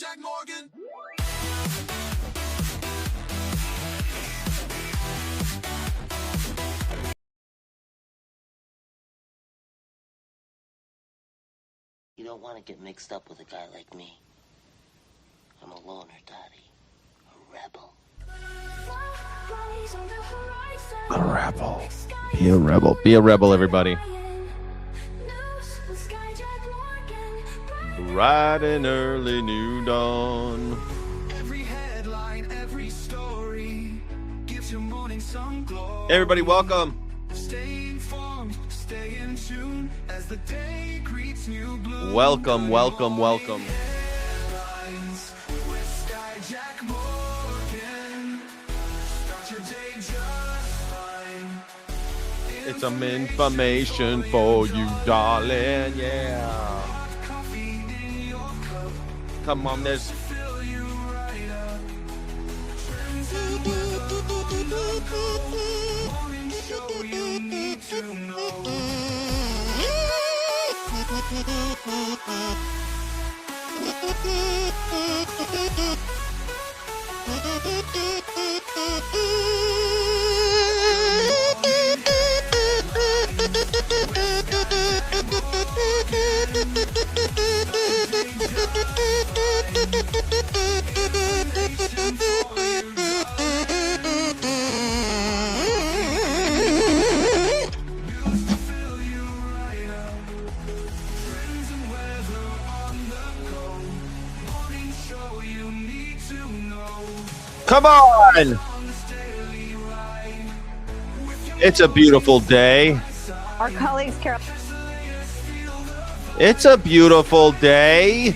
Jack Morgan. You don't want to get mixed up with a guy like me. I'm a loner, Daddy. A rebel. A rebel. Be a rebel. Be a rebel, everybody. Bright and early new dawn. Every headline, every story gives your morning some glory. Everybody, welcome. Stay informed, stay in tune as the day greets new blue. Welcome, welcome, welcome. Headlines with Sky Jack Morgan. Start your day just fine. It's some information for you, darling. Yeah. Hot coffee in your cup. Come on, there's. Fill you right up. Trends and weather on the go. Morning show you need to know. Fill you right up. Trends and weather on the go. Morning show you need to know. Come on. On this daily ride. With your It's a beautiful day. Our colleagues, Carol. It's a beautiful day.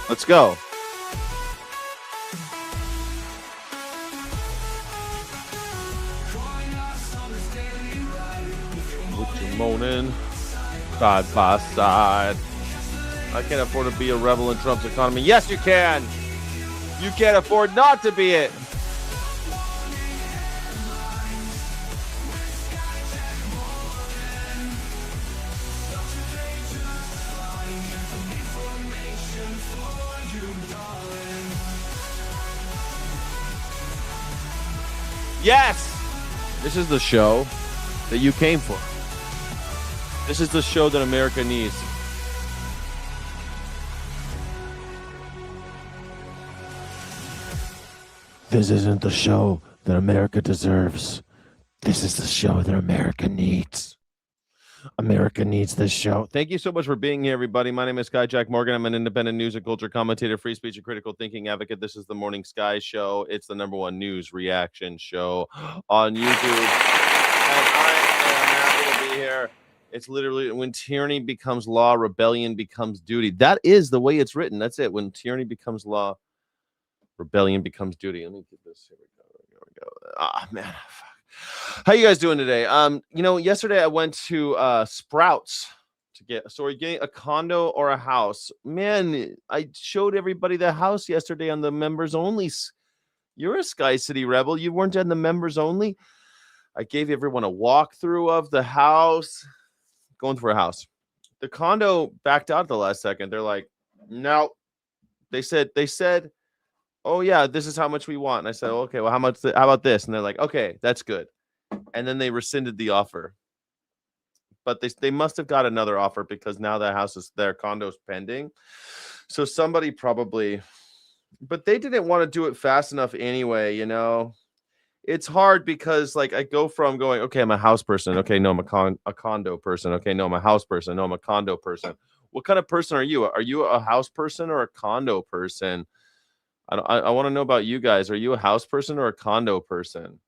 Let's go. With your moaning side by side. I can't afford to be a rebel in Trump's economy. Yes, you can. You can't afford not to be it. Yes! This is the show that you came for. This is the show that America needs. This isn't the show that America deserves. This is the show that America needs. America needs this show. Thank you so much for being here, everybody. My name is Sky Jack Morgan. I'm an independent news and culture commentator, free speech and critical thinking advocate. This is the Morning Sky Show. It's the #1 news reaction show on YouTube. And I am happy to be here. It's literally when tyranny becomes law, rebellion becomes duty. That is the way it's written. That's it. When tyranny becomes law, rebellion becomes duty. Let me get this. Here we go. Ah, man. How you guys doing today? Yesterday I went to Sprouts to get. So are you getting a condo or a house? Man, I showed everybody the house yesterday on the members only. You're a Sky City rebel. You weren't on the members only. I gave everyone a walkthrough of the house. Going for a house. The condo backed out at the last second. They're like, no. They said, oh yeah, this is how much we want. And I said, okay, well, how about this? And they're like, okay, that's good. And then they rescinded the offer. But they must have got another offer because now their condo's pending. So somebody probably, but they didn't want to do it fast enough anyway, It's hard because like I go from going, okay, I'm a house person. Okay, no, I'm a condo person. Okay, no, I'm a house person. No, I'm a condo person. What kind of person are you? Are you a house person or a condo person? I want to know about you guys. Are you a house person or a condo person?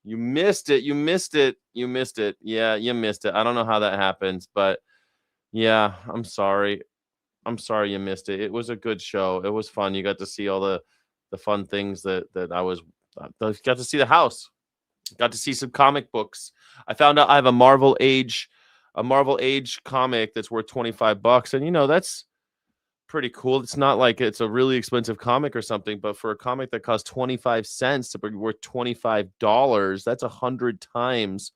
You missed it. Yeah, you missed it. I don't know how that happens, but yeah, I'm sorry. You missed it. It was a good show. It was fun. You got to see all the fun things that I got to see the house. Got to see some comic books. I found out I have a Marvel Age comic that's worth $25, and that's pretty cool. It's not like it's a really expensive comic or something, but for a comic that costs 25 cents to be worth $25, that's 100 times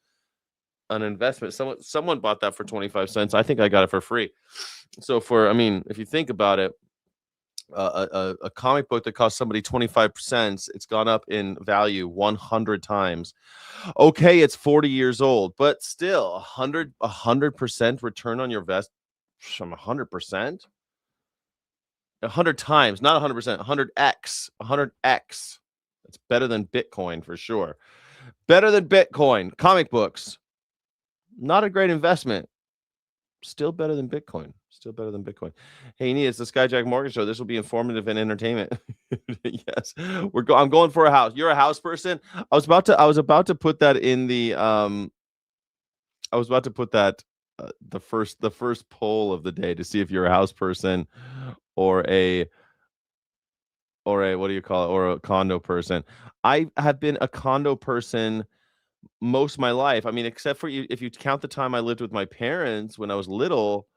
an investment. Someone bought that for 25 cents. I think I got it for free. So if you think about it, a comic book that cost somebody 25 cents, it's gone up in value 100 times. Okay, it's 40 years old, but still 100% return on your invest from 100%. 100 times, not 100%, 100x, 100x. That's better than Bitcoin for sure. Better than Bitcoin. Comic books, not a great investment. Still better than Bitcoin. Still better than Bitcoin. Hey, Nia, it's the Skyjack Morgan Show. This will be informative and entertainment. Yes, I'm going for a house. You're a house person. I was about to put that in the I was about to put that the first poll of the day to see if you're a house person or a what do you call it, or a condo person. I have been a condo person most of my life. I mean, except for if you count the time I lived with my parents when I was little,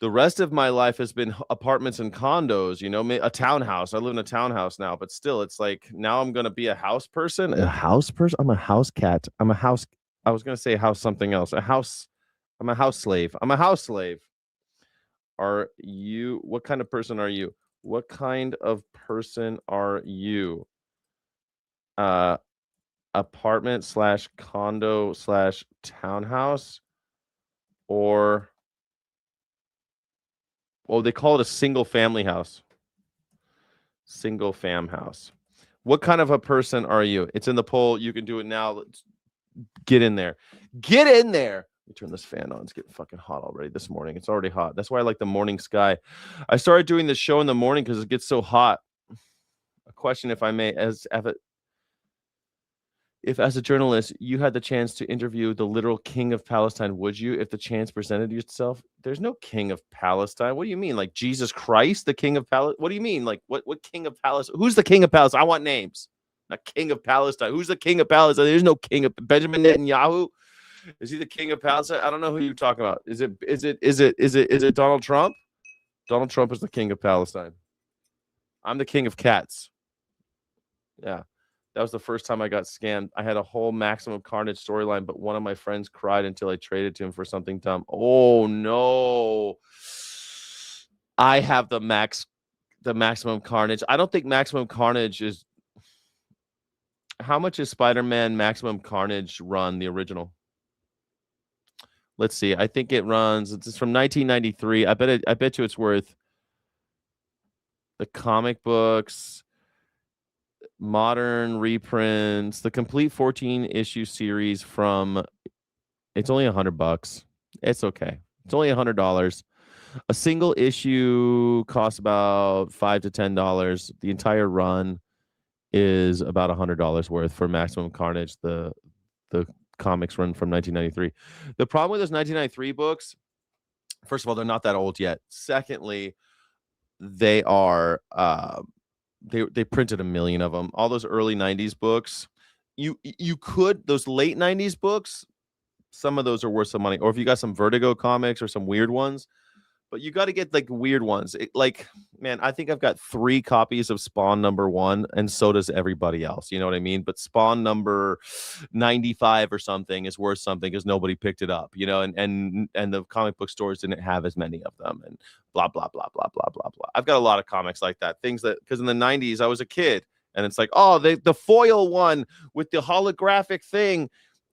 the rest of my life has been apartments and condos, a townhouse. I live in a townhouse now, but still, it's like now I'm going to be a house person. A house person? I'm a house cat. I was going to say house something else. I'm a house slave. I'm a house slave. Are you? What kind of person are you? What kind of person are you? Apartment / condo / townhouse, or they call it a single family house. Single fam house. What kind of a person are you? It's in the poll. You can do it now. Let's get in there. Get in there. Let me turn this fan on. It's getting fucking hot already this morning. It's already hot. That's why I like the morning sky. I started doing this show in the morning because it gets so hot. A question, if I may, if as a journalist you had the chance to interview the literal king of Palestine, would you, if the chance presented itself? There's no king of Palestine. What do you mean? Like Jesus Christ, the king of Palestine? What do you mean? Like what king of Palestine? Who's the king of Palestine? I want names. Not king of Palestine. Who's the king of Palestine? There's no king of Benjamin Netanyahu. Is he the king of Palestine? I don't know who you're talking about. Is it Donald Trump? Donald Trump is the king of Palestine. I'm the king of cats. Yeah. That was the first time I got scammed. I had a whole Maximum Carnage storyline, but one of my friends cried until I traded to him for something dumb. Oh no. I have the Maximum Carnage. I don't think Maximum Carnage is. How much is Spider-Man Maximum Carnage run, the original? Let's see. I think it runs. It's from 1993. I bet you it's worth the comic books, modern reprints, the complete 14-issue series from. It's only $100. It's okay. It's only $100. A single issue costs about $5 to $10. The entire run is about $100 worth for Maximum Carnage, the comics run from 1993. The problem with those 1993 books, first of all, they're not that old yet. Secondly, they are they printed a million of them. All those early 90s books, you could, those late 90s books, some of those are worth some money. Or if you got some Vertigo comics or some weird ones, but you got to get like weird ones. Man, I think I've got 3 copies of Spawn #1, and so does everybody else. You know what I mean? But Spawn number 95 or something is worth something because nobody picked it up. And the comic book stores didn't have as many of them, and blah blah blah blah blah blah blah. I've got a lot of comics like that. Things that, because in the 90s I was a kid, and it's like, oh, the foil one with the holographic thing,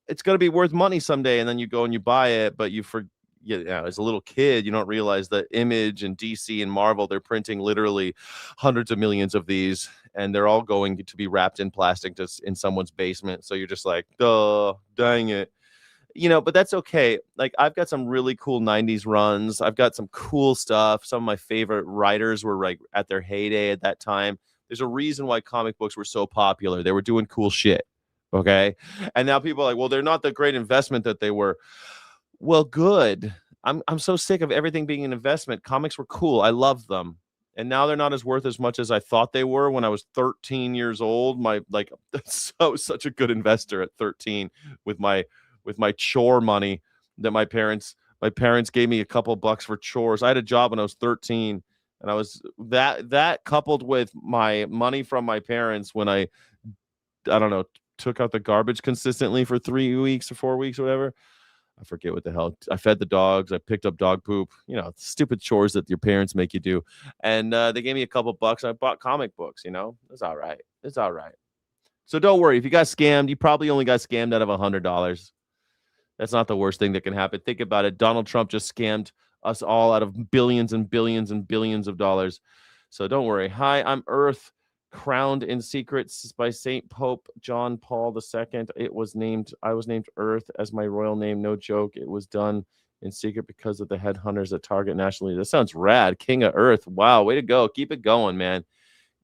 it's gonna be worth money someday, and then you go and you buy it, but you forget. As a little kid, you don't realize that Image and DC and Marvel, they're printing literally hundreds of millions of these, and they're all going to be wrapped in plastic just in someone's basement. So you're just like, duh, dang it. But that's okay. Like, I've got some really cool 90s runs. I've got some cool stuff. Some of my favorite writers were like at their heyday at that time. There's a reason why comic books were so popular. They were doing cool shit. Okay. And now people are like, well, they're not the great investment that they were. Well, good. I'm so sick of everything being an investment. Comics were cool. I loved them. And now they're not as worth as much as I thought they were when I was 13 years old. I was such a good investor at 13 with my chore money that my parents gave me a couple bucks for chores. I had a job when I was 13, and I was that coupled with my money from my parents when I don't know, took out the garbage consistently for 3 weeks or 4 weeks or whatever. I forget what the hell. I fed the dogs. I picked up dog poop. Stupid chores that your parents make you do. And they gave me a couple bucks. I bought comic books. It's all right. It's all right. So don't worry. If you got scammed, you probably only got scammed out of $100. That's not the worst thing that can happen. Think about it. Donald Trump just scammed us all out of billions and billions and billions of dollars. So don't worry. Hi, I'm Earth, crowned in secrets by Saint Pope John Paul II. I was named Earth as my royal name. No joke. It was done in secret because of the headhunters at Target nationally. That sounds rad. King of Earth. Wow, way to go. Keep it going, man.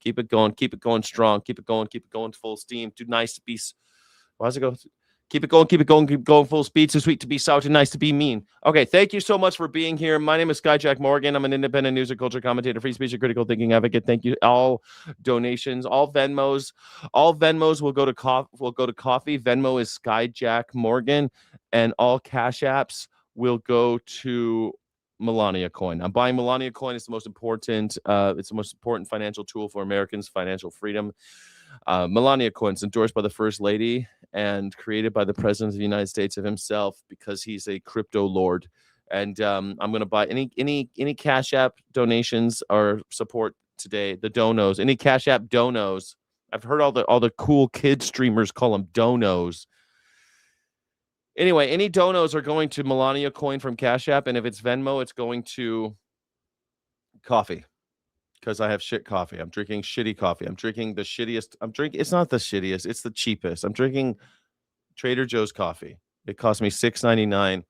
Keep it going. Keep it going strong. Keep it going. Keep it going full steam. Too nice to be. Why does it go? Keep it going, keep it going, keep going full speed. Too sweet to be sour, too nice to be mean. Okay, thank you so much for being here. My name is Skyjack Morgan. I'm an independent news and culture commentator, free speech and critical thinking advocate. Thank you. All donations, all Venmos will go to coffee. Venmo is Skyjack Morgan, and all Cash Apps will go to Melania Coin. I'm buying Melania Coin. It's the most important. It's the most important financial tool for Americans' financial freedom. Melania Coin's endorsed by the First Lady and created by the President of the United States of himself because he's a crypto lord. And I'm going to buy any Cash App donations or support today. The donos, any Cash App donos. I've heard all the cool kid streamers call them donos. Anyway, any donos are going to Melania Coin from Cash App, and if it's Venmo, it's going to coffee. Because I have shit coffee. I'm drinking shitty coffee. I'm drinking the shittiest. It's not the shittiest. It's the cheapest. I'm drinking Trader Joe's coffee. It cost me $6.99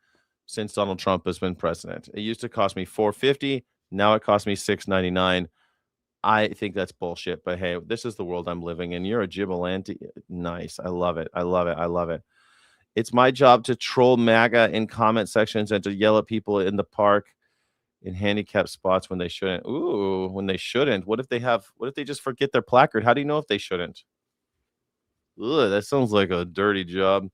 since Donald Trump has been president. It used to cost me $4.50. Now it costs me $6.99. I think that's bullshit. But hey, this is the world I'm living in. You're a gibbalante. Nice. I love it. I love it. I love it. It's my job to troll MAGA in comment sections and to yell at people in the park in handicapped spots when they shouldn't. Ooh, when they shouldn't. What if they just forget their placard? How do you know if they shouldn't? Ugh, that sounds like a dirty job,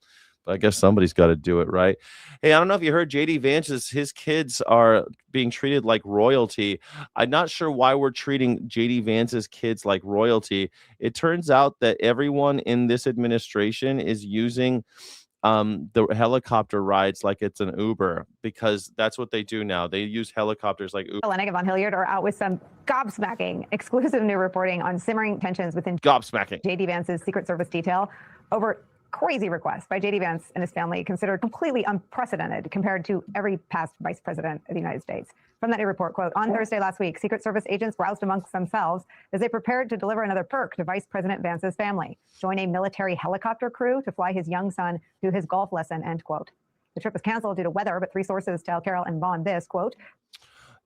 but I guess somebody's got to do it, right? Hey, I don't know if you heard JD Vance's, his kids are being treated like royalty. I'm not sure why we're treating JD Vance's kids like royalty. It turns out that everyone in this administration is using the helicopter rides like it's an Uber, because that's what they do now. They use helicopters like Uber. Lennig and Von Hilliard are out with some gobsmacking exclusive new reporting on simmering tensions within JD Vance's Secret Service detail over crazy request by JD Vance and his family, considered completely unprecedented compared to every past vice president of the United States. From that new report, quote, on Thursday last week, Secret Service agents roused amongst themselves as they prepared to deliver another perk to Vice President Vance's family. Join a military helicopter crew to fly his young son to his golf lesson, end quote. The trip was canceled due to weather, but three sources tell Carol and Vaughn this, quote.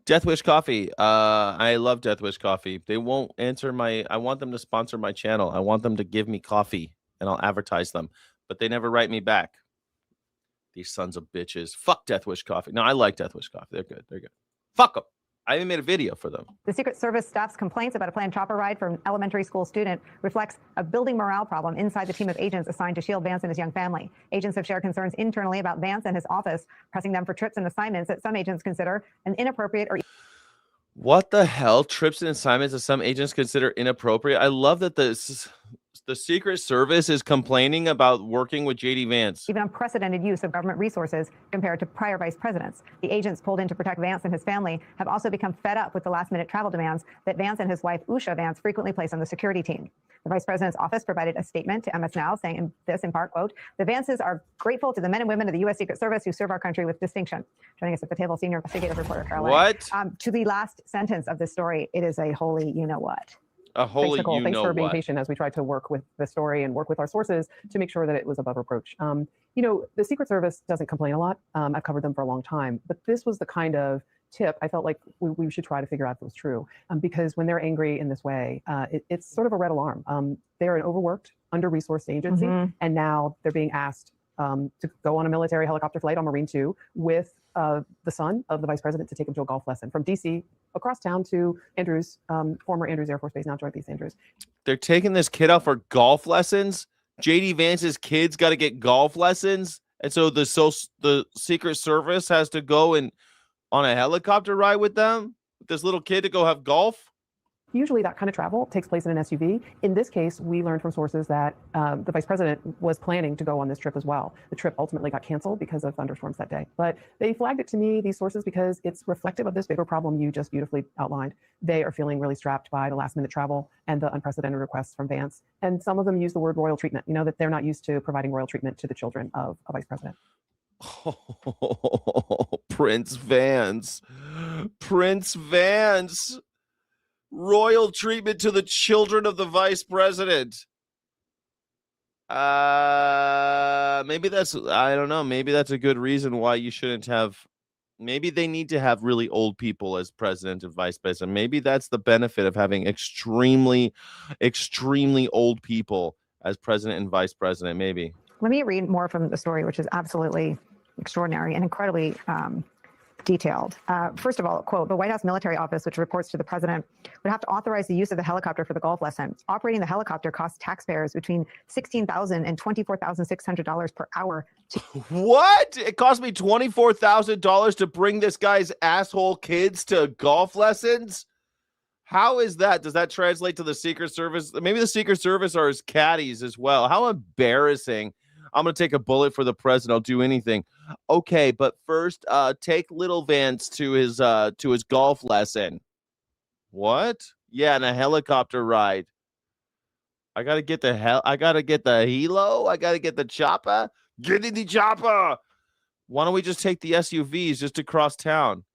Death Wish Coffee. I love Death Wish Coffee. They won't answer I want them to sponsor my channel. I want them to give me coffee and I'll advertise them, but they never write me back. These sons of bitches. Fuck Death Wish Coffee. No, I like Death Wish Coffee. They're good. They're good. Fuck them. I even made a video for them. The Secret Service staff's complaints about a planned chopper ride for an elementary school student reflects a building morale problem inside the team of agents assigned to shield Vance and his young family. Agents have shared concerns internally about Vance and his office, pressing them for trips and assignments that some agents consider an inappropriate or... What the hell? Trips and assignments that some agents consider inappropriate? I love that the Secret Service is complaining about working with JD Vance. Even unprecedented use of government resources compared to prior vice presidents. The agents pulled in to protect Vance and his family have also become fed up with the last-minute travel demands that Vance and his wife, Usha Vance, frequently place on the security team. The vice president's office provided a statement to MS Now saying this in part, quote, the Vances are grateful to the men and women of the U.S. Secret Service who serve our country with distinction. Joining us at the table, senior investigative reporter Carol. What? To the last sentence of this story, it is a holy you-know-what. A holy Thanks, Nicole. Thanks for being what? patient as we tried to work with the story and work with our sources to make sure that it was above reproach. The Secret Service doesn't complain a lot. I've covered them for a long time, but this was the kind of tip I felt like we should try to figure out if it was true, because when they're angry in this way, it's sort of a red alarm. They're an overworked, under-resourced agency, and now they're being asked to go on a military helicopter flight on Marine 2 with the son of the vice president to take him to a golf lesson from D.C. across town to Andrews, former Andrews Air Force Base, now Joint Base Andrews. They're taking this kid out for golf lessons. JD Vance's kids got to get golf lessons, and so the Secret Service has to go and on a helicopter ride with them, with this little kid to go have golf. Usually that kind of travel takes place in an SUV. In this case, we learned from sources that the vice president was planning to go on this trip as well. The trip ultimately got canceled because of thunderstorms that day. But they flagged it to me, these sources, because it's reflective of this bigger problem you just beautifully outlined. They are feeling really strapped by the last minute travel and the unprecedented requests from Vance. And some of them use the word royal treatment, that they're not used to providing royal treatment to the children of a vice president. Oh, Prince Vance. Prince Vance. Royal treatment to the children of the vice president. Maybe that's, I don't know. Maybe that's a good reason why you shouldn't have. Maybe they need to have really old people as president and vice president. Maybe that's the benefit of having extremely, extremely old people as president and vice president. Maybe. Let me read more from the story, which is absolutely extraordinary and incredibly detailed. First of all, quote, the White House military office, which reports to the president, would have to authorize the use of the helicopter for the golf lesson. Operating the helicopter costs taxpayers between $16,000 and $24,600 per hour. What? It cost me $24,000 to bring this guy's asshole kids to golf lessons? How is that? Does that translate to the Secret Service? Maybe the Secret Service are his caddies as well. How embarrassing. I'm going to take a bullet for the president. I'll do anything. Okay, but first, take little Vance to his golf lesson. What? Yeah, and a helicopter ride. I got to get the helo. I got to get the chopper. Get in the chopper. Why don't we just take the SUVs just across town?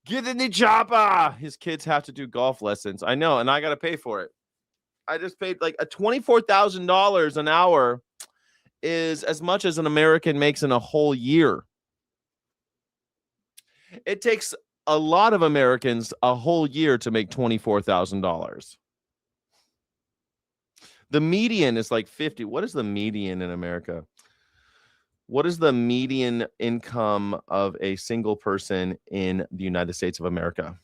Get in the chopper. His kids have to do golf lessons. I know, and I got to pay for it. I just paid like a $24,000 an hour is as much as an American makes in a whole year. It takes a lot of Americans a whole year to make $24,000. The median is like 50. What is the median in America? What is the median income of a single person in the United States of America?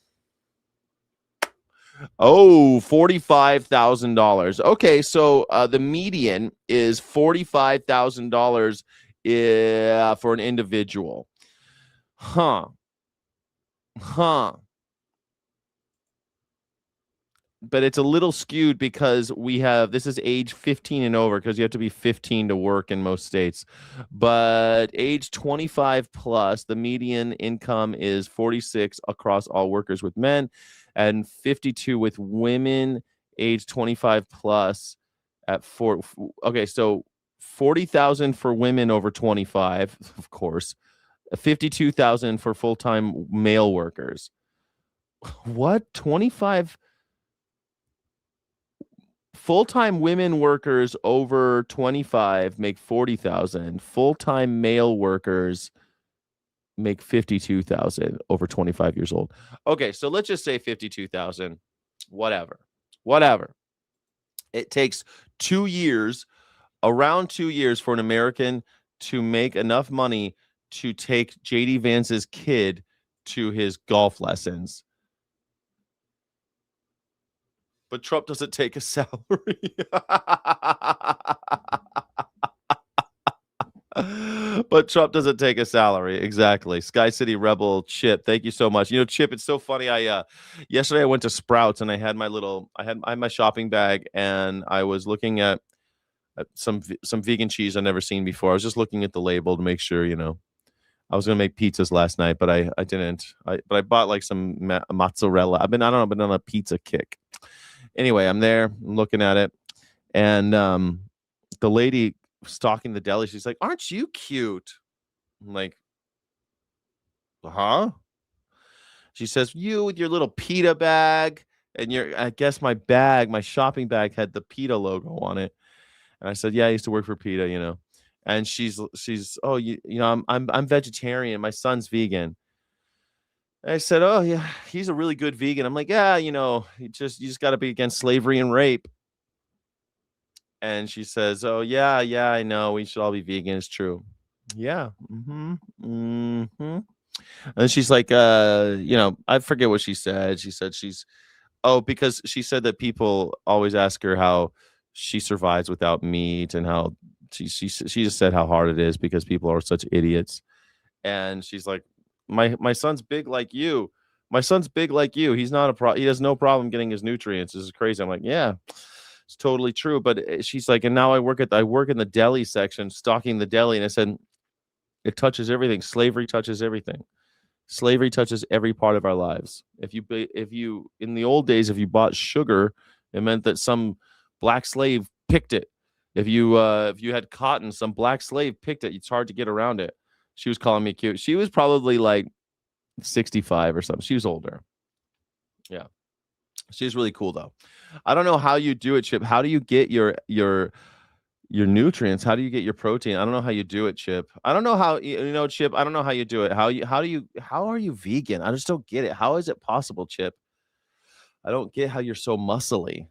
Oh, $45,000. Okay, so the median is $45,000 for an individual. Huh. But it's a little skewed because this is age 15 and over, because you have to be 15 to work in most states. But age 25 plus, the median income is 46 across all workers with men, and 52 with women age 25 plus at 4. Okay, so 40,000 for women over 25, of course. 52,000 for full-time male workers. What? 25 full-time women workers over 25 make 40,000. Full-time male workers make 52,000 over 25 years old. Okay, so let's just say 52,000. Whatever. It takes 2 years, around 2 years, for an American to make enough money to take JD Vance's kid to his golf lessons. But Trump doesn't take a salary. But Trump doesn't take a salary. Exactly. Sky City Rebel Chip, thank you so much. Chip, it's so funny. Yesterday I went to Sprouts and I had my shopping bag, and I was looking at some vegan cheese I've never seen before. I was just looking at the label to make sure, I was gonna make pizzas last night, but I didn't. But I bought like some mozzarella. I've been on a pizza kick. Anyway, I'm there, I'm looking at it, and the lady stocking the deli, she's like, "Aren't you cute?" I'm like, "Huh?" She says, "You with your little PETA bag, and I guess my shopping bag had the PETA logo on it." And I said, "Yeah, I used to work for PETA, And she's, "Oh, I'm vegetarian. My son's vegan." I said, "Oh yeah, he's a really good vegan." I'm like, "Yeah, you just got to be against slavery and rape." And she says, "Oh yeah, I know. We should all be vegan. It's true." Yeah. And she's like, I forget what she said. She said because she said that people always ask her how she survives without meat, and how she just said how hard it is because people are such idiots. And she's like, my son's big like you, My son's big like you. He's not he has no problem getting his nutrients. This is crazy. I'm like, yeah, it's totally true. But she's like, and now I work in the deli section, stocking the deli. And I said, it touches everything. Slavery touches everything. Slavery touches every part of our lives. If you in the old days, if you bought sugar, it meant that some black slave picked it. If you had cotton, some black slave picked it. It's hard to get around it. She was calling me cute. She was probably like 65 or something. She was older. Yeah. She's really cool though. I don't know how you do it, Chip. How do you get your nutrients? How do you get your protein? I don't know how you do it, Chip. I don't know how, Chip, I don't know how you do it. How are you vegan? I just don't get it. How is it possible, Chip? I don't get how you're so muscly.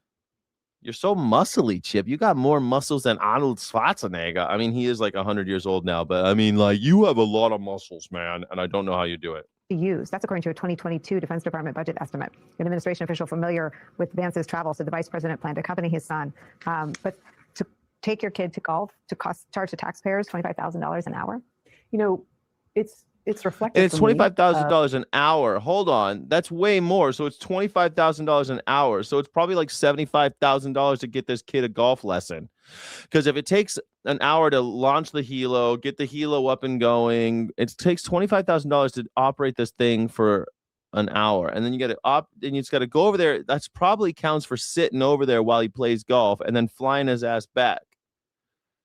You're so muscly, Chip. You got more muscles than Arnold Schwarzenegger. I mean, he is like 100 years old now, but I mean, like, you have a lot of muscles, man, and I don't know how you do it. Use. That's according to a 2022 Defense Department budget estimate. An administration official familiar with Vance's travels said the vice president planned to accompany his son, but to take your kid to golf charge the taxpayers $25,000 an hour. It's reflected. And it's $25,000 an hour. Hold on, that's way more. So it's $25,000 an hour. So it's probably like $75,000 to get this kid a golf lesson. Because if it takes an hour to launch the helo, get the helo up and going, it takes $25,000 to operate this thing for an hour, and then you got to and you just got to go over there. That's probably counts for sitting over there while he plays golf and then flying his ass back.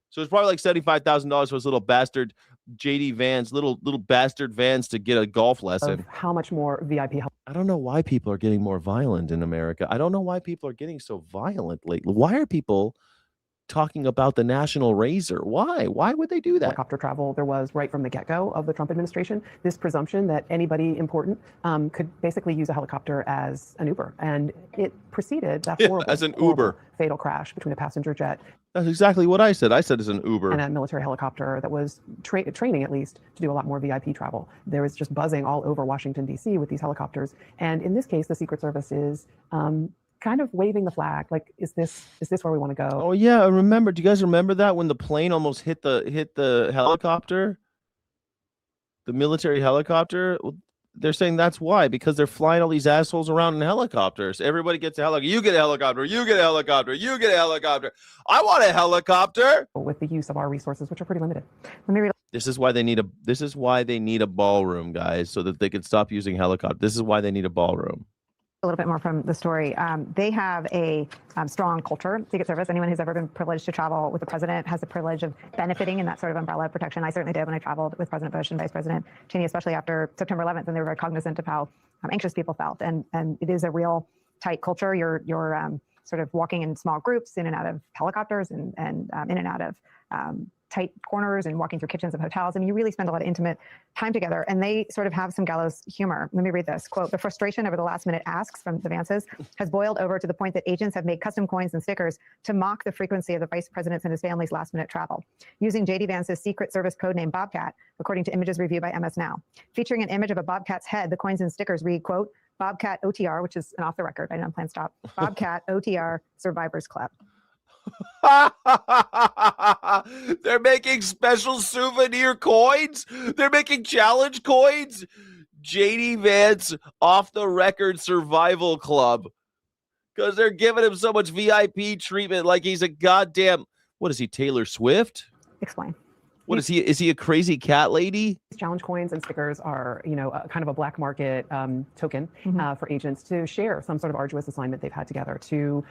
So it's probably like $75,000 for this little bastard JD Vance, little bastard Vance, to get a golf lesson. How much more VIP help? I don't know why people are getting more violent in America. I don't know why people are getting so violent lately. Why are people talking about the national razor? Why would they do that? Helicopter travel there was right from the get-go of the Trump administration, this presumption that anybody important could basically use a helicopter as an Uber, and it preceded that horrible fatal crash between a passenger jet. That's exactly what I said. I said it's an Uber. And a military helicopter that was training, at least, to do a lot more VIP travel. There was just buzzing all over Washington, D.C. with these helicopters. And in this case, the Secret Service is kind of waving the flag. Like, is this where we want to go? Oh, yeah. I remember. Do you guys remember that when the plane almost hit the helicopter? The military helicopter? They're saying that's why, because they're flying all these assholes around in helicopters. Everybody gets a helicopter. You get a helicopter. You get a helicopter. You get a helicopter. I want a helicopter. With the use of our resources, which are pretty limited. This is why they need a ballroom, guys, so that they can stop using helicopters. This is why they need a ballroom. A little bit more from the story. They have a strong culture, Secret Service. Anyone who's ever been privileged to travel with the president has the privilege of benefiting in that sort of umbrella of protection. I certainly did when I traveled with President Bush and Vice President Cheney, especially after September 11th, and they were very cognizant of how anxious people felt. And it is a real tight culture. You're sort of walking in small groups in and out of helicopters and in and out of tight corners and walking through kitchens of hotels. I mean, you really spend a lot of intimate time together, and they sort of have some gallows humor. Let me read this quote. The frustration over the last minute asks from the Vances has boiled over to the point that agents have made custom coins and stickers to mock the frequency of the vice president's and his family's last minute travel. Using JD Vance's Secret Service codename Bobcat, according to images reviewed by MS Now. Featuring an image of a Bobcat's head, the coins and stickers read, quote, Bobcat OTR, which is an off the record, I don't plan to stop, Bobcat OTR Survivors Club. They're making special souvenir coins. They're making challenge coins. JD Vance off the record survival club, because they're giving him so much VIP treatment, like he's a goddamn, what is he, Taylor Swift? Explain. What is he? Is he a crazy cat lady? Challenge coins and stickers are, kind of a black market token for agents to share some sort of arduous assignment they've had together, to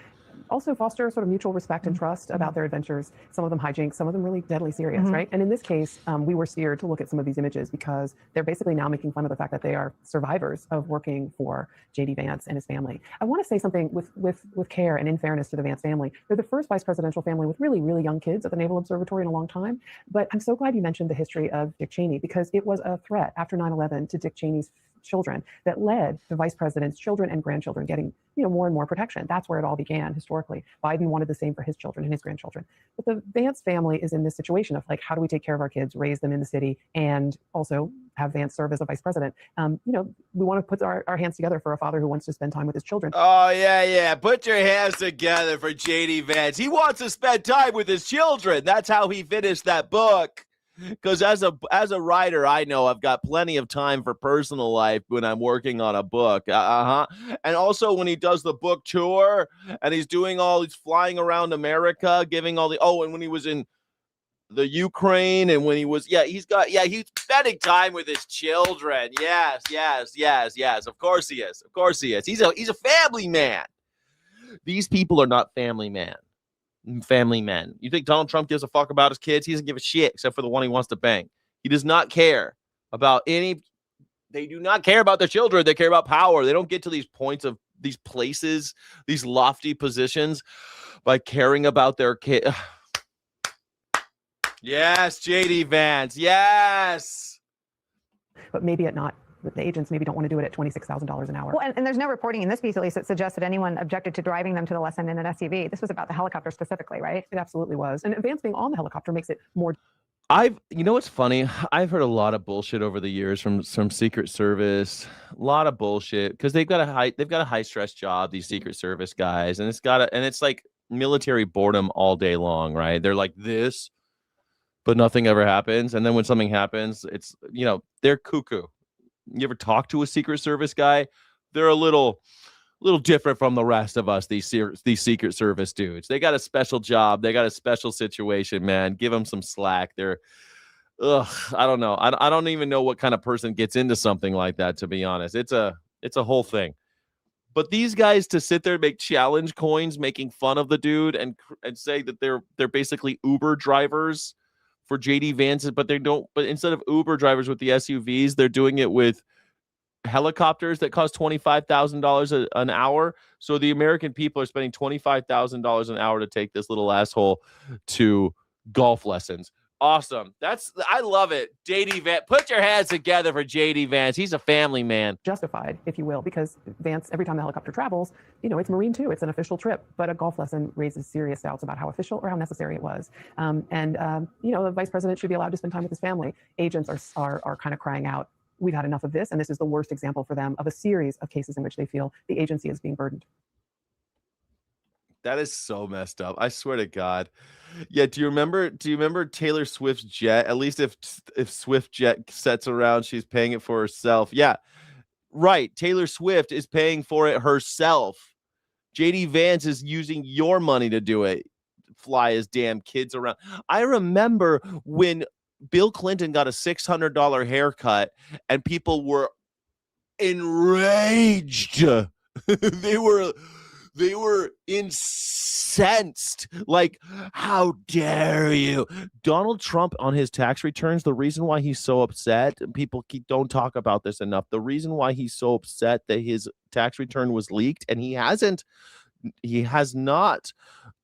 also foster sort of mutual respect and trust about their adventures. Some of them hijinks, some of them really deadly serious, right? And in this case, we were steered to look at some of these images because they're basically now making fun of the fact that they are survivors of working for JD Vance and his family. I want to say something with care and in fairness to the Vance family. They're the first vice presidential family with really, really young kids at the Naval Observatory in a long time. But I'm so glad you mentioned the history of Dick Cheney, because it was a threat after 9/11 to Dick Cheney's children that led the vice president's children and grandchildren getting more and more protection. That's where it all began historically. Biden wanted the same for his children and his grandchildren. But the Vance family is in this situation of like, how do we take care of our kids, raise them in the city, and also have Vance serve as a vice president? We want to put our hands together for a father who wants to spend time with his children. Oh, yeah. Put your hands together for JD Vance. He wants to spend time with his children. That's how he finished that book. Because as a writer, I know I've got plenty of time for personal life when I'm working on a book. And also when he does the book tour and he's flying around America, giving all the and when he was in the Ukraine and when he was he's spending time with his children. Yes. Of course he is. He's a family man. These people are not family men. You think Donald Trump gives a fuck about his kids? He doesn't give a shit except for the one he wants to bang. He does not care about they do not care about their children. They care about power. They don't get to these points of these places, these lofty positions by caring about their kid. Yes, JD Vance. Yes. But maybe the agents maybe don't want to do it at $26,000 an hour. Well, and there's no reporting in this piece, at least, that suggests that anyone objected to driving them to the lesson in an SUV. This was about the helicopter specifically, right? It absolutely was. And Vance being on the helicopter makes it more. You know what's funny? I've heard a lot of bullshit over the years from Secret Service. A lot of bullshit because they've got a high stress job. These Secret Service guys, and it's like military boredom all day long, right? They're like this, but nothing ever happens. And then when something happens, it's they're cuckoo. You ever talk to a Secret Service guy? They're a little different from the rest of us. These Secret Service dudes, they got a special job. They got a special situation, man. Give them some slack. I don't know. I don't even know what kind of person gets into something like that, to be honest. It's a whole thing. But these guys to sit there and make challenge coins, making fun of the dude and say that they're basically Uber drivers for JD Vance, but instead of Uber drivers with the SUVs, they're doing it with helicopters that cost $25,000 an hour. So the American people are spending $25,000 an hour to take this little asshole to golf lessons. Awesome. I love it. JD Vance, put your hands together for JD Vance. He's a family man. Justified, if you will, because Vance, every time the helicopter travels, it's Marine too. It's an official trip, but a golf lesson raises serious doubts about how official or how necessary it was. The vice president should be allowed to spend time with his family. Agents are kind of crying out, we've had enough of this, and this is the worst example for them of a series of cases in which they feel the agency is being burdened. That is so messed up. I swear to God. Yeah. Do you remember Taylor Swift's jet? At least if Swift jet sets around, she's paying it for herself. Yeah. Right. Taylor Swift is paying for it herself. JD Vance is using your money to do it. Fly his damn kids around. I remember when Bill Clinton got a $600 haircut and people were enraged. They were incensed. Like, how dare you? Donald Trump on his tax returns, the reason why he's so upset, people don't talk about this enough. The reason why he's so upset that his tax return was leaked, and he has not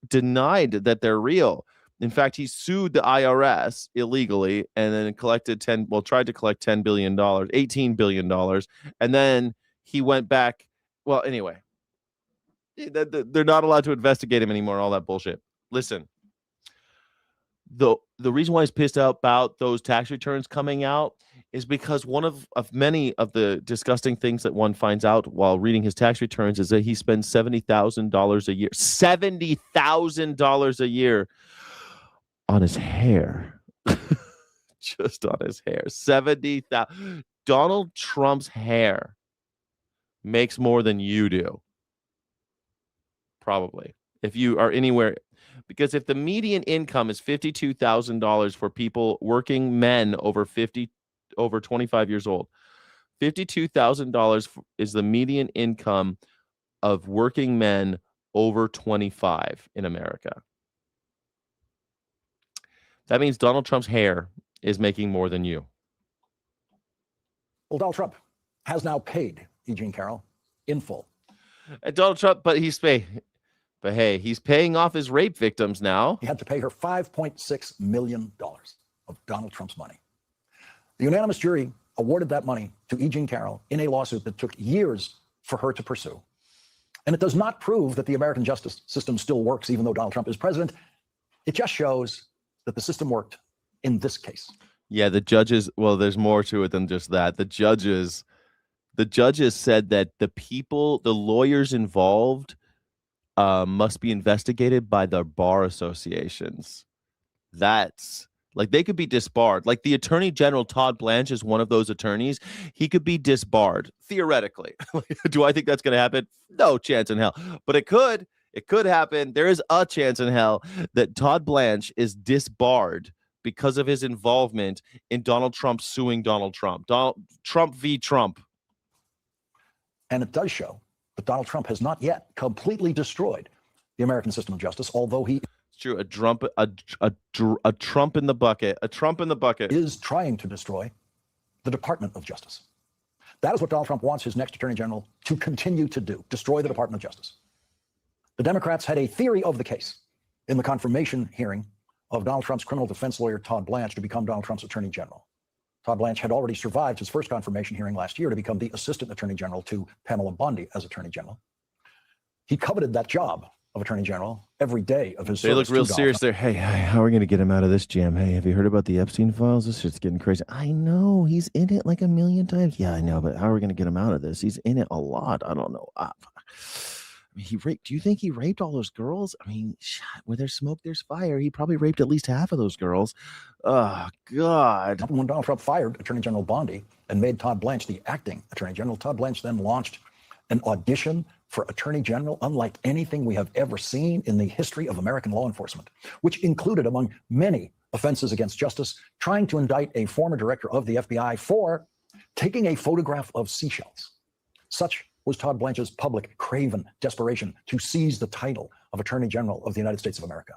denied that they're real. In fact, he sued the IRS illegally and then tried to collect $18 billion. And then he went back. Well, anyway, they're not allowed to investigate him anymore. All that bullshit. Listen, the reason why he's pissed out about those tax returns coming out is because one of many of the disgusting things that one finds out while reading his tax returns is that he spends $70,000 a year. $70,000 a year on his hair. Just on his hair. 70,000. Donald Trump's hair makes more than you do. Probably. If you are anywhere, because if the median income is $52,000 for people, working men over 25 years old, $52,000 is the median income of working men over 25 in America. That means Donald Trump's hair is making more than you. Well, Donald Trump has now paid E. Jean Carroll in full. Donald Trump, but he's paying off his rape victims now. He had to pay her $5.6 million of Donald Trump's money. The unanimous jury awarded that money to E. Jean Carroll in a lawsuit that took years for her to pursue. And it does not prove that the American justice system still works, even though Donald Trump is president. It just shows that the system worked in this case. Yeah, the judges, well, there's more to it than just that. The judges said that the lawyers involved must be investigated by the bar associations. That's Like they could be disbarred. Like the Attorney General Todd Blanche is one of those attorneys. He could be disbarred theoretically. Do I think that's going to happen? No chance in hell. But it could. It could happen. There is a chance in hell that Todd Blanche is disbarred because of his involvement in Donald Trump suing Donald Trump. Donald Trump v. Trump. And it does show that Donald Trump has not yet completely destroyed the American system of justice, although he It's true. A Trump in the bucket. A Trump in the bucket is trying to destroy the Department of Justice. That is what Donald Trump wants his next Attorney General to continue to do, destroy the Department of Justice. The Democrats had a theory of the case in the confirmation hearing of Donald Trump's criminal defense lawyer, Todd Blanche, to become Donald Trump's Attorney General. Todd Blanche had already survived his first confirmation hearing last year to become the Assistant Attorney General to Pamela Bondi as Attorney General. He coveted that job of Attorney General every day of his service. They look real to serious there. Hey, how are we going to get him out of this jam? Hey, have you heard about the Epstein files? This shit's getting crazy. I know. He's in it like a million times. Yeah, I know. But how are we going to get him out of this? He's in it a lot. I don't know. I mean, he raped. Do you think he raped all those girls? I mean, where there's smoke, there's fire. He probably raped at least half of those girls. Oh, God. When Donald Trump fired Attorney General Bondi and made Todd Blanche the acting Attorney General, Todd Blanche then launched an audition for Attorney General unlike anything we have ever seen in the history of American law enforcement, which included, among many offenses against justice, trying to indict a former director of the FBI for taking a photograph of seashells. Such was Todd Blanche's public, craven desperation to seize the title of Attorney General of the United States of America.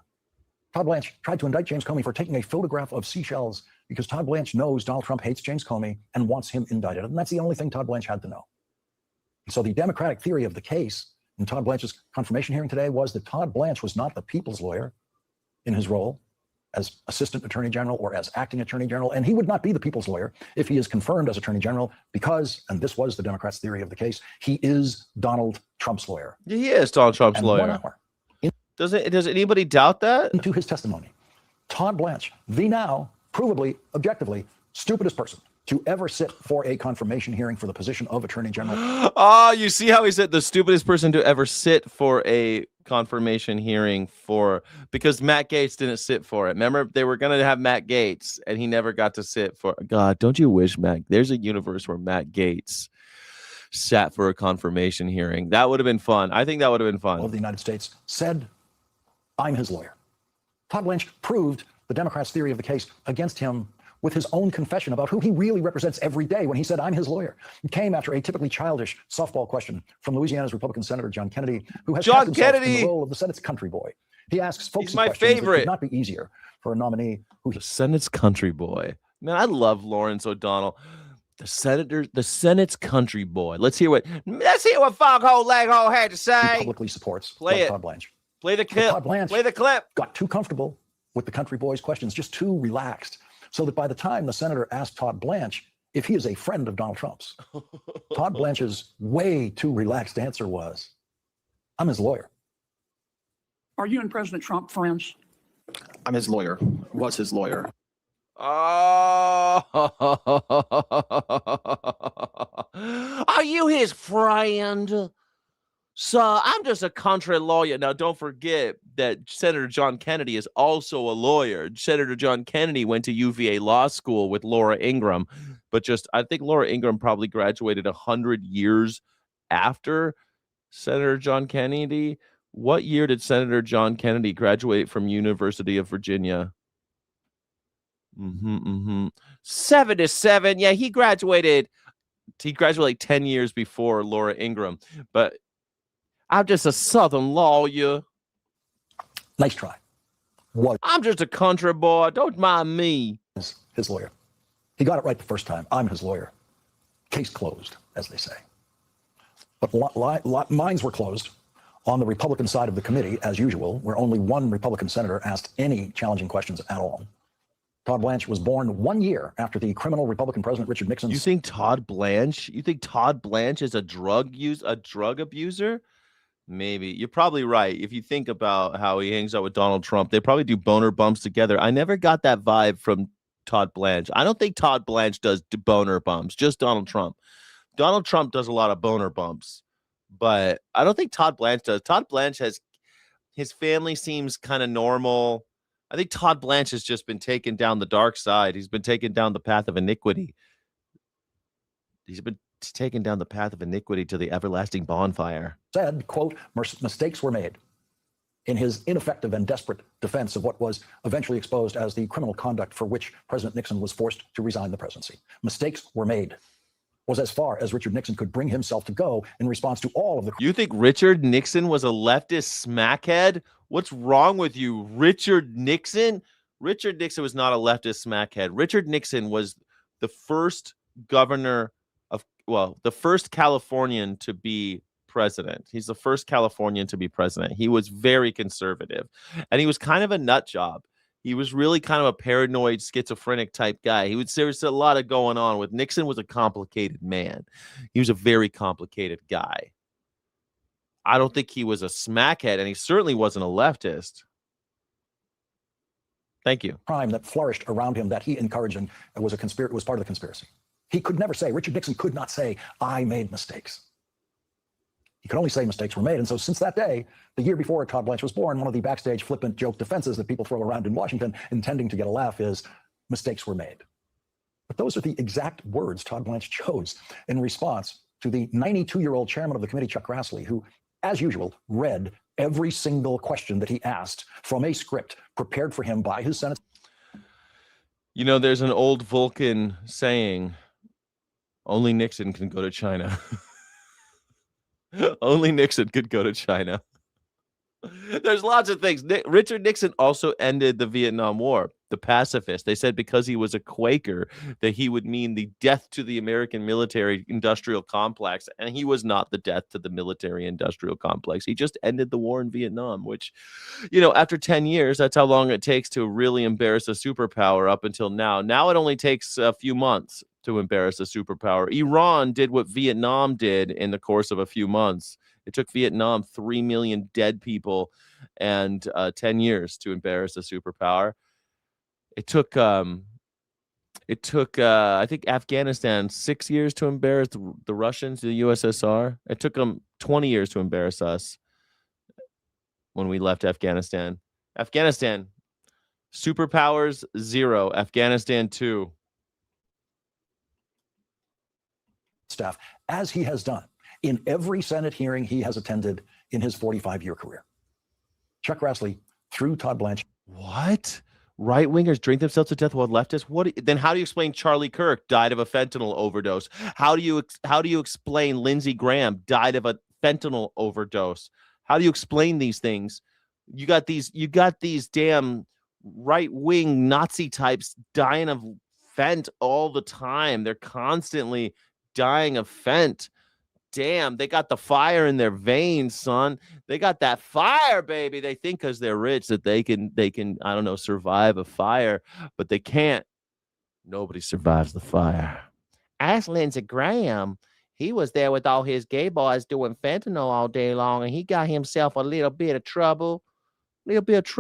Todd Blanche tried to indict James Comey for taking a photograph of seashells because Todd Blanche knows Donald Trump hates James Comey and wants him indicted. And that's the only thing Todd Blanche had to know. So the Democratic theory of the case in Todd Blanche's confirmation hearing today was that Todd Blanche was not the people's lawyer in his role as Assistant Attorney General or as Acting Attorney General, and he would not be the people's lawyer if he is confirmed as Attorney General because, and this was the Democrats' theory of the case, he is Donald Trump's lawyer. He is Donald Trump's lawyer. 1 hour Does anybody doubt that? into his testimony, Todd Blanche, the now provably, objectively stupidest person to ever sit for a confirmation hearing for the position of Attorney General. Oh, you see how he said the stupidest person to ever sit for a confirmation hearing because Matt Gaetz didn't sit for it. Remember, they were going to have Matt Gaetz and he never got to sit for. God, don't you wish there's a universe where Matt Gaetz sat for a confirmation hearing? That would have been fun. I think that would have been fun. Of the United States said, I'm his lawyer. Todd Blanche proved the Democrats' theory of the case against him with his own confession about who he really represents every day when he said, I'm his lawyer. It came after a typically childish softball question from Louisiana's Republican Senator John Kennedy, who has cast himself in the role of the Senate's country boy. He asks folksy He's my questions that favorite. could not be easier for a nominee who The Senate's country boy. Man, I love Lawrence O'Donnell. The Senate's country boy. Let's hear what Foghole Leghole had to say. publicly supports Play it. Todd Blanche. Play the clip. Todd Blanche Play the clip. got too comfortable with the country boy's questions, just too relaxed, so that by the time the senator asked Todd Blanche if he is a friend of Donald Trump's, Todd Blanche's way too relaxed answer was, I'm his lawyer. Are you and President Trump friends? I'm his lawyer. Was his lawyer. Oh, are you his friend? So I'm just a country lawyer. Now, don't forget that Senator John Kennedy is also a lawyer. Senator John Kennedy went to UVA Law School with Laura Ingraham, but I think Laura Ingraham probably graduated 100 years after Senator John Kennedy. What year did Senator John Kennedy graduate from University of Virginia? 77. Yeah, he graduated 10 years before Laura Ingraham, but I'm just a Southern lawyer. Nice try. I'm just a country boy. Don't mind me. His lawyer. He got it right the first time. I'm his lawyer. Case closed, as they say. But minds were closed on the Republican side of the committee, as usual, where only one Republican senator asked any challenging questions at all. Todd Blanche was born 1 year after the criminal Republican President Richard Nixon. You think Todd Blanche is a drug abuser? Maybe. You're probably right. If you think about how he hangs out with Donald Trump, they probably do boner bumps together. I never got that vibe from Todd Blanche. I don't think Todd Blanche does boner bumps, just Donald Trump. Donald Trump does a lot of boner bumps, but I don't think Todd Blanche does. Todd Blanche his family seems kind of normal. I think Todd Blanche has just been taken down the dark side. He's been taken down the path of iniquity. He's been taken down the path of iniquity to the everlasting bonfire. Said, quote, mistakes were made in his ineffective and desperate defense of what was eventually exposed as the criminal conduct for which President Nixon was forced to resign the presidency. Mistakes were made was as far as Richard Nixon could bring himself to go in response to all of the... You think Richard Nixon was a leftist smackhead? What's wrong with you, Richard Nixon? Richard Nixon was not a leftist smackhead. Richard Nixon was the first governor of, well, the first Californian to be president. He's the first Californian to be president. He was very conservative, and he was kind of a nut job. He was really kind of a paranoid, schizophrenic type guy. There was a lot of going on with Nixon. Was a complicated man. He was a very complicated guy. I don't think he was a smackhead, and he certainly wasn't a leftist. Thank you. Crime that flourished around him that he encouraged and was was part of the conspiracy. He could never say, Richard Nixon could not say, I made mistakes. He could only say mistakes were made. And so since that day, the year before Todd Blanche was born, one of the backstage flippant joke defenses that people throw around in Washington intending to get a laugh is mistakes were made. But those are the exact words Todd Blanche chose in response to the 92-year-old chairman of the committee, Chuck Grassley, who, as usual, read every single question that he asked from a script prepared for him by his Senate. You know, there's an old Vulcan saying, only Nixon can go to China. Only Nixon could go to China. There's lots of things. Richard Nixon also ended the Vietnam War, the pacifist. They said because he was a Quaker that he would mean the death to the American military industrial complex. And he was not the death to the military industrial complex. He just ended the war in Vietnam, which, you know, after 10 years, that's how long it takes to really embarrass a superpower up until now. Now it only takes a few months to embarrass a superpower. Iran did what Vietnam did in the course of a few months. It took Vietnam 3 million dead people and 10 years to embarrass a superpower. It took I think Afghanistan 6 years to embarrass the Russians, the USSR. It took them 20 years to embarrass us when we left Afghanistan. Afghanistan, superpowers 0, Afghanistan 2. Staff, as he has done in every Senate hearing he has attended in his 45-year career. Chuck Grassley threw Todd Blanche. What? Right-wingers drink themselves to death while leftists? Then how do you explain Charlie Kirk died of a fentanyl overdose? How do you explain Lindsey Graham died of a fentanyl overdose? How do you explain these things? You got these damn right-wing Nazi types dying of fent all the time. They're constantly dying of fent. Damn, they got the fire in their veins, son. They got that fire, baby. They think because they're rich that they can, I don't know, survive a fire, but they can't. Nobody survives the fire. Ask Lindsey Graham. He was there with all his gay boys doing fentanyl all day long, and he got himself a little bit of trouble. Meemaw.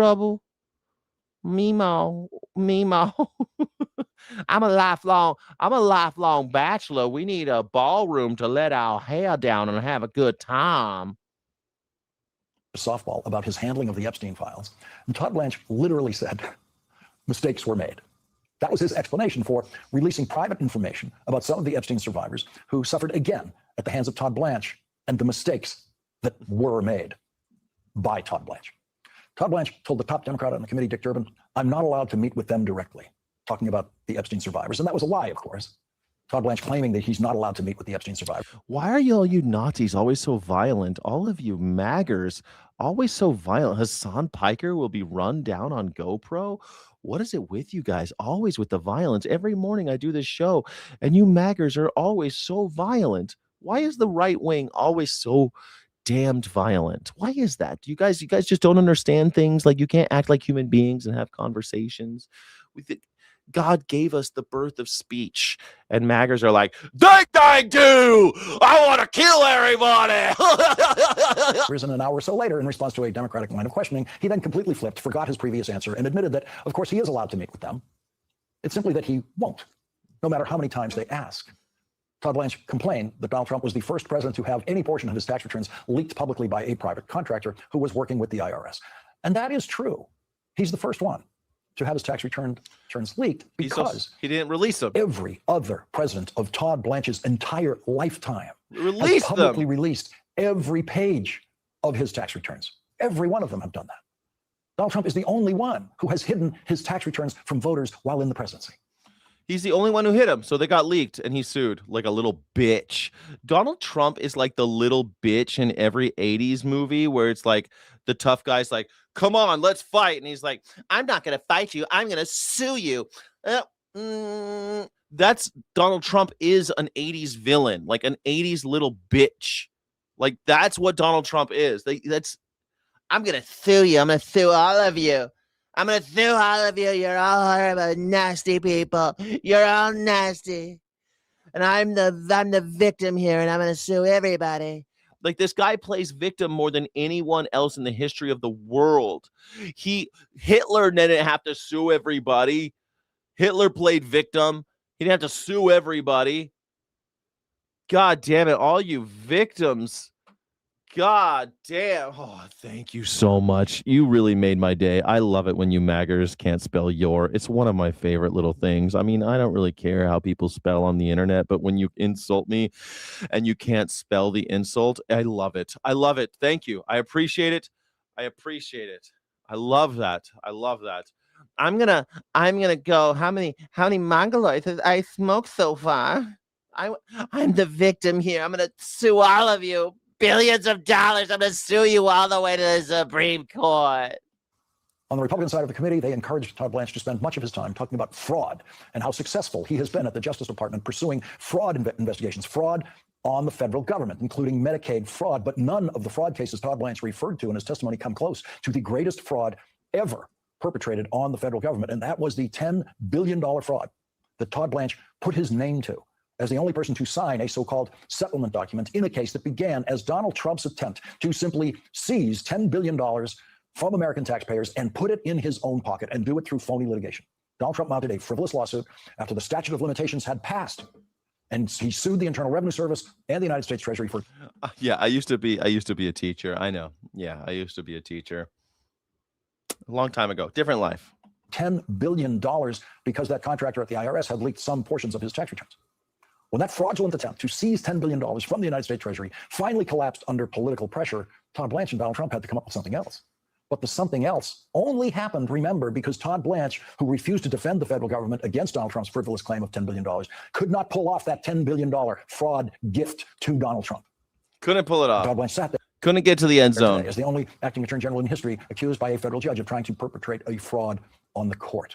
I'm a lifelong bachelor. We need a ballroom to let our hair down and have a good time. Softball about his handling of the Epstein files. And Todd Blanche literally said, mistakes were made. That was his explanation for releasing private information about some of the Epstein survivors who suffered again at the hands of Todd Blanche and the mistakes that were made by Todd Blanche. Todd Blanche told the top Democrat on the committee, Dick Durbin, I'm not allowed to meet with them directly, talking about the Epstein survivors. And that was a lie, of course. Todd Blanche claiming that he's not allowed to meet with the Epstein survivors. Why are you Nazis always so violent? All of you maggers always so violent. Hassan Piker will be run down on GoPro. What is it with you guys? Always with the violence. Every morning I do this show, and you maggers are always so violent. Why is the right wing always so damned violent? Why is that? You guys just don't understand things. Like, you can't act like human beings and have conversations. God gave us the birth of speech, and maggers are like, they do. I want to kill everybody. And an hour or so later, in response to a Democratic line of questioning, he then completely flipped, forgot his previous answer, and admitted that, of course, he is allowed to meet with them. It's simply that he won't, no matter how many times they ask. Todd Blanche complained that Donald Trump was the first president to have any portion of his tax returns leaked publicly by a private contractor who was working with the IRS. And that is true. He's the first one. to have his tax returns leaked because he didn't release them. Every other president of Todd Blanche's entire lifetime Released has publicly them. released every page of his tax returns. Every one of them have done that. Donald Trump is the only one who has hidden his tax returns from voters while in the presidency. He's the only one who hit him. So they got leaked and he sued like a little bitch. Donald Trump is like the little bitch in every 80s movie where it's like the tough guy's like, come on, let's fight. And he's like, I'm not going to fight you. I'm going to sue you. That's Donald Trump is an 80s villain, like an 80s little bitch. Like that's what Donald Trump is. I'm going to sue you. I'm going to sue all of you. I'm going to sue all of you. You're all horrible, nasty people. You're all nasty. And I'm the victim here, and I'm going to sue everybody. Like this guy plays victim more than anyone else in the history of the world. Hitler didn't have to sue everybody. Hitler played victim. He didn't have to sue everybody. God damn it, all you victims. God damn. Oh, thank you so much. You really made my day. I love it when you maggers can't spell your. It's one of my favorite little things. I mean, I don't really care how people spell on the internet, but when you insult me and you can't spell the insult, I love it. I love it. Thank you. I appreciate it. I appreciate it. I love that. I love that. I'm gonna go. How many mongoloids have I smoked so far? I'm the victim here. I'm gonna sue all of you. Billions of dollars. I'm going to sue you all the way to the Supreme Court. On the Republican side of the committee, they encouraged Todd Blanche to spend much of his time talking about fraud and how successful he has been at the Justice Department pursuing fraud investigations, fraud on the federal government, including Medicaid fraud. But none of the fraud cases Todd Blanche referred to in his testimony come close to the greatest fraud ever perpetrated on the federal government. And that was the $10 billion fraud that Todd Blanche put his name to as the only person to sign a so-called settlement document in a case that began as Donald Trump's attempt to simply seize $10 billion from American taxpayers and put it in his own pocket and do it through phony litigation. Donald Trump mounted a frivolous lawsuit after the statute of limitations had passed, and he sued the Internal Revenue Service and the United States Treasury for. Yeah, I used to be a teacher. I know. Yeah, I used to be a teacher a long time ago. Different life. $10 billion because that contractor at the IRS had leaked some portions of his tax returns. When that fraudulent attempt to seize $10 billion from the United States Treasury finally collapsed under political pressure, Todd Blanche and Donald Trump had to come up with something else. But the something else only happened, remember, because Todd Blanche, who refused to defend the federal government against Donald Trump's frivolous claim of $10 billion, could not pull off that $10 billion fraud gift to Donald Trump. Couldn't pull it off. Todd Blanche sat there. Couldn't get to the end zone. As the only acting attorney general in history accused by a federal judge of trying to perpetrate a fraud on the court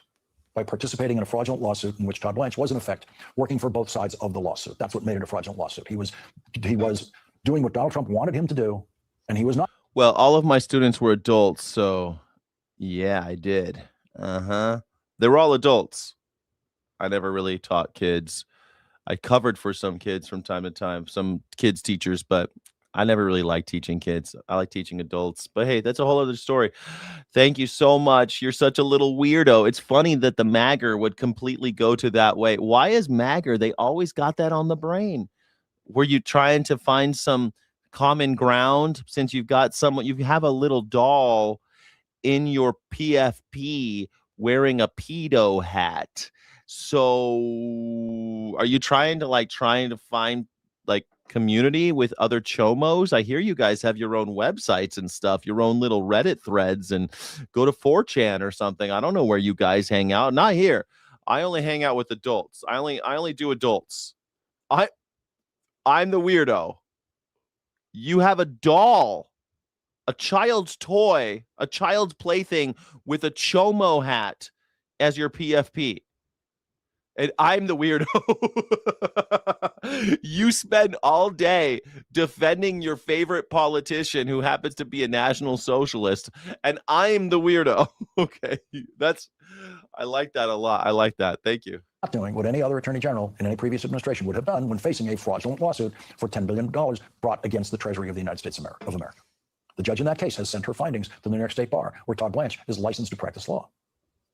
by participating in a fraudulent lawsuit in which Todd Blanche was, in effect, working for both sides of the lawsuit. That's what made it a fraudulent lawsuit. He was doing what Donald Trump wanted him to do, and he was not. Well, all of my students were adults, so yeah, I did. They were all adults. I never really taught kids. I covered for some kids from time to time, some kids teachers, but I never really liked teaching kids. I like teaching adults. But hey, that's a whole other story. Thank you so much. You're such a little weirdo. It's funny that the magger would completely go to that way. Why is magger? They always got that on the brain. Were you trying to find some common ground since you've got someone, you have a little doll in your PFP wearing a pedo hat? So are you trying to find like community with other chomos? I hear you guys have your own websites and stuff, your own little Reddit threads, and go to 4chan or something. I don't know where you guys hang out. Not here. I only hang out with adults. I only do adults. I'm the weirdo. You have a doll, a child's toy, a child's plaything with a chomo hat as your PFP. And I'm the weirdo. You spend all day defending your favorite politician who happens to be a national socialist, and I'm the weirdo. Okay, I like that a lot. I like that. Thank you. Not doing what any other attorney general in any previous administration would have done when facing a fraudulent lawsuit for $10 billion brought against the Treasury of the United States of America. The judge in that case has sent her findings to the New York State Bar, where Todd Blanche is licensed to practice law.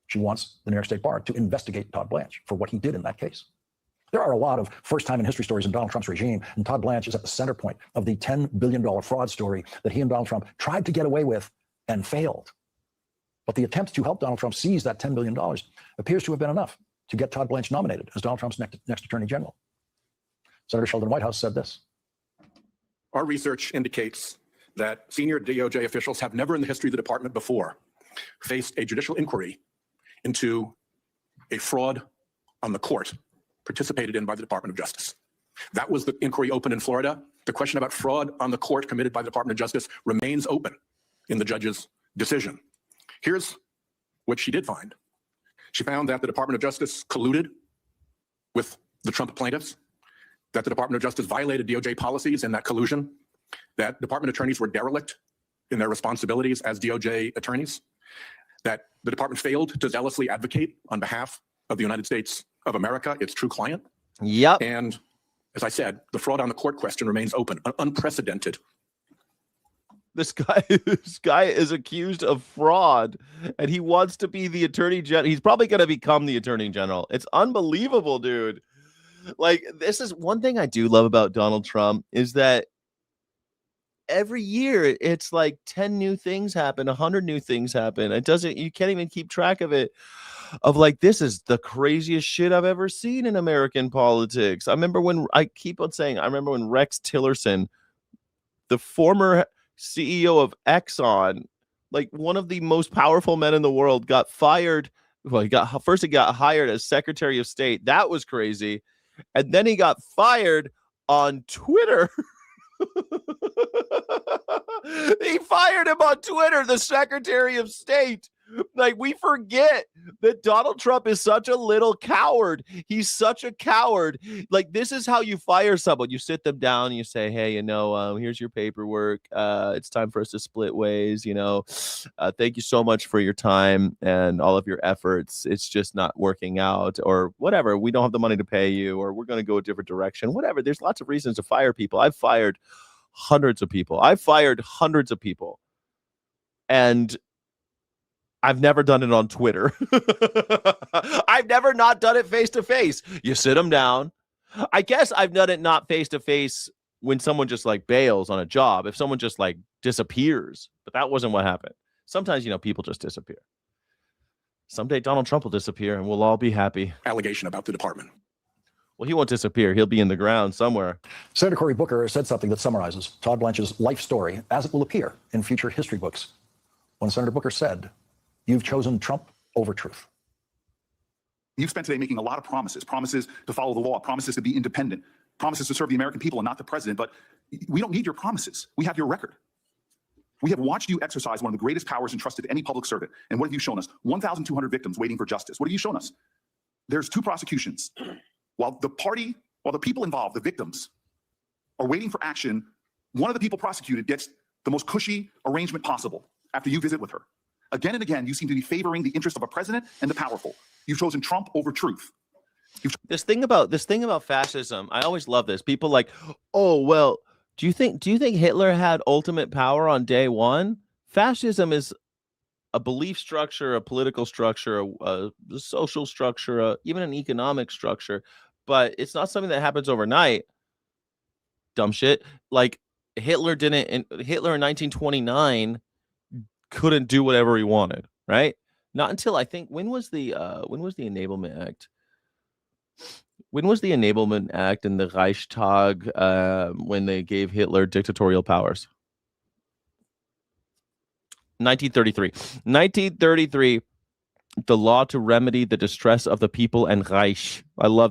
She wants the New York State Bar to investigate Todd Blanche for what he did in that case. There are a lot of first-time in history stories in Donald Trump's regime, and Todd Blanche is at the center point of the $10 billion fraud story that he and Donald Trump tried to get away with and failed. But the attempt to help Donald Trump seize that $10 billion appears to have been enough to get Todd Blanche nominated as Donald Trump's next attorney general. Senator Sheldon Whitehouse said this. Our research indicates that senior DOJ officials have never in the history of the department before faced a judicial inquiry into a fraud on the court participated in by the Department of Justice. That was the inquiry open in Florida. The question about fraud on the court committed by the Department of Justice remains open in the judge's decision. Here's what she did find. She found that the Department of Justice colluded with the Trump plaintiffs, that the Department of Justice violated DOJ policies in that collusion, that department attorneys were derelict in their responsibilities as DOJ attorneys, that the department failed to zealously advocate on behalf of the United States of America, its true client. Yep. And as I said, the fraud on the court question remains open, unprecedented. This guy is accused of fraud, and he wants to be the attorney general. He's probably going to become the attorney general. It's unbelievable, dude. Like, this is one thing I do love about Donald Trump is that every year it's like 10 new things happen, 100 new things happen. You can't even keep track of it. Of like, this is the craziest shit I've ever seen in American politics. I remember when Rex Tillerson, the former CEO of Exxon, like one of the most powerful men in the world, got fired. Well, he got hired as Secretary of State. That was crazy. And then he got fired on Twitter. He fired him on Twitter, the Secretary of State. Like, we forget that Donald Trump is such a little coward. He's such a coward. Like, this is how you fire someone. You sit them down and you say, hey, here's your paperwork. It's time for us to split ways. Thank you so much for your time and all of your efforts. It's just not working out, or whatever. We don't have the money to pay you, or we're going to go a different direction. Whatever. There's lots of reasons to fire people. I've fired hundreds of people. And I've never done it on Twitter. I've never not done it face to face. You sit them down. I guess I've done it not face to face when someone just like bails on a job, if someone just like disappears. But that wasn't what happened. Sometimes, people just disappear. Someday Donald Trump will disappear and we'll all be happy. Allegation about the department. Well, he won't disappear. He'll be in the ground somewhere. Senator Cory Booker said something that summarizes Todd Blanche's life story as it will appear in future history books. When Senator Booker said, "You've chosen Trump over truth." You've spent today making a lot of promises to follow the law, promises to be independent, promises to serve the American people and not the president. But we don't need your promises. We have your record. We have watched you exercise one of the greatest powers entrusted to any public servant. And what have you shown us? 1,200 victims waiting for justice. What have you shown us? There's 2 prosecutions. While the people involved, the victims, are waiting for action, one of the people prosecuted gets the most cushy arrangement possible after you visit with her. Again and again, you seem to be favoring the interest of a president and the powerful. You've chosen Trump over truth. This thing about fascism, I always love this. People like, oh, well, do you think Hitler had ultimate power on day one? Fascism is a belief structure, a political structure, a social structure, even an economic structure, but it's not something that happens overnight. Dumb shit. Like Hitler in 1929 couldn't do whatever he wanted, right? Not until, I think, when was the Enablement Act? When was the Enablement Act in the Reichstag when they gave Hitler dictatorial powers? 1933. 1933, the law to remedy the distress of the people and Reich.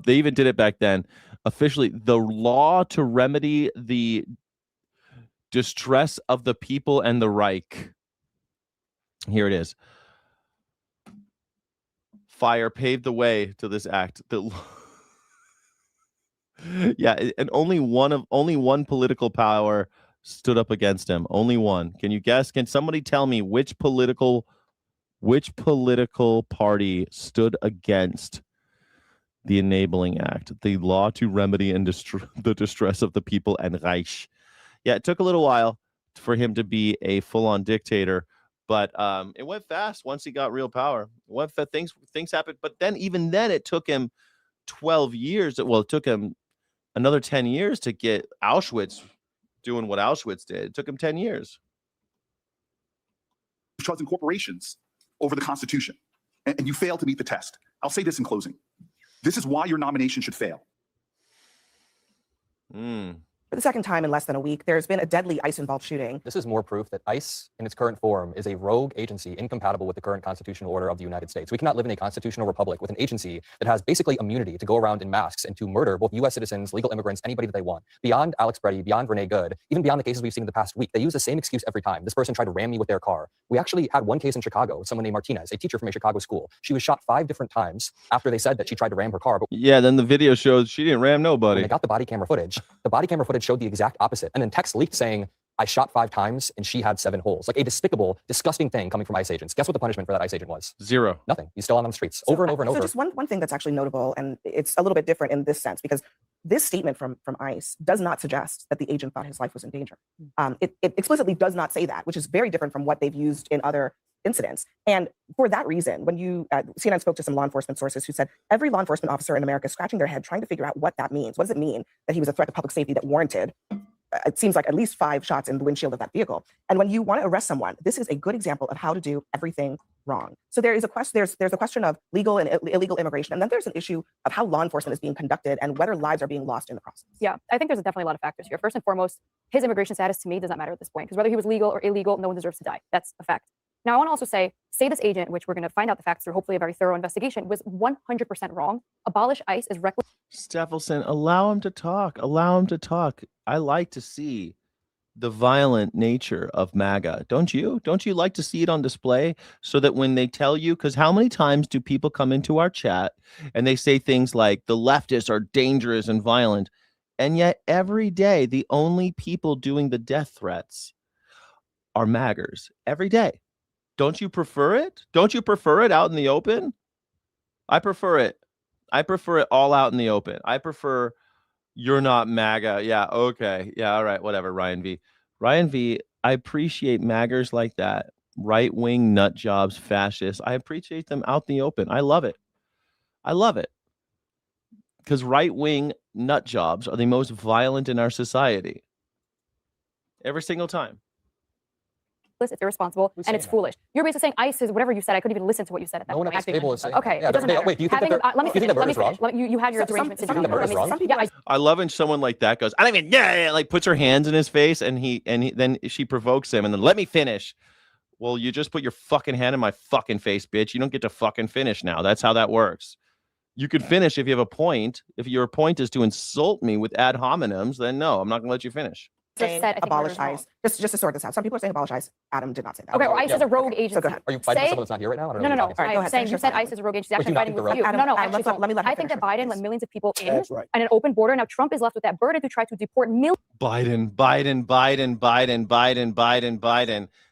They even did it back then. Officially, the law to remedy the distress of the people and the Reich. Here it is. Fire paved the way to this act. Yeah, and only one political power stood up against him. Only one. Can you guess? Can somebody tell me which political party stood against the Enabling Act, the law to remedy and the distress of the people and Reich? Yeah, it took a little while for him to be a full-on dictator, but it went fast once he got real power. Things happened, but then even then it took him 12 years. Well, it took him another 10 years to get Auschwitz doing what Auschwitz did. It took him 10 years. You've chosen corporations over the Constitution, and you fail to meet the test. I'll say this in closing. This is why your nomination should fail. For the second time in less than a week, there's been a deadly ICE-involved shooting. This is more proof that ICE, in its current form, is a rogue agency incompatible with the current constitutional order of the United States. We cannot live in a constitutional republic with an agency that has basically immunity to go around in masks and to murder both U.S. citizens, legal immigrants, anybody that they want. Beyond Alex Breddy, beyond Renee Good, even beyond the cases we've seen in the past week, they use the same excuse every time. This person tried to ram me with their car. We actually had one case in Chicago with someone named Martinez, a teacher from a Chicago school. She was shot 5 different times after they said that she tried to ram her car. But Yeah, then the video shows she didn't ram nobody. when they got the body camera footage showed the exact opposite. And then text leaked saying, I shot 5 times and she had 7 holes. Like a despicable, disgusting thing coming from ICE agents. Guess what the punishment for that ICE agent was? 0. Nothing. He's still on the streets over and over and So over. just one thing that's actually notable, and it's a little bit different in this sense, because this statement from ICE does not suggest that the agent thought his life was in danger. It explicitly does not say that, which is very different from what they've used in other incidents. And for that reason, when CNN spoke to some law enforcement sources who said every law enforcement officer in America is scratching their head trying to figure out what that means. What does it mean that he was a threat to public safety that warranted it seems like at least 5 shots in the windshield of that vehicle. And when you want to arrest someone, this is a good example of how to do everything wrong. So there is a question. There's a question of legal and illegal immigration, and then there's an issue of how law enforcement is being conducted and whether lives are being lost in the process. Yeah, I think there's definitely a lot of factors here. First and foremost, his immigration status to me does not matter at this point, because whether he was legal or illegal, no one deserves to die. That's a fact. Now, I want to also say this agent, which we're going to find out the facts through hopefully a very thorough investigation, was 100% wrong. Abolish ICE is reckless. Stephelson, allow him to talk. Allow him to talk. I like to see the violent nature of MAGA. Don't you? Don't you like to see it on display so that when they tell you, because how many times do people come into our chat and they say things like the leftists are dangerous and violent, and yet every day the only people doing the death threats are MAGers every day. Don't you prefer it? Don't you prefer it out in the open? I prefer it. I prefer it all out in the open. I prefer you're not MAGA. Yeah, okay. Yeah, all right, whatever, Ryan V. Ryan V, I appreciate MAGers like that. Right-wing nut jobs, fascists. I appreciate them out in the open. I love it. I love it. Because right-wing nut jobs are the most violent in our society. Every single time. It's irresponsible and it's foolish. You're basically saying ICE is whatever you said. I couldn't even listen to what you said at that No one point. at this table is saying Okay, that. it doesn't matter. Wait, do you think that Let me wrong? finish. You had your arrangements. Do you think the murder is wrong? Yeah, I love when someone like that goes, I don't even, yeah, like puts her hands in his face and then she provokes him and then let me finish. Well, you just put your fucking hand in my fucking face, bitch. You don't get to fucking finish now. That's how that works. You can finish if you have a point. If your point is to insult me with ad hominems, then no, I'm not gonna let you finish. Said, abolish ICE. Just to sort this out. Some people are saying abolish ICE. Adam did not say that. Okay, ICE is a rogue agency. So go ahead. Are you fighting for someone that's not here right now? I don't know No. what you're talking I'm saying you said ICE is a rogue agency. Actually, Wait, fighting you with think you. they're No, Adam, actually, let me let her I think that finish, Biden let please. millions of people in That's right. and an open border. Now Trump is left with that burden to try to deport millions. Biden.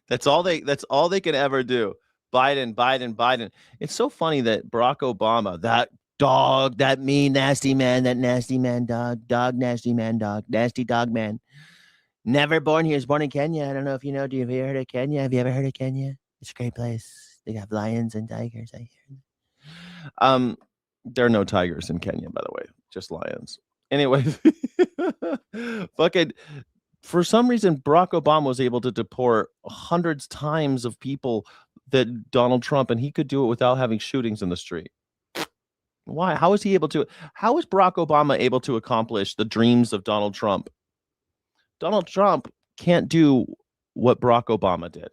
That's all they can ever do. Biden. It's so funny that Barack Obama, that dog, that mean, nasty man, nasty man, nasty dog man. Never born here. He was born in Kenya. I don't know if you know. Have you ever heard of Kenya? Have you ever heard of Kenya? It's a great place. They got lions and tigers, I hear. There are no tigers in Kenya, by the way. Just lions. Anyway, fucking, for some reason, Barack Obama was able to deport hundreds times of people that Donald Trump, and he could do it without having shootings in the street. Why? How is he able to? How is Barack Obama able to accomplish the dreams of Donald Trump? Donald Trump can't do what Barack Obama did.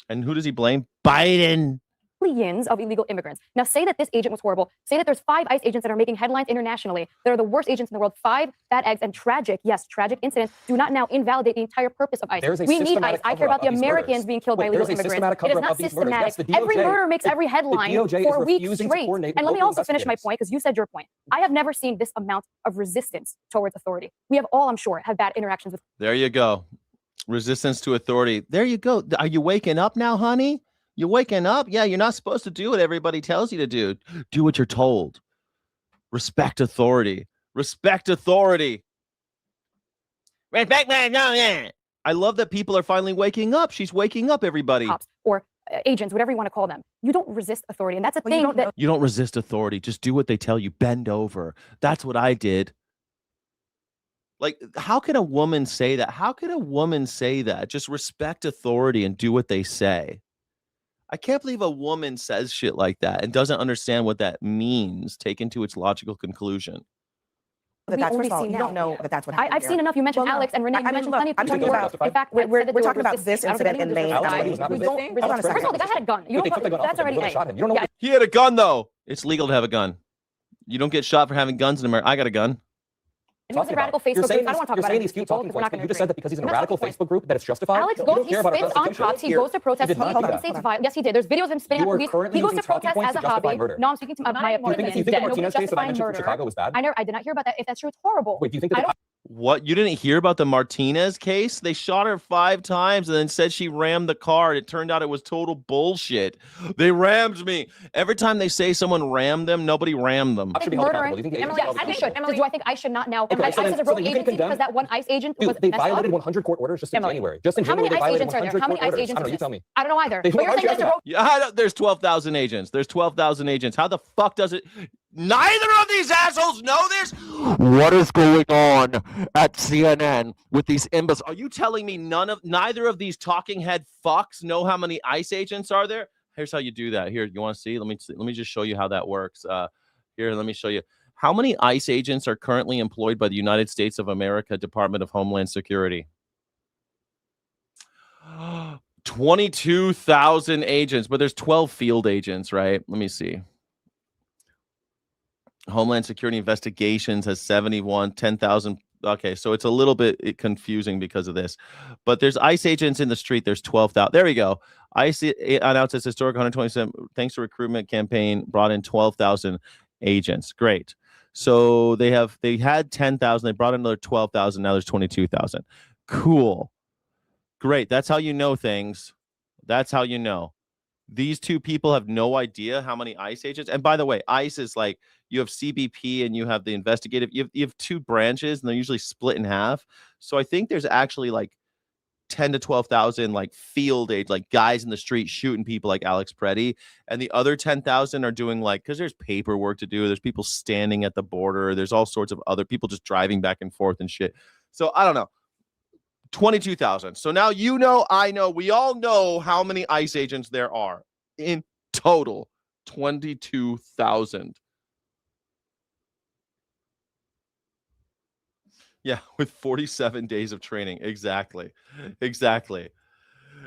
And who does he blame? Biden. Millions of illegal immigrants. Now say that this agent was horrible. Say that there's 5 ICE agents that are making headlines internationally that are the worst agents in the world. 5 bad eggs and tragic incidents do not now invalidate the entire purpose of ICE. We need ICE. I care about the Americans being killed by illegal immigrants. It is not systematic. Every murder makes every headline for weeks straight. And let me also finish my point, because you said your point. I have never seen this amount of resistance towards authority. We have all, I'm sure, had bad interactions with. There you go. Resistance to authority. There you go. Are you waking up now, honey? You're waking up? Yeah, you're not supposed to do what everybody tells you to do. Do what you're told. Respect authority. Respect authority. Respect. I love that people are finally waking up. She's waking up, everybody. Cops or agents, whatever you want to call them. You don't resist authority. And that's a thing that. You don't resist authority. Just do what they tell you. Bend over. That's what I did. Like, how can a woman say that? How can a woman say that? Just respect authority and do what they say. I can't believe a woman says shit like that and doesn't understand what that means, taken to its logical conclusion. That's first of all, you don't know that that's what happened. I've seen enough. You mentioned Alex and Renee. You mentioned plenty of people who were, in fact, we're talking about this incident in Maine. First of all, the guy had a gun. You don't. That's already A. He had a gun, though. It's legal to have a gun. You don't get shot for having guns in America. I got a gun. And he was a radical Facebook group. I don't want to talk about these cute talking points, but you just said that because he's in a radical Facebook group that it's justified. Alex goes, he spits on cops. He goes to protest. Yes, he did. There's videos of him spitting on police. He goes to protest as a hobby. No, I'm speaking to my opinion. You think the Martinez case that I mentioned from Chicago was bad? I did not hear about that. If that's true, it's horrible. Wait, do you think that? What? You didn't hear about the Martinez case? They shot her 5 times and then said she rammed the car. It turned out it was total bullshit. They rammed me. Every time they say someone rammed them, nobody rammed them. Emily, I think should. Emily, do I think I should not now? ICE is a rogue agency because that one ICE agent was they violated 100 court orders just in January. Just in January, how many ICE agents are there? How many ICE agents? I don't know. You tell me. I don't know either. But you're saying that's a rogue. Yeah, there's 12,000 agents. There's 12,000 agents. How the fuck does it? Neither of these assholes know this. What is going on at CNN with these imbeciles? Are you telling me neither of these talking head fucks know how many ICE agents are there? Here's how you do that. Here, you want to see? Let me just show you how that works. Here, let me show you. How many ICE agents are currently employed by the United States of America Department of Homeland Security? 22,000 agents, but there's 12 field agents, right? Let me see. Homeland Security Investigations has 71, 10,000. Okay, so it's a little bit confusing because of this. But there's ICE agents in the street. There's 12,000. There we go. ICE announced its historic 127, thanks to recruitment campaign, brought in 12,000 agents. Great. So they had 10,000. They brought in another 12,000. Now there's 22,000. Cool. Great. That's how you know things. That's how you know. These two people have no idea how many ICE agents. And by the way, ICE is like, you have CBP and you have the investigative. You have 2 branches and they're usually split in half. So I think there's actually like 10 to 12,000 like field aid, like guys in the street shooting people like Alex Preddy. And the other 10,000 are doing like, because there's paperwork to do. There's people standing at the border. There's all sorts of other people just driving back and forth and shit. So I don't know. 22,000. So now you know, I know, we all know how many ICE agents there are in total. 22,000. Yeah, with 47 days of training. Exactly.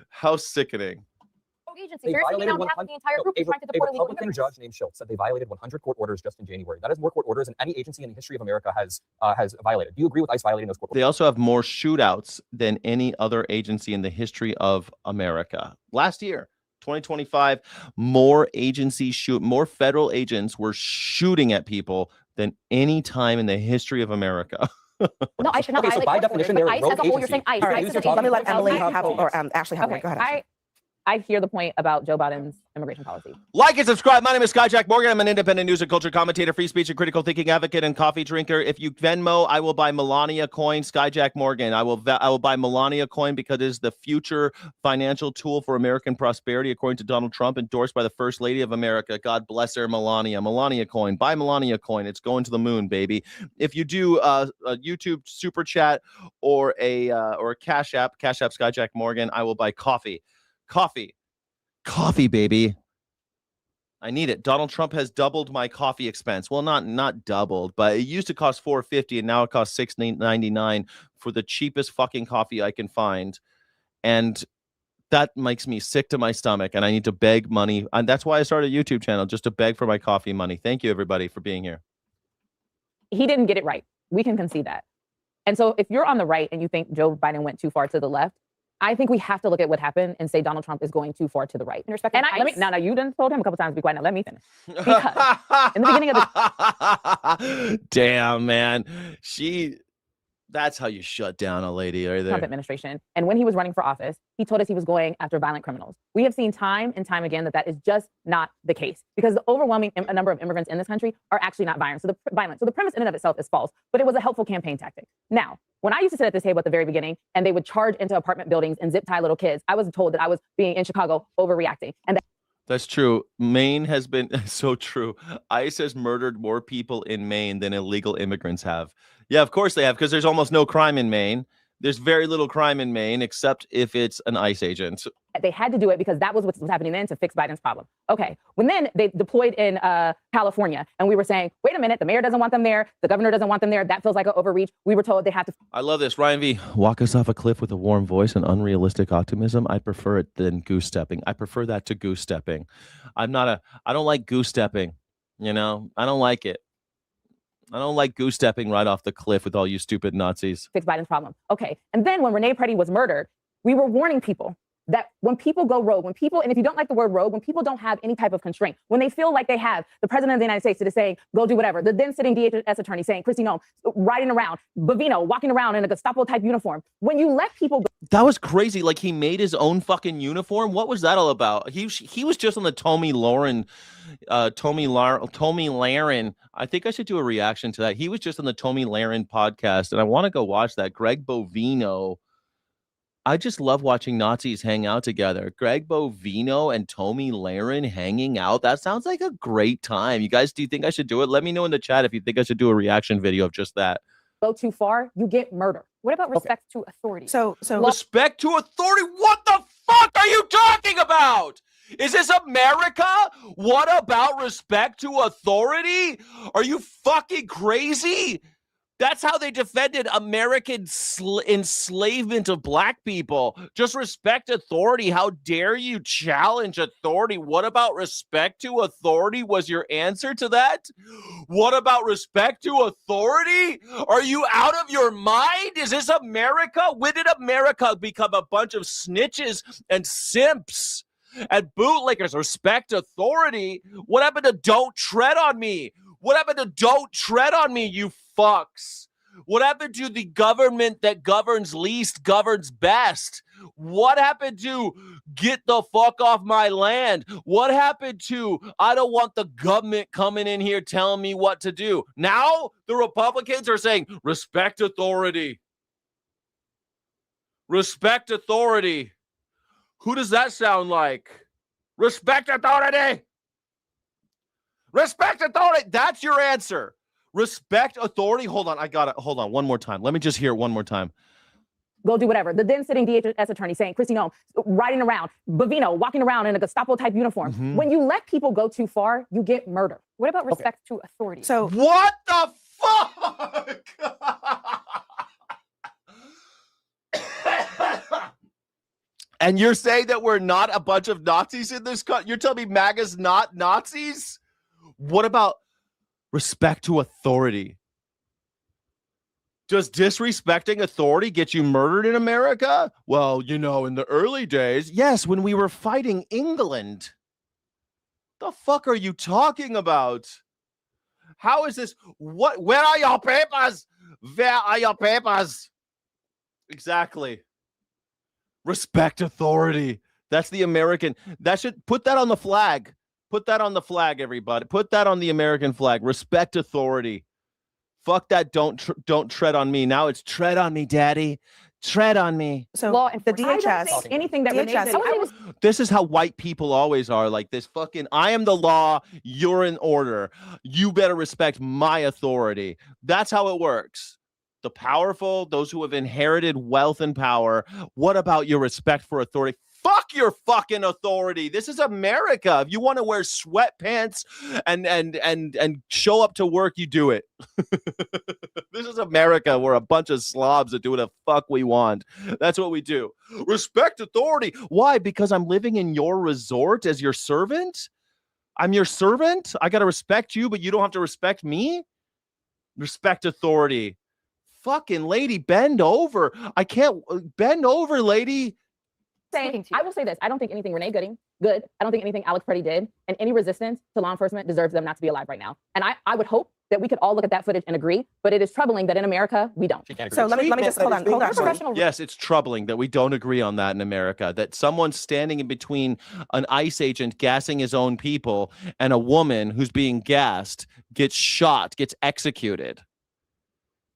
How sickening. Agency. The entire group a Republican judge named Schultz said they violated 100 court orders just in January. That is more court orders than any agency in the history of America has violated. Do you agree with ICE violating those court orders? They also have more shootouts than any other agency in the history of America. Last year, 2025, more federal agents were shooting at people than any time in the history of America. No, I should not. Okay, so by definition, they're a rogue agency. You're saying ICE. Let me let Emily have, or Ashley have. Go ahead. I hear the point about Joe Biden's immigration policy. Like and subscribe. My name is Skyjack Morgan. I'm an independent news and culture commentator, free speech and critical thinking advocate, and coffee drinker. If you Venmo, I will buy Melania coin. Skyjack Morgan. I will buy Melania coin because it is the future financial tool for American prosperity, according to Donald Trump, endorsed by the First Lady of America. God bless her, Melania. Melania coin. Buy Melania coin. It's going to the moon, baby. If you do a YouTube super chat or a Cash App Skyjack Morgan, I will buy coffee. Coffee, baby. I need it. Donald Trump has doubled my coffee expense. Well, not doubled, but it used to cost $4.50 and now it costs $6.99 for the cheapest fucking coffee I can find. And that makes me sick to my stomach and I need to beg money. And that's why I started a YouTube channel, just to beg for my coffee money. Thank you, everybody, for being here. He didn't get it right. We can concede that. And so if you're on the right and you think Joe Biden went too far to the left, I think we have to look at what happened and say Donald Trump is going too far to the right. Now you done told him a couple times to be quiet. Now let me finish. Because in the beginning of the damn, man, that's how you shut down a lady right there. Trump administration, and when he was running for office, he told us he was going after violent criminals. We have seen time and time again that is just not the case because the overwhelming number of immigrants in this country are actually not violent. So the premise in and of itself is false, but it was a helpful campaign tactic. Now, when I used to sit at this table at the very beginning and they would charge into apartment buildings and zip tie little kids, I was told that I was being in Chicago overreacting. And that's true. Maine has been so true. ICE has murdered more people in Maine than illegal immigrants have. Yeah, of course they have, because there's almost no crime in Maine. There's very little crime in Maine except if it's an ICE agent. They had to do it because that was what was happening then to fix Biden's problem. Okay. When then they deployed in California and we were saying, wait a minute, the mayor doesn't want them there. The governor doesn't want them there. That feels like an overreach. We were told they have to. I love this. Ryan V. Walk us off a cliff with a warm voice and unrealistic optimism. I prefer it than goose stepping. I prefer that to goose stepping. I don't like goose stepping. I don't like it. I don't like goose stepping right off the cliff with all you stupid Nazis. Fix Biden's problem. Okay. And then when Renee Preddy was murdered, we were warning people that when people go rogue, and if you don't like the word rogue, when people don't have any type of constraint, when they feel like they have the president of the United States that is saying, go do whatever, the then sitting DHS attorney saying, Kristi Noem, riding around, Bovino walking around in a Gestapo type uniform. When you let people go. That was crazy. Like he made his own fucking uniform. What was that all about? He was just on the Tomi Lahren. I think I should do a reaction to that. He was just on the Tomi Lahren podcast, and I want to go watch that. Greg Bovino. I just love watching Nazis hang out together. Greg Bovino and Tomi Lahren hanging out. That sounds like a great time. You guys, do you think I should do it? Let me know in the chat if you think I should do a reaction video of just that. Go too far, you get murder. What about respect to authority? So respect to authority? What the fuck are you talking about? Is this America? What about respect to authority? Are you fucking crazy? That's how they defended American enslavement of black people. Just respect authority. How dare you challenge authority? What about respect to authority was your answer to that? What about respect to authority? Are you out of your mind? Is this America? When did America become a bunch of snitches and simps and bootlickers? Respect authority? What happened to don't tread on me? What happened to don't tread on me, you fucks? What happened to the government that governs least governs best? What happened to get the fuck off my land? What happened to I don't want the government coming in here telling me what to do? Now the Republicans are saying respect authority. Respect authority. Who does that sound like? Respect authority. Respect authority. That's your answer. Respect authority. Hold on. I got it. Hold on. One more time. Let me just hear it one more time. Go do whatever. The then sitting DHS attorney saying, Kristi Noem, riding around, Bovino walking around in a Gestapo type uniform. Mm-hmm. When you let people go too far, you get murder. What about respect to authority? So what the fuck? And you're saying that we're not a bunch of Nazis in this country? You're telling me MAGA's not Nazis? What about respect to authority? Does disrespecting authority get you murdered in America? Well, in the early days, yes, when we were fighting England. The fuck are you talking about? How is this? Where are your papers? Where are your papers? Exactly. Respect authority. That's the American. That should put that on the flag. Put that on the flag, everybody. Put that on the American flag. Respect authority. Fuck that. Don't tread on me. Now it's tread on me, daddy. Tread on me. So law and the I don't DHS, think anything that Renee did, this is how white people always are. Like this fucking, I am the law. You're in order. You better respect my authority. That's how it works. The powerful, those who have inherited wealth and power. What about your respect for authority? Fuck your fucking authority. This is America. If you want to wear sweatpants and show up to work, you do it. This is America. We're a bunch of slobs that do what the fuck we want. That's what we do. Respect authority. Why? Because I'm living in your resort as your servant? I'm your servant? I got to respect you, but you don't have to respect me? Respect authority. Fucking lady, bend over. I can't bend over, lady. I will say this. I don't think anything Renee good. I don't think anything Alex Preddy did, and any resistance to law enforcement deserves them not to be alive right now. And I would hope that we could all look at that footage and agree, but it is troubling that in America, we don't. So let me just hold on. Yes, it's troubling that we don't agree on that in America, that someone's standing in between an ICE agent gassing his own people and a woman who's being gassed gets shot, gets executed.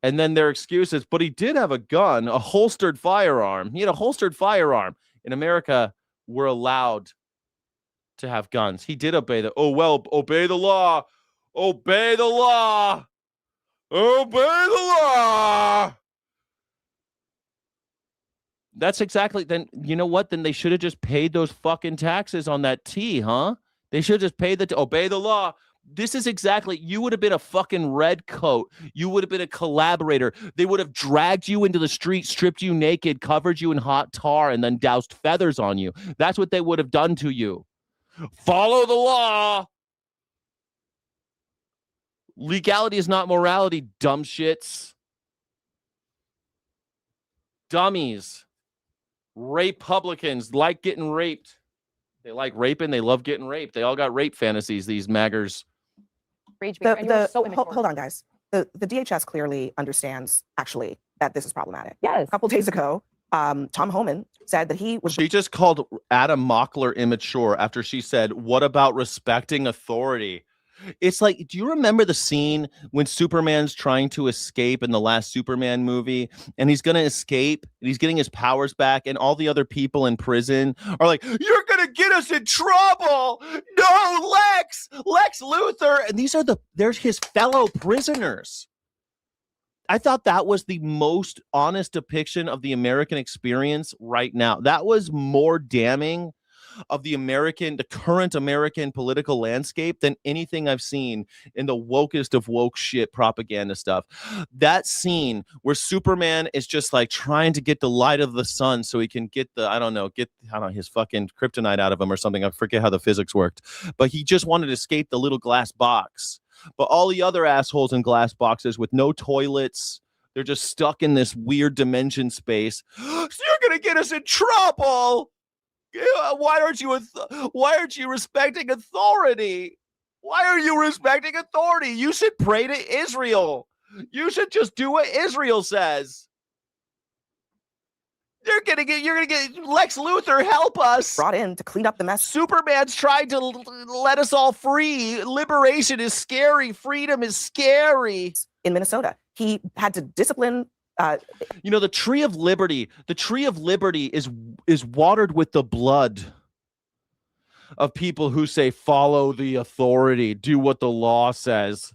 And then their excuse is, but he did have a gun, a holstered firearm. He had a holstered firearm. In America, we're allowed to have guns. He did obey obey the law. Obey the law. Obey the law. That's exactly. Then you know what? Then they should have just paid those fucking taxes on that tea, huh? They should have just paid obey the law. This is exactly. You would have been a fucking red coat. You would have been a collaborator. They would have dragged you into the street, stripped you naked, covered you in hot tar, and then doused feathers on you. That's what they would have done to you. Follow the law. Legality is not morality, dumb shits. Dummies. Republicans like getting raped. They like raping. They love getting raped. They all got rape fantasies, these maggers. Hold on, guys. The DHS clearly understands, actually, that this is problematic. Yes. A couple days ago, Tom Homan said that he was... She just called Adam Mockler immature after she said, what about respecting authority? It's like, do you remember the scene when Superman's trying to escape in the last Superman movie, and he's going to escape, and he's getting his powers back, and all the other people in prison are like, you're going to get us in trouble. No, Lex Luthor. And there's his fellow prisoners. I thought that was the most honest depiction of the American experience right now. That was more damning of the current American political landscape than anything I've seen in the wokest of woke shit propaganda stuff. That scene where Superman is just like trying to get the light of the sun so he can get his fucking kryptonite out of him or something. I forget how the physics worked, but he just wanted to escape the little glass box. But all the other assholes in glass boxes with no toilets, they're just stuck in this weird dimension space. So you're going to get us in trouble. Why aren't you respecting authority? Why are you respecting authority? You should pray to Israel. You should just do what Israel says. You're gonna get Lex Luthor, help us. Brought in to clean up the mess. Superman's trying to let us all free. Liberation is scary. Freedom is scary. In Minnesota, he had to discipline. The tree of liberty. The tree of liberty is watered with the blood of people who say follow the authority, do what the law says.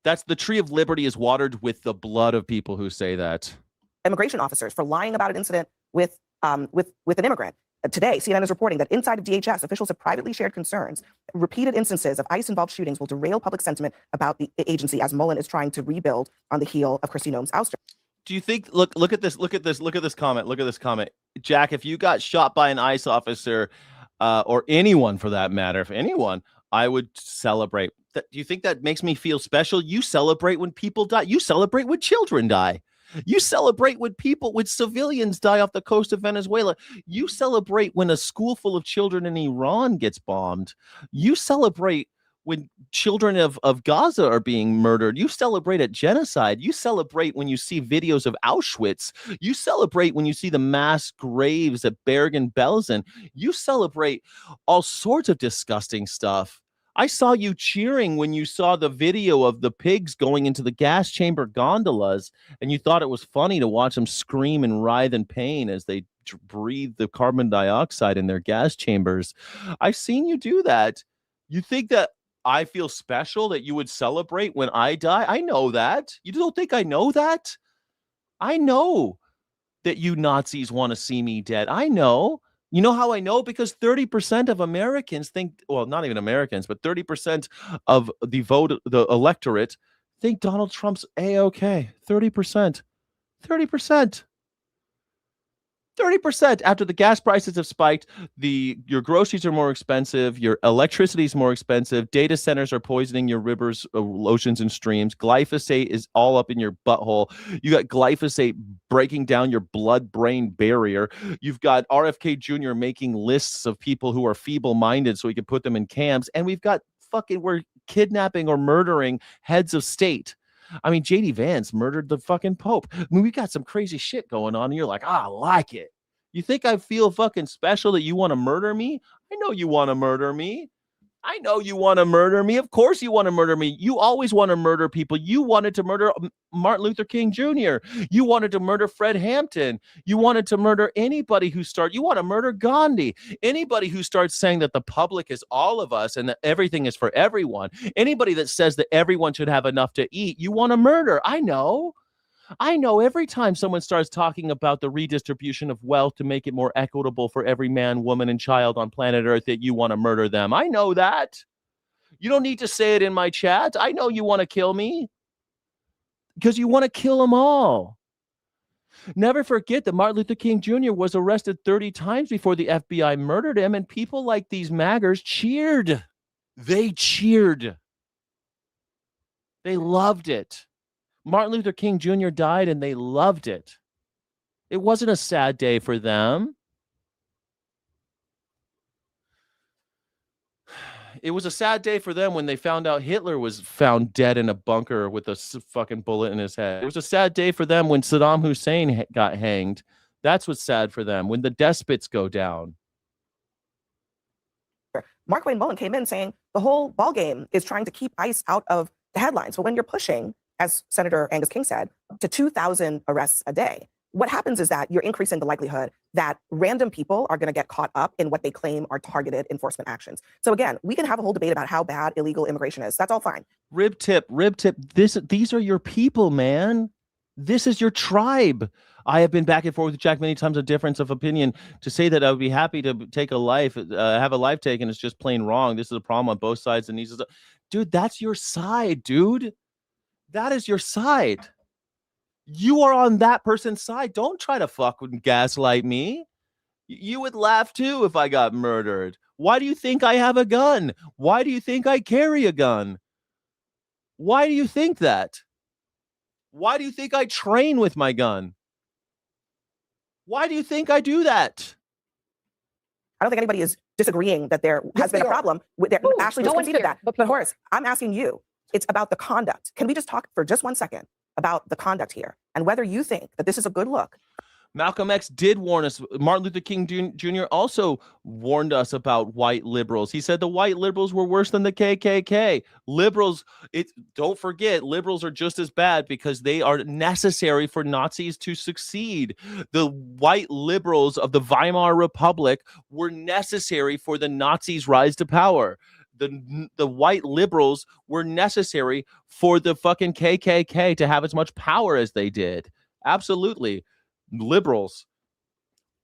That's the tree of liberty is watered with the blood of people who say that. Immigration officers for lying about an incident with an immigrant. Today, CNN is reporting that inside of DHS, officials have privately shared concerns. Repeated instances of ICE-involved shootings will derail public sentiment about the agency as Mullen is trying to rebuild on the heel of Kristi Noem's ouster. Do you think? Look at this comment. Look at this comment, Jack. If you got shot by an ICE officer, or anyone for that matter, if anyone, I would celebrate. Do you think that makes me feel special? You celebrate when people die. You celebrate when children die. You celebrate when civilians die off the coast of Venezuela. You celebrate when a school full of children in Iran gets bombed. You celebrate when children of Gaza are being murdered. You celebrate at genocide. You celebrate when you see videos of Auschwitz. You celebrate when you see the mass graves at Bergen-Belsen. You celebrate all sorts of disgusting stuff. I saw you cheering when you saw the video of the pigs going into the gas chamber gondolas, and you thought it was funny to watch them scream and writhe in pain as they breathe the carbon dioxide in their gas chambers. I've seen you do that. You think that I feel special that you would celebrate when I die? I know that. You don't think I know that? I know that you Nazis want to see me dead. I know. You know how I know? Because 30% of Americans think, well, not even Americans, but 30% of the electorate think Donald Trump's A-okay. 30%. 30%. 30% after the gas prices have spiked, your groceries are more expensive, your electricity is more expensive, data centers are poisoning your rivers, oceans, and streams. Glyphosate is all up in your butthole. You got glyphosate breaking down your blood-brain barrier. You've got RFK Jr. making lists of people who are feeble-minded so he can put them in camps. And we've got we're kidnapping or murdering heads of state. I mean, JD Vance murdered the fucking Pope. I mean, we got some crazy shit going on, and you're like, I like it. You think I feel fucking special that you want to murder me? I know you want to murder me. I know you want to murder me. Of course you want to murder me. You always want to murder people. You wanted to murder Martin Luther King Jr. You wanted to murder Fred Hampton. You wanted to murder anybody you want to murder Gandhi. Anybody who starts saying that the public is all of us and that everything is for everyone. Anybody that says that everyone should have enough to eat, you want to murder. I know. I know every time someone starts talking about the redistribution of wealth to make it more equitable for every man, woman, and child on planet Earth that you want to murder them. I know that. You don't need to say it in my chat. I know you want to kill me because you want to kill them all. Never forget that Martin Luther King Jr. was arrested 30 times before the FBI murdered him, and people like these maggers cheered. They cheered. They loved it. Martin Luther King Jr. died, and they loved it. It wasn't a sad day for them. It was a sad day for them when they found out Hitler was found dead in a bunker with a fucking bullet in his head. It was a sad day for them when Saddam Hussein got hanged. That's what's sad for them, when the despots go down. Mark Wayne Mullen came in saying the whole ballgame is trying to keep ICE out of the headlines. But when you're pushing, as Senator Angus King said, to 2,000 arrests a day, what happens is that you're increasing the likelihood that random people are going to get caught up in what they claim are targeted enforcement actions. So again, we can have a whole debate about how bad illegal immigration is. That's all fine. Rib tip. These are your people, man. This is your tribe. I have been back and forth with Jack many times, a difference of opinion. To say that I would be happy to take a life, have a life taken is just plain wrong. This is a problem on both sides. And dude, that's your side, dude. That is your side. You are on that person's side. Don't try to fuck and gaslight me. You would laugh too if I got murdered. Why do you think I have a gun? Why do you think I carry a gun? Why do you think that? Why do you think I train with my gun? Why do you think I do that? I don't think anybody is disagreeing that there has been a problem. Ashley just conceded that. But Horace, I'm asking you, it's about the conduct. Can we just talk for just 1 second about the conduct here and whether you think that this is a good look? Malcolm X did warn us. Martin Luther King Jr. also warned us about white liberals. He said the white liberals were worse than the KKK. Liberals, don't forget, liberals are just as bad because they are necessary for Nazis to succeed. The white liberals of the Weimar Republic were necessary for the Nazis' rise to power. The white liberals were necessary for the fucking KKK to have as much power as they did. Absolutely. Liberals,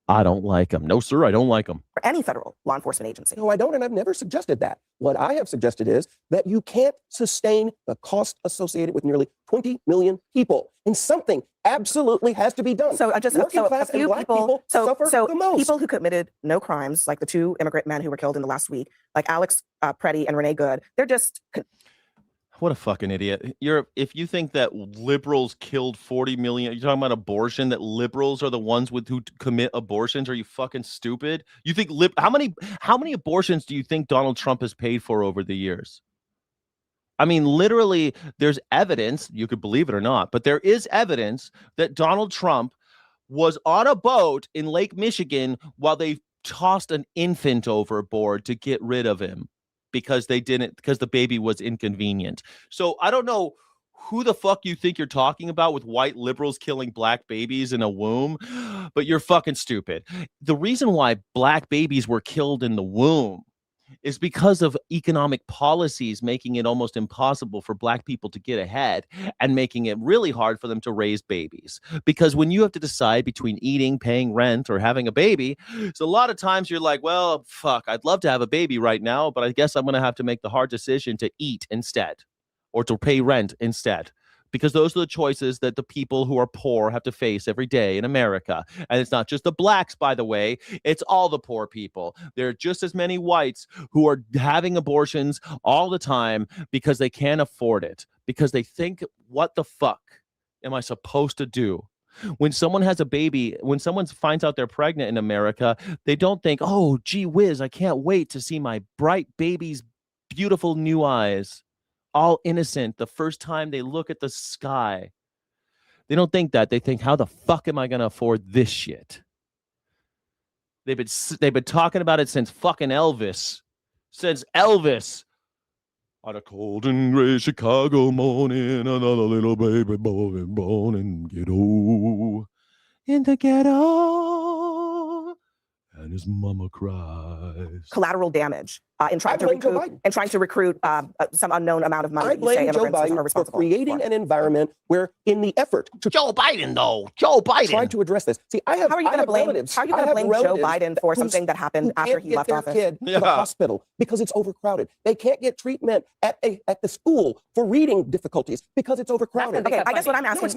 I don't like them. No, sir, I don't like them. For any federal law enforcement agency. No, I don't, and I've never suggested that. What I have suggested is that you can't sustain the cost associated with nearly 20 million people, and something absolutely has to be done. So just Working a class and few black people suffer the most. People who committed no crimes, like the 2 immigrant men who were killed in the last week, like Alex Preddy and Renee Good, they're just. What a fucking idiot. If you think that liberals killed 40 million, you're talking about abortion, that liberals are the ones who commit abortions? Are you fucking stupid? You think how many abortions do you think Donald Trump has paid for over the years? I mean, literally, there's evidence, you could believe it or not, but there is evidence that Donald Trump was on a boat in Lake Michigan while they tossed an infant overboard to get rid of him. Because the baby was inconvenient. So I don't know who the fuck you think you're talking about with white liberals killing black babies in a womb, but you're fucking stupid. The reason why black babies were killed in the womb is because of economic policies making it almost impossible for black people to get ahead and making it really hard for them to raise babies. Because when you have to decide between eating, paying rent, or having a baby, so a lot of times you're like, well, fuck, I'd love to have a baby right now, but I guess I'm going to have to make the hard decision to eat instead or to pay rent instead. Because those are the choices that the people who are poor have to face every day in America. And it's not just the blacks, by the way. It's all the poor people. There are just as many whites who are having abortions all the time because they can't afford it. Because they think, what the fuck am I supposed to do? When someone has a baby, when someone finds out they're pregnant in America, they don't think, oh, gee whiz, I can't wait to see my bright baby's beautiful new eyes. All innocent the first time they look at the sky. They don't think that. They think, how the fuck am I going to afford this shit? They've been talking about it since fucking Elvis. Since Elvis. On a cold and gray Chicago morning, another little baby boy born in ghetto. In the ghetto. And his mama cries. Collateral damage in trying to recruit some unknown amount of money. I blame Joe Biden for creating an environment where, in the effort to Joe Biden try to address this. See, I have How are you going to blame relatives. Joe Biden for something that happened after he left office? Kid to the hospital because it's overcrowded. They can't get treatment at the school for reading difficulties because it's overcrowded. Okay, I guess what I'm asking.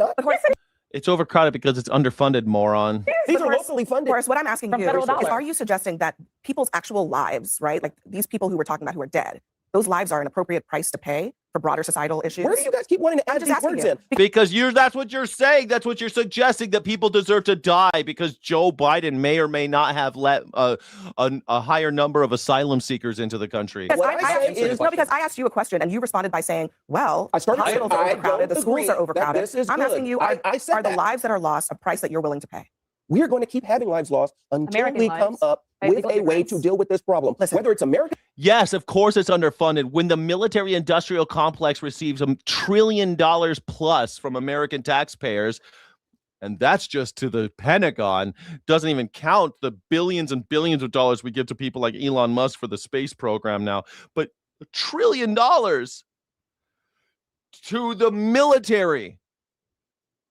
It's overcrowded because it's underfunded, moron. These are locally funded. Boris, what I'm asking you is, are you suggesting that people's actual lives, right, like these people who we're talking about who are dead, those lives are an appropriate price to pay for broader societal issues? Where do you guys keep wanting to add these words in? Because that's what you're saying. That's what you're suggesting, that people deserve to die because Joe Biden may or may not have let a higher number of asylum seekers into the country. Because I asked you a question and you responded by saying, well, hospitals are overcrowded, the schools are overcrowded. I'm asking you, are the lives that are lost a price that you're willing to pay? We are going to keep having lives lost until we come up with a way to deal with this problem. Whether it's America. Yes, of course it's underfunded. When the military industrial complex receives $1 trillion plus from American taxpayers, and that's just to the Pentagon, doesn't even count the billions and billions of dollars we give to people like Elon Musk for the space program now, but $1 trillion to the military.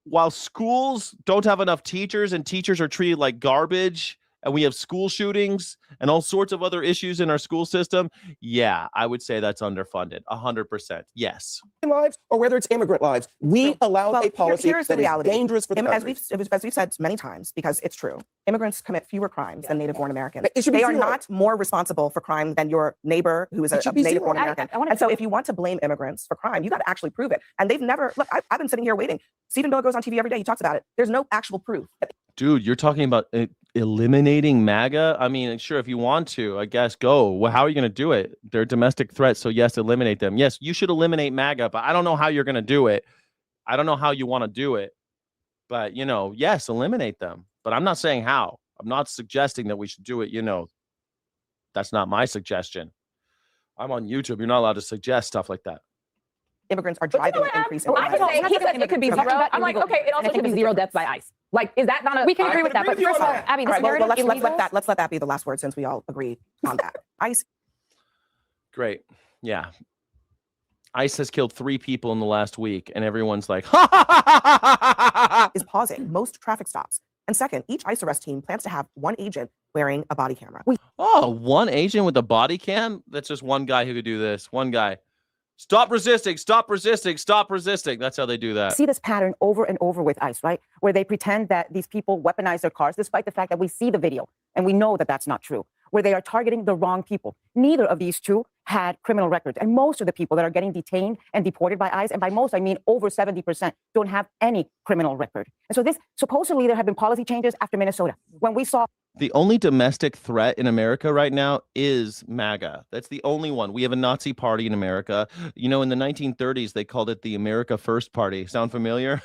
While schools don't have enough teachers and teachers are treated like garbage, and we have school shootings and all sorts of other issues in our school system, yeah, I would say that's underfunded. 100%. Yes. Lives, or whether it's immigrant lives, we allow a policy that is dangerous for the country. As we've said many times, because it's true, immigrants commit fewer crimes than native-born Americans. They are not more responsible for crime than your neighbor who is a native-born American. And so if you want to blame immigrants for crime, you got to actually prove it. And they've never, look, I've been sitting here waiting. Stephen Miller goes on TV every day. He talks about it. There's no actual proof. Dude, you're talking about eliminating MAGA? I mean, sure, if you want to, I guess, go. Well, how are you going to do it? They're domestic threats, so yes, eliminate them. Yes, you should eliminate MAGA, but I don't know how you're going to do it. I don't know how you want to do it. But, yes, eliminate them. But I'm not saying how. I'm not suggesting that we should do it. That's not my suggestion. I'm on YouTube. You're not allowed to suggest stuff like that. Immigrants are driving an increase in crime. He said it could be 0. I'm like, okay, it also could be 0 deaths by ICE. Like, is that not a... We can agree with that, but first of all, Abby, let's let that be the last word since we all agree on that. ICE. Great. Yeah. ICE has killed 3 people in the last week, and everyone's like, is pausing most traffic stops. And second, each ICE arrest team plans to have one agent wearing a body camera. One agent with a body cam? That's just one guy who could do this. One guy. Stop resisting, stop resisting, stop resisting. That's how they do that. See this pattern over and over with ICE, right? Where they pretend that these people weaponize their cars, despite the fact that we see the video and we know that that's not true, where they are targeting the wrong people. Neither of these two had criminal records. And most of the people that are getting detained and deported by ICE, and by most, I mean over 70%, don't have any criminal record. And so supposedly there have been policy changes after Minnesota. When we saw... The only domestic threat in America right now is MAGA. That's the only one. We have a Nazi party in America. In the 1930s, they called it the America First Party. Sound familiar?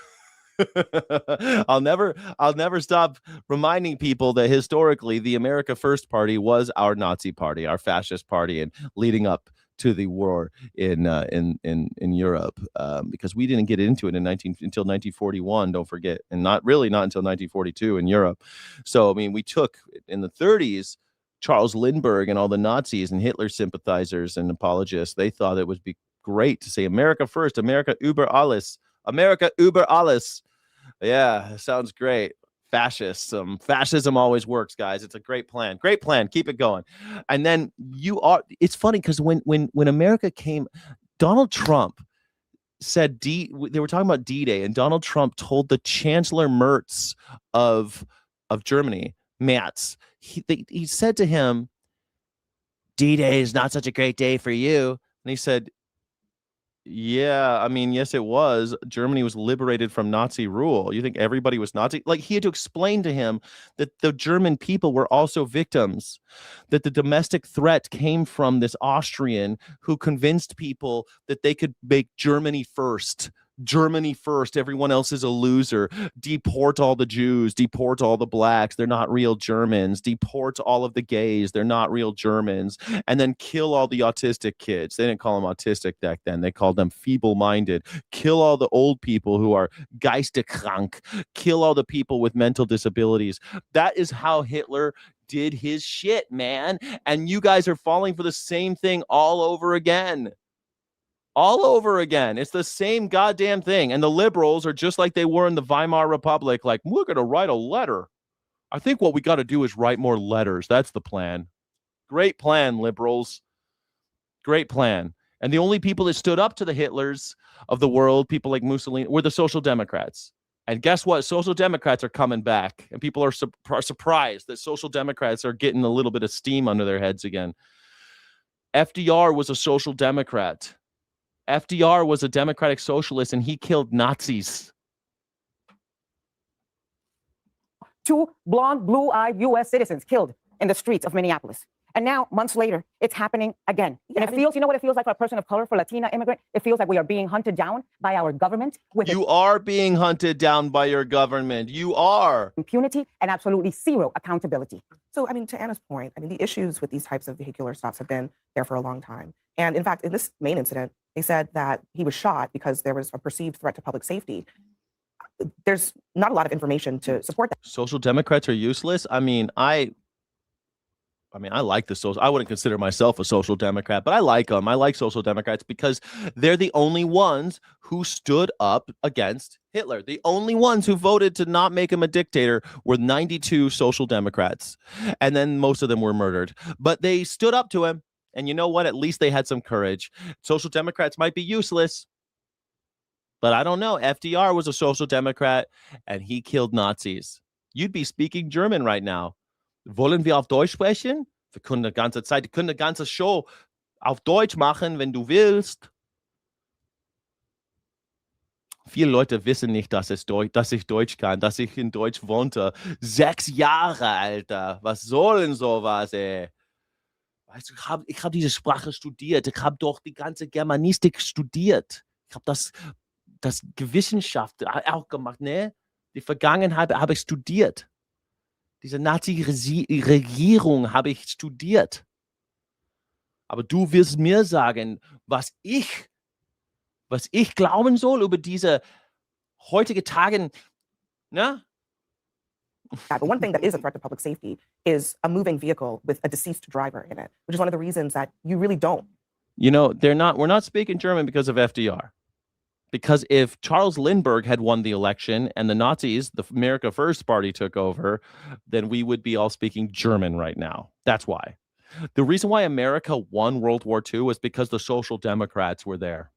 I'll never stop reminding people that historically the America First Party was our Nazi party, our fascist party, and leading up to the war in Europe, because we didn't get into it until 1941. Don't forget, and not until 1942 in Europe. So I mean, we took in the 30s. Charles Lindbergh and all the Nazis and Hitler sympathizers and apologists. They thought it would be great to say America first, America über alles, America über alles. Yeah, sounds great. Fascism always works, guys. It's a great plan. Great plan. Keep it going. And then it's funny because when America came, Donald Trump said they were talking about D-Day, and Donald Trump told the Chancellor Merz of Germany, Merz, he said to him, D-Day is not such a great day for you. And he said, yeah, I mean, yes, it was. Germany was liberated from Nazi rule. You think everybody was Nazi? Like, he had to explain to him that the German people were also victims, that the domestic threat came from this Austrian who convinced people that they could make Germany first. Germany first. Everyone else is a loser. Deport all the Jews. Deport all the blacks. They're not real Germans. Deport all of the gays. They're not real Germans. And then kill all the autistic kids. They didn't call them autistic back then. They called them feeble-minded. Kill all the old people who are geisteskrank. Kill all the people with mental disabilities. That is how Hitler did his shit, man. And you guys are falling for the same thing all over again. All over again. It's the same goddamn thing. And the liberals are just like they were in the Weimar Republic, like, we're going to write a letter. I think what we got to do is write more letters. That's the plan. Great plan, liberals. Great plan. And the only people that stood up to the Hitlers of the world, people like Mussolini, were the Social Democrats. And guess what? Social Democrats are coming back. And people are surprised that Social Democrats are getting a little bit of steam under their heads again. FDR was a Social Democrat. FDR was a democratic socialist, and he killed Nazis. 2 blonde, blue-eyed U.S. citizens killed in the streets of Minneapolis. And now, months later, it's happening again. And it feels, you know what it feels like for a person of color, for a Latina immigrant? It feels like we are being hunted down by our government. You are being hunted down by your government. You are. Impunity and absolutely zero accountability. So, I mean, to Anna's point, I mean, the issues with these types of vehicular stops have been there for a long time. And in fact, in this main incident, they said that he was shot because there was a perceived threat to public safety. There's not a lot of information to support that. Social Democrats are useless. I mean, I like the social. I wouldn't consider myself a social democrat, but I like them. I like social democrats because they're the only ones who stood up against Hitler. The only ones who voted to not make him a dictator were 92 social democrats. And then most of them were murdered. But they stood up to him. And you know what? At least they had some courage. Social democrats might be useless, but I don't know. FDR was a social democrat and he killed Nazis. You'd be speaking German right now. Wollen wir auf Deutsch sprechen? Wir können eine ganze Zeit, wir können eine ganze Show auf Deutsch machen, wenn du willst. Viele Leute wissen nicht, dass ich Deutsch kann, dass ich in Deutsch wohnte. 6 Jahre, Alter. Was soll denn sowas, ey? Weißt du, ich hab diese Sprache studiert. Ich habe doch die ganze Germanistik studiert. Ich habe das Wissenschaft auch gemacht, ne? Die Vergangenheit habe ich studiert. Diese Nazi-Regierung habe ich studiert. Aber du willst mir sagen, was ich glauben soll über diese heutige Tage, ne? But one thing that is a threat to public safety is a moving vehicle with a deceased driver in it, which is one of the reasons that you really don't. You know, we're not speaking German because of FDR. Because if Charles Lindbergh had won the election and the Nazis, the America First Party took over, then we would be all speaking German right now. That's why. The reason why America won World War II was because the Social Democrats were there.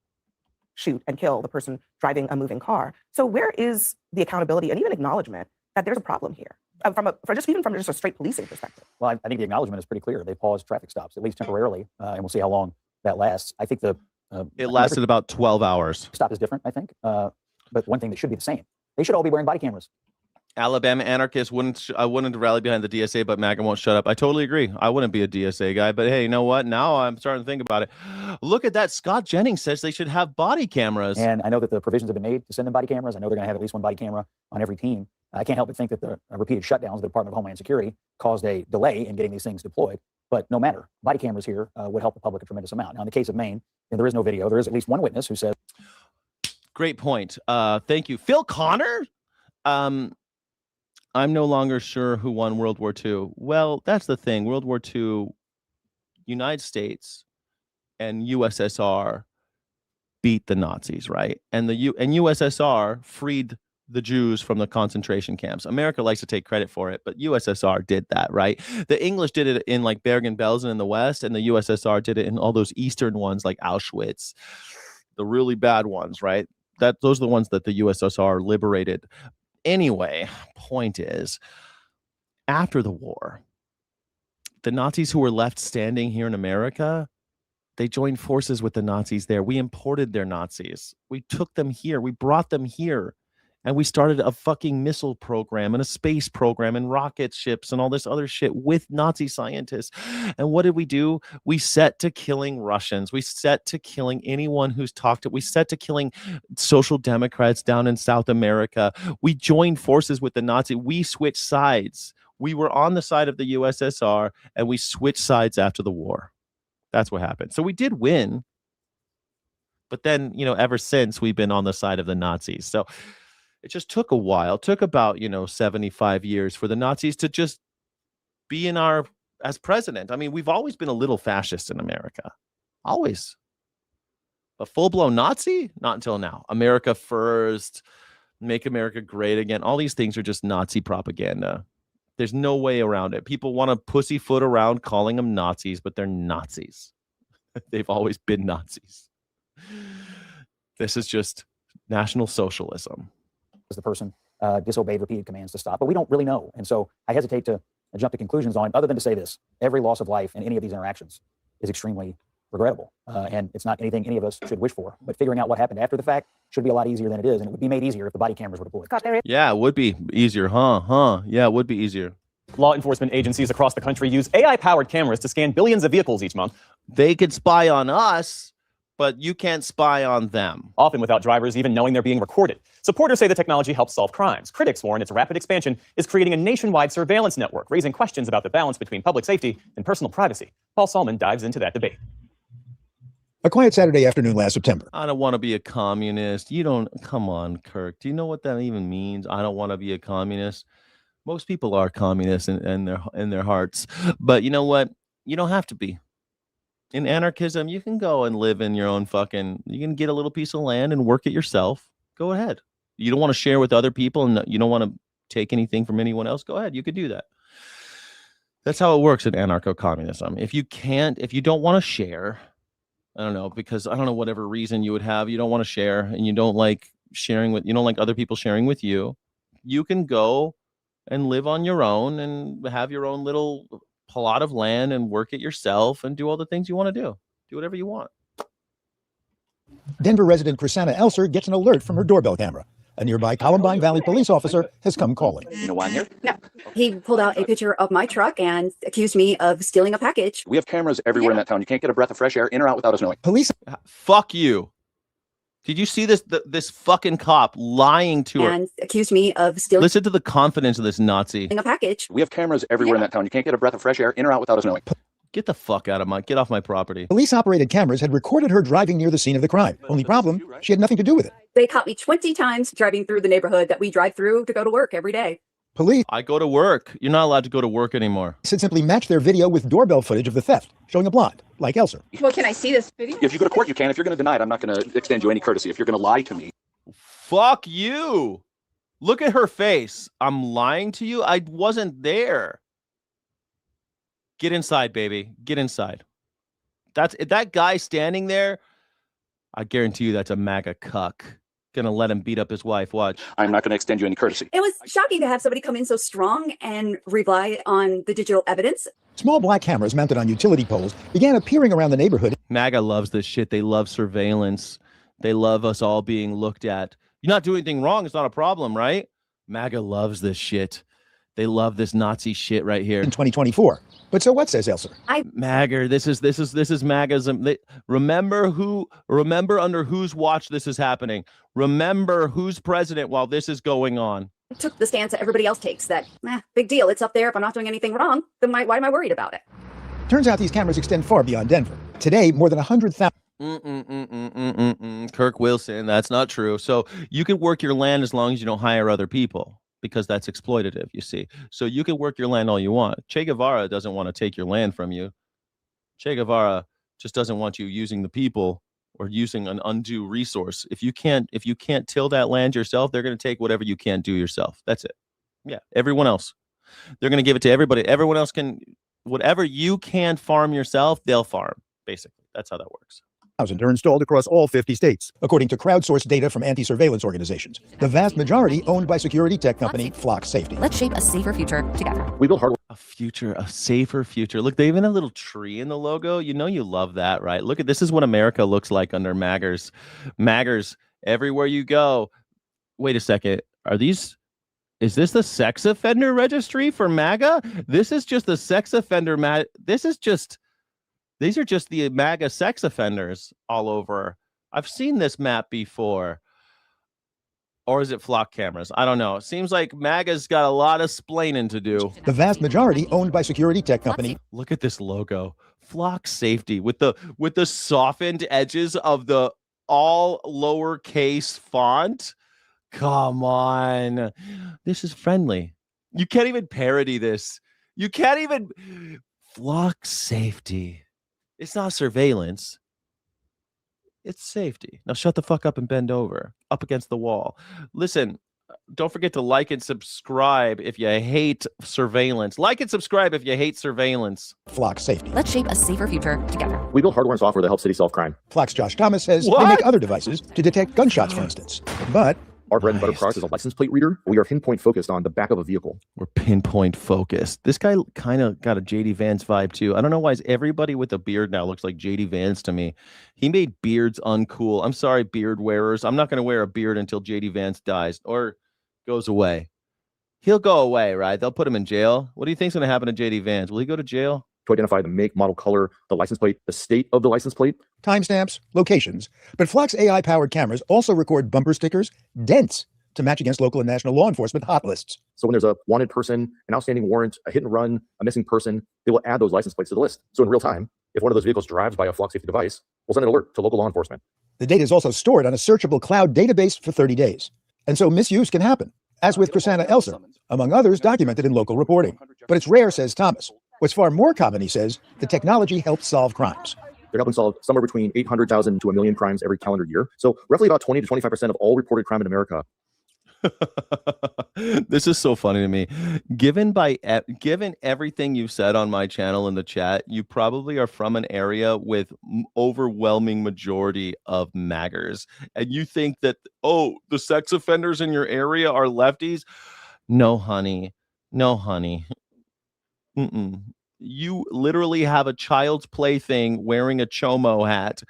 Shoot and kill the person driving a moving car. So where is the accountability and even acknowledgement that there's a problem here? From just a straight policing perspective. Well, I think the acknowledgement is pretty clear. They paused traffic stops, at least temporarily, and we'll see how long that lasts. I think it lasted about 12 hours. Stop is different, I think. But one thing that should be the same. They should all be wearing body cameras. Alabama anarchists I wouldn't rally behind the DSA, but MAGA won't shut up. I totally agree. I wouldn't be a DSA guy, but hey, you know what? Now I'm starting to think about it. Look at that. Scott Jennings says they should have body cameras. And I know that the provisions have been made to send them body cameras. I know they're going to have at least one body camera on every team. I can't help but think that the repeated shutdowns of the Department of Homeland Security caused a delay in getting these things deployed. But no matter, body cameras here would help the public a tremendous amount. Now, in the case of Maine, there is no video. There is at least one witness who says. Great point. Thank you. Phil Connor? I'm no longer sure who won World War II. Well, that's the thing. World War II, United States and USSR beat the Nazis, right? And USSR freed the Jews from the concentration camps. America likes to take credit for it, but USSR did that, right? The English did it in like Bergen-Belsen in the West, and the USSR did it in all those Eastern ones like Auschwitz, the really bad ones, right? Those are the ones that the USSR liberated. Anyway, point is, after the war, the Nazis who were left standing here in America, they joined forces with the Nazis there. We imported their Nazis. We took them here. We brought them here. And we started a fucking missile program and a space program and rocket ships and all this other shit with Nazi scientists. And what did we do? We set to killing Russians. We set to killing anyone who's talked to. We set to killing social democrats down in South America. We joined forces with the Nazi. We switched sides. We were on the side of the USSR and we switched sides after the war. That's what happened. So we did win. But then, ever since we've been on the side of the Nazis. So it just took a while. It took about, 75 years for the Nazis to just be in our as president. I mean, we've always been a little fascist in America. Always. A full-blown Nazi? Not until now. America first, make America great again. All these things are just Nazi propaganda. There's no way around it. People want to pussyfoot around calling them Nazis, but they're Nazis. They've always been Nazis. This is just National Socialism. As the person disobeyed repeated commands to stop, but we don't really know. And so I hesitate to jump to conclusions on it, other than to say this: every loss of life in any of these interactions is extremely regrettable. And it's not anything any of us should wish for. But figuring out what happened after the fact should be a lot easier than it is. And it would be made easier if the body cameras were deployed. Yeah, it would be easier, huh? Yeah, it would be easier. Law enforcement agencies across the country use AI-powered cameras to scan billions of vehicles each month. They could spy on us, but you can't spy on them. Often without drivers even knowing they're being recorded. Supporters say the technology helps solve crimes. Critics warn its rapid expansion is creating a nationwide surveillance network, raising questions about the balance between public safety and personal privacy. Paul Salman dives into that debate. A quiet Saturday afternoon last September. I don't want to be a communist. You don't. Come on, Kirk. Do you know what that even means? I don't want to be a communist. Most people are communists in their hearts. But you know what? You don't have to be. In anarchism, you can go and live in your own you can get a little piece of land and work it yourself. Go ahead. You don't want to share with other people and you don't want to take anything from anyone else. Go ahead. You could do that. That's how it works in anarcho-communism. If you don't want to share, I don't know, because I don't know, whatever reason you would have, you don't want to share and you don't like other people sharing with you, you can go and live on your own and have your own little plot of land and work it yourself and do all the things you want to do. Do whatever you want. Denver resident Chrisanna Elser gets an alert from her doorbell camera. A nearby Columbine Valley police officer has come calling. You know why I'm here? No. He pulled out a picture of my truck and accused me of stealing a package. We have cameras everywhere in that town. You can't get a breath of fresh air in or out without us knowing. Police. Fuck you. Did you see this fucking cop lying to her? And accused me of stealing. Listen to the confidence of this Nazi. A package. We have cameras everywhere in that town. You can't get a breath of fresh air in or out without us knowing. Get the fuck out of get off my property. Police-operated cameras had recorded her driving near the scene of the crime. Only problem, she had nothing to do with it. They caught me 20 times driving through the neighborhood that we drive through to go to work every day. Police. I go to work. You're not allowed to go to work anymore. Should simply match their video with doorbell footage of the theft, showing a blonde, like Elser. Well, can I see this video? If you go to court, you can. If you're going to deny it, I'm not going to extend you any courtesy. If you're going to lie to me. Fuck you. Look at her face. I'm lying to you? I wasn't there. Get inside, baby. Get inside. That guy standing there, I guarantee you that's a MAGA cuck. Gonna let him beat up his wife. Watch. I'm not going to extend you any courtesy. It was shocking to have somebody come in so strong and rely on the digital evidence. Small black cameras mounted on utility poles began appearing around the neighborhood. MAGA loves this shit. They love surveillance. They love us all being looked at. You're not doing anything wrong. It's not a problem, right? MAGA loves this shit. They love this Nazi shit right here. In 2024. But so what, says Elser? MAGA, this is MAGAism. Remember under whose watch this is happening. Remember who's president while this is going on. I took the stance that everybody else takes, that big deal. It's up there. If I'm not doing anything wrong, then why am I worried about it? Turns out these cameras extend far beyond Denver. Today, more than 100,000. Kirk Wilson, that's not true. So you can work your land as long as you don't hire other people, because that's exploitative, you see. So you can work your land all you want. Che Guevara doesn't want to take your land from you. Che Guevara just doesn't want you using the people or using an undue resource. If you can't till that land yourself, they're going to take whatever you can't do yourself. That's it. Yeah, everyone else. They're going to give it to everybody. Everyone else can, whatever you can't farm yourself, they'll farm, basically. That's how that works. Are installed across all 50 states, according to crowdsourced data from anti-surveillance organizations. The vast majority owned by security tech company Flock Safety. Let's shape a safer future together. We build hardware. A safer future. Look, they even have a little tree in the logo. You know you love that, right? Look at this is what America looks like under MAGAs. MAGAs everywhere you go. Wait a second. Is this the sex offender registry for MAGA? This is just the sex offender these are just the MAGA sex offenders all over. I've seen this map before. Or is it Flock cameras? I don't know. It seems like MAGA's got a lot of splaining to do. The vast majority owned by security tech company. Look at this logo. Flock Safety with the softened edges of the all lowercase font. Come on. This is friendly. You can't even parody this. You can't even flock safety. It's not surveillance. It's safety. Now shut the fuck up and bend over up against the wall. Listen, don't forget to like and subscribe if you hate surveillance. Like and subscribe if you hate surveillance. Flock safety. Let's shape a safer future together. We build hardware and software that helps cities solve crime. Flock's Josh Thomas says they make other devices to detect gunshots, for instance. But our bread and butter product is a license plate reader. We are pinpoint focused on the back of a vehicle. We're pinpoint focused. This guy kind of got a JD Vance vibe too. I don't know why everybody with a beard now looks like JD Vance to me. He made beards uncool. I'm sorry, beard wearers. I'm not going to wear a beard until JD Vance dies or goes away. He'll go away, right? They'll put him in jail. What do you think's going to happen to JD Vance? Will he go to jail? To identify the make, model, color, the license plate, the state of the license plate. Timestamps, locations. But Flock's AI-powered cameras also record bumper stickers, dents, to match against local and national law enforcement hot lists. So when there's a wanted person, an outstanding warrant, a hit and run, a missing person, they will add those license plates to the list. So in real time, if one of those vehicles drives by a Flock safety device, we'll send an alert to local law enforcement. The data is also stored on a searchable cloud database for 30 days. And so misuse can happen, as with Krisanna Elser, among others documented in local reporting. But it's rare, says Thomas. What's far more common, he says, the technology helps solve crimes. They're helping solve somewhere between 800,000 to 1 million crimes every calendar year. So roughly about 20 to 25% of all reported crime in America. This is so funny to me. Given everything you've said on my channel in the chat, you probably are from an area with overwhelming majority of maggers, and you think that, oh, the sex offenders in your area are lefties. No, honey. You literally have a child's plaything wearing a chomo hat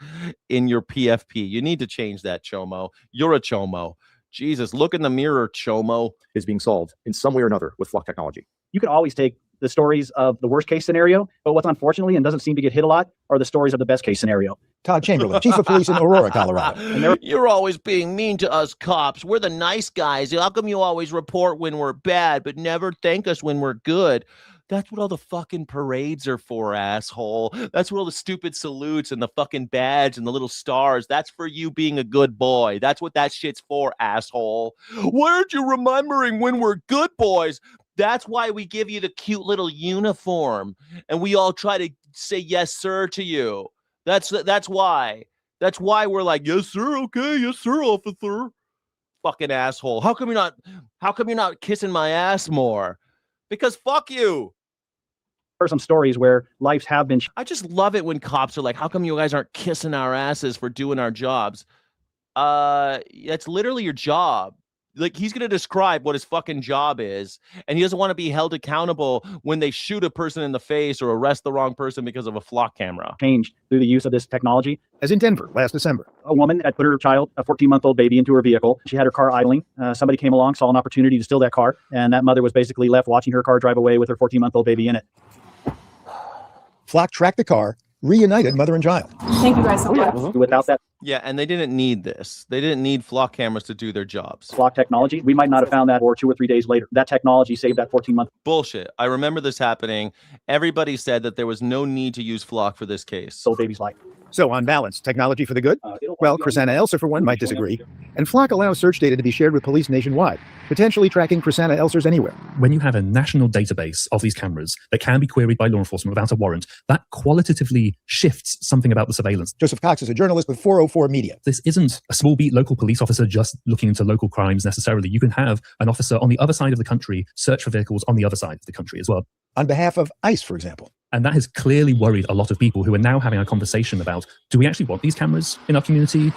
in your PFP. You need to change that, chomo. You're a chomo. Jesus, look in the mirror, chomo. Is being solved in some way or another with Flock technology. You can always take the stories of the worst case scenario, but what's unfortunately and doesn't seem to get hit a lot are the stories of the best case scenario. Todd Chamberlain, chief of police in Aurora, Colorado. You're always being mean to us cops. We're the nice guys. How come you always report when we're bad, but never thank us when we're good? That's what all the fucking parades are for, asshole. That's what all the stupid salutes and the fucking badge and the little stars. That's for you being a good boy. That's what that shit's for, asshole. Why aren't you remembering when we're good boys? That's why we give you the cute little uniform and we all try to say yes, sir, to you. That's why. That's why we're like, yes, sir, okay, yes, sir, officer. Fucking asshole. How come you're not kissing my ass more? Because fuck you. There are some stories where lives have been. I just love it when cops are like, how come you guys aren't kissing our asses for doing our jobs? It's literally your job. Like, he's going to describe what his fucking job is, and he doesn't want to be held accountable when they shoot a person in the face or arrest the wrong person because of a flock camera. Changed through the use of this technology. As in Denver last December. A woman had put her child, a 14-month-old baby, into her vehicle. She had her car idling. Somebody came along, saw an opportunity to steal that car, and that mother was basically left watching her car drive away with her 14-month-old baby in it. Flock tracked the car, reunited mother and child. Thank you guys so much. Without that Yeah, and they didn't need this. They didn't need flock cameras to do their jobs. Flock technology, we might not have found that or 2 or 3 days later. That technology saved that 14-month. Bullshit. I remember this happening. Everybody said that there was no need to use flock for this case. So baby's life. So on balance, technology for the good? Well, Krisanna Elser, for one, might disagree. And Flock allows search data to be shared with police nationwide, potentially tracking Krisanna Elsers anywhere. When you have a national database of these cameras that can be queried by law enforcement without a warrant, that qualitatively shifts something about the surveillance. Joseph Cox is a journalist with 404 Media. This isn't a small beat local police officer just looking into local crimes necessarily. You can have an officer on the other side of the country search for vehicles on the other side of the country as well. On behalf of ICE, for example. And that has clearly worried a lot of people who are now having a conversation about, do we actually want these cameras in our community?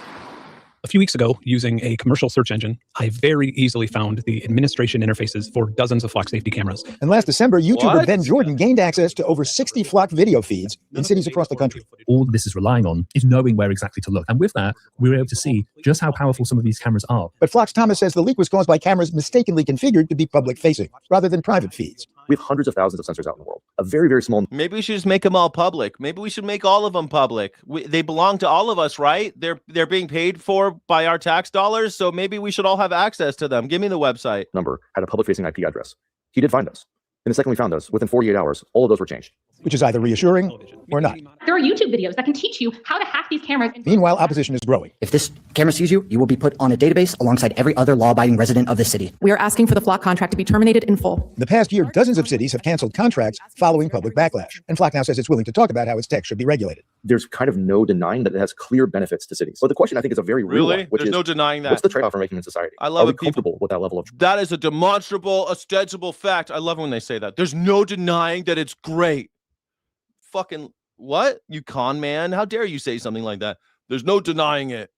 A few weeks ago, using a commercial search engine, I very easily found the administration interfaces for dozens of Flock safety cameras. And last December, YouTuber Ben Jordan gained access to over 60 Flock video feeds in cities across the country. All this is relying on is knowing where exactly to look. And with that, we were able to see just how powerful some of these cameras are. But Flock's Thomas says the leak was caused by cameras mistakenly configured to be public-facing, rather than private feeds. We have hundreds of thousands of sensors out in the world. A very, very small. Maybe we should just make them all public. Maybe we should make all of them public. They belong to all of us, right? They're being paid for by our tax dollars, so maybe we should all have access to them. Give me the website. Number had a public-facing IP address. He did find us. And the second we found us, within 48 hours, all of those were changed. which is either reassuring or not. There are YouTube videos that can teach you how to hack these cameras. Meanwhile, opposition is growing. If this camera sees you, you will be put on a database alongside every other law-abiding resident of the city. We are asking for the Flock contract to be terminated in full. In the past year, dozens of cities have canceled contracts following public backlash. And Flock now says it's willing to talk about how its tech should be regulated. There's kind of no denying that it has clear benefits to cities. But the question, I think, is a very real one, which There's is, no denying that. what's the trade-off we're making in society? I love Are it. we comfortable with that level of? That is a demonstrable, ostensible fact. I love when they say that. There's no denying that it's great. Fucking what? You con man? How dare you say something like that? There's no denying it.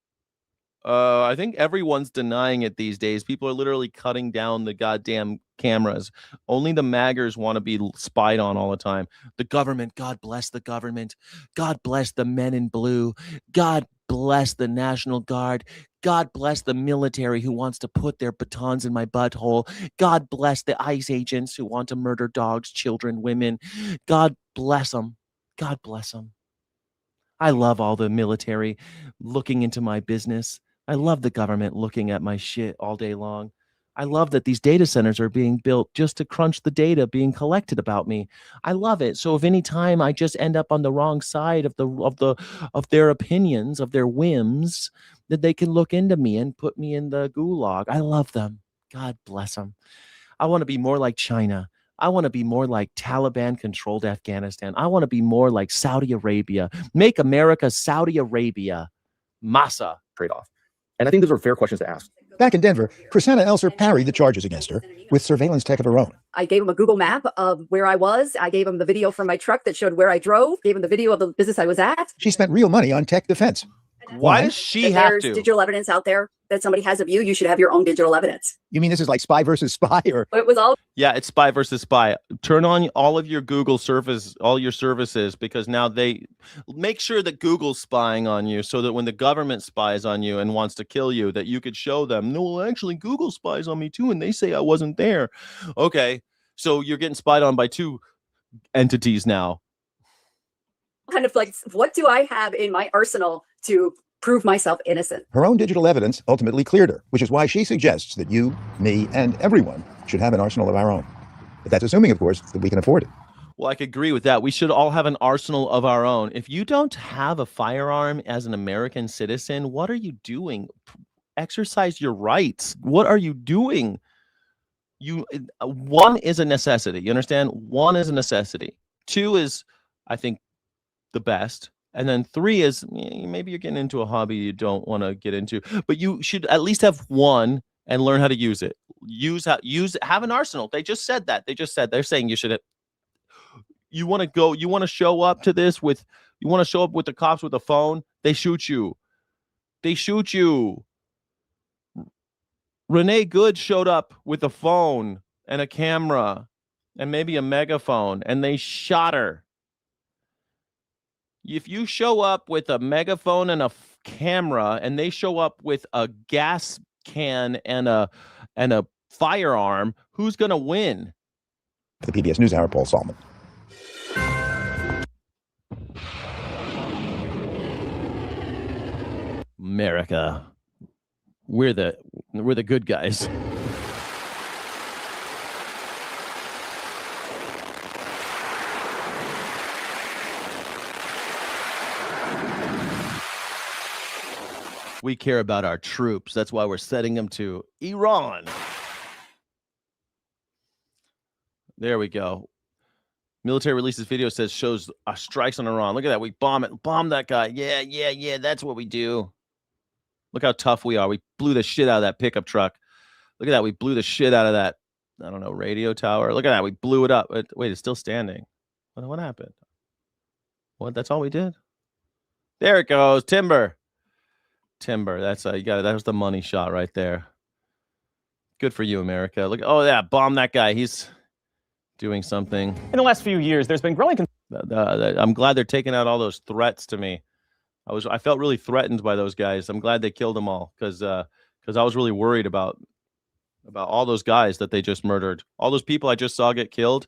I think everyone's denying it these days. People are literally cutting down the goddamn cameras. Only the maggers want to be spied on all the time. The government, God bless the government. God bless the men in blue. God bless the National Guard. God bless the military who wants to put their batons in my butthole. God bless the ICE agents who want to murder dogs, children, women. God bless them. God bless them. I love all the military looking into my business. I love the government looking at my shit all day long. I love that these data centers are being built just to crunch the data being collected about me. I love it. So if any time I just end up on the wrong side of their opinions, of their whims, that they can look into me and put me in the gulag. I love them. God bless them. I want to be more like China. I want to be more like Taliban-controlled Afghanistan. I want to be more like Saudi Arabia. Make America Saudi Arabia. Massa. Trade-off. And I think those are fair questions to ask. Back in Denver, Krisanna Elser parried the charges against her with surveillance tech of her own. I gave him a Google map of where I was. I gave him the video from my truck that showed where I drove, gave him the video of the business I was at. She spent real money on tech defense. Why does she If have there's to? digital evidence out there that somebody has of you, you should have your own digital evidence. You mean this is like spy versus spy, or? It was all. Yeah, it's spy versus spy. Turn on all of your Google service, all your services, because now they make sure that Google's spying on you so that when the government spies on you and wants to kill you, that you could show them, no, well, actually Google spies on me too, and they say I wasn't there. Okay, so you're getting spied on by two entities now. Kind of like, what do I have in my arsenal to prove myself innocent? Her own digital evidence ultimately cleared her, which is why she suggests that you, me, and everyone should have an arsenal of our own. But that's assuming, of course, that we can afford it. Well, I could agree with that. We should all have an arsenal of our own. If you don't have a firearm as an American citizen, what are you doing? Exercise your rights. What are you doing? One is a necessity. You understand? One is a necessity. Two is, I think, the best. And then three is maybe you're getting into a hobby you don't want to get into, but you should at least have one and learn how to use it. Have an arsenal. They just said that. They're saying you should. You want to show up to this with, you want to show up with the cops with a phone. They shoot you. Renee Good showed up with a phone and a camera and maybe a megaphone, and they shot her. If you show up with a megaphone and a camera, and they show up with a gas can and a firearm, who's gonna win? The PBS NewsHour, Paul Solomon. America, we're the good guys. We care about our troops. That's why we're sending them to Iran. There we go. Military releases video shows strikes on Iran. Look at that. We bomb that guy. Yeah. That's what we do. Look how tough we are. We blew the shit out of that pickup truck. Look at that. We blew the shit out of that, I don't know, radio tower. Look at that. We blew it up. Wait, it's still standing. What happened? What? That's all we did? There it goes. Timber. That's you got it. That was the money shot right there. Good for you, America. Look, oh yeah, bomb that guy. He's doing something. In the last few years, there's been growing. I'm glad they're taking out all those threats to me. I felt really threatened by those guys. I'm glad they killed them all because I was really worried about all those guys that they just murdered. All those people I just saw get killed.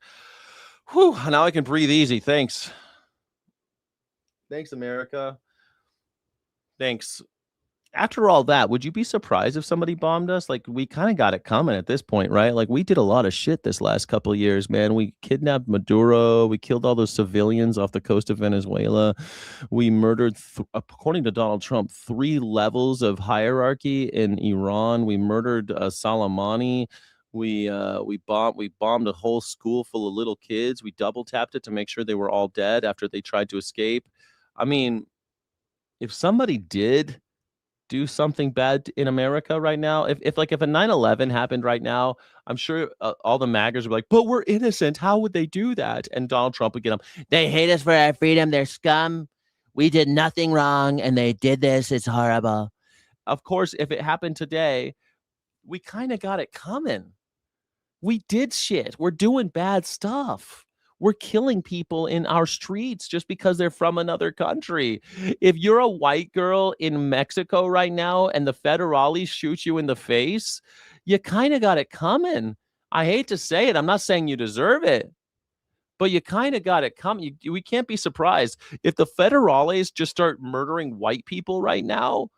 Whew, now I can breathe easy. Thanks, America. Thanks. after all that, would you be surprised if somebody bombed us? Like, we kind of got it coming at this point, right? Like, we did a lot of shit this last couple of years, man. We kidnapped Maduro. We killed all those civilians off the coast of Venezuela. We murdered, according to Donald Trump, 3 levels of hierarchy in Iran. We murdered Soleimani. We bombed a whole school full of little kids. We double tapped it to make sure they were all dead after they tried to escape. I mean, if somebody did do something bad in America right now, if a 9/11 happened right now, I'm sure all the MAGAs would be like, but we're innocent. How would they do that? And Donald Trump would get them. They hate us for our freedom. They're scum. We did nothing wrong, and they did this. It's horrible. Of course, if it happened today, we kind of got it coming. We did shit. We're doing bad stuff. We're killing people in our streets just because they're from another country. If you're a white girl in Mexico right now and the federales shoot you in the face, you kind of got it coming. I hate to say it. I'm not saying you deserve it, but you kind of got it coming. We can't be surprised if the federales just start murdering white people right now.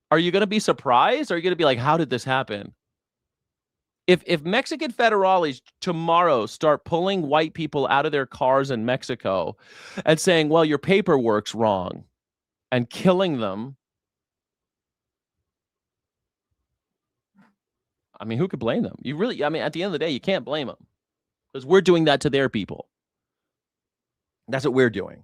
Are you going to be surprised? Or are you going to be like, how did this happen? If Mexican federales tomorrow start pulling white people out of their cars in Mexico and saying, well, your paperwork's wrong, and killing them, I mean, who could blame them? At the end of the day, you can't blame them, because we're doing that to their people. That's what we're doing.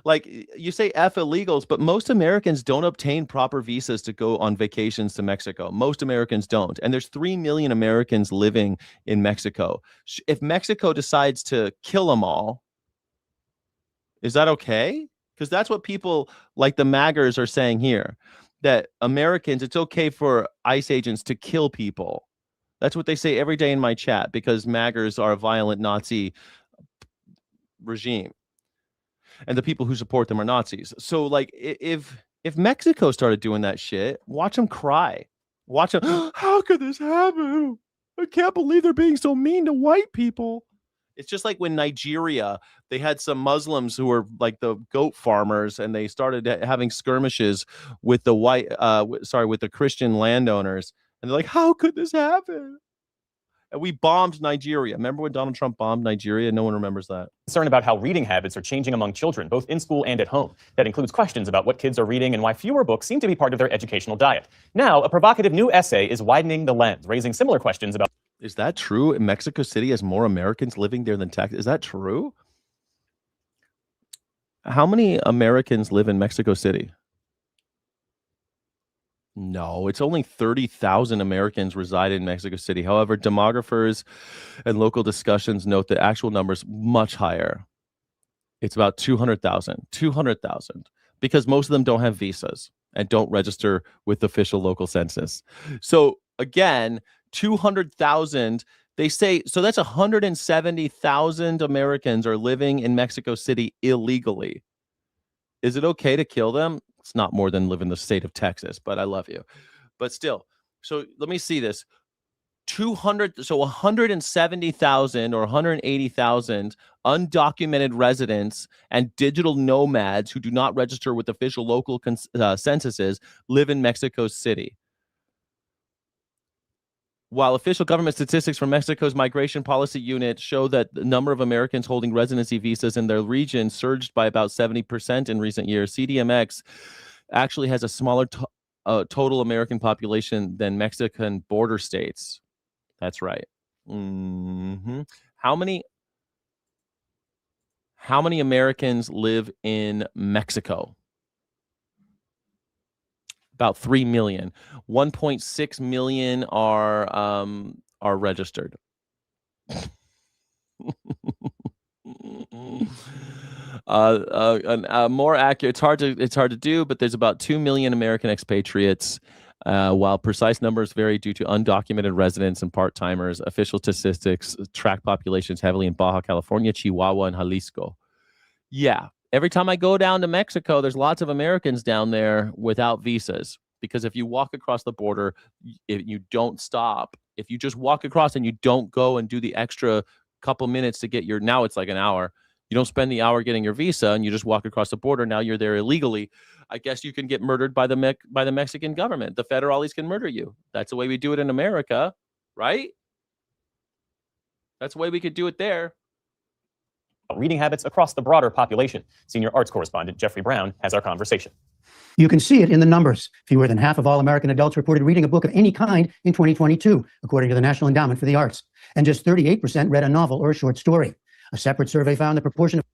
Like, you say F illegals, but most Americans don't obtain proper visas to go on vacations to Mexico. Most Americans don't. And there's 3 million Americans living in Mexico. If Mexico decides to kill them all, is that okay? Because that's what people like the MAGAs are saying here, that Americans, it's okay for ICE agents to kill people. That's what they say every day in my chat, because MAGAs are a violent Nazi regime. And the people who support them are Nazis. So, like, if Mexico started doing that shit, watch them cry. Watch them. How could this happen? I can't believe they're being so mean to white people. It's just like when Nigeria, they had some Muslims who were like the goat farmers, and they started having skirmishes with the with the Christian landowners. And they're like, how could this happen? And we bombed Nigeria. Remember when Donald Trump bombed Nigeria? No one remembers that. Concern about how reading habits are changing among children, both in school and at home. That includes questions about what kids are reading and why fewer books seem to be part of their educational diet. Now, a provocative new essay is widening the lens, raising similar questions about... Is that true? Mexico City has more Americans living there than Texas. Is that true? How many Americans live in Mexico City? No, it's only 30,000 Americans reside in Mexico City. However, demographers and local discussions note the actual numbers much higher. It's about 200,000, because most of them don't have visas and don't register with the official local census. So again, 200,000, they say, so that's 170,000 Americans are living in Mexico City illegally. Is it okay to kill them? It's not more than live in the state of Texas, but I love you. But still, so let me see this. 170,000 or 180,000 undocumented residents and digital nomads who do not register with official local censuses live in Mexico City. While official government statistics from Mexico's Migration Policy Unit show that the number of Americans holding residency visas in their region surged by about 70% in recent years, CDMX actually has a smaller total American population than Mexican border states. That's right. How many Americans live in Mexico? About 3 million. 1.6 million are registered. More accurate. It's hard to do, but there's about 2 million American expatriates. While precise numbers vary due to undocumented residents and part-timers, official statistics track populations heavily in Baja California, Chihuahua, and Jalisco. Yeah. Every time I go down to Mexico, there's lots of Americans down there without visas, because if you walk across the border, if you don't stop, if you just walk across and you don't go and do the extra couple minutes to get now it's like an hour, You don't spend the hour getting your visa and you just walk across the border. Now you're there illegally. I guess you can get murdered by the Mexican government. The federales can murder you. That's the way we do it in America, right? That's the way we could do it there. Reading habits across the broader population. Senior arts correspondent Jeffrey Brown has our conversation. You can see it in the numbers. Fewer than half of all American adults reported reading a book of any kind in 2022, according to the National Endowment for the Arts. And just 38% read a novel or a short story. A separate survey found the proportion of...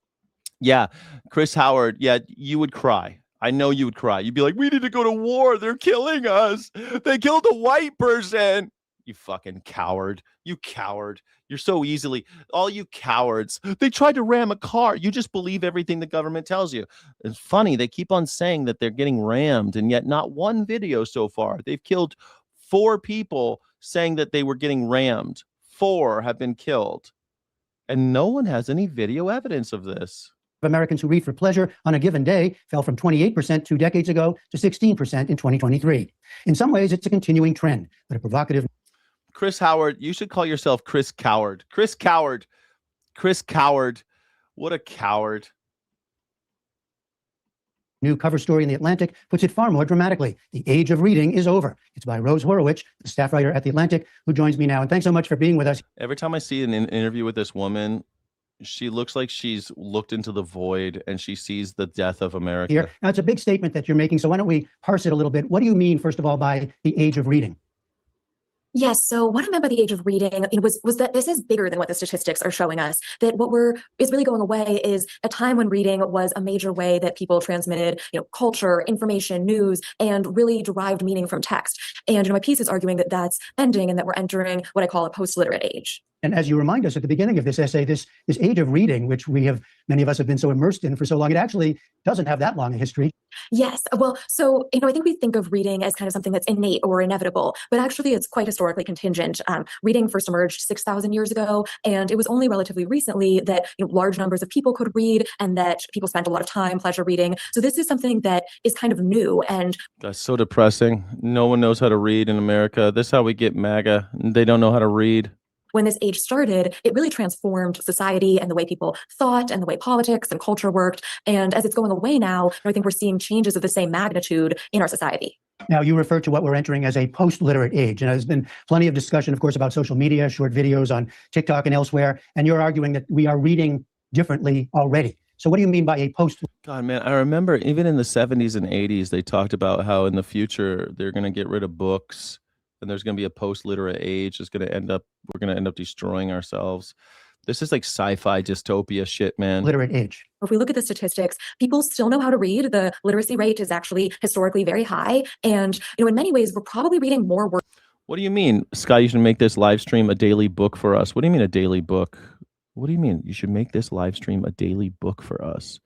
Yeah, Chris Howard, yeah, you would cry. I know you would cry. You'd be like, we need to go to war. They're killing us. They killed a white person. You fucking coward. You coward. You're so easily, all you cowards. They tried to ram a car. You just believe everything the government tells you. It's funny. They keep on saying that they're getting rammed, and yet not one video so far. They've killed 4 people saying that they were getting rammed. 4 have been killed. And no one has any video evidence of this. Americans who read for pleasure on a given day fell from 28% 2 decades ago to 16% in 2023. In some ways, it's a continuing trend, but a provocative... Chris Howard, you should call yourself Chris Coward. Chris Coward. Chris Coward. What a coward. New cover story in The Atlantic puts it far more dramatically. The age of reading is over. It's by Rose Horowitz, the staff writer at The Atlantic, who joins me now. And thanks so much for being with us. Every time I see an interview with this woman, she looks like she's looked into the void and she sees the death of America. Here. Now, it's a big statement that you're making, so why don't we parse it a little bit? What do you mean, first of all, by the age of reading? Yes. So what I meant by the age of reading was that this is bigger than what the statistics are showing us. That what is really going away is a time when reading was a major way that people transmitted, culture, information, news, and really derived meaning from text. And my piece is arguing that that's ending and that we're entering what I call a post-literate age. And as you remind us at the beginning of this essay, this age of reading, which many of us have been so immersed in for so long, it actually doesn't have that long a history. Yes. Well, so, I think we think of reading as kind of something that's innate or inevitable, but actually it's quite historically contingent. Reading first emerged 6,000 years ago, and it was only relatively recently that large numbers of people could read and that people spent a lot of time pleasure reading. So this is something that is kind of new. And that's so depressing. No one knows how to read in America. This is how we get MAGA. They don't know how to read. When this age started, it really transformed society and the way people thought and the way politics and culture worked. And as it's going away now, I think we're seeing changes of the same magnitude in our society. Now, you refer to what we're entering as a post-literate age. And there's been plenty of discussion, of course, about social media, short videos on TikTok and elsewhere. And you're arguing that we are reading differently already. So what do you mean by a post? God, man, I remember even in the 70s and 80s, they talked about how in the future they're going to get rid of books. And there's going to be a post-literate age. We're going to end up destroying ourselves. This is like sci-fi dystopia shit, man. Literate age. If we look at the statistics, people still know how to read. The literacy rate is actually historically very high. And, in many ways, we're probably reading more words. What do you mean, Sky, you should make this live stream a daily book for us? What do you mean a daily book? What do you mean you should make this live stream a daily book for us?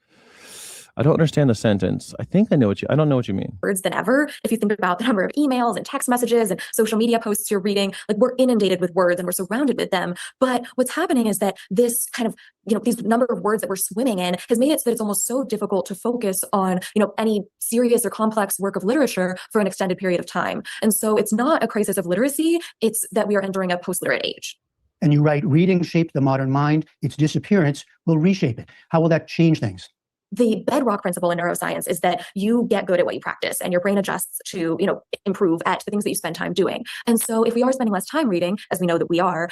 I don't understand the sentence. I think I know I don't know what you mean. Words than ever. If you think about the number of emails and text messages and social media posts you're reading, we're inundated with words and we're surrounded with them. But what's happening is that this kind of, these number of words that we're swimming in has made it so that it's almost so difficult to focus on, any serious or complex work of literature for an extended period of time. And so it's not a crisis of literacy. It's that we are entering a post-literate age. And you write, reading shaped the modern mind. Its disappearance will reshape it. How will that change things? The bedrock principle in neuroscience is that you get good at what you practice and your brain adjusts to, improve at the things that you spend time doing. And so if we are spending less time reading, as we know that we are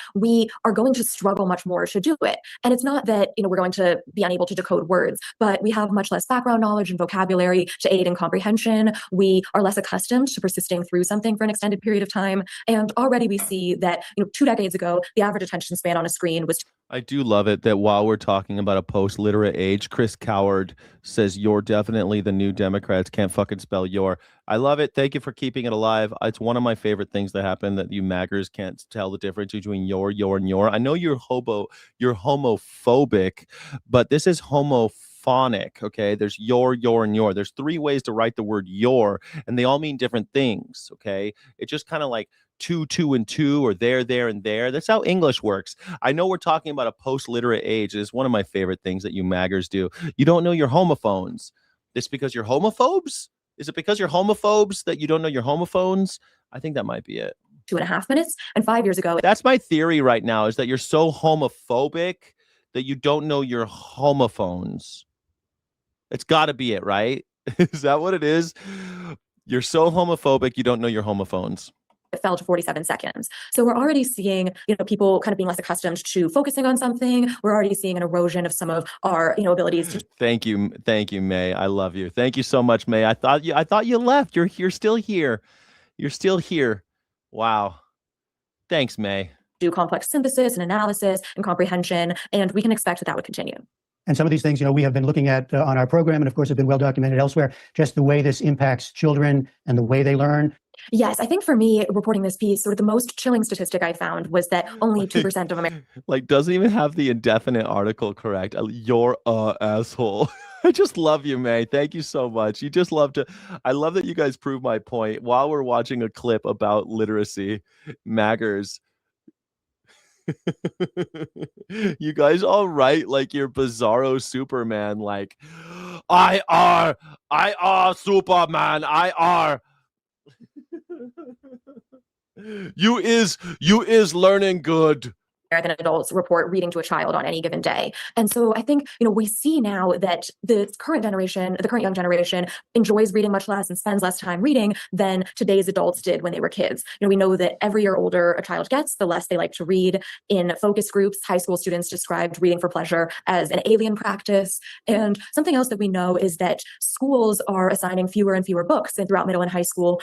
going to struggle much more to do it. And it's not that, we're going to be unable to decode words, but we have much less background knowledge and vocabulary to aid in comprehension. We are less accustomed to persisting through something for an extended period of time. And already we see that, 2 decades ago, the average attention span on a screen was... I do love it that while we're talking about a post-literate age, Chris Coward says you're definitely the new Democrats. Can't fucking spell your. I love it. Thank you for keeping it alive. It's one of my favorite things that happen, that you maggers can't tell the difference between your, and your. I know you're homophobic, but this is homophonic, okay? There's your, and your. There's 3 ways to write the word your, and they all mean different things, okay? It's just kind of like 2, 2, and 2, or there, and there. That's how English works. I know we're talking about a post-literate age. It's one of my favorite things that you maggers do. You don't know your homophones. It's because you're homophobes? Is it because you're homophobes that you don't know your homophones? I think that might be it. 2.5 minutes. And 5 years ago. That's my theory right now, is that you're so homophobic that you don't know your homophones. It's got to be it, right? Is that what it is? You're so homophobic, you don't know your homophones. It fell to 47 seconds. So we're already seeing, people kind of being less accustomed to focusing on something. We're already seeing an erosion of some of our, abilities to. Thank you, May. I love you. Thank you so much, May. I thought you left. You're still here. You're still here. Wow. Thanks, May. Do complex synthesis and analysis and comprehension, and we can expect that would continue. And some of these things, we have been looking at on our program, and of course have been well documented elsewhere, just the way this impacts children and the way they learn. Yes, I think for me, reporting this piece, sort of the most chilling statistic I found was that only 2% of Americans. Doesn't even have the indefinite article correct. You're a asshole. I just love you, May. Thank you so much. You just love to. I love that you guys prove my point while we're watching a clip about literacy. Maggers. You guys all write like you're bizarro Superman, like I are Superman, I are. You is learning good. American adults report reading to a child on any given day. And so I think, we see now that the current young generation enjoys reading much less and spends less time reading than today's adults did when they were kids. We know that every year older a child gets, the less they like to read. In focus groups, high school students described reading for pleasure as an alien practice. And something else that we know is that schools are assigning fewer and fewer books throughout middle and high school.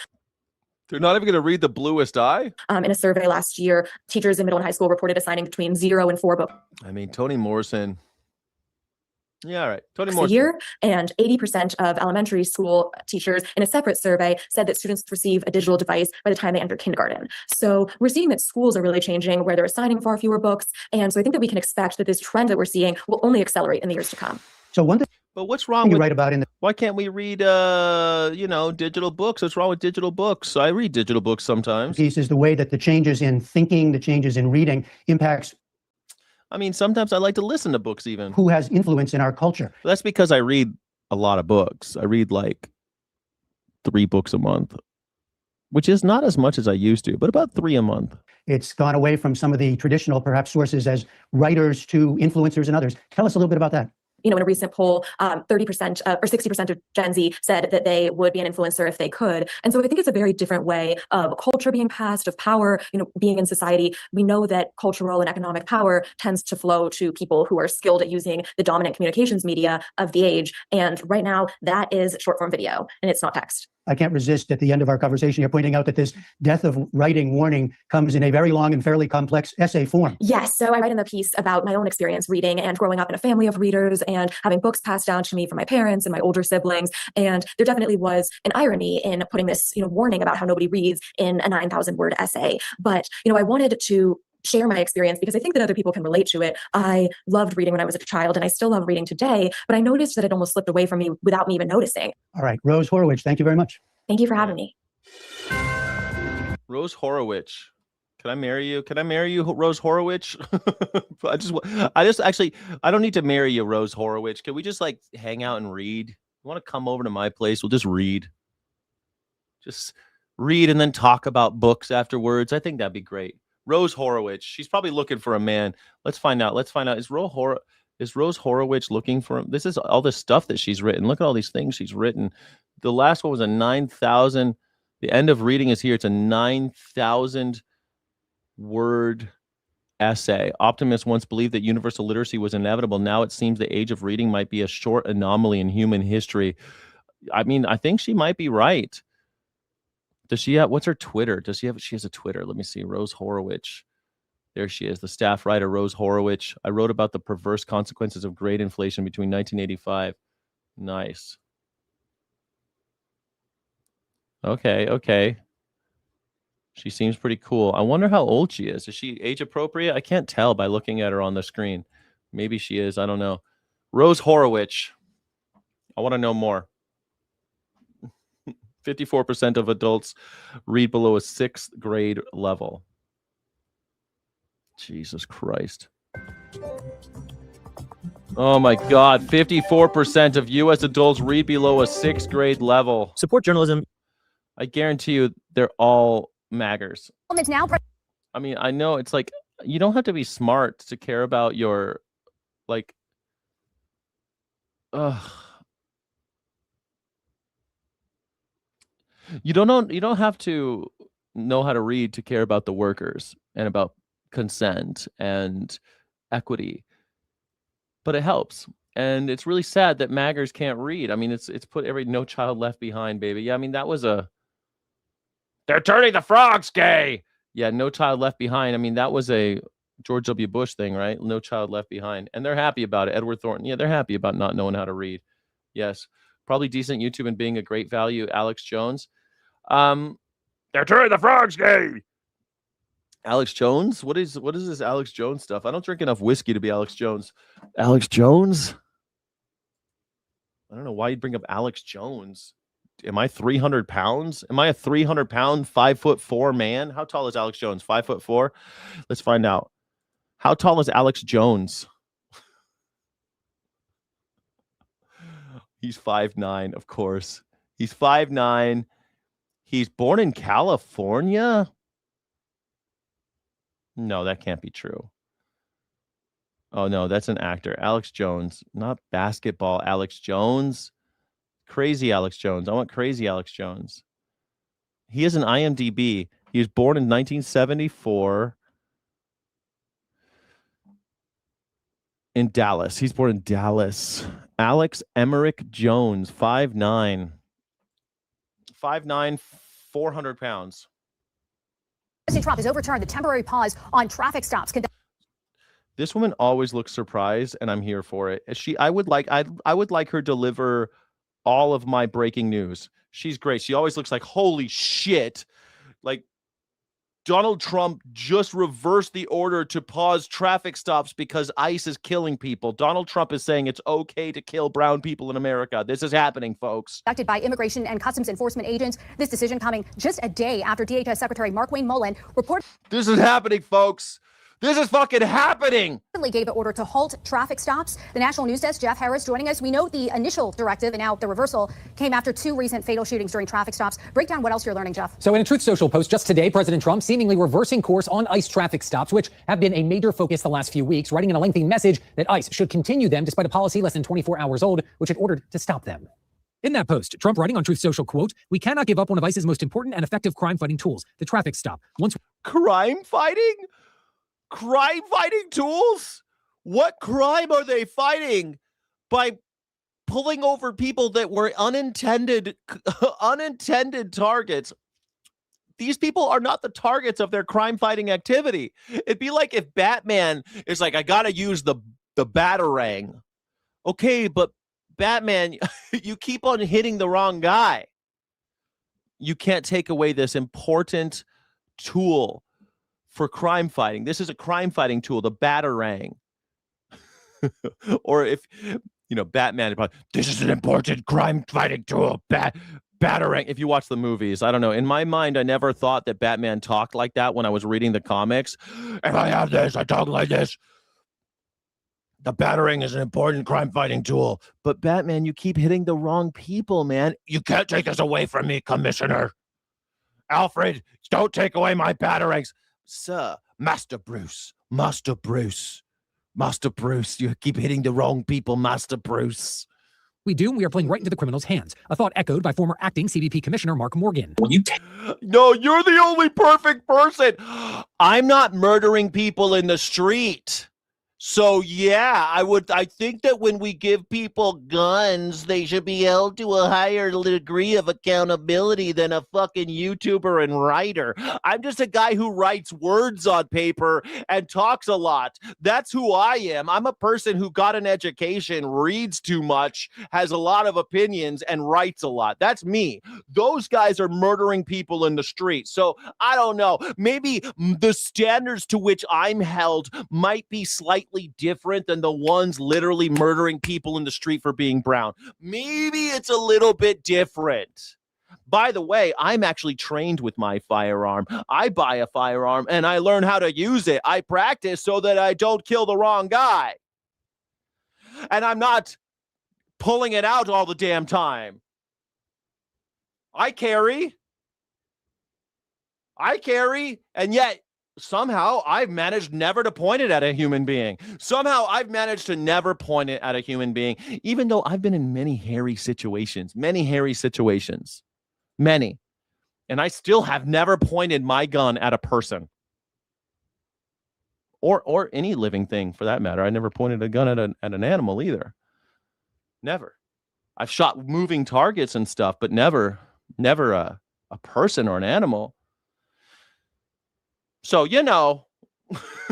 They're not even going to read The Bluest Eye? In a survey last year, teachers in middle and high school reported assigning between 0 and 4 books. I mean, Toni Morrison. Yeah, all right. Toni A Morrison. year, and 80% of elementary school teachers in a separate survey said that students receive a digital device by the time they enter kindergarten. So we're seeing that schools are really changing, where they're assigning far fewer books. And so I think that we can expect that this trend that we're seeing will only accelerate in the years to come. So one thing. But what's wrong with write about why can't we read digital books? What's wrong with digital books? I read digital books sometimes. Piece is the way that the changes in thinking, the changes in reading impacts. I mean, sometimes I like to listen to books even. Who has influence in our culture. Well, that's because I read a lot of books. I read like 3 books a month, which is not as much as I used to, but about 3 a month. It's gone away from some of the traditional, perhaps, sources as writers to influencers and others. Tell us a little bit about that. In a recent poll, 30% or 60% of Gen Z said that they would be an influencer if they could. And so I think it's a very different way of culture being passed, of power, being in society. We know that cultural and economic power tends to flow to people who are skilled at using the dominant communications media of the age. And right now, that is short form video, and it's not text. I can't resist at the end of our conversation here pointing out that this death of writing warning comes in a very long and fairly complex essay form. Yes. So I write in the piece about my own experience reading and growing up in a family of readers and having books passed down to me from my parents and my older siblings. And there definitely was an irony in putting this, warning about how nobody reads in a 9,000-word essay. But, I wanted to share my experience because I think that other people can relate to it. I loved reading when I was a child, and I still love reading today, but I noticed that it almost slipped away from me without me even noticing. All right, Rose Horowitz, thank you very much. Thank you for having me. Rose Horowitz. Can I marry you? Can I marry you, Rose Horowitz? I don't need to marry you, Rose Horowitz. Can we just hang out and read? You want to come over to my place? We'll just read. Just read and then talk about books afterwards. I think that'd be great. Rose Horowitz. She's probably looking for a man. Let's find out. Is Rose Horowitz looking for him? This is all the stuff that she's written. Look at all these things she's written. The last one was a 9,000. The end of reading is here. It's a 9,000 word essay. Optimists once believed that universal literacy was inevitable. Now it seems the age of reading might be a short anomaly in human history. I mean, I think she might be right. Does she have, what's her Twitter? She has a Twitter. Let me see. Rose Horowitz. There she is, the staff writer, Rose Horowitz. I wrote about the perverse consequences of great inflation between 1985. Nice. Okay. She seems pretty cool. I wonder how old she is. Is she age appropriate? I can't tell by looking at her on the screen. Maybe she is. I don't know. Rose Horowitz. I want to know more. 54% of adults read below a 6th grade level. Jesus Christ. Oh my God. 54% of U.S. adults read below a 6th grade level. Support journalism. I guarantee you they're all maggers. Now. I mean, I know it's you don't have to be smart to care about your Like, ugh. You don't have to know how to read to care about the workers and about consent and equity, but it helps. And it's really sad that maggers can't read. I mean, it's put every No Child Left Behind, baby. Yeah, I mean, that was they're turning the frogs gay. Yeah, No Child Left Behind. I mean, that was a George W. Bush thing, right? No Child Left Behind. And they're happy about it. Edward Thornton. Yeah, they're happy about not knowing how to read. Yes. Probably decent YouTube and being a great value. Alex Jones. They're turning the frogs gay. Alex Jones? What is this Alex Jones stuff? I don't drink enough whiskey to be Alex Jones. Alex Jones? I don't know why you'd bring up Alex Jones. Am I 300 pounds? Am I a 300-pound, 5'4" man? How tall is Alex Jones? 5'4"? Let's find out. How tall is Alex Jones? He's 5'9", of course. He's 5'9". He's born in California? No, that can't be true. Oh, no, that's an actor. Alex Jones, not basketball Alex Jones. Crazy Alex Jones. I want crazy Alex Jones. He has an IMDb. He was born in 1974 in Dallas. He's born in Dallas. Alex Emmerich Jones, 5'9". 5'9", 400 pounds. President Trump has overturned the temporary pause on traffic stops. This woman always looks surprised, and I'm here for it. I would like her deliver all of my breaking news. She's great. She always looks like, holy shit. Like, Donald Trump just reversed the order to pause traffic stops because ICE is killing people. Donald Trump is saying it's okay to kill brown people in America. This is happening, folks. Conducted by Immigration and Customs Enforcement agents. This decision coming just a day after DHS Secretary Markwayne Mullin reported. This is happening, folks. This is fucking happening. Gave the order to halt traffic stops. The National News Desk, Jeff Harris, joining us. We know the initial directive and now the reversal came after 2 recent fatal shootings during traffic stops. Break down what else you're learning, Jeff. So in a Truth Social post just today, President Trump seemingly reversing course on ICE traffic stops, which have been a major focus the last few weeks, writing in a lengthy message that ICE should continue them despite a policy less than 24 hours old, which it ordered to stop them. In that post, Trump writing on Truth Social, quote, "We cannot give up one of ICE's most important and effective crime-fighting tools, the traffic stop. Once crime fighting tools? What crime are they fighting by pulling over people that were unintended targets? These people are not the targets of their crime fighting activity. It'd be like if Batman is like, I gotta use the Batarang. Okay, but Batman, you keep on hitting the wrong guy. You can't take away this important tool for crime fighting. This is a crime fighting tool, the Batarang. Or if, Batman, this is an important crime fighting tool, Batarang. If you watch the movies, I don't know. In my mind, I never thought that Batman talked like that when I was reading the comics. If I have this, I talk like this. The Batarang is an important crime fighting tool. But Batman, you keep hitting the wrong people, man. You can't take this away from me, Commissioner. Alfred, don't take away my Batarangs. Sir, Master Bruce, you keep hitting the wrong people, Master Bruce. we are playing right into the criminal's hands. A thought echoed by former acting CBP Commissioner Mark Morgan. No, you're the only perfect person. I'm not murdering people in the street. So yeah, I think that when we give people guns, they should be held to a higher degree of accountability than a fucking YouTuber and writer. I'm just a guy who writes words on paper and talks a lot. That's who I am. I'm a person who got an education, reads too much, has a lot of opinions, and writes a lot. That's me. Those guys are murdering people in the street. So I don't know. Maybe the standards to which I'm held might be slightly different than the ones literally murdering people in the street for being brown. Maybe it's a little bit different. By the way, I'm actually trained with my firearm. I buy a firearm and I learn how to use it. I practice so that I don't kill the wrong guy. And I'm not pulling it out all the damn time. I carry, and yet Somehow I've managed never to point it at a human being. Somehow I've managed to never point it at a human being, even though I've been in many hairy situations. Many. And I still have never pointed my gun at a person. Or any living thing for that matter. I never pointed a gun at an animal either. Never. I've shot moving targets and stuff, but never a person or an animal. So,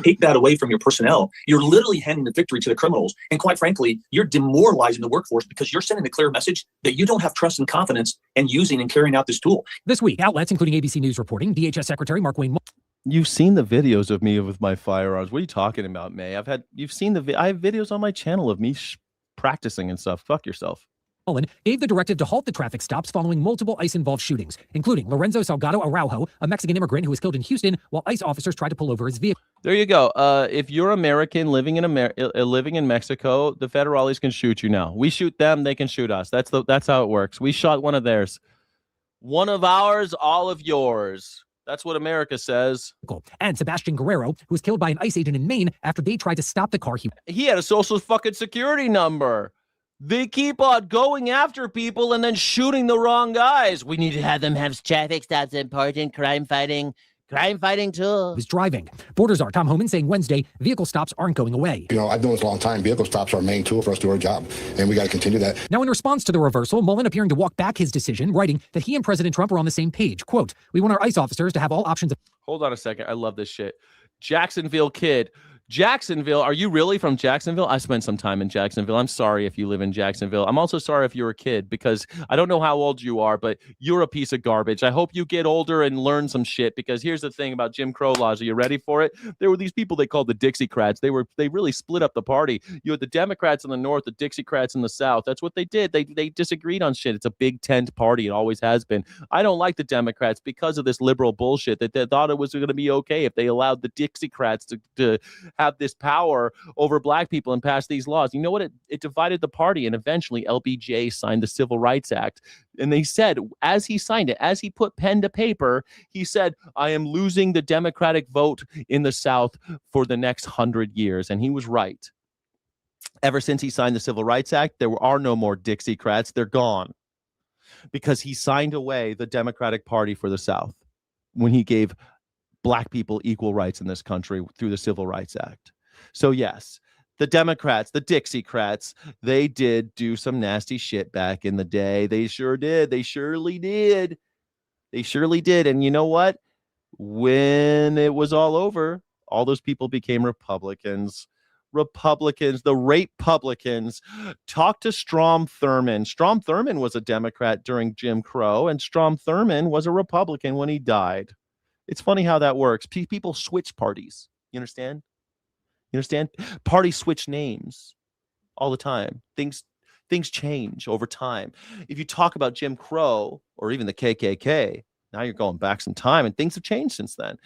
take that away from your personnel. You're literally handing the victory to the criminals. And quite frankly, you're demoralizing the workforce because you're sending a clear message that you don't have trust and confidence in using and carrying out this tool. This week, outlets including ABC News reporting DHS Secretary Mark Wayne. You've seen the videos of me with my firearms. What are you talking about, May? I have videos on my channel of me practicing and stuff. Fuck yourself. Mullen gave the directive to halt the traffic stops following multiple ICE-involved shootings, including Lorenzo Salgado Araujo, a Mexican immigrant who was killed in Houston while ICE officers tried to pull over his vehicle. There you go. If you're American living in Mexico, the federales can shoot you now. We shoot them, they can shoot us. That's how it works. We shot one of theirs. One of ours, all of yours. That's what America says. And Sebastian Guerrero, who was killed by an ICE agent in Maine after they tried to stop the car. He had a social fucking security number. They keep on going after people and then shooting the wrong guys. We need to have them have traffic stops important, crime fighting too. Was driving. Border czar Tom Homan saying Wednesday, vehicle stops aren't going away. I've done this a long time. Vehicle stops are our main tool for us to do our job, and we got to continue that. Now, in response to the reversal, Mullen appearing to walk back his decision, writing that he and President Trump were on the same page. Quote, "We want our ICE officers to have all options." Hold on a second. I love this shit. Jacksonville kid. Jacksonville, are you really from Jacksonville? I spent some time in Jacksonville. I'm sorry if you live in Jacksonville. I'm also sorry if you're a kid because I don't know how old you are, but you're a piece of garbage. I hope you get older and learn some shit because here's the thing about Jim Crow laws. Are you ready for it? There were these people they called the Dixiecrats. They really split up the party. You had the Democrats in the north, the Dixiecrats in the south. That's what they did. They disagreed on shit. It's a big tent party. It always has been. I don't like the Democrats because of this liberal bullshit that they thought it was going to be okay if they allowed the Dixiecrats to have this power over black people and pass these laws. You know what? It divided the party, and eventually LBJ signed the Civil Rights Act. And they said, as he signed it, as he put pen to paper, he said, I am losing the Democratic vote in the South for the next 100 years. And he was right. Ever since he signed the Civil Rights Act, there are no more Dixiecrats. They're gone because he signed away the Democratic Party for the South when he gave black people equal rights in this country through the Civil Rights Act. So yes, the Democrats, the Dixiecrats, they did do some nasty shit back in the day. They sure did. They surely did. And you know what? When it was all over, all those people became Republicans. The rape-publicans. Talk to Strom Thurmond. Strom Thurmond was a Democrat during Jim Crow, and Strom Thurmond was a Republican when he died. It's funny how that works. People switch parties. You understand? Parties switch names all the time. Things change over time. If you talk about Jim Crow or even the KKK, now you're going back some time and things have changed since then.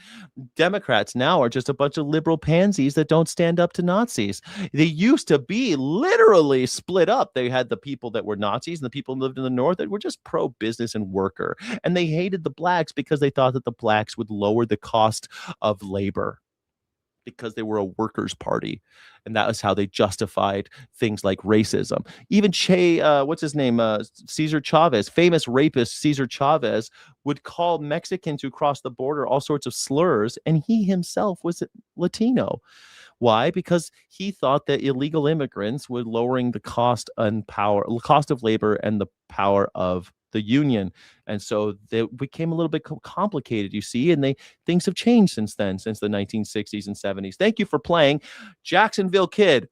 Democrats now are just a bunch of liberal pansies that don't stand up to Nazis. They used to be literally split up. They had the people that were Nazis and the people who lived in the North that were just pro-business and worker. And they hated the blacks because they thought that the blacks would lower the cost of labor, because they were a workers' party. And that was how they justified things like racism. Even Cesar Chavez, famous rapist Cesar Chavez, would call Mexicans who crossed the border all sorts of slurs, and he himself was Latino. Why? Because he thought that illegal immigrants were lowering the cost of labor and the power of the union. And so they became a little bit complicated, you see, and things have changed since then, since the 1960s and 70s. Thank you for playing. Jacksonville kid,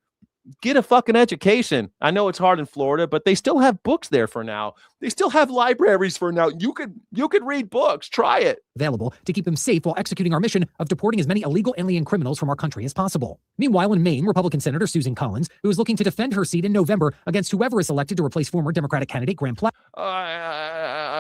get a fucking education. I know it's hard in Florida, but they still have books there for now. They still have libraries for now. You could read books. Try it. Available to keep them safe while executing our mission of deporting as many illegal alien criminals from our country as possible. Meanwhile, in Maine, Republican Senator Susan Collins, who is looking to defend her seat in November against whoever is selected to replace former Democratic candidate Graham Platt.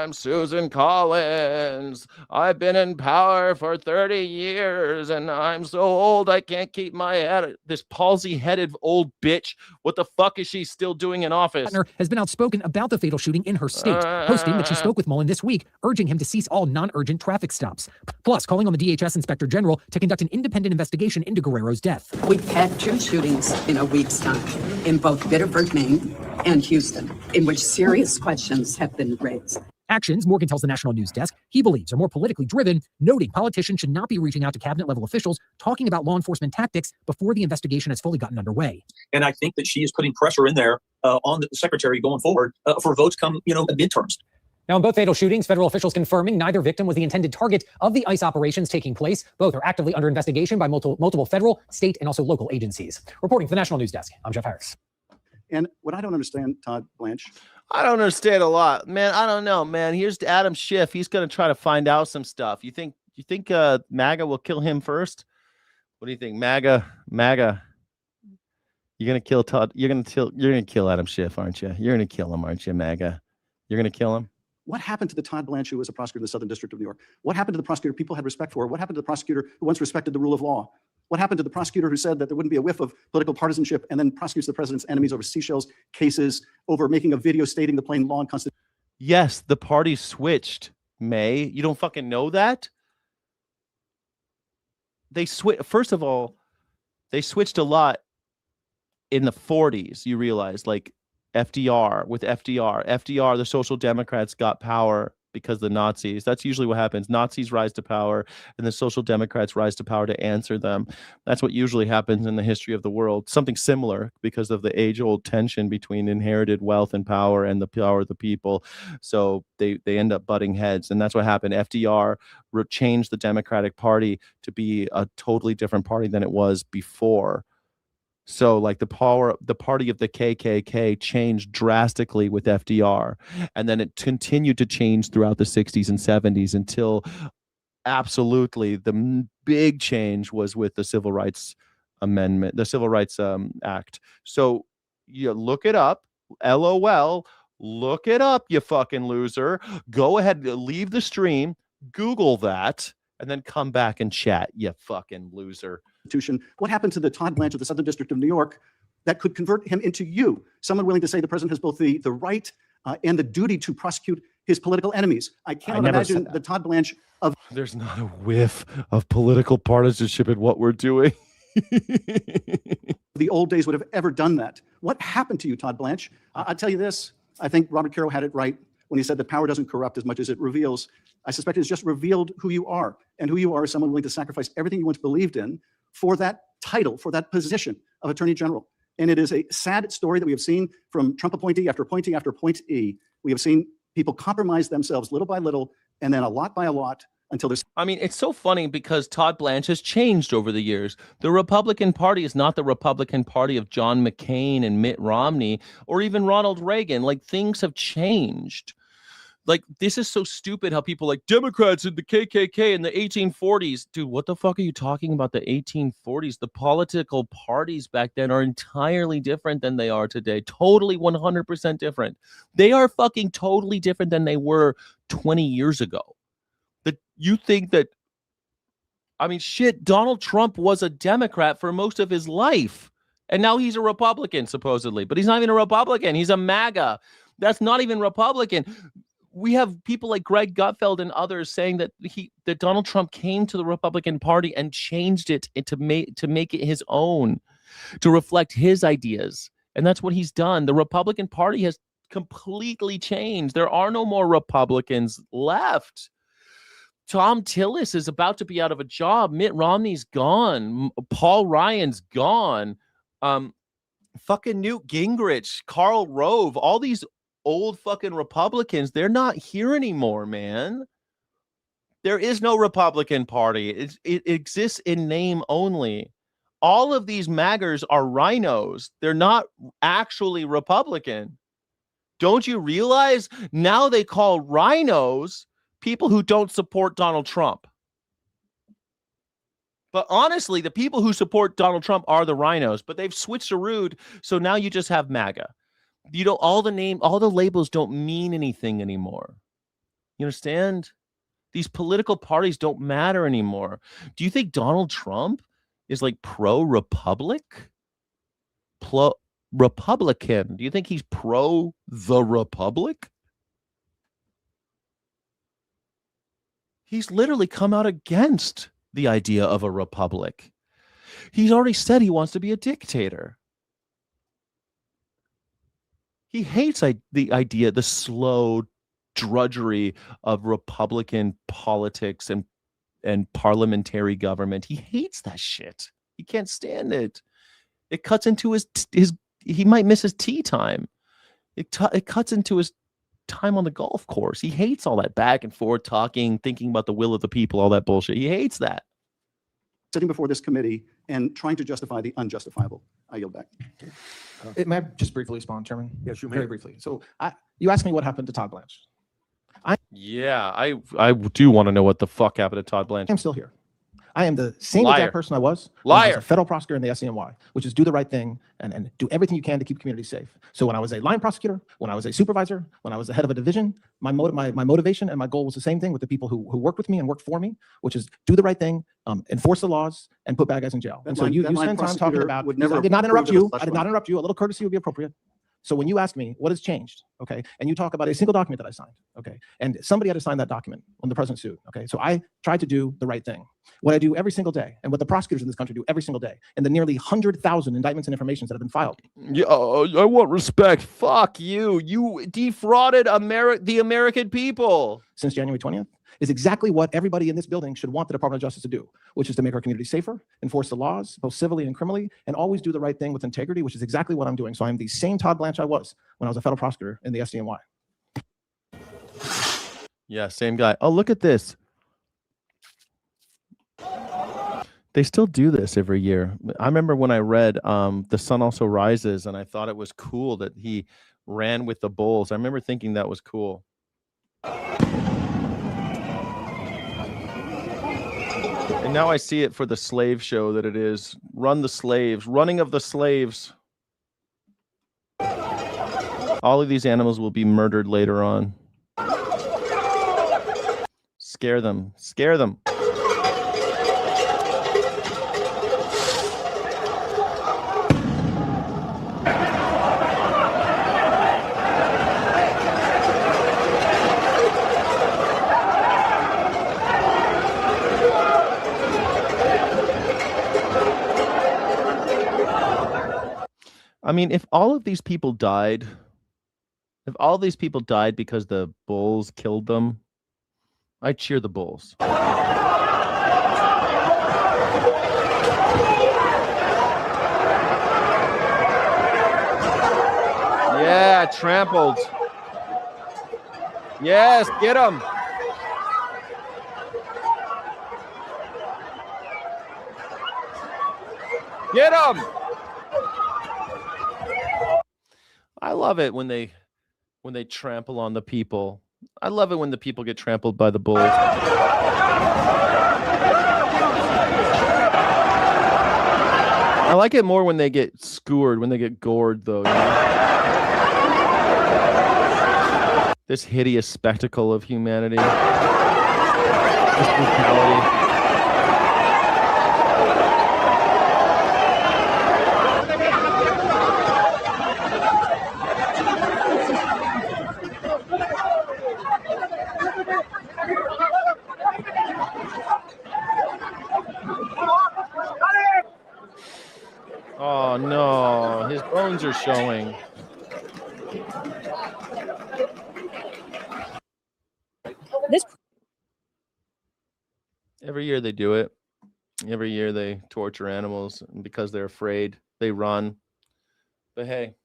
I'm Susan Collins. I've been in power for 30 years and I'm so old I can't keep my head. This palsy-headed old bitch. What the fuck is she still doing in office? Butner has been outspoken about the fatal shooting in her state, posting that she spoke with Mullen this week, urging him to cease all non-urgent traffic stops. Plus, calling on the DHS Inspector General to conduct an independent investigation into Guerrero's death. We've had 2 shootings in a week's time in both Biddeford, Maine and Houston, in which serious questions have been raised. Actions, Morgan tells the National News Desk, he believes are more politically driven, noting politicians should not be reaching out to cabinet-level officials talking about law enforcement tactics before the investigation has fully gotten underway. And I think that she is putting pressure in there on the secretary going forward for votes come, midterms. Now, in both fatal shootings, federal officials confirming neither victim was the intended target of the ICE operations taking place. Both are actively under investigation by multiple federal, state, and also local agencies. Reporting for the National News Desk, I'm Jeff Harris. And what I don't understand, Todd Blanche. I don't understand a lot, man. I don't know, man. Here's Adam Schiff. He's going to try to find out some stuff. You think MAGA will kill him first? What do you think, MAGA? You're going to kill Todd. You're going to kill Adam Schiff, aren't you? You're going to kill him, aren't you, MAGA? You're going to kill him? What happened to the Todd Blanche who was a prosecutor in the Southern District of New York? What happened to the prosecutor people had respect for? What happened to the prosecutor who once respected the rule of law? What happened to the prosecutor who said that there wouldn't be a whiff of political partisanship and then prosecutes the president's enemies over Seychelles cases, over making a video stating the plain law and constitution? Yes, the party switched, May. You don't fucking know that? They switched. First of all, they switched a lot in the 40s, you realize, like FDR, the Social Democrats got power because the Nazis. That's usually what happens. Nazis rise to power and the Social Democrats rise to power to answer them. That's what usually happens in the history of the world. Something similar because of the age-old tension between inherited wealth and power and the power of the people. So they end up butting heads. And that's what happened. FDR changed the Democratic Party to be a totally different party than it was before. So like the party of the KKK changed drastically with FDR. And then it continued to change throughout the 60s and 70s until absolutely the big change was with the Civil Rights Amendment, the Civil Rights Act. So you look it up, LOL, look it up, you fucking loser. Go ahead, leave the stream, Google that, and then come back and chat, you fucking loser. What happened to the Todd Blanche of the Southern District of New York that could convert him into you, someone willing to say the president has both the right and the duty to prosecute his political enemies? I cannot imagine the Todd Blanche of... There's not a whiff of political partisanship in what we're doing. the old days would have ever done that. What happened to you, Todd Blanche? I'll tell you this. I think Robert Caro had it right when he said that power doesn't corrupt as much as it reveals. I suspect it's just revealed who you are. And who you are is someone willing to sacrifice everything you once believed in for that title, for that position of Attorney General. And it is a sad story that we have seen from Trump appointee after appointee after appointee. We have seen people compromise themselves little by little and then a lot by a lot until there's... I mean, it's so funny because Todd Blanche has changed over the years. The Republican Party is not the Republican Party of John McCain and Mitt Romney or even Ronald Reagan. Like, things have changed. Like, this is so stupid how people like Democrats and the KKK in the 1840s. Dude, what the fuck are you talking about the 1840s? The political parties back then are entirely different than they are today. Totally 100% different. They are fucking totally different than they were 20 years ago. That you think that, I mean, shit, Donald Trump was a Democrat for most of his life. And now he's a Republican, supposedly. But he's not even a Republican. He's a MAGA. That's not even Republican. We have people like Greg Gutfeld and others saying that that Donald Trump came to the Republican Party and changed it to make it his own, to reflect his ideas. And that's what he's done. The Republican Party has completely changed. There are no more Republicans left. Tom Tillis is about to be out of a job. Mitt Romney's gone. Paul Ryan's gone. Fucking Newt Gingrich, Karl Rove, all these old fucking Republicans, they're not here anymore, man. There is no Republican Party. It exists in name only. All of these MAGAs are rhinos. They're not actually Republican. Don't you realize now they call rhinos people who don't support Donald Trump? But honestly, the people who support Donald Trump are the rhinos, but they've switched the route. So now you just have MAGA. You know, all the labels don't mean anything anymore. You understand? These political parties don't matter anymore. Do you think Donald Trump is like pro-republic? Republican? Do you think he's pro the republic? He's literally come out against the idea of a republic. He's already said he wants to be a dictator. He hates the idea, the slow drudgery of Republican politics and parliamentary government. He hates that shit. He can't stand it. It cuts into his he might miss his tea time. It cuts into his time on the golf course. He hates all that back and forth talking, thinking about the will of the people, all that bullshit. He hates that. Sitting before this committee and trying to justify the unjustifiable. I yield back. May I just briefly respond, Chairman? Yes, you may. Very briefly. So you asked me what happened to Todd Blanche. Yeah, I do want to know what the fuck happened to Todd Blanche. I'm still here. I am the same Liar. exact person I was when I was Liar. a federal prosecutor in the SCNY, which is do the right thing and do everything you can to keep communities safe. So when I was a line prosecutor, when I was a supervisor, when I was the head of a division, my motivation and my goal was the same thing with the people who worked with me and worked for me, which is do the right thing, enforce the laws, and put bad guys in jail. And so you spend time talking about, I did not interrupt you. I did not interrupt you. A little courtesy would be appropriate. So when you ask me what has changed, okay, and you talk about a single document that I signed, okay, and somebody had to sign that document when the president sued, okay, so I tried to do the right thing. What I do every single day, and what the prosecutors in this country do every single day, and the nearly 100,000 indictments and informations that have been filed. Yeah, I want respect. Fuck you. You defrauded the American people. Since January 20th, is exactly what everybody in this building should want the Department of Justice to do, which is to make our community safer, enforce the laws, both civilly and criminally, and always do the right thing with integrity, which is exactly what I'm doing. So I'm the same Todd Blanche I was when I was a federal prosecutor in the SDNY. Yeah, same guy. Oh, look at this. They still do this every year. I remember when I read The Sun Also Rises, and I thought it was cool that he ran with the bulls. I remember thinking that was cool. And now I see it for the slave show that it is. Run the slaves. Running of the slaves. All of these animals will be murdered later on. Scare them. Scare them. I mean, if all of these people died, because the bulls killed them, I'd cheer the bulls. Yeah, trampled. Yes, get them. Get them. I love it when they trample on the people. I love it when the people get trampled by the bulls. I like it more when they get skewered, when they get gored, though. You know? This hideous spectacle of humanity. This brutality. Oh no, his bones are showing. Every year they do it. Every year they torture animals, and because they're afraid, they run. But hey.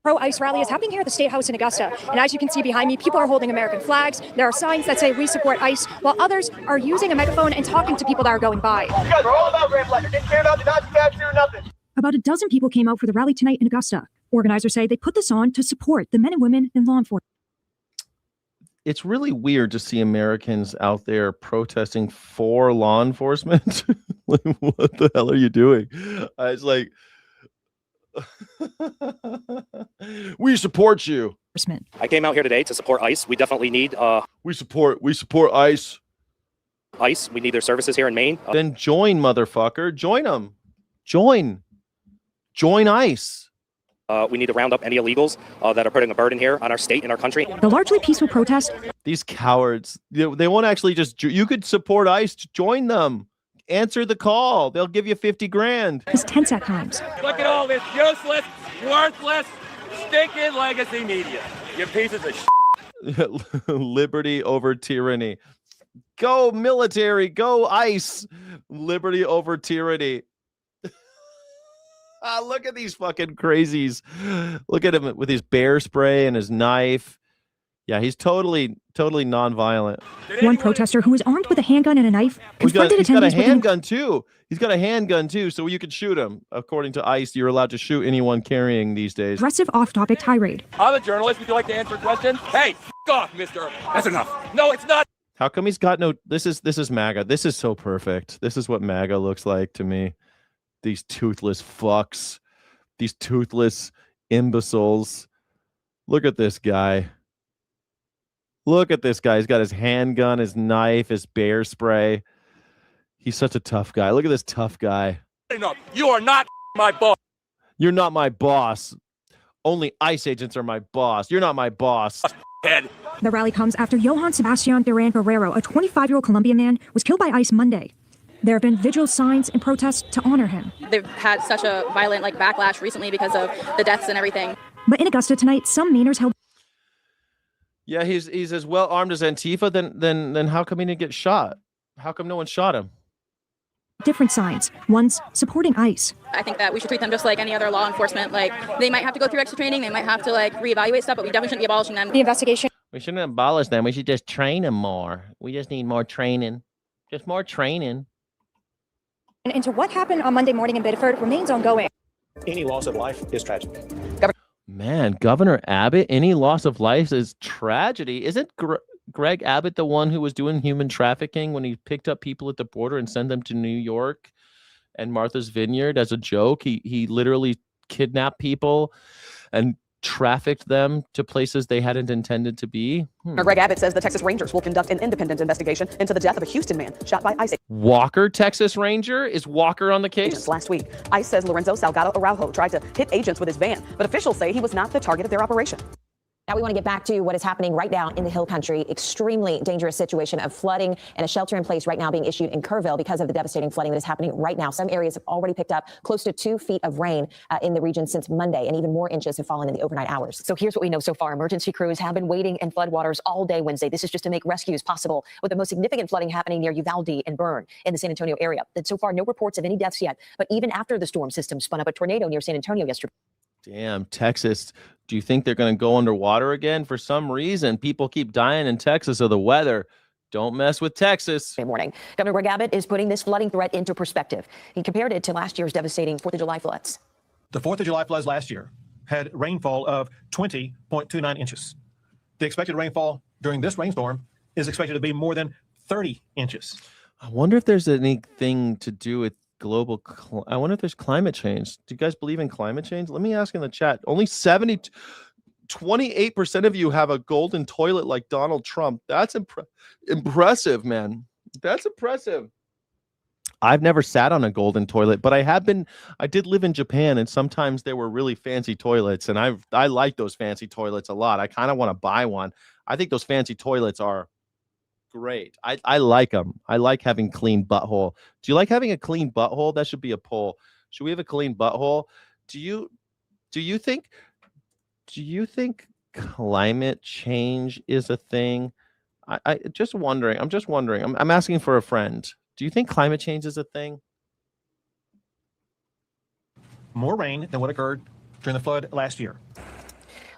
Pro-ICE rally is happening here at the State House in Augusta. And as you can see behind me, people are holding American flags. There are signs that say we support ICE, while others are using a megaphone and talking to people that are going by. You guys are all about Grand Flag. You're getting carried out, the Nazi flags or nothing. About a dozen people came out for the rally tonight in Augusta. Organizers say they put this on to support the men and women in law enforcement. It's really weird to see Americans out there protesting for law enforcement. Like, what the hell are you doing? It's like, we support you. I came out here today to support ICE. We definitely need we support ICE. ICE. We need their services here in Maine. Then join, motherfucker. Join them. Join ICE. We need to round up any illegals that are putting a burden here on our state and our country. The largely peaceful protest. These cowards. They won't actually just. You could support ICE. Join them. Answer the call. They'll give you 50 grand. Is tense at times. Look at all this useless, worthless, stinking legacy media. You pieces of shit. Liberty over tyranny. Go military. Go ICE. Liberty over tyranny. Look at these fucking crazies. Look at him with his bear spray and his knife. Yeah, he's totally nonviolent. One protester who was armed with a handgun and a knife confronted he's got a attendees with handgun too. He's got a handgun too, so you could shoot him. According to ICE, you're allowed to shoot anyone carrying these days. aggressive off-topic tirade. I'm a journalist. Would you like to answer questions? Hey, f off, mister. That's enough. No, it's not. How come he's got no? This is MAGA. This is so perfect. This is what MAGA looks like to me. These toothless fucks. These toothless imbeciles. Look at this guy. Look at this guy. He's got his handgun, his knife, his bear spray. He's such a tough guy. Look at this tough guy. Enough. You are not my boss. You're not my boss. Only ICE agents are my boss. You're not my boss. Head. The rally comes after Johann Sebastian Duran Guerrero, a 25-year-old Colombian man, was killed by ICE Monday. There have been vigil signs and protests to honor him. They've had such a violent backlash recently because of the deaths and everything. But in Augusta tonight, some Mainers held. Yeah, he's as well armed as Antifa. Then how come he didn't get shot? How come no one shot him? Different signs. One's supporting ICE. I think that we should treat them just like any other law enforcement. They might have to go through extra training. They might have to reevaluate stuff, but we definitely shouldn't be abolishing them. The investigation. We shouldn't abolish them. We should just train them more. We just need more training. Just more training. Into what happened on Monday morning in Biddeford remains ongoing. Any loss of life is tragic. Man, Governor Abbott, any loss of life is tragedy. Isn't Greg Abbott the one who was doing human trafficking when he picked up people at the border and sent them to New York and Martha's Vineyard as a joke? He literally kidnapped people and trafficked them to places they hadn't intended to be. Greg Abbott says the Texas Rangers will conduct an independent investigation into the death of a Houston man shot by ICE. Walker, Texas Ranger? Is Walker on the case? Last week, ICE says Lorenzo Salgado Araujo tried to hit agents with his van, but officials say he was not the target of their operation. Now we want to get back to what is happening right now in the Hill Country. Extremely dangerous situation of flooding and a shelter in place right now being issued in Kerrville because of the devastating flooding that is happening right now. Some areas have already picked up close to 2 feet of rain in the region since Monday, and even more inches have fallen in the overnight hours. So here's what we know so far. Emergency crews have been waiting in floodwaters all day Wednesday. This is just to make rescues possible, with the most significant flooding happening near Uvalde and Bern in the San Antonio area. And so far, no reports of any deaths yet. But even after the storm system spun up a tornado near San Antonio yesterday. Damn, Texas. Do you think they're going to go underwater again? For some reason, people keep dying in Texas of the weather. Don't mess with Texas. Good morning. Governor Greg Abbott is putting this flooding threat into perspective. He compared it to last year's devastating 4th of July floods. The 4th of July floods last year had rainfall of 20.29 inches. The expected rainfall during this rainstorm is expected to be more than 30 inches. I wonder if there's anything to do with I wonder if there's climate change. Do you guys believe in climate change? Let me ask in the chat. Only 28% of you have a golden toilet like Donald Trump. That's impressive, man. That's impressive. I've never sat on a golden toilet, but I did live in Japan, and sometimes there were really fancy toilets, and I like those fancy toilets a lot. I kind of want to buy one. I think those fancy toilets are great. I like them. I like having clean butthole. Do you like having a clean butthole? That should be a poll. Should we have a clean butthole? Do you think climate change is a thing? I'm just wondering. I'm asking for a friend. Do you think climate change is a thing? More rain than what occurred during the flood last year.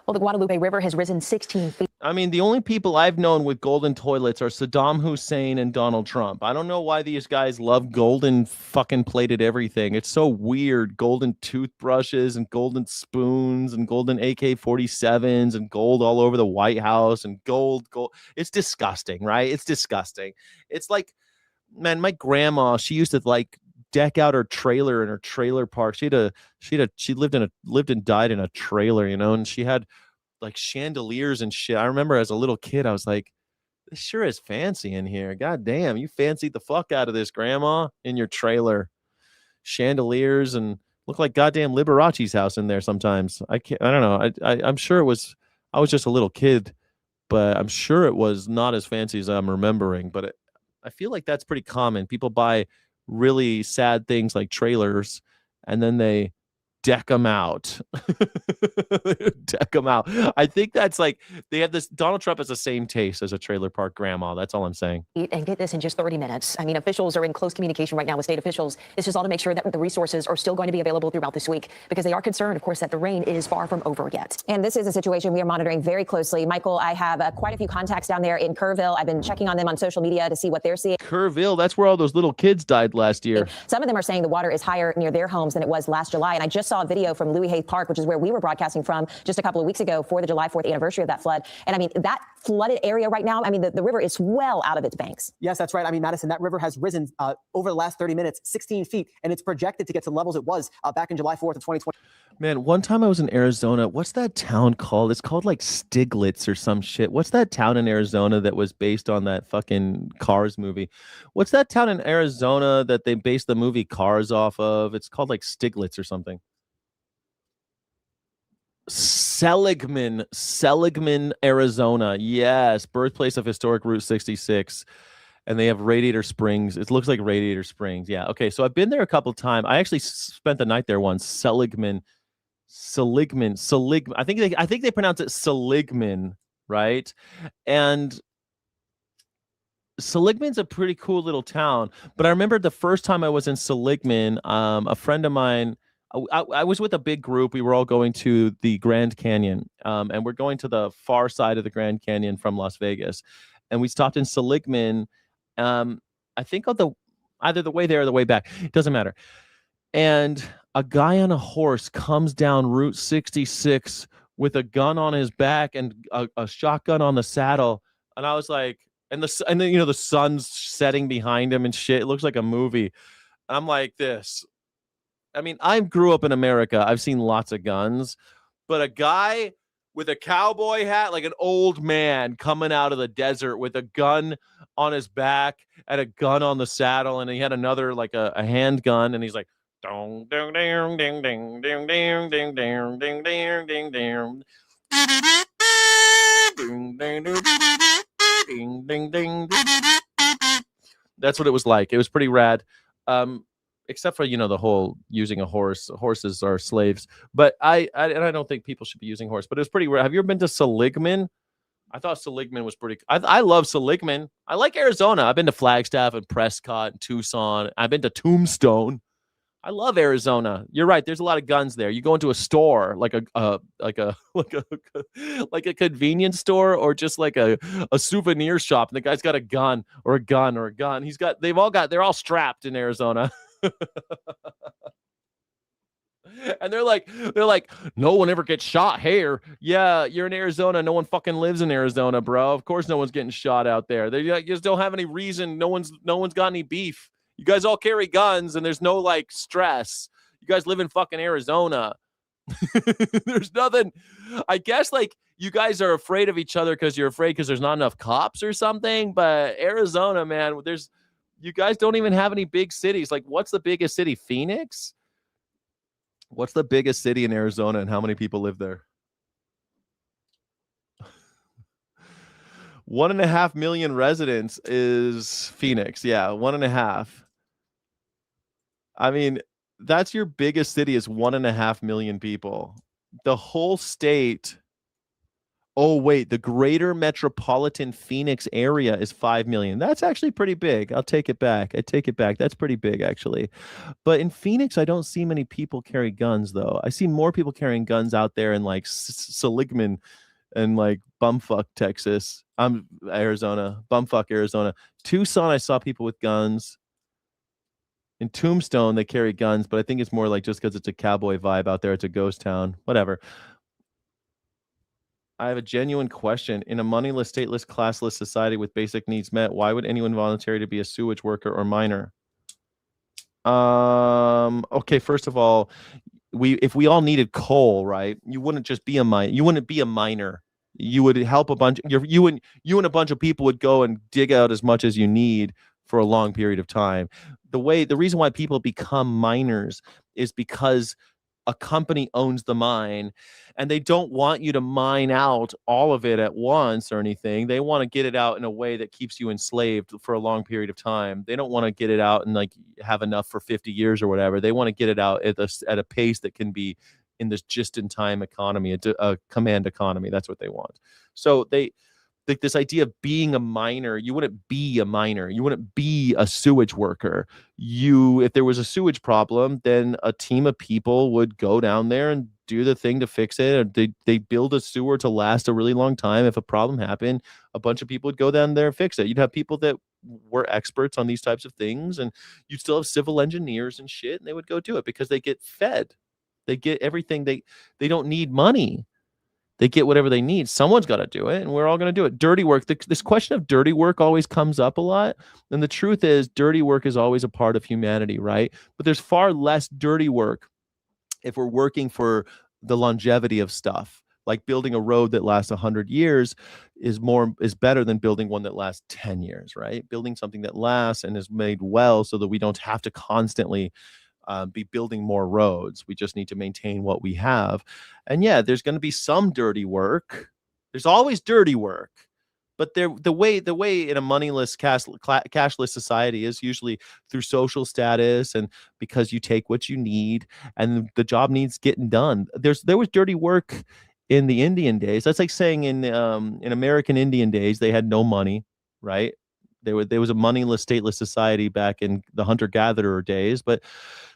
Well, the Guadalupe River has risen 16 feet. I mean, the only people I've known with golden toilets are Saddam Hussein and Donald Trump. I don't know why these guys love golden fucking plated everything. It's so weird. Golden toothbrushes and golden spoons and golden AK-47s and gold all over the White House and gold. It's disgusting, right? It's disgusting. It's like, man, my grandma, she used to deck out her trailer in her trailer park. She lived and died in a trailer, and she had like chandeliers and shit. I remember as a little kid, I was like, this sure is fancy in here. God damn, you fancied the fuck out of this, Grandma, in your trailer. Chandeliers and look like goddamn Liberace's house in there sometimes. I don't know. I'm sure it was, I was just a little kid, but I'm sure it was not as fancy as I'm remembering. But I feel like that's pretty common. People buy really sad things like trailers and then they deck them out. Deck them out. I think that's like they have this. Donald Trump has the same taste as a trailer park grandma. That's all I'm saying. And get this, in just 30 minutes. I mean, officials are in close communication right now with state officials. This is all to make sure that the resources are still going to be available throughout this week, because they are concerned, of course, that the rain is far from over yet. And this is a situation we are monitoring very closely. Michael, I have quite a few contacts down there in Kerrville. I've been checking on them on social media to see what they're seeing. Kerrville, that's where all those little kids died last year. Some of them are saying the water is higher near their homes than it was last July. And I just saw a video from Louis Hay Park, which is where we were broadcasting from just a couple of weeks ago for the July 4th anniversary of that flood. And I mean, that flooded area right now, I mean, the river is well out of its banks. Yes, that's right. I mean, Madison, that river has risen over the last 30 minutes, 16 feet, and it's projected to get to levels it was back in July 4th of 2020. Man, one time I was in Arizona. What's that town called? It's called like Stiglitz or some shit. What's that town in Arizona that was based on that fucking Cars movie? What's that town in Arizona that they based the movie Cars off of? It's called like Stiglitz or something. Seligman, Arizona. Yes, birthplace of historic Route 66. And they have Radiator Springs. It looks like Radiator Springs. Yeah. Okay. So I've been there a couple of times. I actually spent the night there once. Seligman. I think they pronounce it Seligman, right? And Seligman's a pretty cool little town. But I remember the first time I was in Seligman, a friend of mine, I was with a big group. We were all going to the Grand Canyon, and we're going to the far side of the Grand Canyon from Las Vegas. And we stopped in Seligman. I think either the way there or the way back. It doesn't matter. And a guy on a horse comes down Route 66 with a gun on his back and a shotgun on the saddle. And I was like, and then the sun's setting behind him and shit. It looks like a movie. I'm like this. I mean, I grew up in America. I've seen lots of guns, but a guy with a cowboy hat, like an old man coming out of the desert with a gun on his back and a gun on the saddle, and he had another like a handgun, and he's like, dong, ding, ding, ding, ding, ding, ding, ding, ding, ding, ding, ding, ding. Ding, ding, ding. That's what it was like. It was pretty rad. Except for, the whole using a horse. Horses are slaves. But I don't think people should be using horse. But it was pretty rare. Have you ever been to Seligman? I thought Seligman was pretty. I love Seligman. I like Arizona. I've been to Flagstaff and Prescott and Tucson. I've been to Tombstone. I love Arizona. You're right. There's a lot of guns there. You go into a store, like a convenience store, or just like a souvenir shop, and the guy's got a gun or a gun or a gun. They're all strapped in Arizona. And they're like, no one ever gets shot here. Yeah, you're in Arizona. No one fucking lives in Arizona, bro. Of course, no one's getting shot out there. They just don't have any reason. No one's got any beef. You guys all carry guns, and there's no like stress. You guys live in fucking Arizona. There's nothing. I guess like you guys are afraid of each other because you're afraid because there's not enough cops or something. But Arizona, man, you guys don't even have any big cities. Like, what's the biggest city? Phoenix? What's the biggest city in Arizona, and how many people live there? 1.5 million residents is Phoenix. Yeah, 1.5. I mean, that's your biggest city is 1.5 million people. The whole state. Oh, wait, the greater metropolitan Phoenix area is 5 million. That's actually pretty big. I'll take it back. That's pretty big, actually. But in Phoenix, I don't see many people carry guns, though. I see more people carrying guns out there in like Seligman and like bumfuck Texas. Arizona. Bumfuck Arizona. Tucson, I saw people with guns. In Tombstone, they carry guns, but I think it's more like just because it's a cowboy vibe out there. It's a ghost town. Whatever. I have a genuine question. In a moneyless, stateless, classless society with basic needs met, why would anyone volunteer to be a sewage worker or miner? Okay, first of all, if we all needed coal, right? You wouldn't just be a mine. You wouldn't be a miner. You would help a bunch. You and a bunch of people would go and dig out as much as you need for a long period of time. The reason why people become miners is because a company owns the mine and they don't want you to mine out all of it at once or anything. They want to get it out in a way that keeps you enslaved for a long period of time. They don't want to get it out and like have enough for 50 years or whatever. They want to get it out at a pace that can be in this just-in-time economy, a command economy. That's what they want. So like this idea of being a miner, you wouldn't be a miner. You wouldn't be a sewage worker. If there was a sewage problem, then a team of people would go down there and do the thing to fix it. Or they build a sewer to last a really long time. If a problem happened, a bunch of people would go down there and fix it. You'd have people that were experts on these types of things, and you'd still have civil engineers and shit, and they would go do it because they get fed. They get everything. They don't need money. They get whatever they need. Someone's got to do it, and we're all going to do it. Dirty work. This question of dirty work always comes up a lot. And the truth is, dirty work is always a part of humanity, right? But there's far less dirty work if we're working for the longevity of stuff. Like building a road that lasts 100 years is better than building one that lasts 10 years, right? Building something that lasts and is made well so that we don't have to constantly be building more roads. We just need to maintain what we have. And yeah, there's going to be some dirty work. There's always dirty work, but the way in a moneyless cashless society is usually through social status and because you take what you need and the job needs getting done. There was dirty work in the Indian days. That's like saying in American Indian days they had no money, right? There was a moneyless, stateless society back in the hunter-gatherer days, but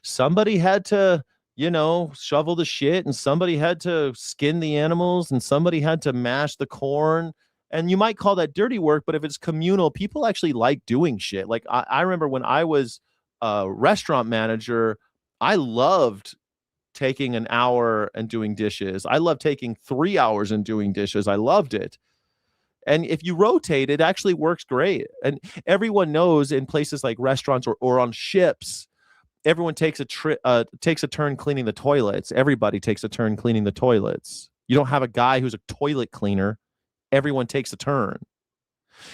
somebody had to, shovel the shit, and somebody had to skin the animals, and somebody had to mash the corn. And you might call that dirty work, but if it's communal, people actually like doing shit. Like I remember when I was a restaurant manager, I loved taking an hour and doing dishes. I loved taking 3 hours and doing dishes. I loved it. And if you rotate, it actually works great. And everyone knows in places like restaurants or on ships, everyone takes a turn cleaning the toilets. Everybody takes a turn cleaning the toilets. You don't have a guy who's a toilet cleaner. Everyone takes a turn.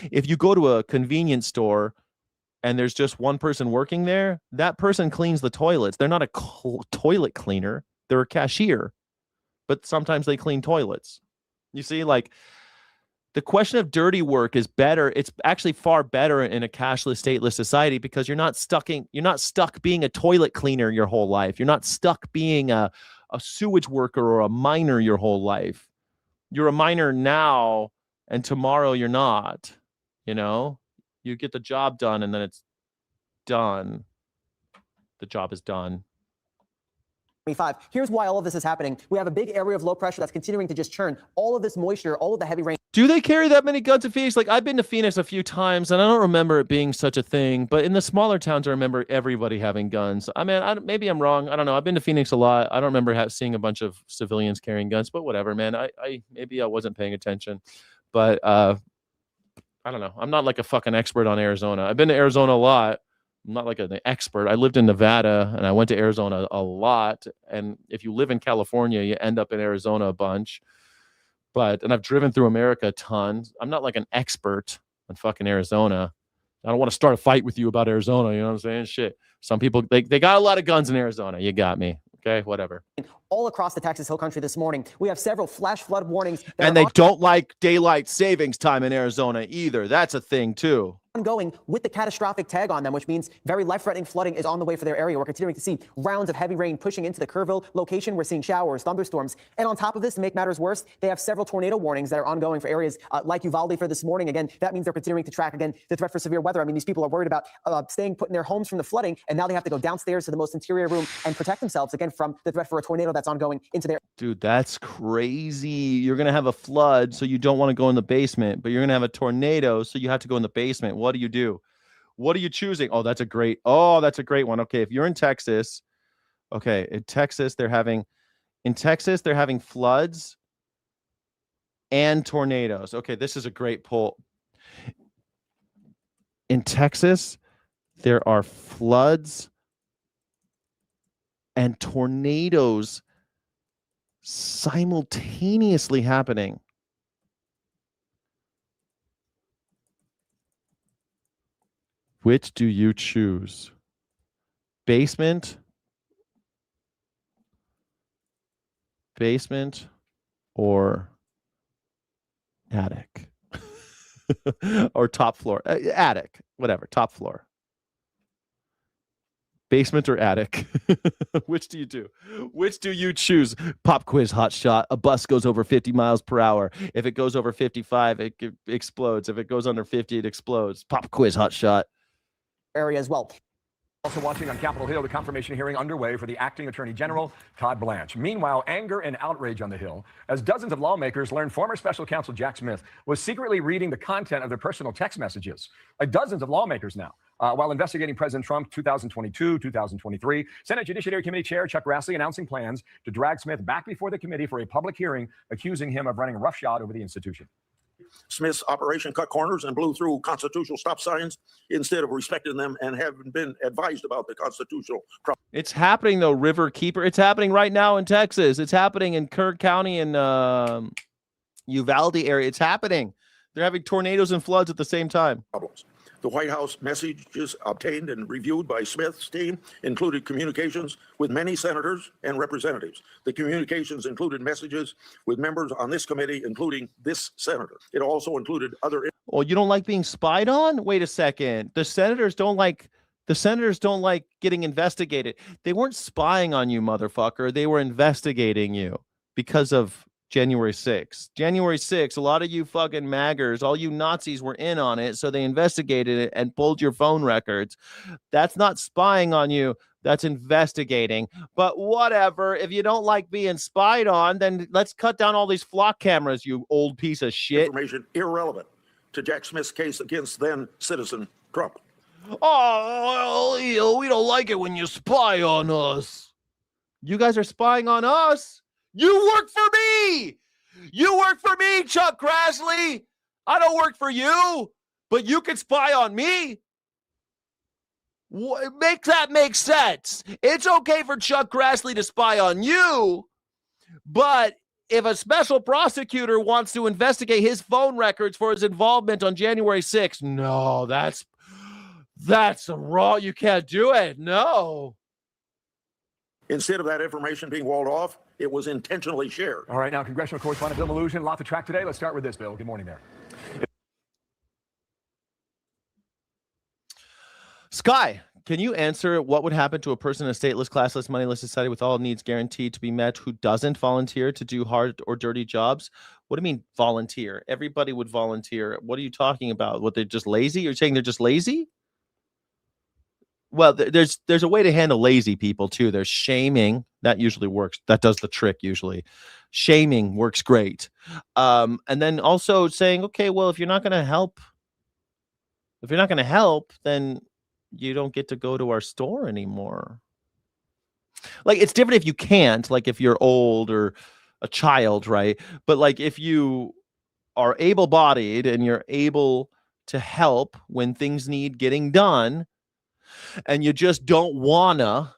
If you go to a convenience store and there's just one person working there, that person cleans the toilets. They're not a toilet cleaner. They're a cashier. But sometimes they clean toilets. You see, like, the question of dirty work is better. It's actually far better in a cashless, stateless society because you're not stuck being a toilet cleaner your whole life. You're not stuck being a sewage worker or a miner your whole life. You're a miner now, and tomorrow you're not. You get the job done, and then it's done. The job is done. 25. Here's why all of this is happening. We have a big area of low pressure that's continuing to just churn all of this moisture, all of the heavy rain. Do they carry that many guns in Phoenix? Like, I've been to Phoenix a few times, and I don't remember it being such a thing. But in the smaller towns, I remember everybody having guns. I mean, maybe I'm wrong. I don't know. I've been to Phoenix a lot. I don't remember seeing a bunch of civilians carrying guns. But whatever, man. Maybe I wasn't paying attention. But I don't know. I'm not like a fucking expert on Arizona. I've been to Arizona a lot. I'm not like an expert. I lived in Nevada and I went to Arizona a lot. And if you live in California, you end up in Arizona a bunch. And I've driven through America a ton. I'm not like an expert on fucking Arizona. I don't want to start a fight with you about Arizona. You know what I'm saying? Shit. Some people, they got a lot of guns in Arizona. You got me. Okay, whatever. All across the Texas Hill Country this morning, we have several flash flood warnings. And they don't like daylight savings time in Arizona either. That's a thing too. Ongoing with the catastrophic tag on them, which means very life-threatening flooding is on the way for their area. We're continuing to see rounds of heavy rain pushing into the Kerrville location. We're seeing showers, thunderstorms. And on top of this, to make matters worse, they have several tornado warnings that are ongoing for areas like Uvalde for this morning. Again, that means they're continuing to track, again, the threat for severe weather. I mean, these people are worried about staying put in their homes from the flooding, and now they have to go downstairs to the most interior room and protect themselves, again, from the threat for a tornado that's ongoing into their... Dude, that's crazy. You're going to have a flood, so you don't want to go in the basement, but you're going to have a tornado, so you have to go in the basement. What do? What are you choosing? Oh, that's a great one. Okay, if you're in Texas, in Texas they're having floods and tornadoes. Okay, this is a great poll. In Texas, there are floods and tornadoes simultaneously happening. Which do you choose? Basement or attic? Or top floor? Attic, whatever, top floor. Basement or attic? Which do you do? Which do you choose? Pop quiz hot shot. A bus goes over 50 miles per hour. If it goes over 55, it explodes. If it goes under 50, it explodes. Pop quiz hot shot. Area as well. Also watching on Capitol Hill, the confirmation hearing underway for the acting Attorney General, Todd Blanche. Meanwhile, anger and outrage on the Hill as dozens of lawmakers learned former special counsel Jack Smith was secretly reading the content of their personal text messages. Dozens of lawmakers now. While investigating President Trump 2022, 2023, Senate Judiciary Committee Chair Chuck Grassley announcing plans to drag Smith back before the committee for a public hearing, accusing him of running roughshod over the institution. Smith's operation cut corners and blew through constitutional stop signs instead of respecting them and having been advised about the constitutional. It's happening though, River Keeper. It's happening right now in Texas. It's happening in Kern County and Uvalde area. It's happening. They're having tornadoes and floods at the same time. Problems. The White House messages obtained and reviewed by Smith's team included communications with many senators and representatives. The communications included messages with members on this committee, including this senator. It also included other. Oh, you don't like being spied on? Wait a second. The senators don't like getting investigated. They weren't spying on you, motherfucker. They were investigating you because of January 6th. January 6th, a lot of you fucking maggers, all you Nazis were in on it, so they investigated it and pulled your phone records. That's not spying on you. That's investigating. But whatever. If you don't like being spied on, then let's cut down all these flock cameras, you old piece of shit. Information irrelevant to Jack Smith's case against then citizen Trump. Oh, we don't like it when you spy on us. You guys are spying on us. You work for me. You work for me, Chuck Grassley. I don't work for you, but you can spy on me. Make that make sense. It's okay for Chuck Grassley to spy on you, but if a special prosecutor wants to investigate his phone records for his involvement on January 6th, no, that's wrong. You can't do it. No. Instead of that information being walled off, it was intentionally shared. All right, now, congressional correspondent Bill Maloogian, a lot to track today. Let's start with this, Bill. Good morning there. Sky, can you answer what would happen to a person in a stateless, classless, moneyless society with all needs guaranteed to be met who doesn't volunteer to do hard or dirty jobs? What do you mean volunteer? Everybody would volunteer. What are you talking about? What, they're just lazy? You're saying they're just lazy? Well, there's a way to handle lazy people too. There's shaming. That usually works. That does the trick usually. Shaming works great. And then also saying, okay, well, if you're not going to help, then you don't get to go to our store anymore. Like, it's different if you can't, like if you're old or a child, right? But like if you are able-bodied and you're able to help when things need getting done, and you just don't wanna,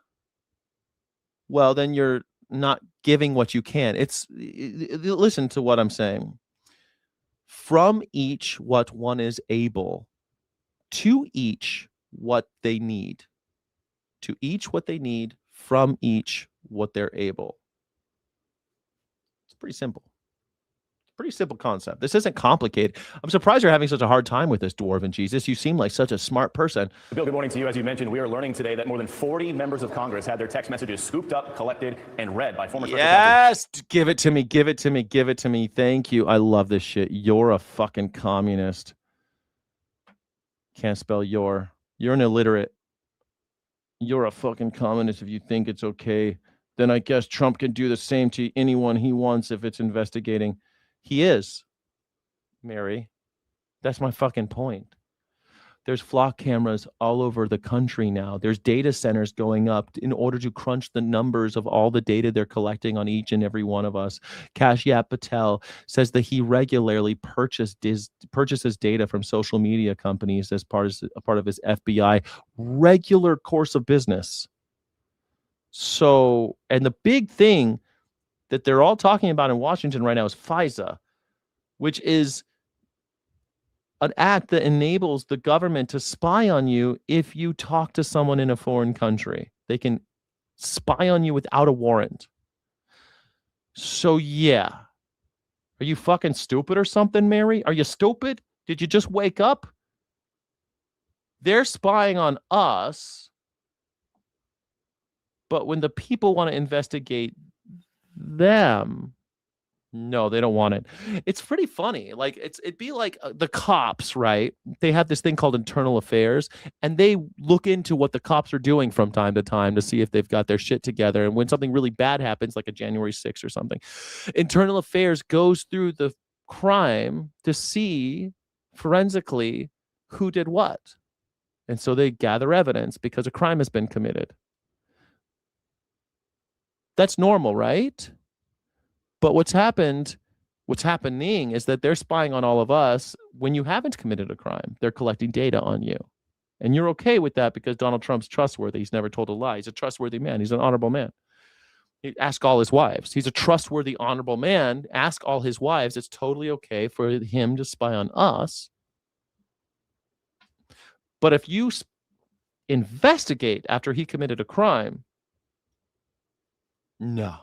well, then you're not giving what you can. Listen to what I'm saying. From each what one is able, to each what they need. To each what they need, from each what they're able. It's pretty simple. Pretty simple concept. This isn't complicated. I'm surprised you're having such a hard time with this, Dwarven Jesus. You seem like such a smart person. Bill, good morning to you. As you mentioned, we are learning today that more than 40 members of Congress had their text messages scooped up, collected, and read by former special counsel. Yes, give it to me, give it to me, give it to me. Thank you. I love this shit. You're a fucking communist. Can't spell your. You're an illiterate. You're a fucking communist if you think it's okay. Then I guess Trump can do the same to anyone he wants if it's investigating. He is, Mary. That's my fucking point. There's flock cameras all over the country now. There's data centers going up in order to crunch the numbers of all the data they're collecting on each and every one of us. Kashyap Patel says that he regularly purchases data from social media companies as part of his FBI regular course of business. So, and the big thing that they're all talking about in Washington right now is FISA, which is an act that enables the government to spy on you if you talk to someone in a foreign country. They can spy on you without a warrant. So, yeah. Are you fucking stupid or something, Mary? Are you stupid? Did you just wake up? They're spying on us. But when the people want to investigate them, no, they don't want it. It's pretty funny. Like it'd be like the cops, right? They have this thing called internal affairs, and they look into what the cops are doing from time to time to see if they've got their shit together. And when something really bad happens, like a January 6th or something, internal affairs goes through the crime to see forensically who did what. And so they gather evidence because a crime has been committed. That's normal, right? But what's happening is that they're spying on all of us when you haven't committed a crime. They're collecting data on you. And you're okay with that because Donald Trump's trustworthy. He's never told a lie. He's a trustworthy man. He's an honorable man. Ask all his wives. He's a trustworthy, honorable man. Ask all his wives. It's totally okay for him to spy on us. But if you investigate after he committed a crime, no.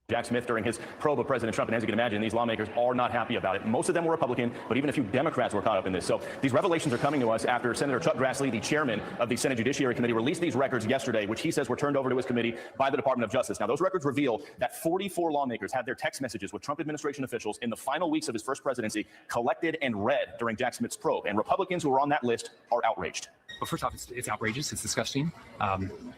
Jack Smith during his probe of President Trump, and as you can imagine, these lawmakers are not happy about it. Most of them were Republican, but even a few Democrats were caught up in this. So these revelations are coming to us after Senator Chuck Grassley, the chairman of the Senate Judiciary Committee, released these records yesterday, which he says were turned over to his committee by the Department of Justice. Now, those records reveal that 44 lawmakers had their text messages with Trump administration officials in the final weeks of his first presidency collected and read during Jack Smith's probe. And Republicans who are on that list are outraged. But first off, it's outrageous. It's disgusting.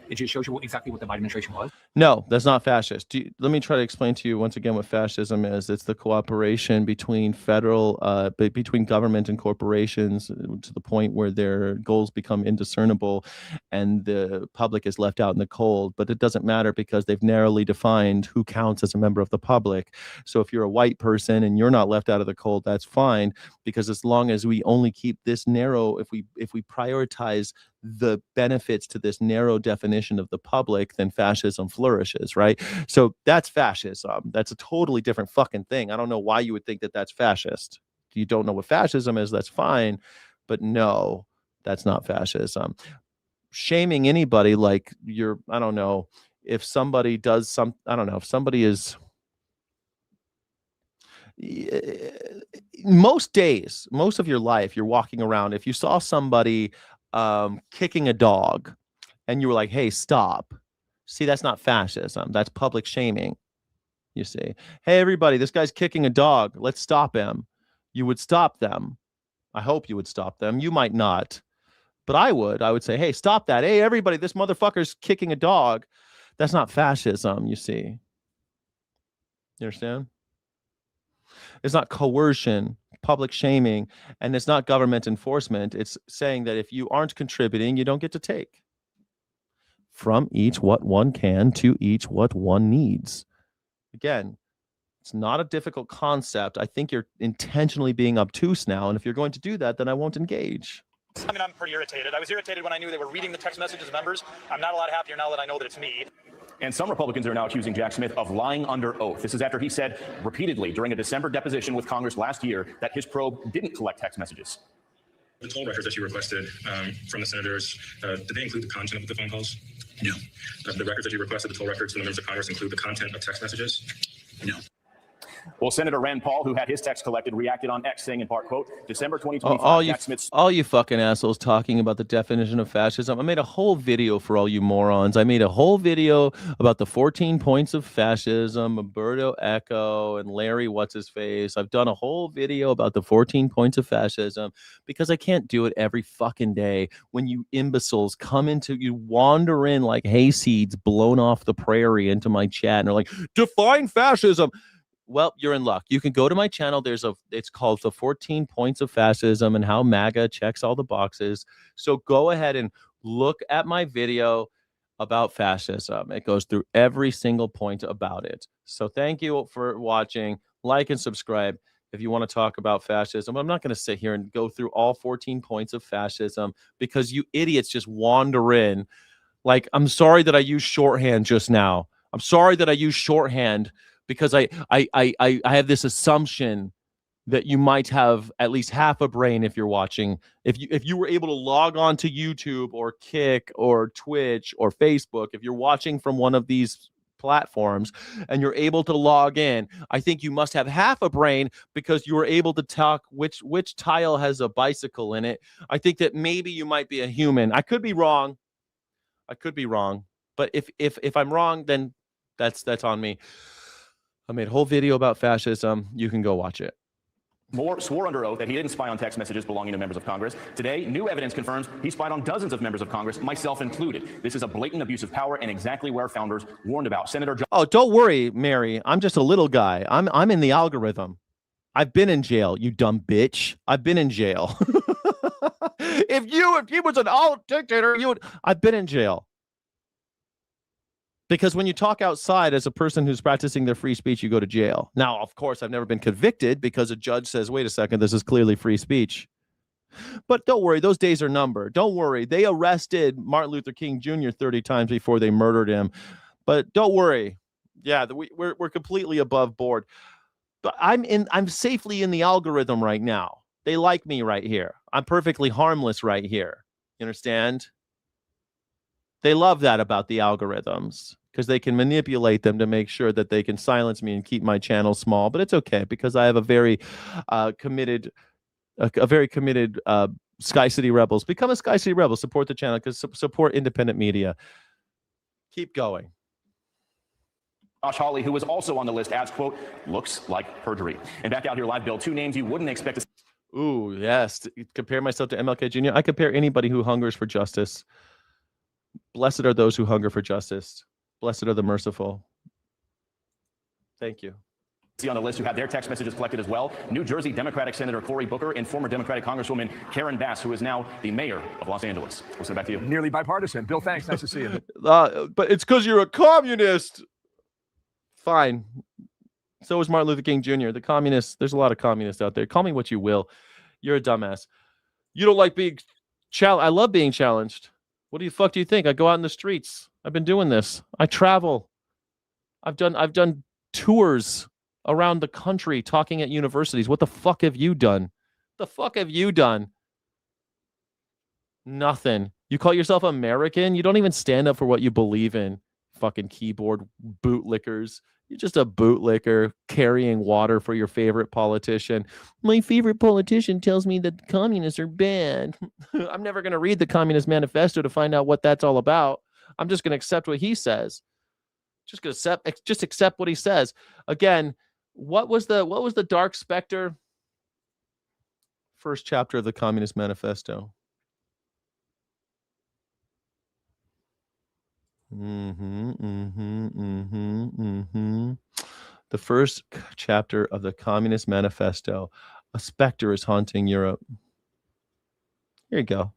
It just shows you exactly what the Biden administration was. No, that's not fascist. Let me try to explain to you once again what fascism is. It's the cooperation between between government and corporations to the point where their goals become indiscernible and the public is left out in the cold. But it doesn't matter because they've narrowly defined who counts as a member of the public. So if you're a white person and you're not left out of the cold, that's fine, because as long as we only keep this narrow, if we prioritize the benefits to this narrow definition of the public, then fascism flourishes, right? So that's fascism. That's a totally different fucking thing. I don't know why you would think that that's fascist. If you don't know what fascism is, that's fine. But no, that's not fascism. Shaming anybody like I don't know, if somebody does some, I don't know, if somebody is... Most days, most of your life, you're walking around. If you saw somebody kicking a dog and you were like, hey, stop. See, that's not fascism. That's public shaming. You see, hey, everybody, this guy's kicking a dog. Let's stop him. You would stop them. I hope you would stop them. You might not, but I would say, hey, stop that. Hey, everybody, this motherfucker's kicking a dog. That's not fascism. You see, you understand? It's not coercion, public shaming, and it's not government enforcement. It's saying that if you aren't contributing, you don't get to take. From each what one can to each what one needs. Again, it's not a difficult concept. I think you're intentionally being obtuse now, and if you're going to do that, then I won't engage. I mean, I'm pretty irritated. I was irritated when I knew they were reading the text messages of members. I'm not a lot happier now that I know that it's me. And some Republicans are now accusing Jack Smith of lying under oath. This is after he said repeatedly during a December deposition with Congress last year that his probe didn't collect text messages. The toll records that you requested from the senators, did they include the content of the phone calls? No. The records that you requested, the toll records from the members of Congress, include the content of text messages? No. Well, Senator Rand Paul, who had his text collected, reacted on X, saying in part, quote, December 2025, Jack Smith's... all you fucking assholes talking about the definition of fascism. I made a whole video for all you morons. I made a whole video about the 14 points of fascism, Umberto Eco and Larry What's-His-Face. I've done a whole video about the 14 points of fascism because I can't do it every fucking day when you imbeciles you wander in like hayseeds blown off the prairie into my chat and are like, define fascism. Well, you're in luck. You can go to my channel. It's called The 14 Points of Fascism and How MAGA Checks All the Boxes. So go ahead and look at my video about fascism. It goes through every single point about it. So thank you for watching. Like and subscribe if you want to talk about fascism. I'm not going to sit here and go through all 14 points of fascism because you idiots just wander in Like, I'm sorry that I used shorthand just now. I'm sorry that I used shorthand because I have this assumption that you might have at least half a brain if you're watching. If you were able to log on to YouTube or Kick or Twitch or Facebook, if you're watching from one of these platforms and you're able to log in, I think you must have half a brain because you were able to talk which tile has a bicycle in it. I think that maybe you might be a human. I could be wrong. But if I'm wrong, then that's on me. I made a whole video about fascism. You can go watch it. Moore swore under oath that he didn't spy on text messages belonging to members of Congress. Today, new evidence confirms he spied on dozens of members of Congress, myself included. This is a blatant abuse of power and exactly where our founders warned about. Senator John. Oh, don't worry, Mary. I'm just a little guy. I'm in the algorithm. I've been in jail, you dumb bitch. I've been in jail. If you was an alt dictator, I've been in jail. Because when you talk outside as a person who's practicing their free speech, you go to jail. Now, of course, I've never been convicted because a judge says, wait a second, this is clearly free speech. But don't worry, those days are numbered. Don't worry. They arrested Martin Luther King Jr. 30 times before they murdered him. But don't worry. Yeah, we're completely above board. But I'm safely in the algorithm right now. They like me right here. I'm perfectly harmless right here. You understand? They love that about the algorithms because they can manipulate them to make sure that they can silence me and keep my channel small. But it's okay because I have a very committed Sky City Rebels. Become a Sky City Rebel. Support the channel because support independent media. Keep going. Josh Hawley, who was also on the list, adds, quote, looks like perjury. And back out here live, Bill, two names you wouldn't expect to. Ooh, yes. Compare myself to MLK Jr. I compare anybody who hungers for justice. Blessed are those who hunger for justice. Blessed are the merciful. Thank you. See on the list who had their text messages collected as well. New Jersey Democratic Senator Cory Booker and former Democratic Congresswoman Karen Bass, who is now the mayor of Los Angeles. We'll send it back to you. Nearly bipartisan. Bill, thanks. Nice to see you. But it's because you're a communist. Fine. So is Martin Luther King Jr. The communists. There's a lot of communists out there. Call me what you will. You're a dumbass. You don't like being challenged. I love being challenged. What the fuck do you think? I go out in the streets. I've been doing this. I travel. I've done tours around the country talking at universities. What the fuck have you done? The fuck have you done? Nothing. You call yourself American? You don't even stand up for what you believe in. Fucking keyboard bootlickers. You're just a bootlicker carrying water for your favorite politician. My favorite politician tells me that the communists are bad. I'm never going to read the Communist Manifesto to find out what that's all about. I'm just going to accept what he says. Just accept what he says. Again, what was the dark specter? First chapter of the Communist Manifesto. The first chapter of the Communist Manifesto. A specter is haunting Europe. Here you go.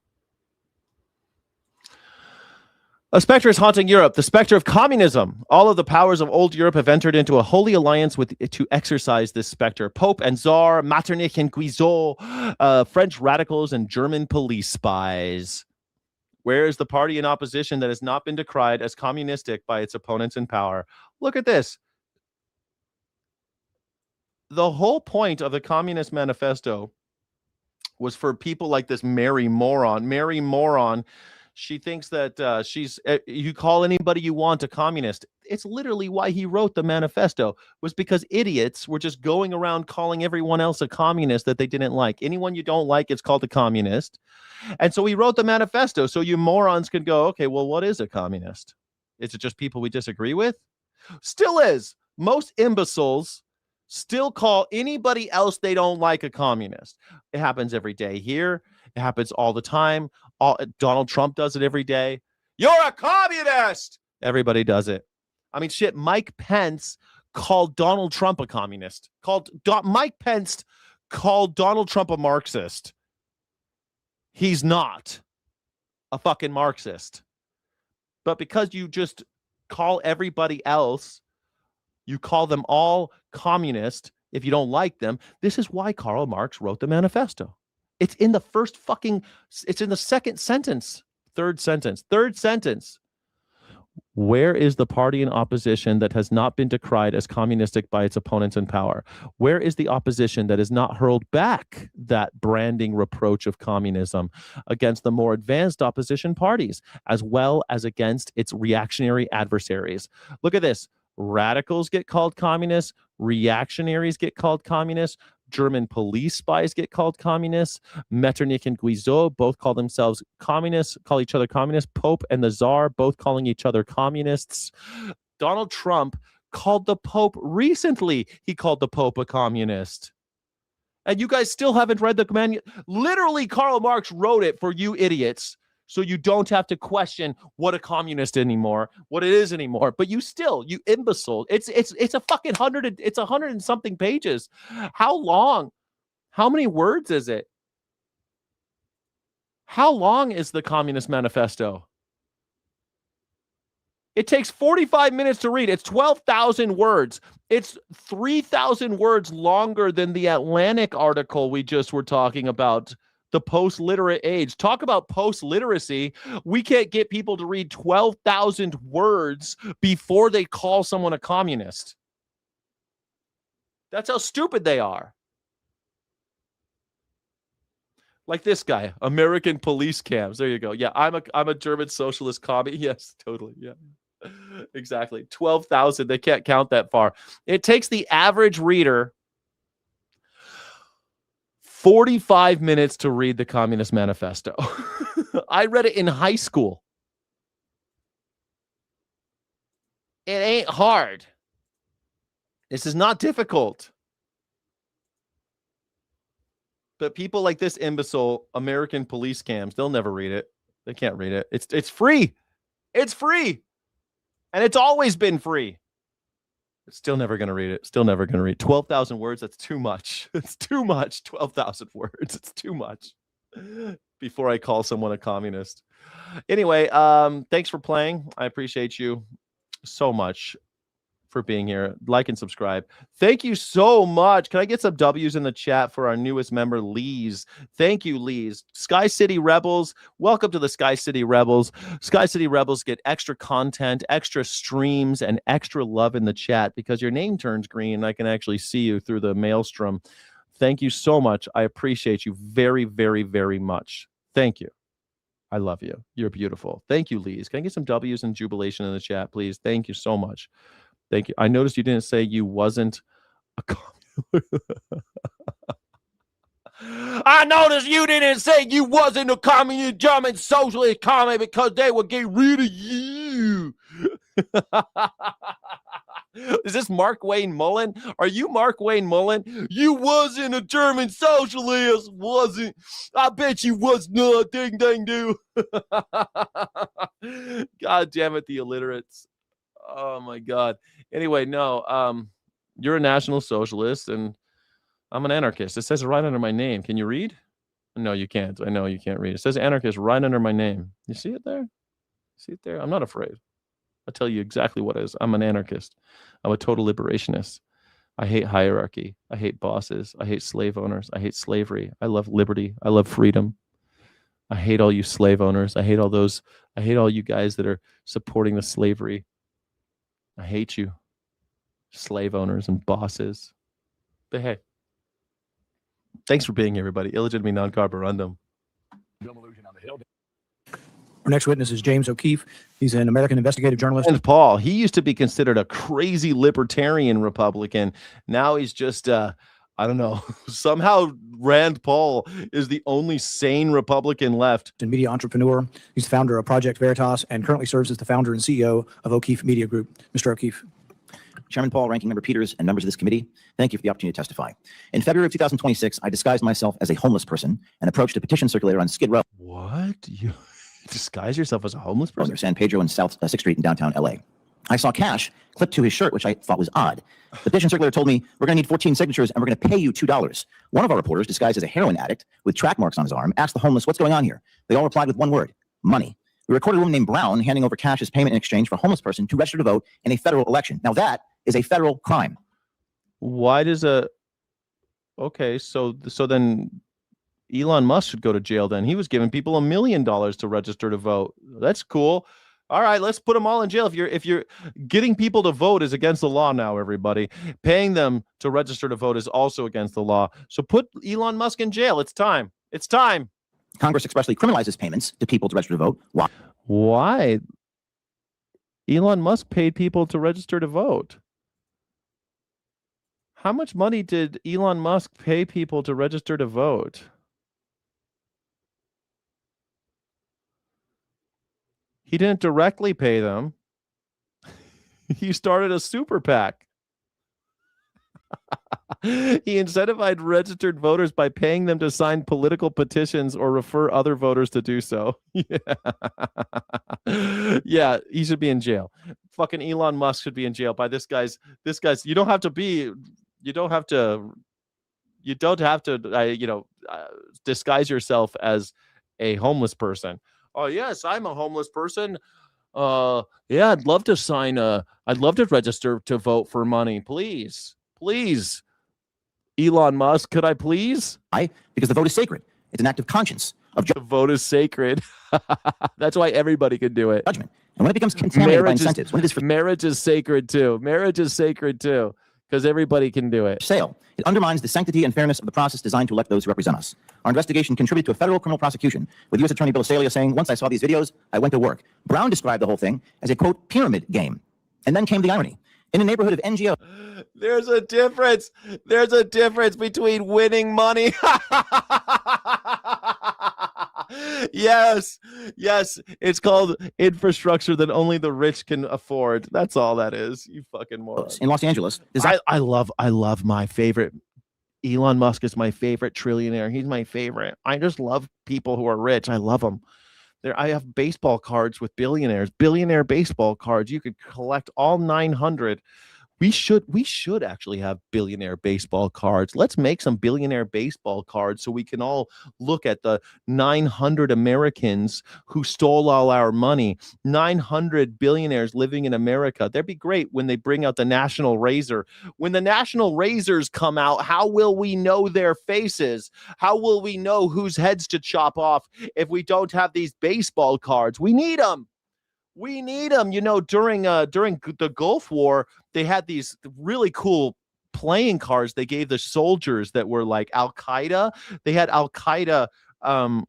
A specter is haunting Europe, the specter of communism. All of the powers of old Europe have entered into a holy alliance to exorcise this specter. Pope and Tsar, Metternich and Guizot, French radicals and German police spies. Where is the party in opposition that has not been decried as communistic by its opponents in power? Look at this. The whole point of the Communist Manifesto was for people like this Mary Moron. Mary Moron, she thinks that you call anybody you want a communist. It's literally why he wrote the manifesto, was because idiots were just going around calling everyone else a communist that they didn't like. Anyone you don't like, it's called a communist. And so he wrote the manifesto so you morons could go, okay, well, what is a communist? Is it just people we disagree with? Still is. Most imbeciles still call anybody else they don't like a communist. It happens every day here. It happens all the time. Donald Trump does it every day. You're a communist. Everybody does it. I mean, shit, Mike Pence called Donald Trump a communist. Mike Pence called Donald Trump a Marxist. He's not a fucking Marxist. But because you just call everybody else, you call them all communist if you don't like them. This is why Karl Marx wrote the manifesto. It's in the second sentence, third sentence. Where is the party in opposition that has not been decried as communistic by its opponents in power? Where is the opposition that has not hurled back that branding reproach of communism against the more advanced opposition parties, as well as against its reactionary adversaries? Look at this. Radicals get called communists. Reactionaries get called communists. German police spies get called communists. Metternich and Guizot both call themselves communists, call each other communists. Pope and the Tsar both calling each other communists. Donald Trump called the Pope recently. He called the Pope a communist. And you guys still haven't read the command. Literally, Karl Marx wrote it for you idiots, so you don't have to question what a communist anymore, what it is anymore. But you imbecile. It's a fucking 100 and something pages. How long? How many words is it? How long is the Communist Manifesto? It takes 45 minutes to read. It's 12,000 words. It's 3,000 words longer than the Atlantic article we just were talking about. The post-literate age. Talk about post-literacy. We can't get people to read 12,000 words before they call someone a communist. That's how stupid they are. Like this guy, American police cams. There you go. Yeah, I'm a German socialist commie. Yes, totally. Yeah. Exactly. 12,000. They can't count that far. It takes the average reader 45 minutes to read the Communist Manifesto. I read it in high school. It ain't hard. This is not difficult. But people like this imbecile, American police cams, they'll never read it. They can't read it. It's free. It's free. And it's always been free. Still never going to read it. Still never going to read 12,000 words. That's too much. It's too much. 12,000 words. It's too much. Before I call someone a communist. Anyway, thanks for playing. I appreciate you so much for being here. Like and subscribe. Thank you so much. Can I get some W's in the chat for our newest member, Lee's? Thank you, Lee's. Sky City Rebels. Welcome to the Sky City Rebels. Sky City Rebels get extra content, extra streams, and extra love in the chat because your name turns green and I can actually see you through the maelstrom. Thank you so much. I appreciate you very, very, very much. Thank you. I love you. You're beautiful. Thank you, Lee's. Can I get some W's and jubilation in the chat, please? Thank you so much. Thank you. I noticed you didn't say you wasn't a communist. I noticed you didn't say you wasn't a communist German socialist commie because they would get rid of you. Is this Mark Wayne Mullen? Are you Mark Wayne Mullen? You wasn't a German socialist, wasn't? I bet you was not. Ding, ding, do. God damn it, the illiterates. Oh my God. Anyway, no, you're a National Socialist and I'm an anarchist. It says it right under my name. Can you read? No, you can't. I know you can't read. It says anarchist right under my name. You see it there? See it there? I'm not afraid. I'll tell you exactly what it is. I'm an anarchist. I'm a total liberationist. I hate hierarchy. I hate bosses. I hate slave owners. I hate slavery. I love liberty. I love freedom. I hate all you slave owners. I hate all you guys that are supporting the slavery. I hate you, slave owners and bosses. But hey, thanks for being here, everybody. Illegitimately non-carborundum. Our next witness is James O'Keefe. He's an American investigative journalist. And Paul, he used to be considered a crazy libertarian Republican. Now he's just, I don't know, somehow Rand Paul is the only sane Republican left. And media entrepreneur. He's the founder of Project Veritas and currently serves as the founder and CEO of O'Keefe Media Group. Mr. O'Keefe. Chairman Paul, Ranking Member Peters, and members of this committee, thank you for the opportunity to testify. In February of 2026, I disguised myself as a homeless person and approached a petition circulator on Skid Row. What? You disguise yourself as a homeless person? Near San Pedro and South 6th Street in downtown LA. I saw cash clipped to his shirt, which I thought was odd. The petition circulator told me, we're going to need 14 signatures and we're going to pay you $2. One of our reporters, disguised as a heroin addict with track marks on his arm, asked the homeless, what's going on here? They all replied with one word, money. We recorded a woman named Brown handing over cash as payment in exchange for a homeless person to register to vote in a federal election. Now that is a federal crime. Why does okay, so then Elon Musk should go to jail then. He was giving people $1 million to register to vote. That's cool. All right, let's put them all in jail. If you're getting people to vote is against the law now, everybody. Paying them to register to vote is also against the law. So put Elon Musk in jail. It's time. It's time. Congress expressly criminalizes payments to people to register to vote. Why? Why? Elon Musk paid people to register to vote. How much money did Elon Musk pay people to register to vote? He didn't directly pay them. He started a super PAC. He incentivized registered voters by paying them to sign political petitions or refer other voters to do so. Yeah, he should be in jail. Fucking Elon Musk should be in jail by this guy's. You don't have to disguise yourself as a homeless person. Oh yes, I'm a homeless person. Yeah, I'd love to register to vote for money. Please. Elon Musk, could I please? Why? Because the vote is sacred. It's an act of conscience. The vote is sacred. That's why everybody can do it. Judgment. And when it becomes contaminated by incentives, when it is for marriage is sacred too. Marriage is sacred too, because everybody can do it. sale, it undermines the sanctity and fairness of the process designed to elect those who represent us. Our investigation contributed to a federal criminal prosecution, with U.S. Attorney Bill Salia saying, "Once I saw these videos, I went to work." Brown described the whole thing as a, quote, pyramid game. And then came the irony. In a neighborhood of NGO. There's a difference. There's a difference between winning money. Yes. It's called infrastructure that only the rich can afford. That's all that is. You fucking moron. In Los Angeles. I love my favorite. Elon Musk is my favorite trillionaire. He's my favorite. I just love people who are rich. I love them. I have baseball cards with billionaires, billionaire baseball cards. You could collect all 900. We should actually have billionaire baseball cards. Let's make some billionaire baseball cards so we can all look at the 900 Americans who stole all our money. 900 billionaires living in America. That'd be great when they bring out the National Razor. When the National Razors come out, how will we know their faces? How will we know whose heads to chop off if we don't have these baseball cards? We need them. We need them. During the Gulf War, they had these really cool playing cards they gave the soldiers that were like Al Qaeda. They had Al Qaeda on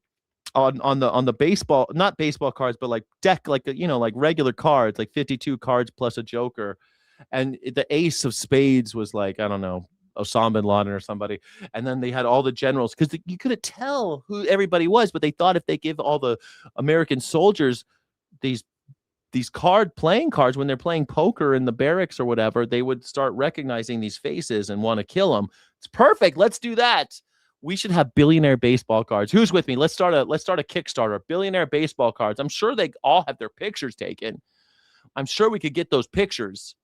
the baseball, not baseball cards, but like deck, like regular cards, like 52 cards plus a joker. And the ace of spades was like, I don't know, Osama bin Laden or somebody. And then they had all the generals, because you couldn't tell who everybody was, but they thought if they give all the American soldiers these playing cards when they're playing poker in the barracks or whatever, they would start recognizing these faces and want to kill them. It's perfect. Let's do that. We should have billionaire baseball cards. Who's with me? Let's start a Kickstarter. Billionaire baseball cards. I'm sure they all have their pictures taken. I'm sure we could get those pictures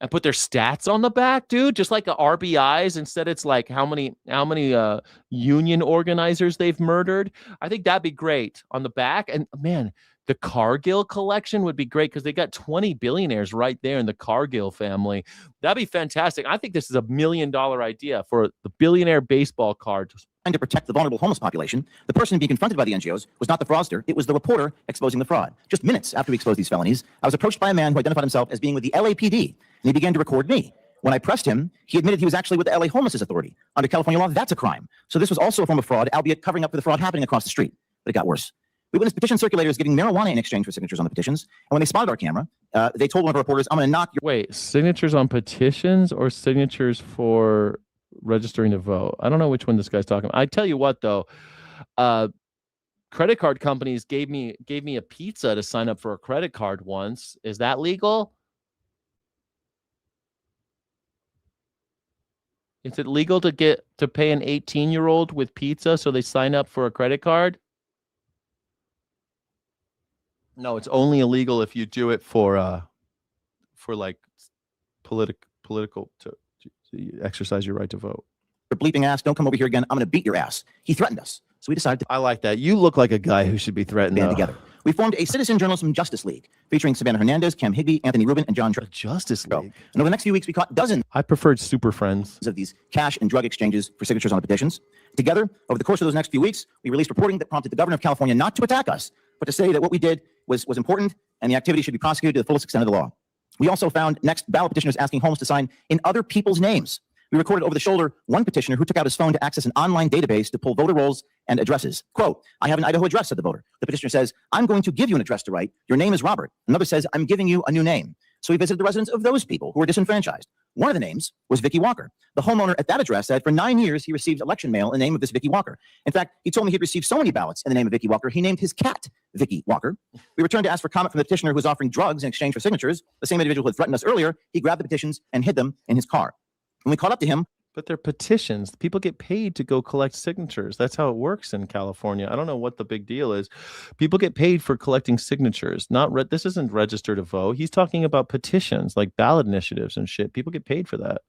and put their stats on the back, dude. Just like the RBIs. Instead, it's like how many union organizers they've murdered. I think that'd be great on the back. And man, the Cargill collection would be great because they got 20 billionaires right there in the Cargill family. That'd be fantastic. I think this is $1 million idea for the billionaire baseball card. Trying to protect the vulnerable homeless population, the person being confronted by the NGOs was not the fraudster. It was the reporter exposing the fraud. Just minutes after we exposed these felonies, I was approached by a man who identified himself as being with the LAPD, and he began to record me. When I pressed him, he admitted he was actually with the LA Homelessness Authority. Under California law, that's a crime. So this was also a form of fraud, albeit covering up for the fraud happening across the street. But it got worse. We witnessed petition circulators giving marijuana in exchange for signatures on the petitions. And when they spotted our camera, they told one of our reporters, "I'm going to knock your..." Wait, signatures on petitions or signatures for registering to vote? I don't know which one this guy's talking about. I tell you what, though, credit card companies gave me a pizza to sign up for a credit card once. Is that legal? Is it legal to pay an 18-year-old with pizza so they sign up for a credit card? No, it's only illegal if you do it for like political to exercise your right to vote. Your bleeping ass, don't come over here again. I'm going to beat your ass. He threatened us. So we decided to... I like that. You look like a guy who should be threatened. Band together. We formed a Citizen Journalism Justice League featuring Savannah Hernandez, Cam Higby, Anthony Rubin, and John Justice League. And over the next few weeks, we caught dozens. I preferred Super Friends of these cash and drug exchanges for signatures on the petitions. Together, over the course of those next few weeks, we released reporting that prompted the governor of California not to attack us, but to say that what we did was important and the activity should be prosecuted to the fullest extent of the law. We also found next ballot petitioners asking homes to sign in other people's names. We recorded over the shoulder one petitioner who took out his phone to access an online database to pull voter rolls and addresses. Quote, I have an Idaho address, said the voter. The petitioner says, I'm going to give you an address to write. Your name is Robert. Another says, I'm giving you a new name. So he visited the residence of those people who were disenfranchised. One of the names was Vicky Walker. The homeowner at that address said for 9 years he received election mail in the name of this Vicky Walker. In fact, he told me he'd received so many ballots in the name of Vicky Walker, he named his cat Vicky Walker. We returned to ask for comment from the petitioner who was offering drugs in exchange for signatures. The same individual who had threatened us earlier. He grabbed the petitions and hid them in his car. When we caught up to him, But they're petitions. People get paid to go collect signatures. That's how it works in California. I don't know what the big deal is. People get paid for collecting signatures. This isn't register to vote. He's talking about petitions, like ballot initiatives and shit. People get paid for that.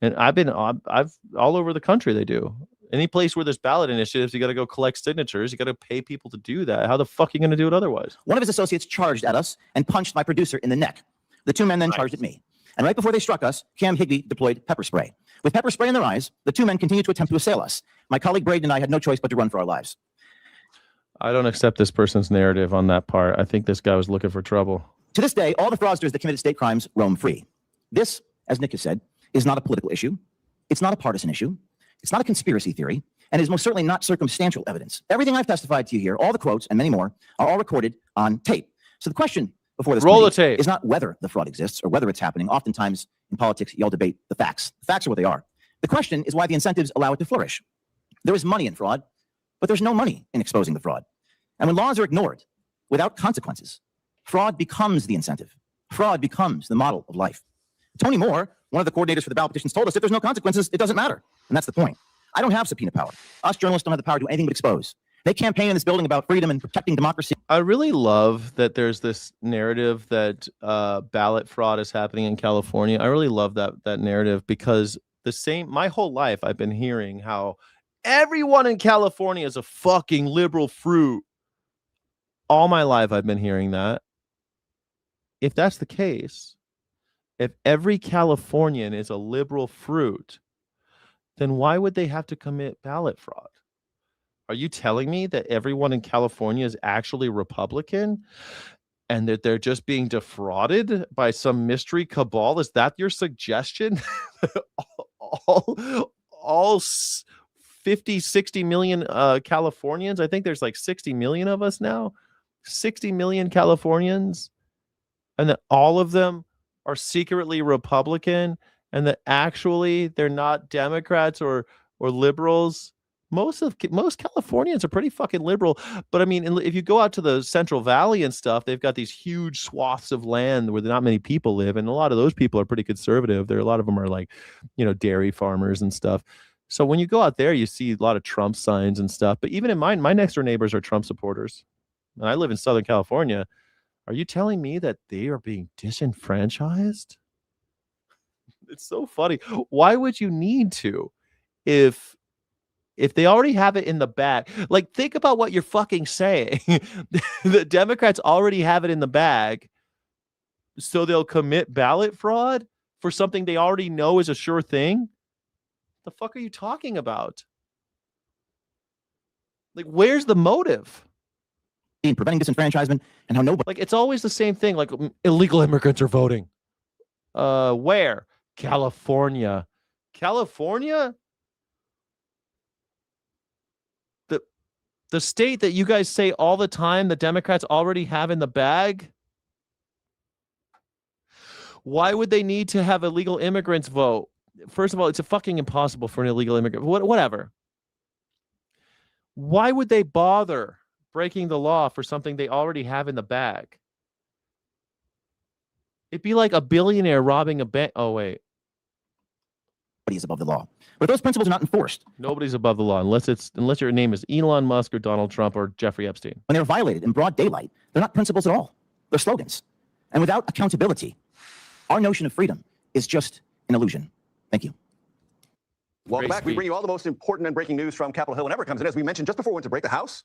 And I've all over the country they do. Any place where there's ballot initiatives, you got to go collect signatures. You got to pay people to do that. How the fuck are you going to do it otherwise? one of his associates charged at us and punched my producer in the neck. The two men then charged at me. And right before they struck us, Cam Higbee deployed pepper spray. With pepper spray in their eyes, the two men continued to attempt to assail us. My colleague Braden and I had no choice but to run for our lives. I don't accept this person's narrative on that part. I think this guy was looking for trouble. To this day, all the fraudsters that committed state crimes roam free. This, as Nick has said, is not a political issue. It's not a partisan issue. It's not a conspiracy theory. And is most certainly not circumstantial evidence. Everything I've testified to you here, all the quotes and many more, are all recorded on tape. So the question before this Roll the tape. is not whether the fraud exists or whether it's happening. Oftentimes in politics, you all debate the facts. The facts are what they are. The question is why the incentives allow it to flourish. There is money in fraud, but there's no money in exposing the fraud. And when laws are ignored without consequences, fraud becomes the incentive. Fraud becomes the model of life. Tony Moore, one of the coordinators for the ballot petitions, told us if there's no consequences, it doesn't matter. And that's the point. I don't have subpoena power. Us journalists don't have the power to do anything but expose. They campaign in this building about freedom and protecting democracy. I really love that there's this narrative that ballot fraud is happening in California. I really love that narrative because my whole life I've been hearing how everyone in California is a fucking liberal fruit. All my life I've been hearing that. If that's the case, if every Californian is a liberal fruit, then why would they have to commit ballot fraud? Are you telling me that everyone in California is actually Republican and that they're just being defrauded by some mystery cabal? Is that your suggestion? all 50, 60 million Californians, I think there's like 60 million of us now, 60 million Californians, and that all of them are secretly Republican and that actually they're not Democrats or liberals. Most Californians are pretty fucking liberal. But I mean, if you go out to the Central Valley and stuff, they've got these huge swaths of land where not many people live. And a lot of those people are pretty conservative. A lot of them are like, dairy farmers and stuff. So when you go out there, you see a lot of Trump signs and stuff. But even in mine, my next door neighbors are Trump supporters. And I live in Southern California. Are you telling me that they are being disenfranchised? It's so funny. Why would you need to if they already have it in the bag? Like, think about what you're fucking saying. The Democrats already have it in the bag, so they'll commit ballot fraud for something they already know is a sure thing? The fuck are you talking about? Like, where's the motive? In preventing disenfranchisement and how nobody... Like, it's always the same thing. Like, illegal immigrants are voting. Where? California. California? The state that you guys say all the time the Democrats already have in the bag? Why would they need to have illegal immigrants vote? First of all, it's fucking impossible for an illegal immigrant. Whatever. Why would they bother breaking the law for something they already have in the bag? It'd be like a billionaire robbing a bank. Oh, wait. Nobody is above the law. But those principles are not enforced. Nobody's above the law unless your name is Elon Musk or Donald Trump or Jeffrey Epstein. When they're violated in broad daylight, they're not principles at all. They're slogans. And without accountability, our notion of freedom is just an illusion. Thank you. Welcome back. We bring you all the most important and breaking news from Capitol Hill whenever it comes in. As we mentioned just before we went to break, the House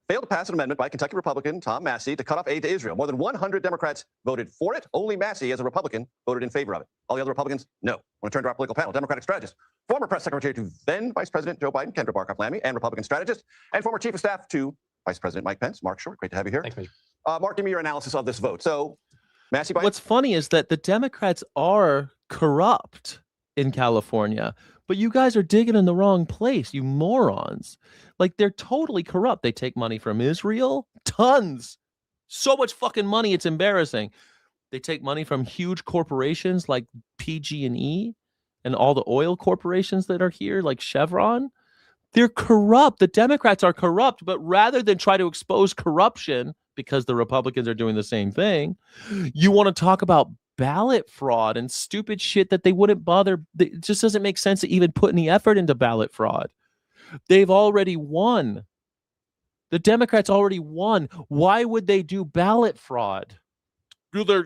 failed to pass an amendment by Kentucky Republican Tom Massey to cut off aid to Israel. More than 100 Democrats voted for it. Only Massey, as a Republican, voted in favor of it. All the other Republicans, no. I want to turn to our political panel. Democratic strategist, former press secretary to then Vice President Joe Biden, Kendra Barkoff-Lamy, and Republican strategist, and former chief of staff to Vice President Mike Pence, Mark Short. Great to have you here. Thanks, Major. Mark, give me your analysis of this vote. So, Massey, What's funny is that the Democrats are corrupt in California, but you guys are digging in the wrong place, you morons. Like, they're totally corrupt. They take money from Israel, tons, so much fucking money, it's embarrassing. They take money from huge corporations like PG&E and all the oil corporations that are here, like Chevron. They're corrupt. The Democrats are corrupt, but rather than try to expose corruption, because the Republicans are doing the same thing, you want to talk about ballot fraud and stupid shit that they wouldn't bother. It just doesn't make sense to even put any effort into ballot fraud. They've already won. The Democrats already won. Why would they do ballot fraud? They're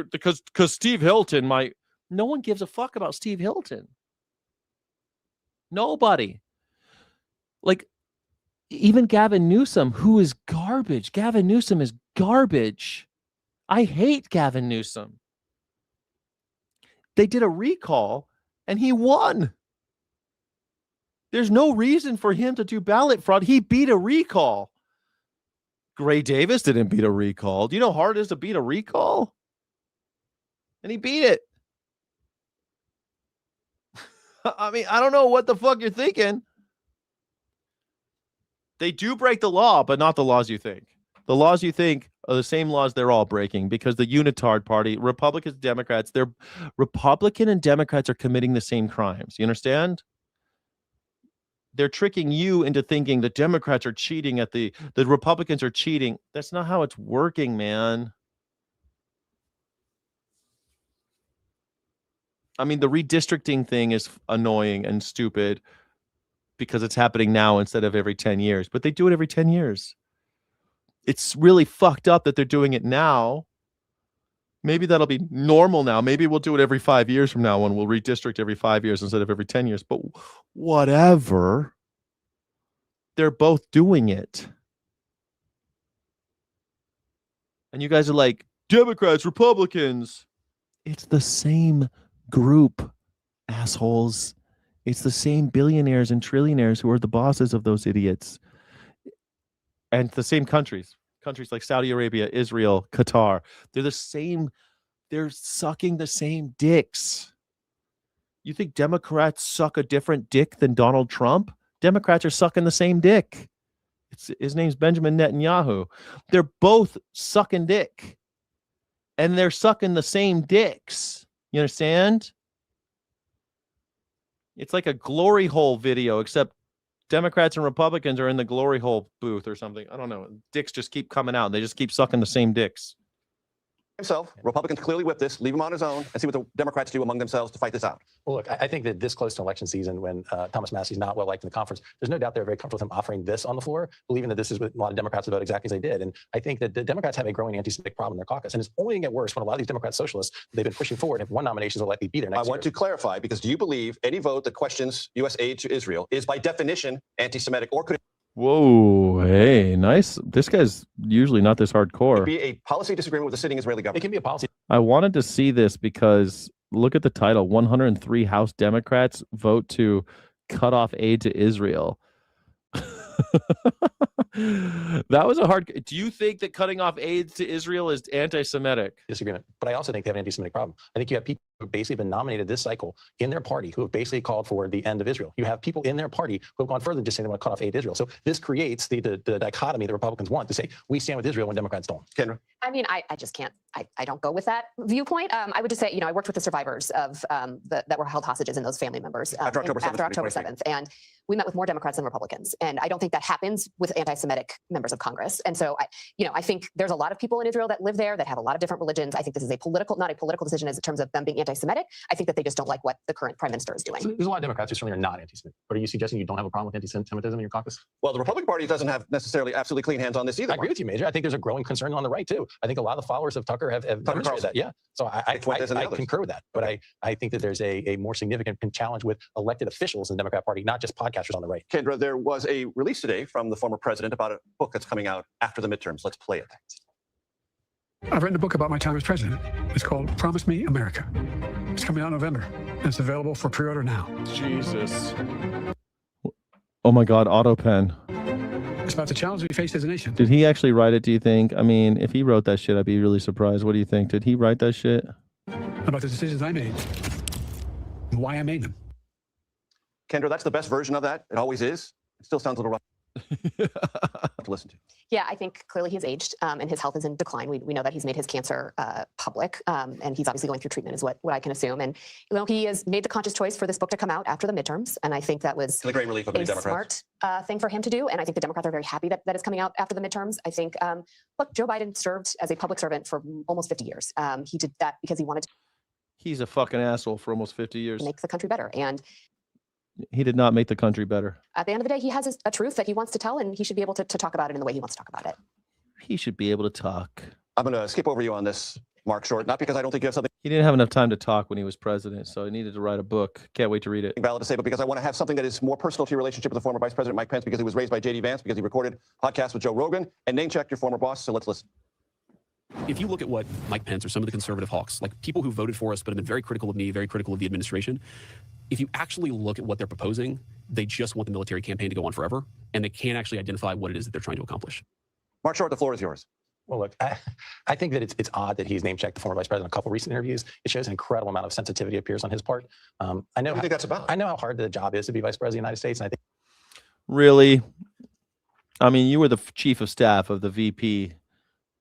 because Steve Hilton might. No one gives a fuck about Steve Hilton. Nobody. Like, even Gavin Newsom, who is garbage. Gavin Newsom is garbage. I hate Gavin Newsom. They did a recall and he won. There's no reason for him to do ballot fraud. He beat a recall. Gray Davis didn't beat a recall. Do you know how hard it is to beat a recall? And he beat it. I mean, I don't know what the fuck you're thinking. They do break the law, but not the laws you think. The laws you think are the same laws they're all breaking, because the unitard party, Republicans, Democrats, they're Republican and Democrats are committing the same crimes. You understand? They're tricking you into thinking the Democrats are cheating at the Republicans are cheating. That's not how it's working, man. I mean, the redistricting thing is annoying and stupid because it's happening now instead of every 10 years, but they do it every 10 years. It's really fucked up that they're doing it now. Maybe that'll be normal now. Maybe we'll do it every 5 years from now on. We'll redistrict every 5 years instead of every 10 years, but whatever. They're both doing it. And you guys are like, Democrats, Republicans. It's the same group, assholes. It's the same billionaires and trillionaires who are the bosses of those idiots. And the same countries like Saudi Arabia, Israel, Qatar. They're the same. They're sucking the same dicks. You think Democrats suck a different dick than Donald Trump? Democrats are sucking the same dick. His name's Benjamin Netanyahu. They're both sucking dick. And they're sucking the same dicks. You understand? It's like a glory hole video, except Democrats and Republicans are in the glory hole booth or something. I don't know. Dicks just keep coming out. They just keep sucking the same dicks. Himself, Republicans clearly whip this, leave him on his own, and see what the Democrats do among themselves to fight this out. Well, look, I think that this close to election season, when Thomas Massey's not well liked in the conference, there's no doubt they're very comfortable with him offering this on the floor, believing that this is what a lot of Democrats would vote exactly as they did. And I think that the Democrats have a growing anti-Semitic problem in their caucus, and it's only going to get worse when a lot of these Democrat socialists they've been pushing forward. If one nomination will likely be there next year. I want to clarify, because do you believe any vote that questions U.S. aid to Israel is by definition anti-Semitic, or could it Whoa, hey, nice. This guy's usually not this hardcore. be a policy disagreement with the sitting Israeli government? It can be a policy. I wanted to see this because look at the title. 103 House Democrats vote to cut off aid to Israel. That was a hard. Do you think that cutting off aid to Israel is anti-Semitic? Disagreement. But I also think they have an anti-Semitic problem. I think you have people who have basically been nominated this cycle in their party who have basically called for the end of Israel. You have people in their party who have gone further than just saying they want to cut off aid to Israel. So this creates the dichotomy the Republicans want to say, we stand with Israel when Democrats don't. Kendra? I mean, I just can't, I don't go with that viewpoint. I would just say, I worked with the survivors of that were held hostages and those family members after October 7th. And we met with more Democrats than Republicans. And I don't think that happens with anti-Semitic members of Congress. And so, I think there's a lot of people in Israel that live there that have a lot of different religions. I think this is not a political decision in terms of them being anti-Semitic. I think that they just don't like what the current prime minister is doing. So there's a lot of Democrats who certainly are not anti-Semitic. But are you suggesting you don't have a problem with anti-Semitism in your caucus? Well, the Republican Party doesn't have necessarily absolutely clean hands on this either. I agree with you, Major. I think there's a growing concern on the right, too. I think a lot of the followers of Tucker have demonstrated that. Yeah. So I concur with that. But I think that there's a more significant challenge with elected officials in the Democrat Party, not just podcasters on the right. Kendra, there was a release today from the former president about a book that's coming out after the midterms. Let's play it. I've written a book about my time as president. It's called Promise Me America. It's coming out in November, and it's available for pre-order now. Jesus. Oh my God, AutoPen. awareness about the challenge we face as a nation. Did he actually write it, do you think? I mean, if he wrote that shit, I'd be really surprised. What do you think? Did he write that shit? About the decisions I made, and why I made them. Kendra, that's the best version of that. It always is. It still sounds a little rough to listen to. Yeah, I think clearly he's aged and his health is in decline. We know that he's made his cancer public and he's obviously going through treatment is what I can assume. And he has made the conscious choice for this book to come out after the midterms. And I think that was the great relief of the Democrats. Smart thing for him to do. And I think the Democrats are very happy that it's coming out after the midterms. I think, look, Joe Biden served as a public servant for almost 50 years. He did that because he wanted to. He's a fucking asshole for almost 50 years. Make the country better. And he did not make the country better. At the end of the day, he has a truth that he wants to tell, and he should be able to talk about it in the way he wants to talk about it. He should be able to talk. I'm going to skip over you on this, Mark Short, not because I don't think you have something He didn't have enough time to talk when he was president, so he needed to write a book. Can't wait to read it. valid to say, but because I want to have something that is more personal to your relationship with the former Vice President Mike Pence, because he was raised by J.D. Vance, because he recorded podcasts with Joe Rogan, and name-checked your former boss, so let's listen. If you look at what Mike Pence or some of the conservative hawks, like people who voted for us but have been very critical of me, very critical of the administration, if you actually look at what they're proposing, they just want the military campaign to go on forever, and they can't actually identify what it is that they're trying to accomplish. Mark Short, the floor is yours. Well, look, I think that it's odd that he's name-checked the former vice president in a couple of recent interviews. It shows an incredible amount of sensitivity appears on his part. I know what do you think that's about? I know how hard the job is to be vice president of the United States, and I think Really? I mean, you were the chief of staff of the VP,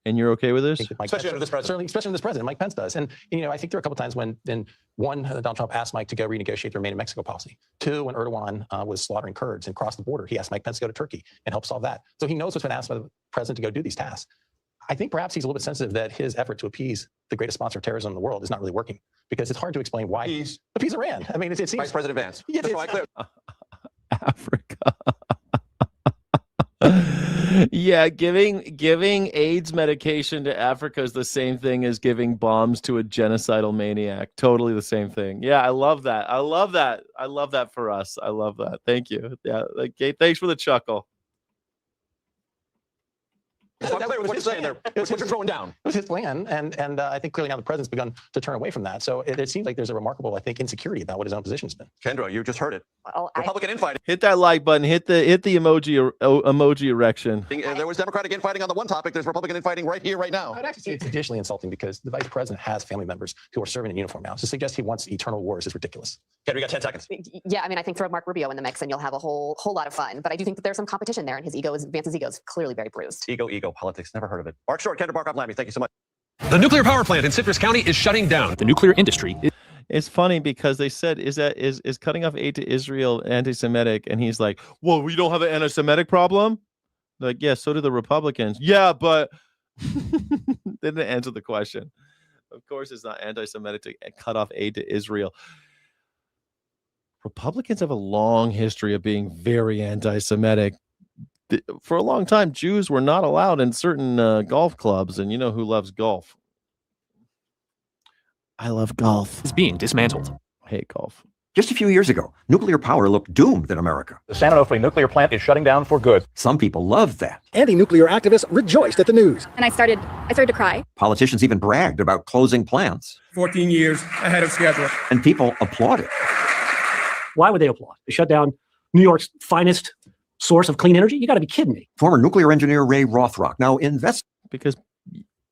and you're okay with this? especially under this president, especially under this president, Mike Pence does. And I think there were a couple of times when, one, Donald Trump asked Mike to go renegotiate the Remain in Mexico policy. Two, when Erdogan was slaughtering Kurds and crossed the border, he asked Mike Pence to go to Turkey and help solve that. So he knows what's been asked by the president to go do these tasks. I think perhaps he's a little bit sensitive that his effort to appease the greatest sponsor of terrorism in the world is not really working, because it's hard to explain why he's Iran. I mean, it seems Vice President Vance. Yeah, Just so I clear. Africa. Yeah, giving AIDS medication to Africa is the same thing as giving bombs to a genocidal maniac. Totally the same thing. Yeah, I love that. I love that. I love that for us. I love that. Thank you. Yeah, okay, thanks for the chuckle. What you're throwing down. It was his plan, and I think clearly now the president's begun to turn away from that. So it seems like there's a remarkable, I think, insecurity about what his own position's been. Kendra, you just heard it. Well, Republican infighting. Hit that like button. Hit the emoji erection. There was Democratic infighting on the one topic. There's Republican infighting right here, right now. I'd actually say it's additionally insulting because the vice president has family members who are serving in uniform now. To suggest he wants eternal wars is ridiculous. Kendra, we got 10 seconds. Yeah, I mean, I think throw Mark Rubio in the mix and you'll have a whole lot of fun. But I do think that there's some competition there, and Vance's ego is clearly very bruised. Ego politics. Never heard of it. Mark Short, Kendra Barkov-Lamy, thank you so much. The nuclear power plant in Citrus County is shutting down. The nuclear industry is... It's funny because they said, is cutting off aid to Israel anti-Semitic? And he's like, well, we don't have an anti-Semitic problem? Like, yeah, so do the Republicans. Yeah, but they didn't answer the question. Of course, it's not anti-Semitic to cut off aid to Israel. Republicans have a long history of being very anti-Semitic. For a long time, Jews were not allowed in certain golf clubs, and you know who loves golf? I love golf. Is being dismantled. I hate golf. Just a few years ago, nuclear power looked doomed in America. The San Onofre nuclear plant is shutting down for good. Some people loved that. Anti-nuclear activists rejoiced at the news. And I started to cry. Politicians even bragged about closing plants. 14 years ahead of schedule. And people applauded. Why would they applaud? They shut down New York's finest source of clean energy? You got to be kidding me. Former nuclear engineer Ray Rothrock now invests because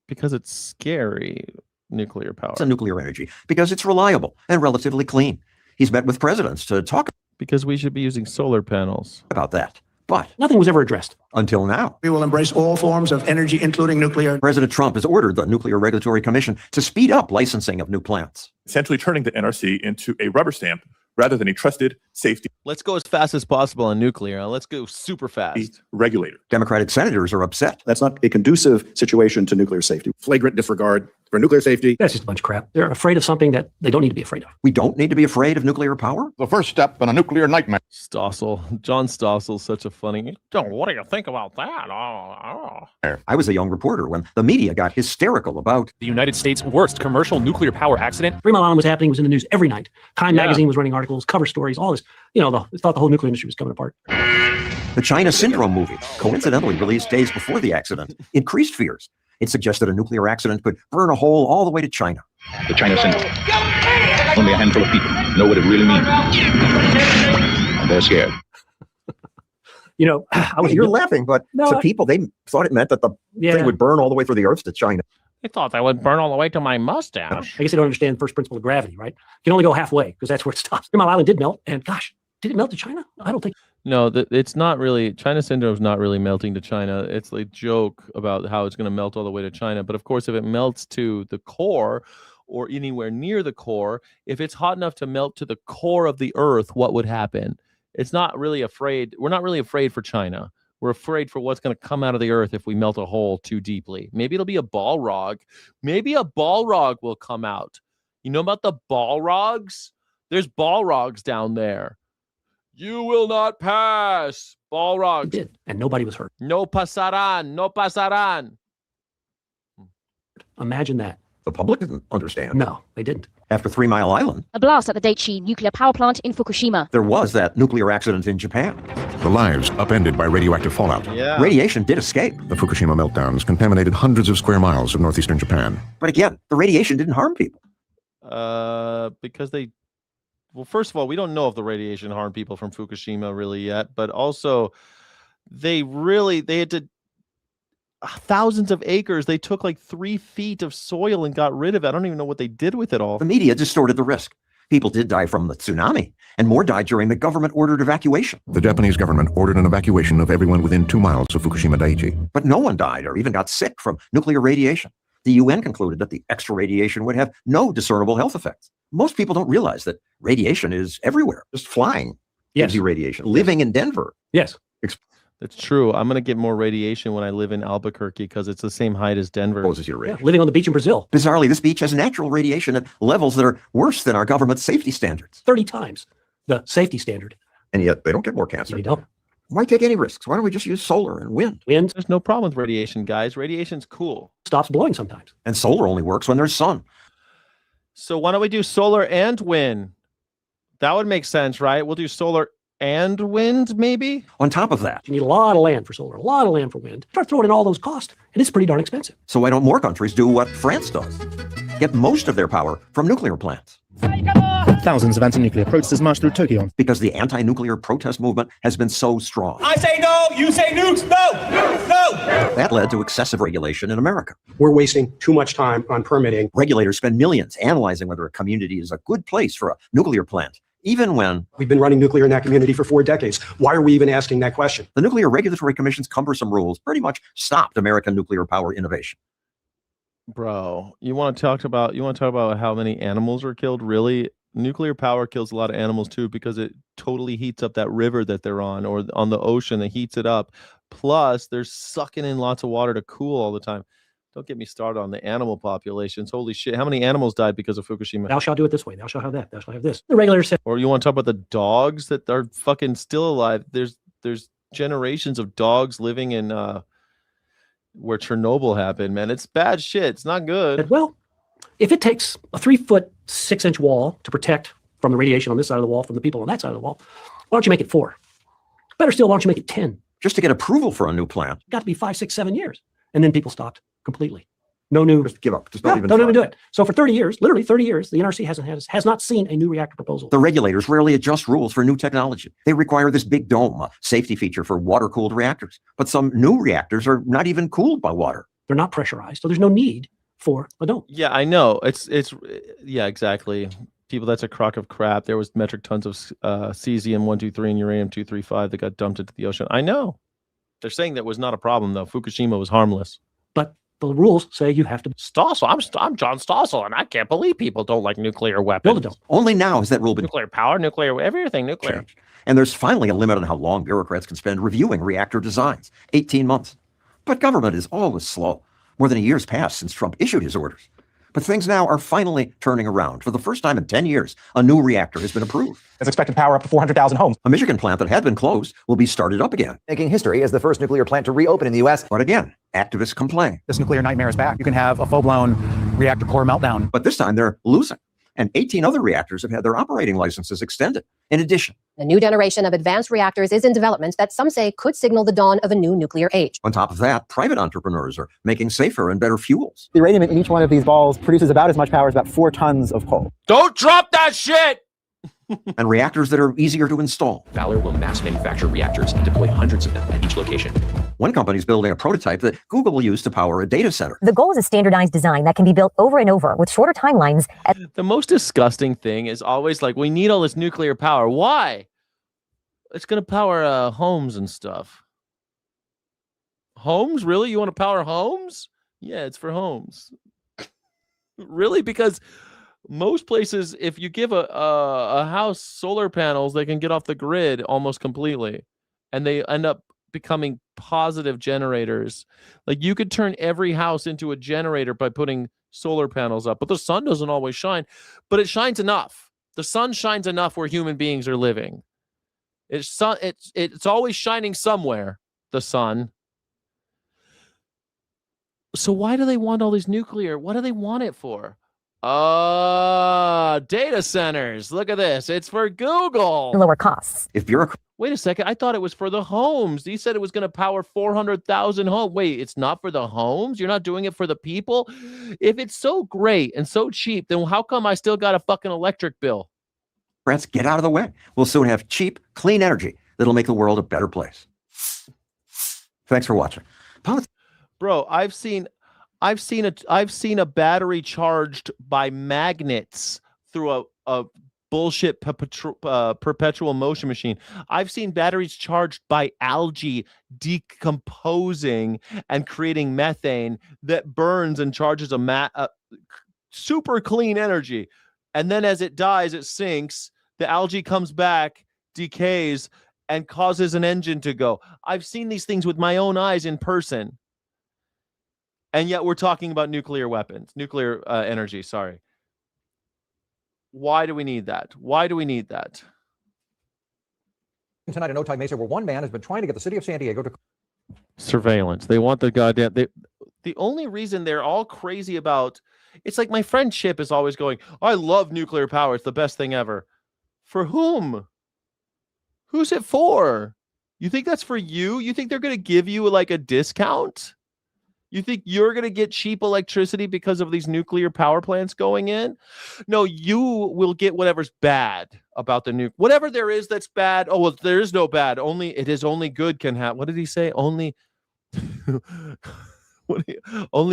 it's scary, nuclear power. in nuclear energy because it's reliable and relatively clean. He's met with presidents to talk because we should be using solar panels about that. But nothing was ever addressed until now. We will embrace all forms of energy, including nuclear. President Trump has ordered the Nuclear Regulatory Commission to speed up licensing of new plants, essentially turning the NRC into a rubber stamp rather than a trusted safety. Let's go as fast as possible on nuclear. Let's go super fast. Regulator. Democratic senators are upset. That's not a conducive situation to nuclear safety. Flagrant disregard for nuclear safety. That's just a bunch of crap. They're afraid of something that they don't need to be afraid of. We don't need to be afraid of nuclear power. The first step in a nuclear nightmare. Stossel. John Stossel's such a funny. What do you think about that? I was a young reporter when the media got hysterical about the United States' worst commercial nuclear power accident. 3 Mile Island was happening, was in the news every night. Time magazine was running articles, cover stories, all this. They thought the whole nuclear industry was coming apart. The China Syndrome movie, coincidentally released days before the accident, increased fears. It suggested a nuclear accident could burn a hole all the way to China. The China Syndrome. Only a handful of people know what it really means. And they're scared. You know, I was You're laughing, but No, to people, they thought it meant that the thing would burn all the way through the earth to China. I thought that would burn all the way to my mustache. I guess they don't understand the first principle of gravity, right? You can only go halfway because that's where it stops. Three Mile Island did melt, and gosh, did it melt to China? I don't think. No, it's not really. China syndrome is not really melting to China. It's a joke about how it's going to melt all the way to China. But of course, if it melts to the core or anywhere near the core, if it's hot enough to melt to the core of the earth, what would happen? It's not really afraid. We're not really afraid for China. We're afraid for what's going to come out of the earth if we melt a hole too deeply. Maybe it'll be a Balrog. Maybe a Balrog will come out. You know about the Balrogs? There's Balrogs down there. You will not pass. Balrogs. Did, and nobody was hurt. No pasaran. No pasaran. Imagine that. The public didn't understand. No, they didn't. After 3 Mile Island, A blast at the Daiichi nuclear power plant in Fukushima. there was that nuclear accident in Japan. The lives upended by radioactive fallout. Yeah. Radiation did escape. The Fukushima meltdowns contaminated hundreds of square miles of northeastern Japan. But again, the radiation didn't harm people. Because they, well, first of all, we don't know if the radiation harmed people from Fukushima really yet, but also they had to thousands of acres. They took like 3 feet of soil and got rid of it. I don't even know what they did with it all. The media distorted the risk. People did die from the tsunami, and more died during the government-ordered evacuation. The Japanese government ordered an evacuation of everyone within 2 miles of Fukushima Daiichi. But no one died or even got sick from nuclear radiation. The UN concluded that the extra radiation would have no discernible health effects. Most people don't realize that radiation is everywhere. Just flying gives you radiation. Living in Denver. Yes. That's true. I'm going to get more radiation when I live in Albuquerque because it's the same height as Denver. Poses your radiation. Living on the beach in Brazil. Bizarrely, this beach has natural radiation at levels that are worse than our government's safety standards. 30 times the safety standard. And yet they don't get more cancer. They don't. Why take any risks? Why don't we just use solar and wind? Wind. There's no problem with radiation, guys. Radiation's cool. Stops blowing sometimes. And solar only works when there's sun. So why don't we do solar and wind? That would make sense, right? We'll do solar and wind, maybe? On top of that. You need a lot of land for solar, a lot of land for wind. Start throwing in all those costs, and it's pretty darn expensive. So why don't more countries do what France does? Get most of their power from nuclear plants. Thousands of anti-nuclear protesters marched through Tokyo. Because the anti-nuclear protest movement has been so strong. I say no, you say nukes, no, no. That led to excessive regulation in America. We're wasting too much time on permitting. Regulators spend millions analyzing whether a community is a good place for a nuclear plant, even when we've been running nuclear in that community for 4 decades. Why are we even asking that question? The Nuclear Regulatory Commission's cumbersome rules pretty much stopped American nuclear power innovation. Bro, you want to talk about how many animals are killed? Really? Nuclear power kills a lot of animals too because it totally heats up that river that they're on or on the ocean that heats it up. Plus, they're sucking in lots of water to cool all the time. Don't get me started on the animal populations. Holy shit. How many animals died because of Fukushima? Thou shalt do it this way. Thou shalt have that. Thou shalt have this. The regulators said. Or you want to talk about the dogs that are fucking still alive? There's generations of dogs living in where Chernobyl happened, man. It's bad shit. It's not good. Well, if it takes a 3-foot, 6-inch wall to protect from the radiation on this side of the wall from the people on that side of the wall, why don't you make it 4? Better still, why don't you make it 10? Just to get approval for a new plant. Got to be 5, 6, 7 years. And then people stopped completely. No new. Just give up. Just don't even do it. So for 30 years, literally 30 years, the NRC has not seen a new reactor proposal. The regulators rarely adjust rules for new technology. They require this big dome, a safety feature for water-cooled reactors. But some new reactors are not even cooled by water. They're not pressurized, so there's no need for a dome. Yeah, I know. It's yeah, exactly. People, that's a crock of crap. There was metric tons of cesium-123 and uranium-235 that got dumped into the ocean. I know. They're saying that was not a problem, though. Fukushima was harmless. But the rules say you have to. Stossel. I'm John Stossel, and I can't believe people don't like nuclear weapons. Build a dome. Only now has that rule been nuclear power, nuclear, everything nuclear. Changed. And there's finally a limit on how long bureaucrats can spend reviewing reactor designs. 18 months. But government is always slow. More than a year's passed since Trump issued his orders. But things now are finally turning around. For the first time in 10 years, a new reactor has been approved. It's expected to power up to 400,000 homes. A Michigan plant that had been closed will be started up again. Making history as the first nuclear plant to reopen in the U.S. But again, activists complain. This nuclear nightmare is back. You can have a full-blown reactor core meltdown. But this time they're losing. And 18 other reactors have had their operating licenses extended. In addition, a new generation of advanced reactors is in development that some say could signal the dawn of a new nuclear age. On top of that, private entrepreneurs are making safer and better fuels. The uranium in each one of these balls produces about as much power as about 4 tons of coal. Don't drop that shit! and reactors that are easier to install. Valor will mass manufacture reactors and deploy hundreds of them at each location. One company's building a prototype that Google will use to power a data center. The goal is a standardized design that can be built over and over with shorter timelines. The most disgusting thing is always like, we need all this nuclear power. Why? It's going to power homes and stuff. Homes? Really? You want to power homes? Yeah, it's for homes. Really? Because most places, if you give a house solar panels, they can get off the grid almost completely. And they end up becoming positive generators. Like, you could turn every house into a generator by putting solar panels up. But the sun doesn't always shine. But it shines enough. The sun shines enough where human beings are living. It's always shining somewhere, the sun. So why do they want all these nuclear? What do they want it for? Data centers. Look at this. It's for Google. Lower costs. Wait a second. I thought it was for the homes. You said it was going to power 400,000 homes. Wait, it's not for the homes? You're not doing it for the people? If it's so great and so cheap, then how come I still got a fucking electric bill? Democrats, get out of the way. We'll soon have cheap, clean energy that'll make the world a better place. Thanks for watching. Bro, I've seen a battery charged by magnets through a bullshit perpetual motion machine. I've seen batteries charged by algae decomposing and creating methane that burns and charges a super clean energy. And then as it dies, it sinks. The algae comes back, decays, and causes an engine to go. I've seen these things with my own eyes in person. And yet we're talking about nuclear weapons, nuclear energy, sorry. Why do we need that? Why do we need that? Tonight in Otay Mesa, where one man has been trying to get the city of San Diego to... Surveillance. They want the goddamn... The only reason they're all crazy about... It's like my friend Chip is always going, I love nuclear power. It's the best thing ever. For whom? Who's it for? You think that's for you? You think they're going to give you like a discount? You think you're going to get cheap electricity because of these nuclear power plants going in? No, you will get whatever's bad about the nuke. Whatever there is that's bad. Oh, well, there is no bad. Only good can happen. What did he say? Only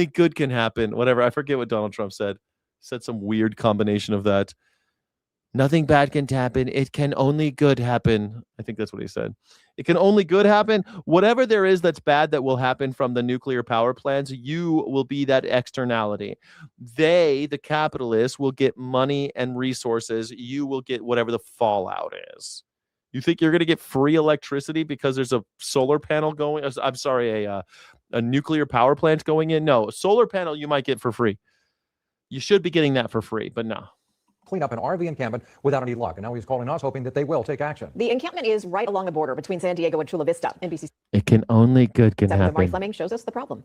good can happen. Whatever. I forget what Donald Trump said. He said some weird combination of that. Nothing bad can happen. It can only good happen. I think that's what he said. It can only good happen. Whatever there is that's bad that will happen from the nuclear power plants, you will be that externality. They, the capitalists, will get money and resources. You will get whatever the fallout is. You think you're going to get free electricity because there's a solar panel going? I'm sorry, a nuclear power plant going in? No, a solar panel you might get for free. You should be getting that for free, but no. Clean up an RV encampment without any luck. And now he's calling us, hoping that they will take action. The encampment is right along the border between San Diego and Chula Vista. NBC. It can only good can Marty happen. Fleming shows us the problem.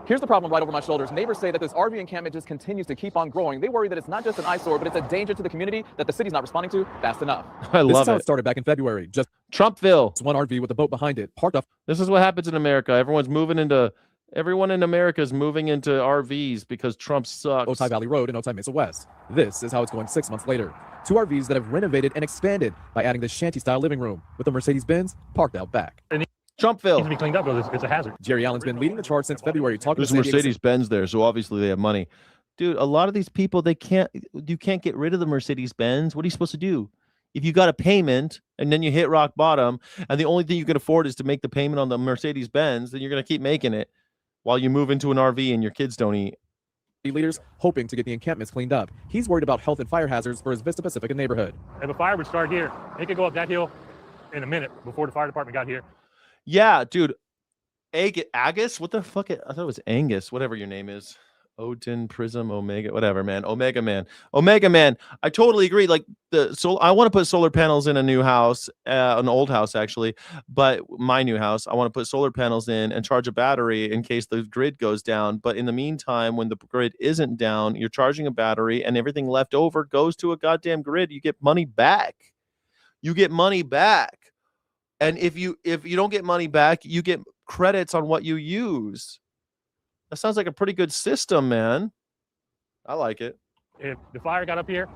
Here's the problem right over my shoulders. Neighbors say that this RV encampment just continues to keep on growing. They worry that it's not just an eyesore, but it's a danger to the community that the city's not responding to fast enough. I love This is how it. it started back in February. Just Trumpville. one RV with a boat behind it, parked up. This is what happens in America. Everyone in America is moving into RVs because Trump sucks. Otay Valley Road in Otay Mesa West. This is how it's going 6 months later. 2 RVs that have renovated and expanded by adding the shanty-style living room with the Mercedes-Benz parked out back. Trumpville. Needs to be cleaned up, though. It's a hazard. Jerry Allen's been leading the charge since February. Talking There's to San Diego Mercedes-Benz there, so obviously they have money. Dude, a lot of these people, you can't get rid of the Mercedes-Benz. What are you supposed to do? If you got a payment and then you hit rock bottom and the only thing you can afford is to make the payment on the Mercedes-Benz, then you're going to keep making it while you move into an RV and your kids don't eat. leaders hoping to get the encampments cleaned up. He's worried about health and fire hazards for his Vista Pacifica neighborhood. If a fire would start here, it could go up that hill in a minute before the fire department got here. Yeah, dude. Agus? What the fuck? I thought it was Angus, whatever your name is. Odin, Prism, Omega, whatever, man. Omega Man. I totally agree. Like I want to put solar panels in a new house, an old house actually, but my new house, I want to put solar panels in and charge a battery in case the grid goes down. But in the meantime, when the grid isn't down, you're charging a battery and everything left over goes to a goddamn grid. You get money back. And if you don't get money back, you get credits on what you use. That sounds like a pretty good system, man. I like it. If the fire got up here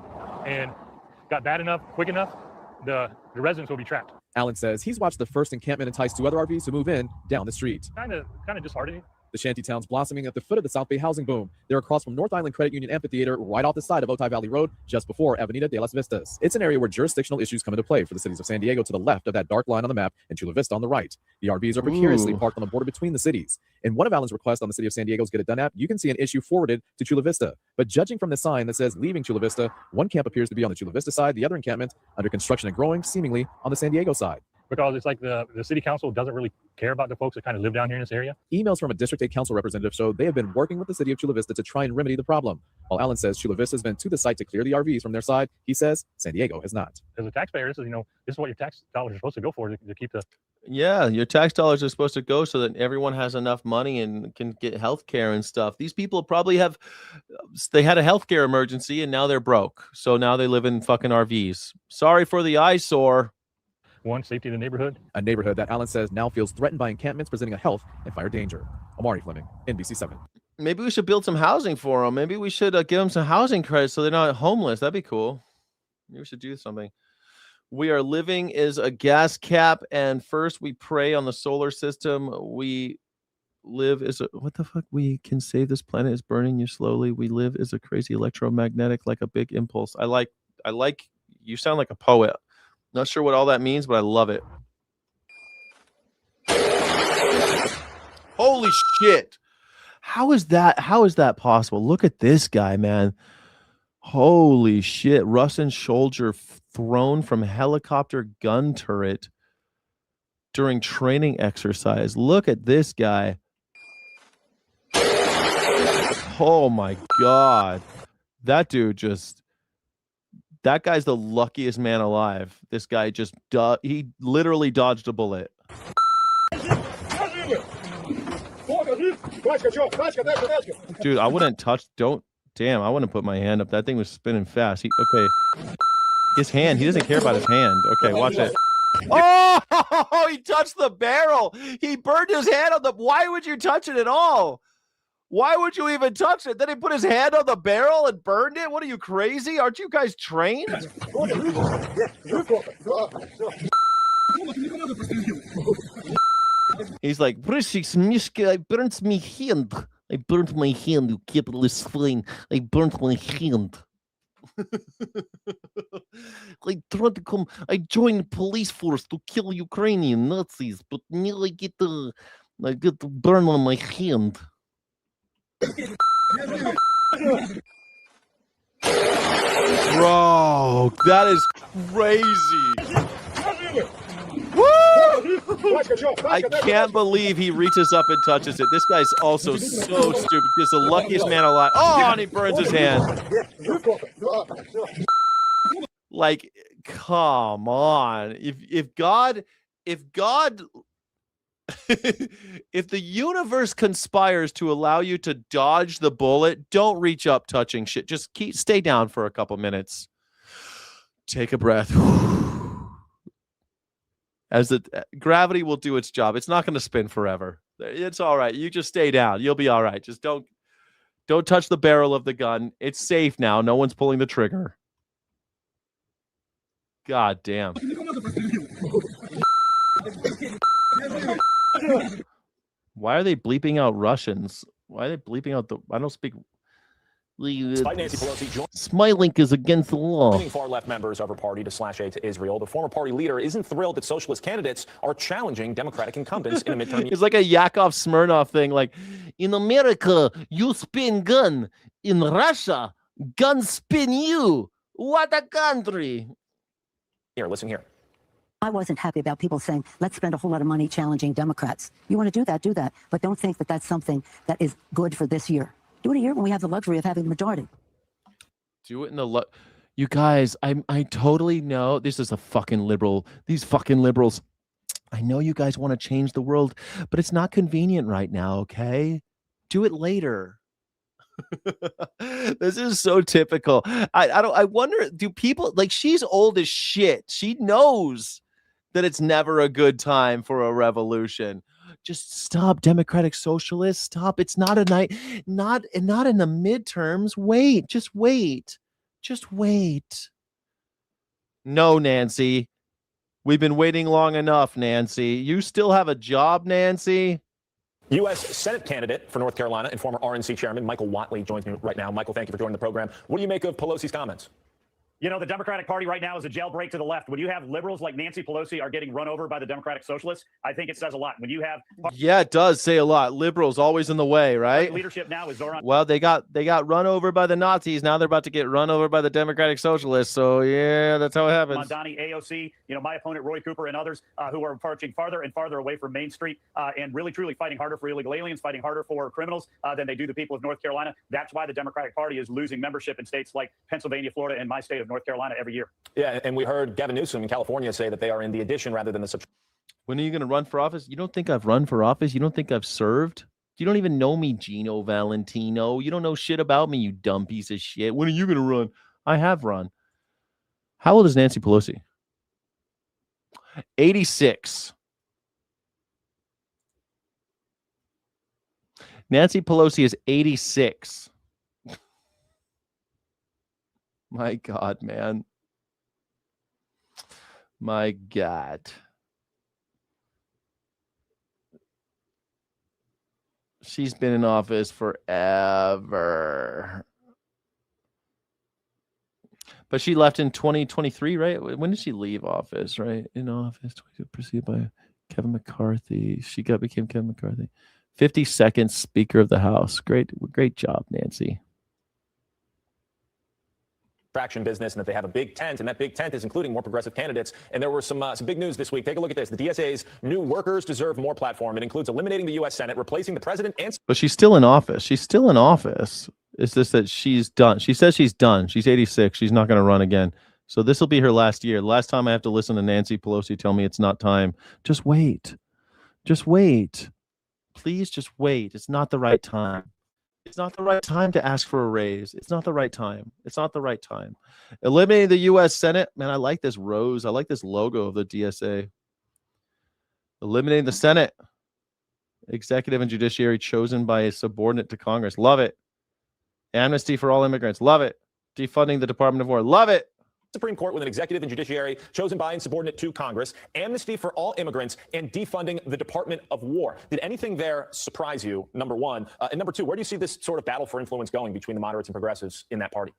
and got bad enough, quick enough, the residents will be trapped. Allen says he's watched the first encampment entice 2 other RVs to move in down the street. Kind of disheartening. The shanty towns blossoming at the foot of the South Bay housing boom. They're across from North Island Credit Union Amphitheater, right off the side of Otay Valley Road, just before Avenida de las Vistas. It's an area where jurisdictional issues come into play for the cities of San Diego to the left of that dark line on the map and Chula Vista on the right. The RVs are precariously parked on the border between the cities. In one of Allen's requests on the City of San Diego's Get It Done app, you can see an issue forwarded to Chula Vista. But judging from the sign that says leaving Chula Vista, one camp appears to be on the Chula Vista side, the other encampment under construction and growing, seemingly on the San Diego side. Because it's like the city council doesn't really care about the folks that kind of live down here in this area. Emails from a District 8 council representative show they have been working with the city of Chula Vista to try and remedy the problem. While Allen says Chula Vista has been to the site to clear the RVs from their side, he says San Diego has not. As a taxpayer, this is what your tax dollars are supposed to go for, to keep the... Yeah, your tax dollars are supposed to go so that everyone has enough money and can get health care and stuff. These people probably they had a healthcare emergency and now they're broke. So now they live in fucking RVs. Sorry for the eyesore. One, safety of the neighborhood. A neighborhood that Allen says now feels threatened by encampments presenting a health and fire danger. Amari Fleming, NBC7. Maybe we should build some housing for them. Maybe we should give them some housing credits so they're not homeless. That'd be cool. Maybe we should do something. We are living is a gas cap, and first we prey on the solar system. We live is a what the fuck? We can save this planet is burning you slowly. We live is a crazy electromagnetic like a big impulse. I like you sound like a poet. Not sure what all that means, but I love it. Holy shit. How is that possible? Look at this guy, man. Holy shit. Russian soldier thrown from helicopter gun turret during training exercise. Look at this guy. Oh my God. That dude that guy's the luckiest man alive. This guy he literally dodged a bullet. Dude, I wouldn't I wouldn't put my hand up. That thing was spinning fast. Okay. His hand, he doesn't care about his hand. Okay, watch it. Oh, he touched the barrel. He burned his hand on why would you touch it at all? Why would you even touch it? Then he put his hand on the barrel and burned it? What are you, crazy? Aren't you guys trained? He's like, I burnt my hand. I burnt my hand, you capitalist swine. I burnt my hand. I joined the police force to kill Ukrainian Nazis, but now I get to burn on my hand. Bro, that is crazy. Woo! I can't believe he reaches up and touches it. This guy's also so stupid. He's the luckiest man alive. Oh, and he burns his hand. Like, come on. If God if the universe conspires to allow you to dodge the bullet, don't reach up touching shit. Just stay down for a couple minutes. Take a breath. As the gravity will do its job. It's not going to spin forever. It's all right. You just stay down. You'll be all right. Just don't touch the barrel of the gun. It's safe now. No one's pulling the trigger. God damn. Why are they bleeping out Russians? Why are they bleeping out I don't speak. Despite Nancy Pelosi Smilink is against the law. Far left members of her party to slash aid to Israel, the former party leader isn't thrilled that socialist candidates are challenging Democratic incumbents in a midterm. It's like a Yakov Smirnoff thing. Like, in America, you spin gun. In Russia, guns spin you. What a country. Here, listen here. I wasn't happy about people saying, let's spend a whole lot of money challenging Democrats. You want to do that. But don't think that that's something that is good for this year. Do it a year when we have the luxury of having the majority. Do it in the you guys, I totally know this is a fucking liberal. These fucking liberals. I know you guys want to change the world, but it's not convenient right now, okay? Do it later. This is so typical. I wonder, do people like she's old as shit. She knows that it's never a good time for a revolution. Just stop, Democratic Socialists. Stop. It's not a night, not in the midterms. Wait, just wait. No, Nancy. We've been waiting long enough, Nancy. You still have a job, Nancy? U.S. Senate candidate for North Carolina and former RNC chairman Michael Whatley joins me right now. Michael, thank you for joining the program. What do you make of Pelosi's comments? You know, the Democratic Party right now is a jailbreak to the left. When you have liberals like Nancy Pelosi are getting run over by the Democratic Socialists, I think it says a lot. When you have Yeah, it does say a lot. Liberals always in the way, right? leadership now is Zoran. Well, they got run over by the Nazis. Now they're about to get run over by the Democratic Socialists. So yeah, that's how it happens. Mondani, AOC, you know, my opponent Roy Cooper and others who are marching farther and farther away from Main Street and really truly fighting harder for illegal aliens, fighting harder for criminals than they do the people of North Carolina. That's why the Democratic Party is losing membership in states like Pennsylvania, Florida, and my state of North Carolina every year. Yeah, and we heard Gavin Newsom in California say that they are in the addition rather than the subtraction. When are you going to run for office? You don't think I've run for office? You don't think I've served? You don't even know me, Gino Valentino. You don't know shit about me, you dumb piece of shit. When are you going to run? I have run. How old is Nancy Pelosi? 86. Nancy Pelosi is 86. My God, man. My God. She's been in office forever. But she left in 2023, right? When did she leave office, right? In office, preceded by Kevin McCarthy. She became Kevin McCarthy. 52nd Speaker of the House. Great job, Nancy. Traction business, and that they have a big tent, and that big tent is including more progressive candidates. And there were some big news this week. Take a look at this. The DSA's new Workers Deserve More platform. It includes eliminating the U.S. Senate, replacing the president, and... But she's still in office. She's still in office. It's just that she's done. She says she's done. She's 86. She's not going to run again. So this will be her last year. The last time I have to listen to Nancy Pelosi tell me it's not time. Just wait. Just wait. Please just wait. It's not the right time. It's not the right time to ask for a raise. It's not the right time. It's not the right time. Eliminating the U.S. Senate. Man, I like this rose. I like this logo of the DSA. Eliminating the Senate. Executive and judiciary chosen by a subordinate to Congress. Love it. Amnesty for all immigrants. Love it. Defunding the Department of War. Love it. Supreme Court with an executive and judiciary chosen by and subordinate to Congress, amnesty for all immigrants, and defunding the Department of War. Did anything there surprise you, number one? And number two, where do you see this sort of battle for influence going between the moderates and progressives in that party?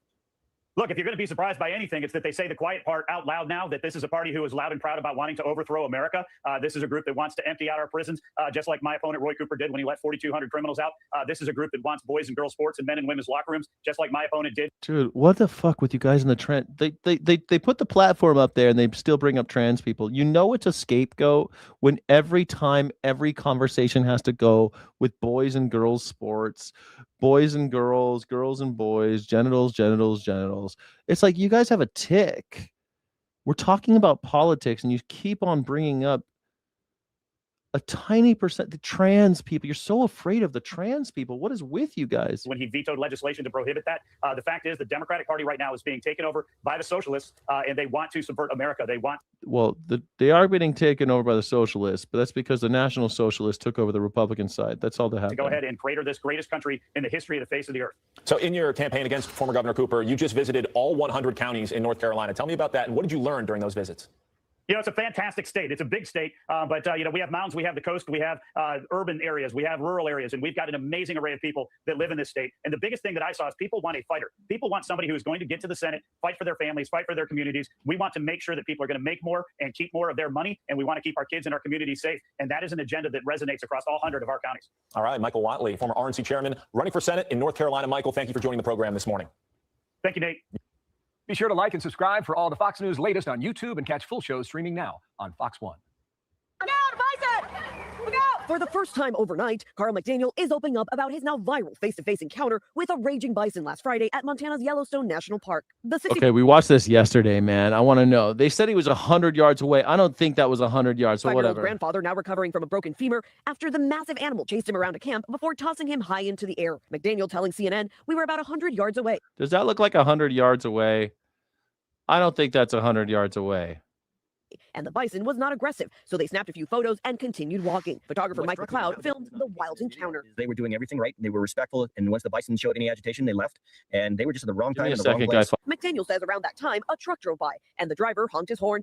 Look, if you're going to be surprised by anything, it's that they say the quiet part out loud now, that this is a party who is loud and proud about wanting to overthrow America. This is a group that wants to empty out our prisons, just like my opponent Roy Cooper did when he let 4,200 criminals out. This is a group that wants boys and girls sports and men and women's locker rooms, just like my opponent did. Dude, what the fuck with you guys in the trend? They put the platform up there and they still bring up trans people. You know it's a scapegoat when every time every conversation has to go with boys and girls sports, boys and girls, girls and boys, genitals, genitals, genitals. It's like you guys have a tick. We're talking about politics and you keep on bringing up a tiny percent, the trans people. You're so afraid of the trans people. What is with you guys? When he vetoed legislation to prohibit that, the fact is the Democratic Party right now is being taken over by the socialists, and they want to subvert America. They want. Well, they are being taken over by the socialists, but that's because the National Socialists took over the Republican side. That's all that happened. To go ahead and crater this greatest country in the history of the face of the earth. So in your campaign against former Governor Cooper, you just visited all 100 counties in North Carolina. Tell me about that, and what did you learn during those visits? You know, it's a fantastic state. It's a big state, but, you know, we have mountains, we have the coast, we have urban areas, we have rural areas, and we've got an amazing array of people that live in this state. And the biggest thing that I saw is people want a fighter. People want somebody who is going to get to the Senate, fight for their families, fight for their communities. We want to make sure that people are going to make more and keep more of their money, and we want to keep our kids and our communities safe. And that is an agenda that resonates across all 100 of our counties. All right, Michael Whatley, former RNC chairman, running for Senate in North Carolina. Michael, thank you for joining the program this morning. Thank you, Nate. Be sure to like and subscribe for all the Fox News latest on YouTube and catch full shows streaming now on Fox One. For the first time overnight, Carl McDaniel is opening up about his now viral face-to-face encounter with a raging bison last Friday at Montana's Yellowstone National Park. Okay, we watched this yesterday, man. I want to know. They said he was 100 yards away. I don't think that was 100 yards, so whatever. Grandfather now recovering from a broken femur after the massive animal chased him around a camp before tossing him high into the air. McDaniel telling CNN, "We were about 100 yards away." Does that look like 100 yards away? I don't think that's 100 yards away. and the bison was not aggressive, so they snapped a few photos and continued walking. Photographer Mike McLeod filmed the wild encounter. They were doing everything right. They were respectful, and once the bison showed any agitation, they left, and they were just at the wrong time in the wrong place. McDaniel says around that time, a truck drove by, and the driver honked his horn.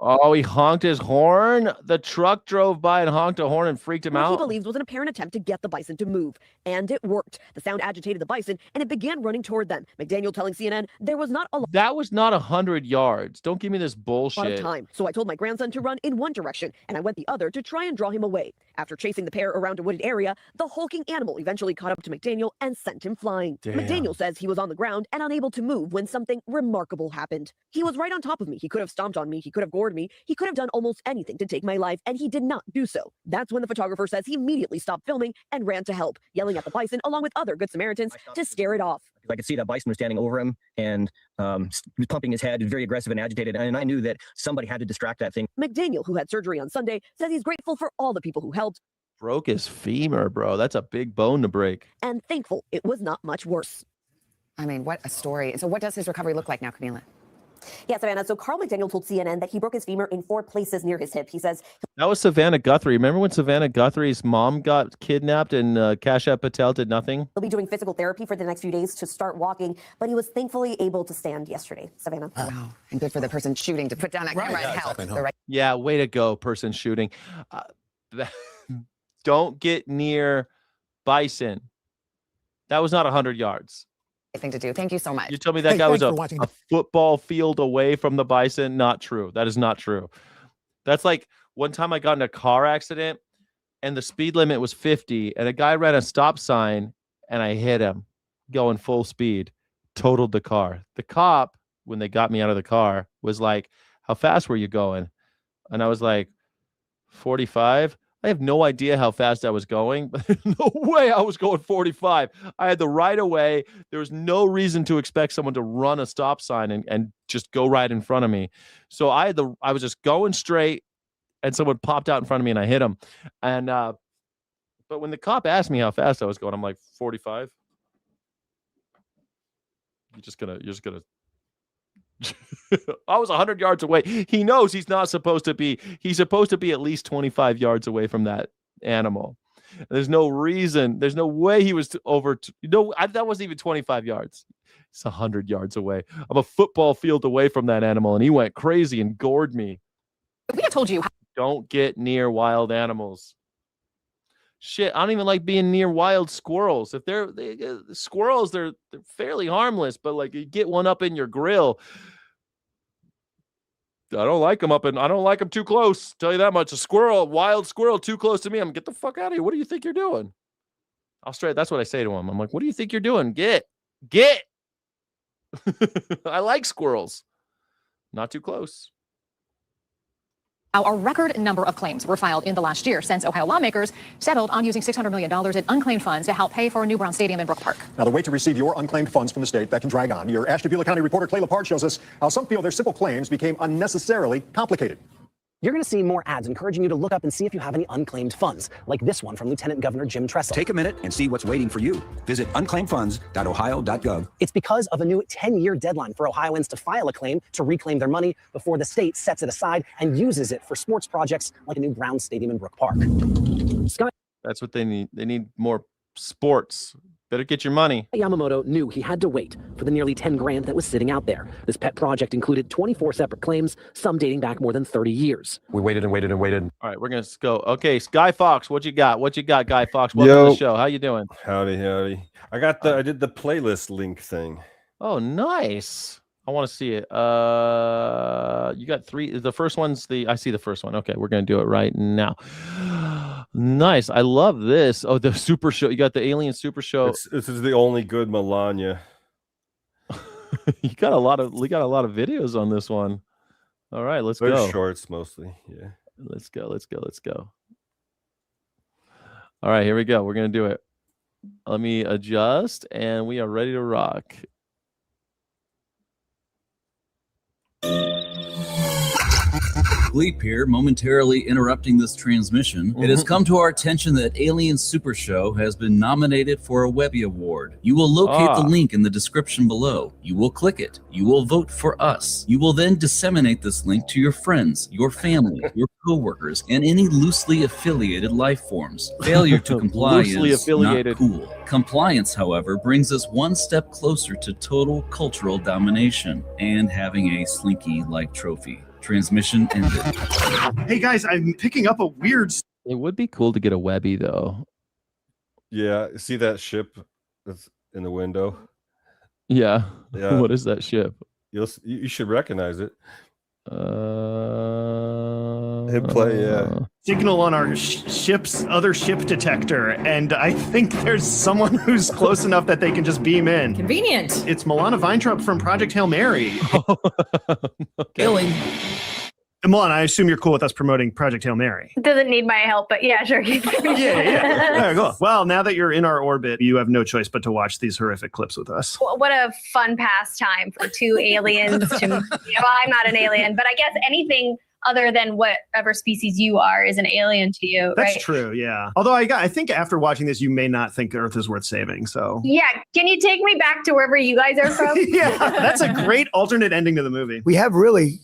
Oh, he honked his horn? The truck drove by and honked a horn and freaked him out? He believes was an apparent attempt to get the bison to move. And it worked. The sound agitated the bison, and it began running toward them. McDaniel telling CNN there was not a lot. That was not 100 yards. Don't give me this Of bullshit. time. So I told my grandson to run in one direction, and I went the other to try and draw him away. After chasing the pair around a wooded area, the hulking animal eventually caught up to McDaniel and sent him flying. Damn. McDaniel says he was on the ground and unable to move when something remarkable happened. He was right on top of me. He could have stomped on me. He could have gored me. He could have done almost anything to take my life, and he did not do so. That's when the photographer says he immediately stopped filming and ran to help, yelling at the bison along with other Good Samaritans to scare it off. I could see that bison was standing over him and he was pumping his head, very aggressive and agitated, and I knew that somebody had to distract that thing. McDaniel, who had surgery on Sunday, says he's grateful for all the people who helped. Broke his femur, bro. That's a big bone to break. And thankful it was not much worse. I mean, what a story. So what does his recovery look like now, Camila? Yeah, Savannah. So Carl McDaniel told CNN that he broke his femur in 4 places near his hip. He says That was Savannah Guthrie. Remember when Savannah Guthrie's mom got kidnapped and Kasha Patel did nothing? he'll be doing physical therapy for the next few days to start walking, but he was thankfully able to stand yesterday. Savannah. Wow. And good for the person shooting to put down that camera and help. The right Yeah, way to go, person shooting. Don't get near bison. That was not 100 yards. thing to do. Thank you so much. You told me that guy was a football field away from the bison. Not true. That is not true. That's like one time I got in a car accident and the speed limit was 50 and a guy ran a stop sign and I hit him going full speed, totaled the car. The cop, when they got me out of the car, was like, "How fast were you going?" And I was like, 45. I have no idea how fast I was going, but there's no way I was going 45. I had the right of way. There was no reason to expect someone to run a stop sign and just go right in front of me. So I was just going straight and someone popped out in front of me and I hit him. And but when the cop asked me how fast I was going, I'm like 45. You're just gonna I was 100 yards away. He knows he's not supposed to be. He's supposed to be at least 25 yards away from that animal. There's no reason. There's no way he was over. That wasn't even 25 yards. It's 100 yards away. I'm a football field away from that animal, and he went crazy and gored me. We have told you. Don't get near wild animals. Shit, I don't even like being near wild squirrels. If squirrels, they're fairly harmless, but like you get one up in your grill. I don't like them I don't like them too close. Tell you that much. A wild squirrel too close to me. I'm get the fuck out of here. What do you think you're doing? That's what I say to him. I'm like, what do you think you're doing? Get. I like squirrels. Not too close. A record number of claims were filed in the last year since Ohio lawmakers settled on using $600 million in unclaimed funds to help pay for a new Brown Stadium in Brook Park. Now, the wait to receive your unclaimed funds from the state, that can drag on. Your Ashtabula County reporter Clay Lepard shows us how some feel their simple claims became unnecessarily complicated. You're going to see more ads encouraging you to look up and see if you have any unclaimed funds, like this one from Lieutenant Governor Jim Tressel. Take a minute and see what's waiting for you. Visit unclaimedfunds.ohio.gov. It's because of a new 10-year deadline for Ohioans to file a claim to reclaim their money before the state sets it aside and uses it for sports projects like a new Brown Stadium in Brook Park. That's what they need. They need more sports. Better get your money. Yamamoto knew he had to wait for the nearly 10 grand that was sitting out there. This pet project included 24 separate claims, some dating back more than 30 years. We waited and waited and waited. All right, we're going to go. Okay, Guy Fawkes, what you got? Guy Fawkes? Welcome to the show. How you doing? Howdy. I did the playlist link thing. Oh, nice. I want to see it. You got 3. The first one's I see the first one. Okay, we're going to do it right now. Nice. I love this. Oh, the Super Show. You got the Alien Super Show. This is the only good Melania. We got a lot of videos on this one. All right, let's They're go. Shorts mostly. Yeah. Let's go. All right, here we go. We're going to do it. Let me adjust and we are ready to rock. Bleep here, momentarily interrupting this transmission. It has come to our attention that Alien Super Show has been nominated for a Webby Award. You will locate the link in the description below. You will click it. You will vote for us. You will then disseminate this link to your friends, your family, your coworkers, and any loosely affiliated life forms. Failure to comply is not cool. Compliance, however, brings us one step closer to total cultural domination and having a Slinky-like trophy. Transmission ended. Hey guys, I'm picking up a weird. It would be cool to get a Webby though. Yeah, see that ship that's in the window? Yeah. Yeah. What is that ship? You should recognize it. Hit play, yeah. Signal on our ship's other ship detector, and I think there's someone who's close enough that they can just beam in. Convenient. It's Milana Weintraub from Project Hail Mary. Killing. Milana, I assume you're cool with us promoting Project Hail Mary. Doesn't need my help, but yeah, sure. Yeah. Cool. Well, now that you're in our orbit, you have no choice but to watch these horrific clips with us. What a fun pastime for two aliens to. Well, I'm not an alien, but I guess anything other than whatever species you are is an alien to you, That's right? true, yeah. Although I think after watching this, you may not think Earth is worth saving. So Yeah, can you take me back to wherever you guys are from? yeah, that's a great alternate ending to the movie. We have really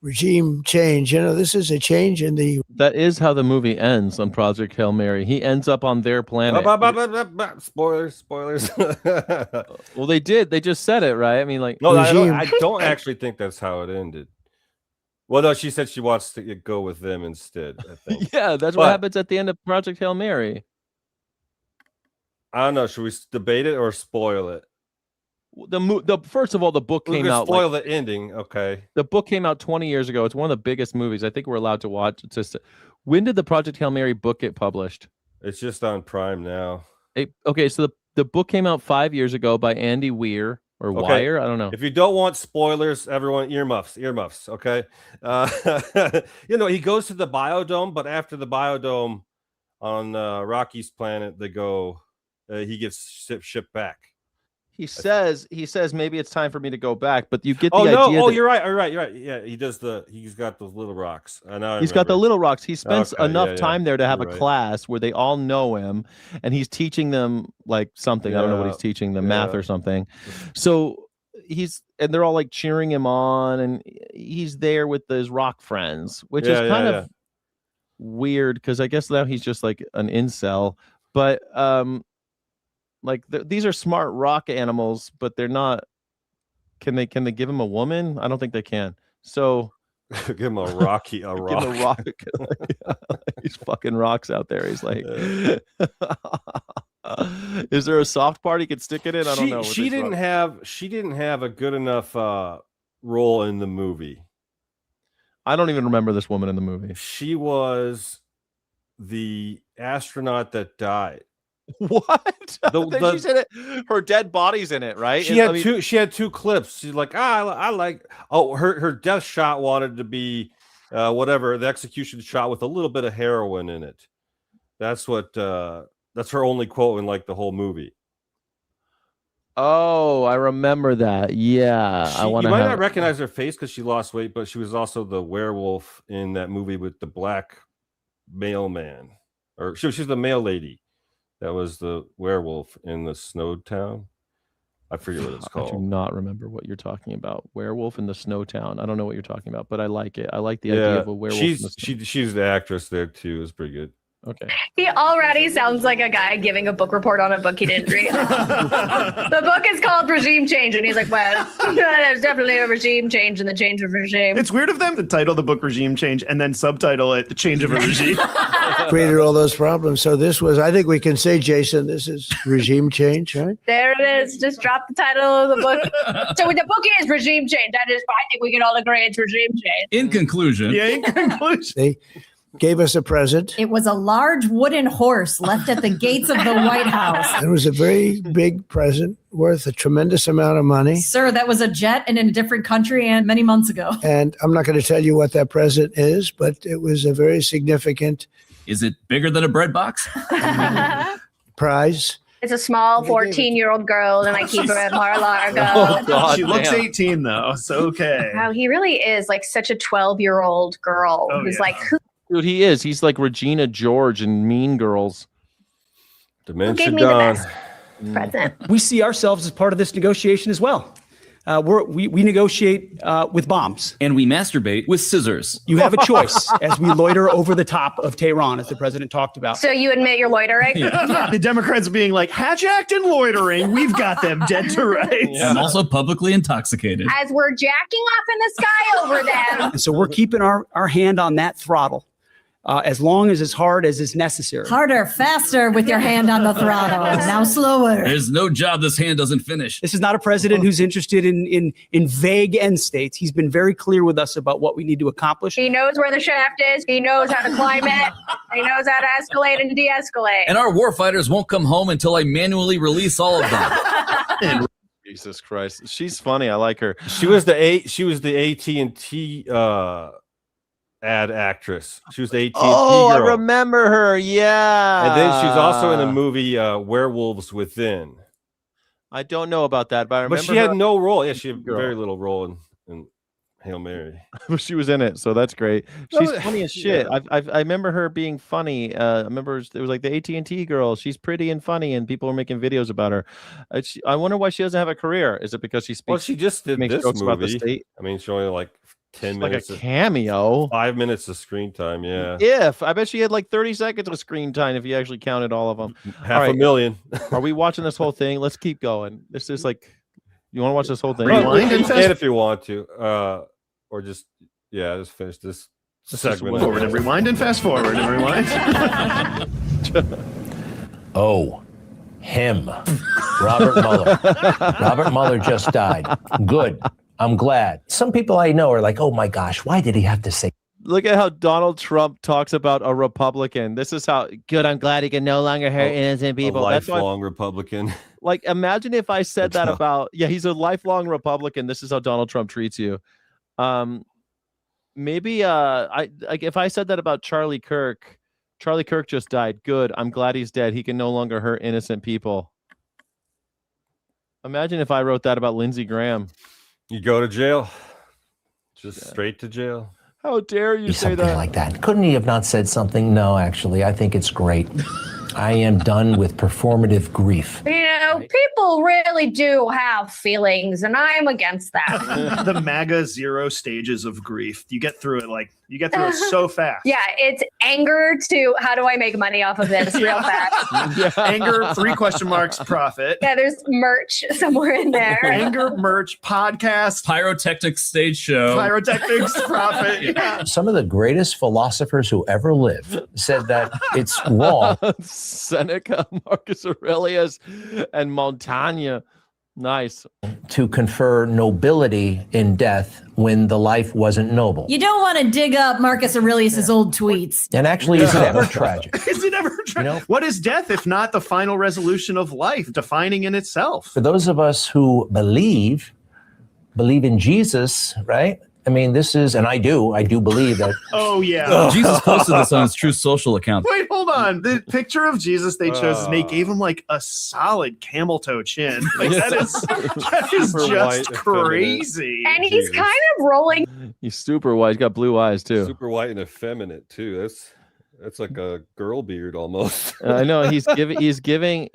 regime change. You know, this is a change in the. That is how the movie ends on Project Hail Mary. He ends up on their planet. Spoilers. Well, they did. They just said it, right? I mean, like, no, I don't actually think that's how it ended. Well, no, she said she wants to go with them instead, I think. Yeah, that's what happens at the end of Project Hail Mary. I don't know. Should we debate it or spoil it? The first of all, the book came out. Spoil the ending, okay? The book came out 20 years ago. It's one of the biggest movies I think we're allowed to watch. It's just, when did the Project Hail Mary book get published? It's just on Prime now. Okay, so the book came out 5 years ago by Andy Weir or Wire. I don't know. If you don't want spoilers, everyone earmuffs. Okay. He goes to the biodome, but after the biodome on Rocky's planet, they go. He gets shipped back. He says maybe it's time for me to go back, but you get the idea. idea. You're right. Yeah, he's got those little rocks. He's got the little rocks. He spends enough time there to have you're a class where they all know him, and he's teaching them like something. I don't know what he's teaching them, math or something. So and they're all like cheering him on, and he's there with his rock friends, which is kind of weird because I guess now he's just like an incel. But like these are smart rock animals, but they're not. Can they give him a woman? I don't think they can. So give him a rock. Give him a rock. These fucking rocks out there. He's like, is there a soft part he could stick it in? I don't know. She didn't have a good enough role in the movie. I don't even remember this woman in the movie. She was the astronaut that died. What? She said it. Her dead body's in it, right? She had two clips. She's like, I like. Oh, her death shot wanted to be whatever the execution shot with a little bit of heroin in it. That's what. That's her only quote in like the whole movie. Oh, I remember that. Yeah, You might not recognize her face because she lost weight, but she was also the werewolf in that movie with the black mailman, or she's the mail lady. That was the werewolf in the Snow Town. I forget what it's called. I do not remember what you're talking about. Werewolf in the Snow Town. I don't know what you're talking about, but I like it. I like the idea of a werewolf. She's the actress there too. It's pretty good. Okay. He already sounds like a guy giving a book report on a book he didn't read. The book is called Regime Change, and he's like, well, there's definitely a regime change in the change of regime. It's weird of them to title the book Regime Change and then subtitle it The Change of a Regime. Created all those problems. So this was, I think we can say, Jason, this is regime change, right? There it is. Just drop the title of the book. So the book is Regime Change. That is, I think we can all agree it's regime change. In conclusion. Yeah, in conclusion. They gave us a present. It was a large wooden horse left at the gates of the White House. It was a very big present worth a tremendous amount of money. Sir, that was a jet and in a different country and many months ago. And I'm not going to tell you what that present is, but it was a very significant. Is it bigger than a bread box? Prize. It's a small 14-year-old girl, and I keep her at Mar-a-Lago. Oh, God, she looks damn. 18 though, so okay. Wow, he really is like such a 12-year-old girl who's like, who Dude, he is. He's like Regina George in Mean Girls. Dementia gave me the gone. best present? We see ourselves as part of this negotiation as well. We negotiate with bombs. And we masturbate with scissors. You have a choice as we loiter over the top of Tehran, as the president talked about. So you admit you're loitering? The Democrats being like, hijacked and loitering, we've got them dead to rights. I'm also publicly intoxicated. As we're jacking off in the sky over them. And so we're keeping our hand on that throttle as long as hard as is necessary. Harder, faster with your hand on the throttle. Now slower. There's no job this hand doesn't finish. This is not a president who's interested in vague end states. He's been very clear with us about what we need to accomplish. He knows where the shaft is. He knows how to climb it. He knows how to escalate and de-escalate. And our warfighters won't come home until I manually release all of them. Jesus Christ. She's funny. I like her. She was the AT&T ad actress. She was the AT&T Oh, girl. I remember her. Yeah. And then she was also in the movie Werewolves Within. I don't know about that, but I remember But she had her. no role. Yeah, she had Girl. very little role in Hail Mary. She was in it, so that's great. She's No, funny as shit. yeah. I remember her being funny. I remember it was like the AT&T girl. She's pretty and funny, and people were making videos about her. I wonder why she doesn't have a career. Is it because she speaks? Well, she just did makes this jokes movie. about the state? I mean, she only like 10 Like minutes. a cameo. 5 minutes of screen time, yeah. I bet she had like 30 seconds of screen time if you actually counted all of them. Half a million. Are we watching this whole thing? Let's keep going. This is like, you want to watch this whole thing? Rewind and You can if you want to. Or just finish this segment. Forward and rewind and fast forward and rewind. Oh, him. Robert Mueller. Robert Mueller just died. Good. I'm glad. Some people I know are like, oh my gosh, why did he have to say? Look at how Donald Trump talks about a Republican. This is how good. I'm glad he can no longer hurt innocent people. A That's why, lifelong Republican. like, imagine if I said that about, he's a lifelong Republican. This is how Donald Trump treats you. Maybe if I said that about Charlie Kirk just died. Good. I'm glad he's dead. He can no longer hurt innocent people. Imagine if I wrote that about Lindsey Graham. You go to jail. Just straight to jail. How dare you say Something that? like that. Couldn't he have not said something? No, actually, I think it's great. I am done with performative grief. You know, people really do have feelings, and I'm against that. The MAGA 0 stages of grief. You get through it so fast. Yeah, it's anger to how do I make money off of this real fast. Anger, 3 question marks, profit. Yeah, there's merch somewhere in there. Anger, merch, podcast, Pyrotechnics stage show. Pyrotechnics, profit. Yeah. Some of the greatest philosophers who ever lived said that it's wrong. Seneca, Marcus Aurelius, and Montaigne. Nice. To confer nobility in death when the life wasn't noble. You don't want to dig up Marcus Aurelius's old tweets. And actually, is it ever tragic? Is it ever tragic? What is death if not the final resolution of life, defining in itself? For those of us who believe in Jesus, right? I mean, this is, and I do believe that. Oh, yeah. Jesus posted this on his True Social account. Wait, hold on. The picture of Jesus they chose and they gave him like a solid camel toe chin. Like that is Super just white, crazy. And he's kind of rolling. He's super white. He's got blue eyes too. Super white and effeminate too. That's like a girl beard almost. I know he's giving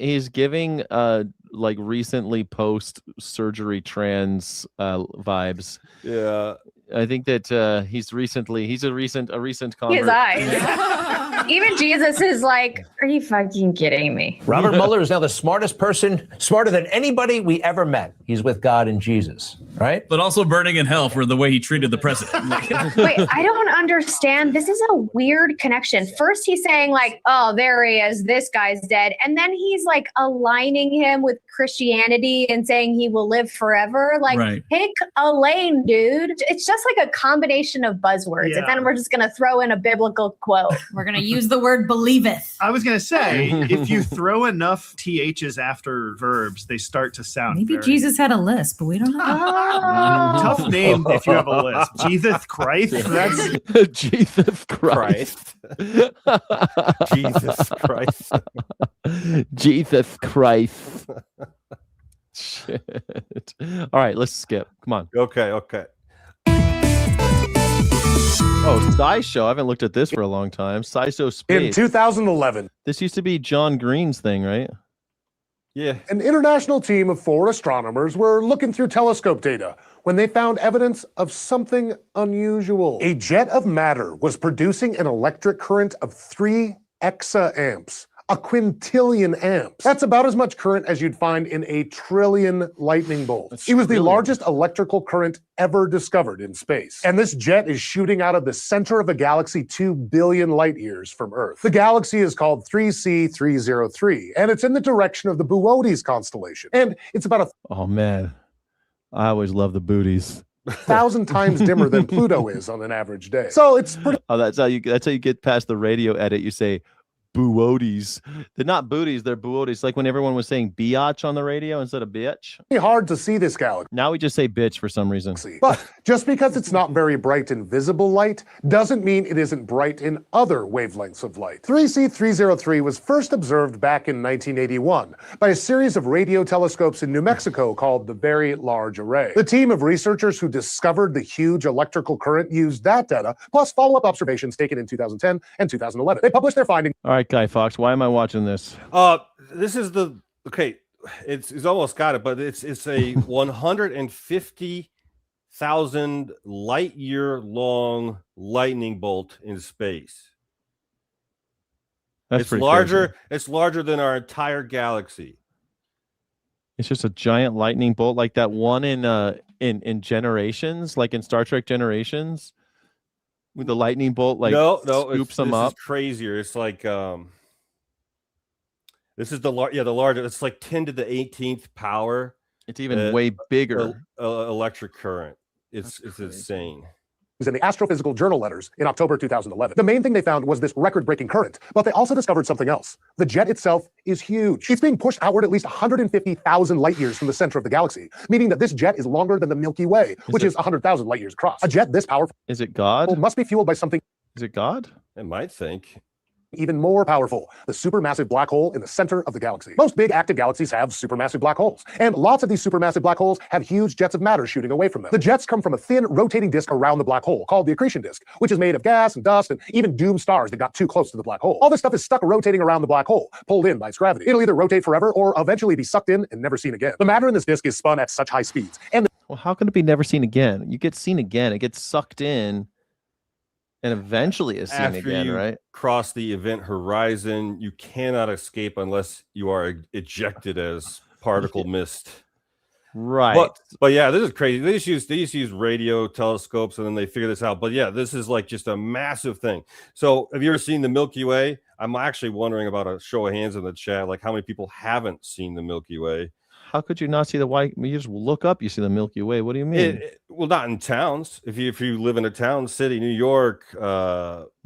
like recently post surgery trans vibes. Yeah. I think that he's a recent convert. His eyes. Even Jesus is like, are you fucking kidding me? Robert Mueller is now the smartest person, smarter than anybody we ever met. He's with God and Jesus, right? But also burning in hell for the way he treated the president. Wait, I don't understand. This is a weird connection. First, he's saying like, oh, there he is. This guy's dead. And then he's like aligning him with Christianity and saying he will live forever. Like, Right. Pick a lane, dude. It's just like a combination of buzzwords. Yeah. And then we're just going to throw in a biblical quote. We're going to use use the word believeth. I was going to say, if you throw enough THs after verbs, they start to sound Maybe very... Jesus had a lisp, but we don't know. Tough name if you have a lisp. Jesus Christ. That's Jesus Christ. Jesus Christ. Jesus Christ. Shit. All right, let's skip. Come on. Okay. Oh, SciShow. I haven't looked at this for a long time. SciShow Space. In 2011. This used to be John Green's thing, right? Yeah. An international team of 4 astronomers were looking through telescope data when they found evidence of something unusual. A jet of matter was producing an electric current of 3 exaamps. A quintillion amps. That's about as much current as you'd find in a trillion lightning bolts. It was the largest electrical current ever discovered in space. And this jet is shooting out of the center of a galaxy 2 billion light years from Earth. The galaxy is called 3C303, and it's in the direction of the Boötes constellation. And it's about Oh, man. I always love the booties. 1,000 times dimmer than Pluto is on an average day. So it's pretty... Oh, that's how you get past the radio edit. You say, Boötes. They're not booties, they're Boötes. Like when everyone was saying biatch on the radio instead of bitch. hard to see this galaxy. Now we just say bitch for some reason. But just because it's not very bright in visible light doesn't mean it isn't bright in other wavelengths of light. 3C303 was first observed back in 1981 by a series of radio telescopes in New Mexico called the Very Large Array. The team of researchers who discovered the huge electrical current used that data, plus follow-up observations taken in 2010 and 2011. They published their findings. All right, Guy Fawkes, why am I watching this? This is the it's almost got it, but it's a 150,000 light year long lightning bolt in space. That's it's pretty larger. crazy. It's larger than our entire galaxy. It's just a giant lightning bolt, like that one in Generations, like in Star Trek Generations, with the lightning bolt like scoops them up. This is crazier. It's like this is the larger. It's like 10 to the 18th power. It's even way bigger. Electric current. It's insane. In the Astrophysical Journal letters in October 2011. The main thing they found was this record-breaking current, but they also discovered something else. The jet itself is huge. It's being pushed outward at least 150,000 light years from the center of the galaxy, meaning that this jet is longer than the Milky Way, which is 100,000 light years across. A jet this powerful is it God? Must be fueled by something. Is it God? I might think. Even more powerful, the supermassive black hole in the center of the galaxy. Most big active galaxies have supermassive black holes, and lots of these supermassive black holes have huge jets of matter shooting away from them. The jets come from a thin, rotating disk around the black hole called the accretion disk, which is made of gas and dust and even doomed stars that got too close to the black hole. All this stuff is stuck rotating around the black hole, pulled in by its gravity. It'll either rotate forever or eventually be sucked in and never seen again. The matter in this disk is spun at such high speeds. And well, how can it be never seen again? You get seen again, it gets sucked in, and eventually is seen After again, you right? Cross the event horizon, you cannot escape unless you are ejected as particle mist. Right. But yeah, this is crazy. They just use radio telescopes and then they figure this out. But yeah, this is like just a massive thing. So have you ever seen the Milky Way? I'm actually wondering about a show of hands in the chat, like how many people haven't seen the Milky Way? How could you not see the white? You just look up, you see the Milky Way. What do you mean? Well, not in towns. If you live in a town, city, New York, you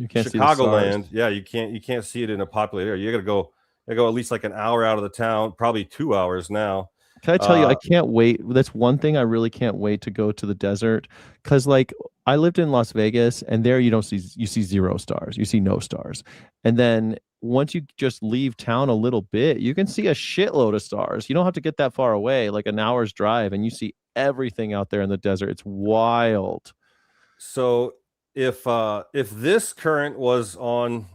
can't Chicagoland, yeah, you can't see it in a populated area. You gotta go at least like an hour out of the town, probably 2 hours now. Can I tell you, I can't wait. That's one thing I really can't wait to go to the desert, because like I lived in Las Vegas, and there you see 0 stars, you see no stars, and then once you just leave town a little bit, you can see a shitload of stars. You don't have to get that far away, like an hour's drive, and you see everything out there in the desert. It's wild. So if this current was on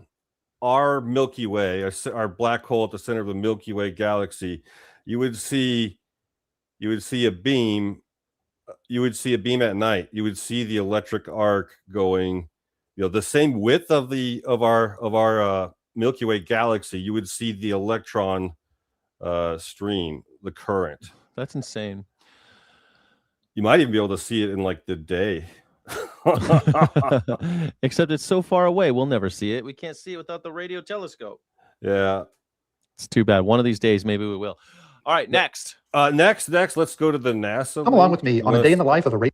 our Milky Way, our black hole at the center of the Milky Way galaxy, you would see a beam. You would see a beam at night. You would see the electric arc going, the same width of our Milky Way galaxy. You would see the electron stream, the current. That's insane. You might even be able to see it in like the day. Except it's so far away, we'll never see it. We can't see it without the radio telescope. Yeah, it's too bad. One of these days, maybe we will. All right, next. Next, let's go to the NASA. Come along with me on a day in the life of a radio.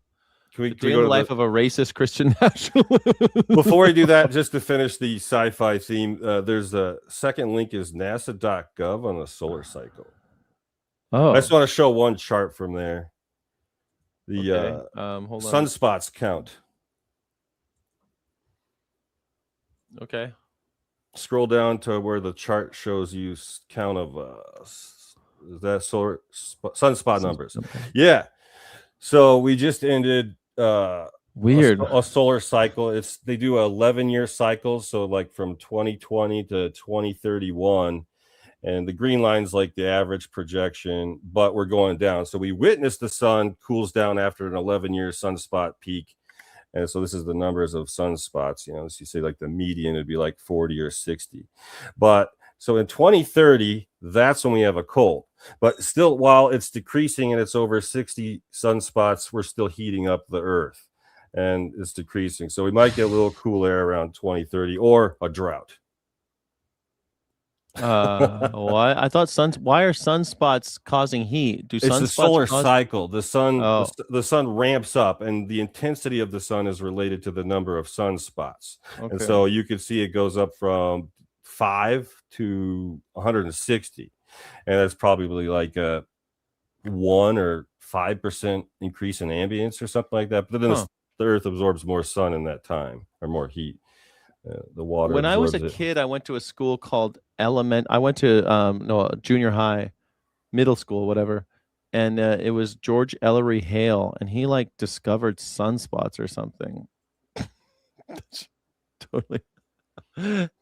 Can we Day in go the to life of a racist Christian nationalist? Before we do that, just to finish the sci-fi theme, there's a second link is nasa.gov on the solar cycle. Oh. I just want to show one chart from there. The Okay. Hold on. sunspots count. Okay. Scroll down to where the chart shows you count of is that solar sunspot numbers. Yeah. So we just ended weird a solar cycle. They do 11-year cycles, so like from 2020 to 2031, and the green line's like the average projection, but we're going down. So we witnessed the sun cools down after an 11-year sunspot peak. And so this is the numbers of sunspots, you know, as you say, like the median would be like 40 or 60. But so in 2030, that's when we have a cold. But still, while it's decreasing and it's over 60 sunspots, we're still heating up the Earth and it's decreasing. So we might get a little cool air around 2030 or a drought. Why? I thought why are sunspots causing heat? It's the solar cycle. The sun, the sun ramps up, and the intensity of the sun is related to the number of sunspots. Okay. And so you can see it goes up from 5 to 160, and that's probably like a 1 or 5% increase in ambience or something like that. But then the Earth absorbs more sun in that time, or more heat. The water. When I was a kid, I went to a school called I went to junior high, middle school, whatever, and it was George Ellery Hale, and he like discovered sunspots or something. Totally.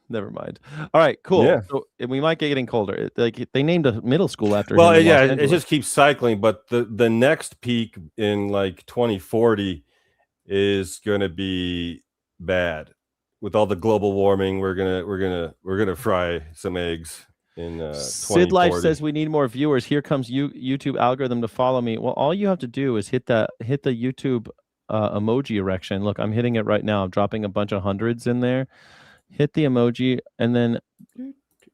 Never mind. All right, cool. Yeah. So we might get getting colder. Like they named a middle school after well, him. yeah, it just keeps cycling. But the next peak in like 2040 is going to be bad. With all the global warming, we're gonna fry some eggs in Sid Life says we need more viewers. Here comes YouTube algorithm to follow me. Well, all you have to do is hit the YouTube emoji erection. Look, I'm hitting it right now. I'm dropping a bunch of hundreds in there. Hit the emoji and then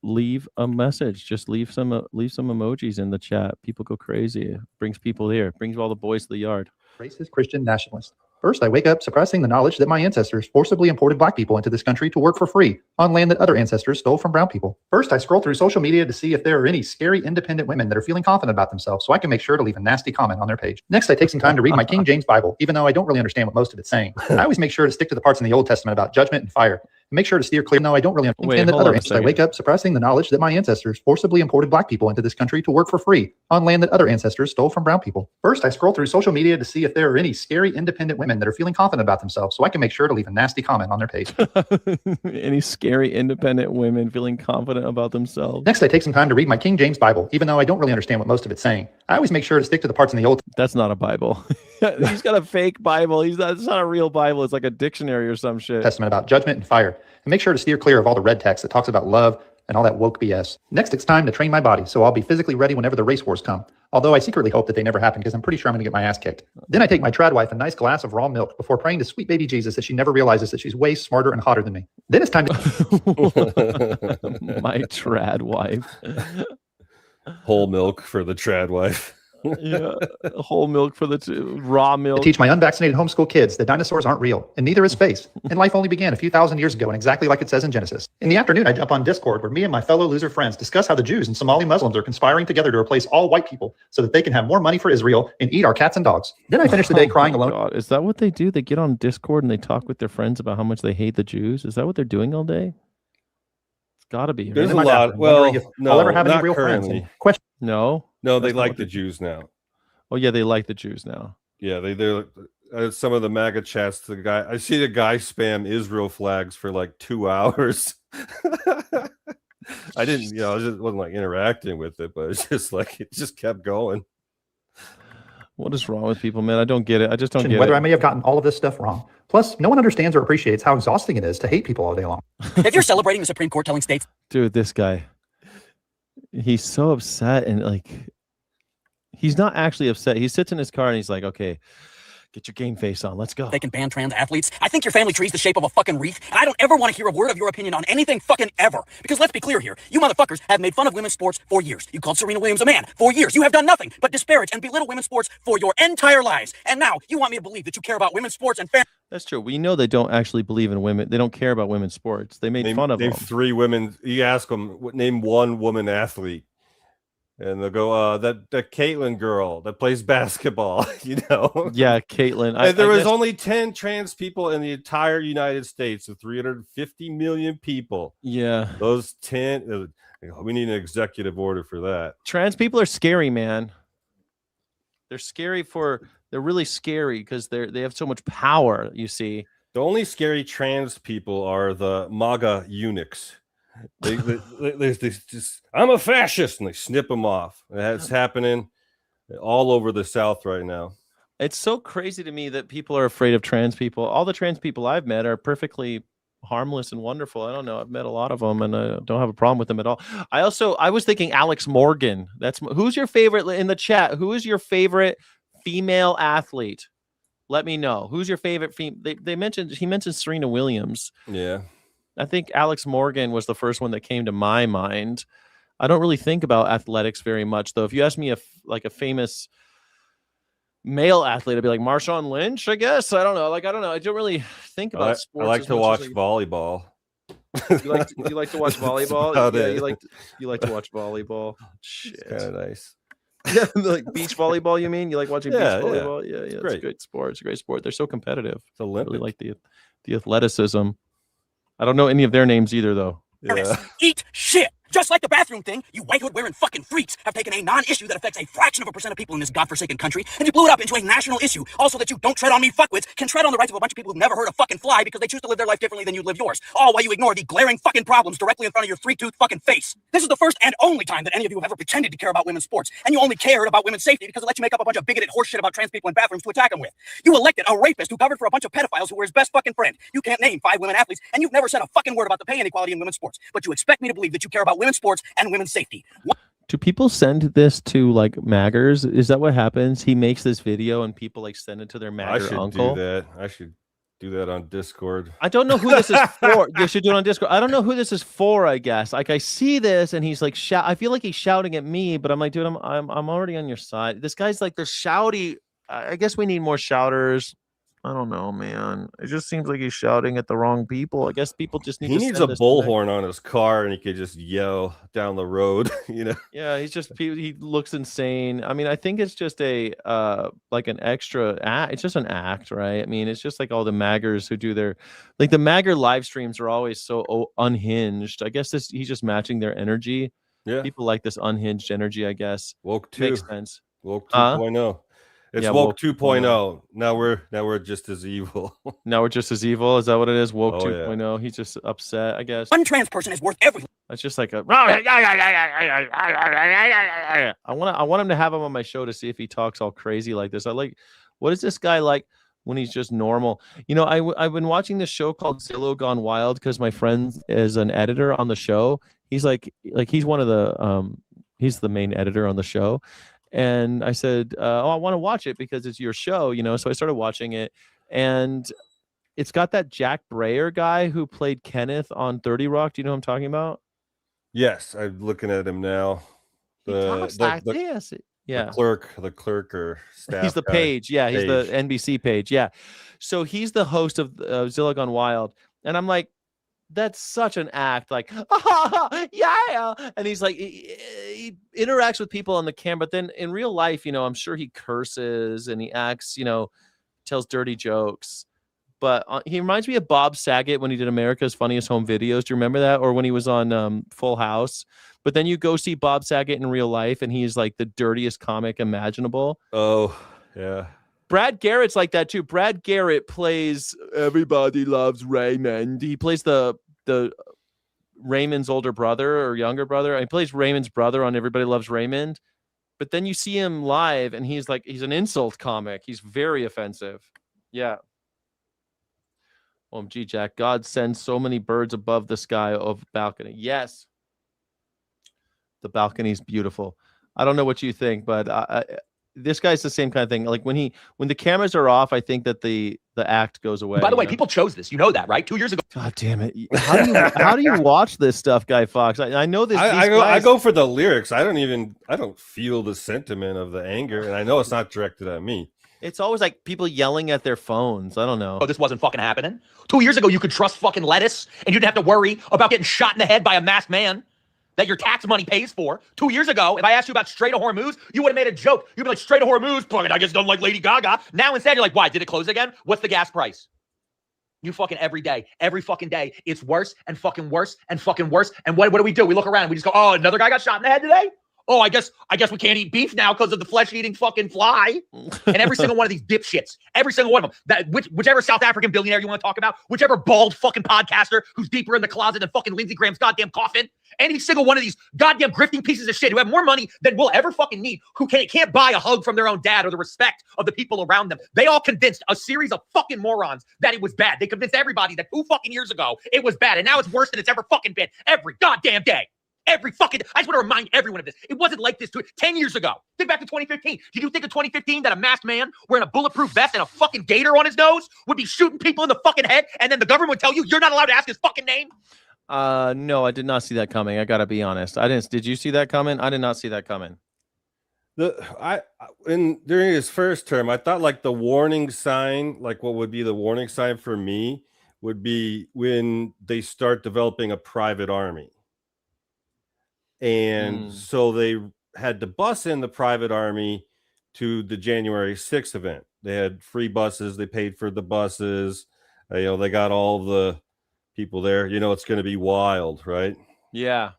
leave a message. Just leave some emojis in the chat. People go crazy. It brings people here. Brings all the boys to the yard. Racist Christian nationalist. First, I wake up suppressing the knowledge that my ancestors forcibly imported black people into this country to work for free on land that other ancestors stole from brown people. First, I scroll through social media to see if there are any scary independent women that are feeling confident about themselves so I can make sure to leave a nasty comment on their page. Next, I take some time to read my King James Bible, even though I don't really understand what most of it's saying. I always make sure to stick to the parts in the Old Testament about judgment and fire. And make sure to steer clear, though I don't really understand that other ancestors. I wake up suppressing the knowledge that my ancestors forcibly imported black people into this country to work for free on land that other ancestors stole from brown people. First, I scroll through social media to see if there are any scary independent women that are feeling confident about themselves so I can make sure to leave a nasty comment on their page. Any scary independent women feeling confident about themselves. Next, I take some time to read my King James Bible, even though I don't really understand what most of it's saying. I always make sure to stick to the parts in the Old. That's not a Bible. He's got a fake Bible. It's not a real Bible. It's like a dictionary or some shit. Testament about judgment and fire. And make sure to steer clear of all the red text that talks about love and all that woke BS. Next, it's time to train my body, so I'll be physically ready whenever the race wars come. Although I secretly hope that they never happen because I'm pretty sure I'm going to get my ass kicked. Then I take my trad wife a nice glass of raw milk before praying to sweet baby Jesus that she never realizes that she's way smarter and hotter than me. Then it's time to... My trad wife. Whole milk for the trad wife. Yeah, whole milk for the raw milk. To teach my unvaccinated homeschool kids that dinosaurs aren't real, and neither is space. And life only began a few thousand years ago, and exactly like it says in Genesis. In the afternoon, I jump on Discord where me and my fellow loser friends discuss how the Jews and Somali Muslims are conspiring together to replace all white people so that they can have more money for Israel and eat our cats and dogs. Then I finish the day crying alone. God, is that what they do? They get on Discord and they talk with their friends about how much they hate the Jews? Is that what they're doing all day? It's got to be. There's a lot. Well, no, I'll ever have any not real currently. friends. Question. No, they like the Jews now. Oh yeah, they like the Jews now. Yeah, they're some of the MAGA chats. I see the guy spam Israel flags for like 2 hours. I didn't, I just wasn't like interacting with it, but it's just like it just kept going. What is wrong with people, man? I don't get it. I just don't get whether it. I may have gotten all of this stuff wrong. Plus, no one understands or appreciates how exhausting it is to hate people all day long. If you're celebrating the Supreme Court telling states, Dude, this guy, he's so upset and like. He's not actually upset. He sits in his car and he's like, okay, Get your game face on. Let's go. They can ban trans athletes. I think your family tree's the shape of a fucking wreath, and I don't ever want to hear a word of your opinion on anything fucking ever. Because let's be clear here, you motherfuckers have made fun of women's sports for years. You called Serena Williams a man for years. You have done nothing but disparage and belittle women's sports for your entire lives. And now you want me to believe that you care about women's sports and That's true. We know they don't actually believe in women. They don't care about women's sports. They made fun of them. Name 3 women. You ask them, name 1 woman athlete. And they'll go, that Caitlyn girl that plays basketball, you know? Yeah, Caitlyn. And there was only 10 trans people in the entire United States of 350 million people. Yeah. Those 10, we need an executive order for that. Trans people are scary, man. They're scary they're really scary because they have so much power, you see. The only scary trans people are the MAGA eunuchs. They just, I'm a fascist, and they snip them off. That's happening all over the South right now. It's so crazy to me that people are afraid of trans people. All the trans people I've met are perfectly harmless and wonderful. I don't know. I've met a lot of them, and I don't have a problem with them at all. I was thinking Alex Morgan. Who's your favorite in the chat? Who is your favorite female athlete? Let me know. Who's your favorite female? He mentioned Serena Williams. Yeah. I think Alex Morgan was the first one that came to my mind. I don't really think about athletics very much, though. If you ask me a famous male athlete, I'd be like Marshawn Lynch, I guess. I don't know. I don't know. I don't really think about sports. I like to watch volleyball. You like to watch volleyball? Yeah, you like to watch volleyball. Shit. Kind of nice. Yeah, like beach volleyball, you mean? You like watching beach volleyball? Yeah, it's a great sport. It's a great sport. They're so competitive. It's Olympic. I really like the athleticism. I don't know any of their names either, though. Yeah. Eat shit! Just like the bathroom thing, you white hood wearing fucking freaks have taken a non-issue that affects a fraction of a percent of people in this godforsaken country, and you blew it up into a national issue. Also that you don't tread on me fuckwits can tread on the rights of a bunch of people who've never heard a fucking fly because they choose to live their life differently than you live yours. All while you ignore the glaring fucking problems directly in front of your 3-tooth fucking face. This is the first and only time that any of you have ever pretended to care about women's sports, and you only cared about women's safety because it let you make up a bunch of bigoted horseshit about trans people in bathrooms to attack them with. You elected a rapist who covered for a bunch of pedophiles who were his best fucking friend. You can't name 5 women athletes, and you've never said a fucking word about the pay inequality in women's sports, but you expect me to believe that you care about women's sports and women's safety. Do people send this to like maggers? Is that what happens? He makes this video and people like send it to their magger uncle. I should do that on Discord. I don't know who this is for. You should do it on Discord. I don't know who this is for, I guess. Like I see this and he's like I feel like he's shouting at me, but I'm like, dude, I'm already on your side. This guy's like, they're shouty. I guess we need more shouters. I don't know, man. It just seems like he's shouting at the wrong people. I guess people just need. He needs a bullhorn on his car, and he could just yell down the road. You know. Yeah, he looks insane. I mean, I think it's just like an extra act. It's just an act, right? I mean, it's just like all the maggers who do the magger live streams are always so unhinged. I guess he's just matching their energy. Yeah, people like this unhinged energy. I guess. Woke 2. Makes sense. Woke 2.0. It's woke 2.0. Now we're just as evil. Now we're just as evil. Is that what it is? Woke 2.0. Yeah. He's just upset, I guess. One trans person is worth everything. It's just like I want him to have him on my show to see if he talks all crazy like this. What is this guy like when he's just normal? You know, I've been watching this show called Zillow Gone Wild because my friend is an editor on the show. He's like he's one of the he's the main editor on the show. And I said, I want to watch it because it's your show, you know? So I started watching it, and it's got that Jack Breyer guy who played Kenneth on 30 Rock. Do you know what I'm talking about? Yes, I'm looking at him now. Yeah. The clerk or staff. He's the page. Yeah, he's the NBC page. Yeah. So he's the host of Zillow Gone Wild. And I'm like, that's such an act, like, yeah. And he's like, he interacts with people on the camera, but then in real life, you know, I'm sure he curses and he acts, you know, tells dirty jokes. But he reminds me of Bob Saget when he did America's Funniest Home Videos. Do you remember that? Or when he was on Full House. But then you go see Bob Saget in real life, and he's like the dirtiest comic imaginable. Oh, yeah. Brad Garrett's like that too. Brad Garrett plays Everybody Loves Raymond. He plays the Raymond's older brother or younger brother. He plays Raymond's brother on Everybody Loves Raymond. But then you see him live and he's an insult comic. He's very offensive. Yeah. OMG, Jack. God sends so many birds above the sky of balcony. Yes. The balcony's beautiful. I don't know what you think, but this guy's the same kind of thing. Like when the cameras are off, I think that the act goes away. By the way, people chose this. You know that, right? 2 years ago. God damn it! How do you watch this stuff, Guy Fawkes? I know this. I go for the lyrics. I don't feel the sentiment of the anger, and I know it's not directed at me. It's always like people yelling at their phones. I don't know. Oh, this wasn't fucking happening. 2 years ago, you could trust fucking lettuce, and you didn't have to worry about getting shot in the head by a masked man that your tax money pays for. 2 years ago, if I asked you about Strait of Hormuz, you would have made a joke. You'd be like, Strait of Hormuz, plug it. I guess don't like Lady Gaga. Now instead, you're like, why? Did it close again? What's the gas price? You fucking every fucking day, it's worse and fucking worse and fucking worse. And what do we do? We look around and we just go, oh, another guy got shot in the head today? Oh, I guess we can't eat beef now because of the flesh-eating fucking fly. And every single one of these dipshits, every single one of them, whichever South African billionaire you want to talk about, whichever bald fucking podcaster who's deeper in the closet than fucking Lindsey Graham's goddamn coffin, any single one of these goddamn grifting pieces of shit who have more money than we'll ever fucking need, who can't buy a hug from their own dad or the respect of the people around them. They all convinced a series of fucking morons that it was bad. They convinced everybody that 2 fucking years ago it was bad, and now it's worse than it's ever fucking been every goddamn day. I just want to remind everyone of this. It wasn't like this 10 years ago. Think back to 2015. Did you think in 2015 that a masked man wearing a bulletproof vest and a fucking gator on his nose would be shooting people in the fucking head, and then the government would tell you you're not allowed to ask his fucking name? No, I did not see that coming. I gotta be honest. I didn't. Did you see that coming? I did not see that coming. During his first term, I thought like the warning sign, like what would be the warning sign for me, would be when they start developing a private army. And so they had to bus in the private army to the January 6th event. They had free buses. They paid for the buses. They got all the people there. It's going to be wild, right? Yeah.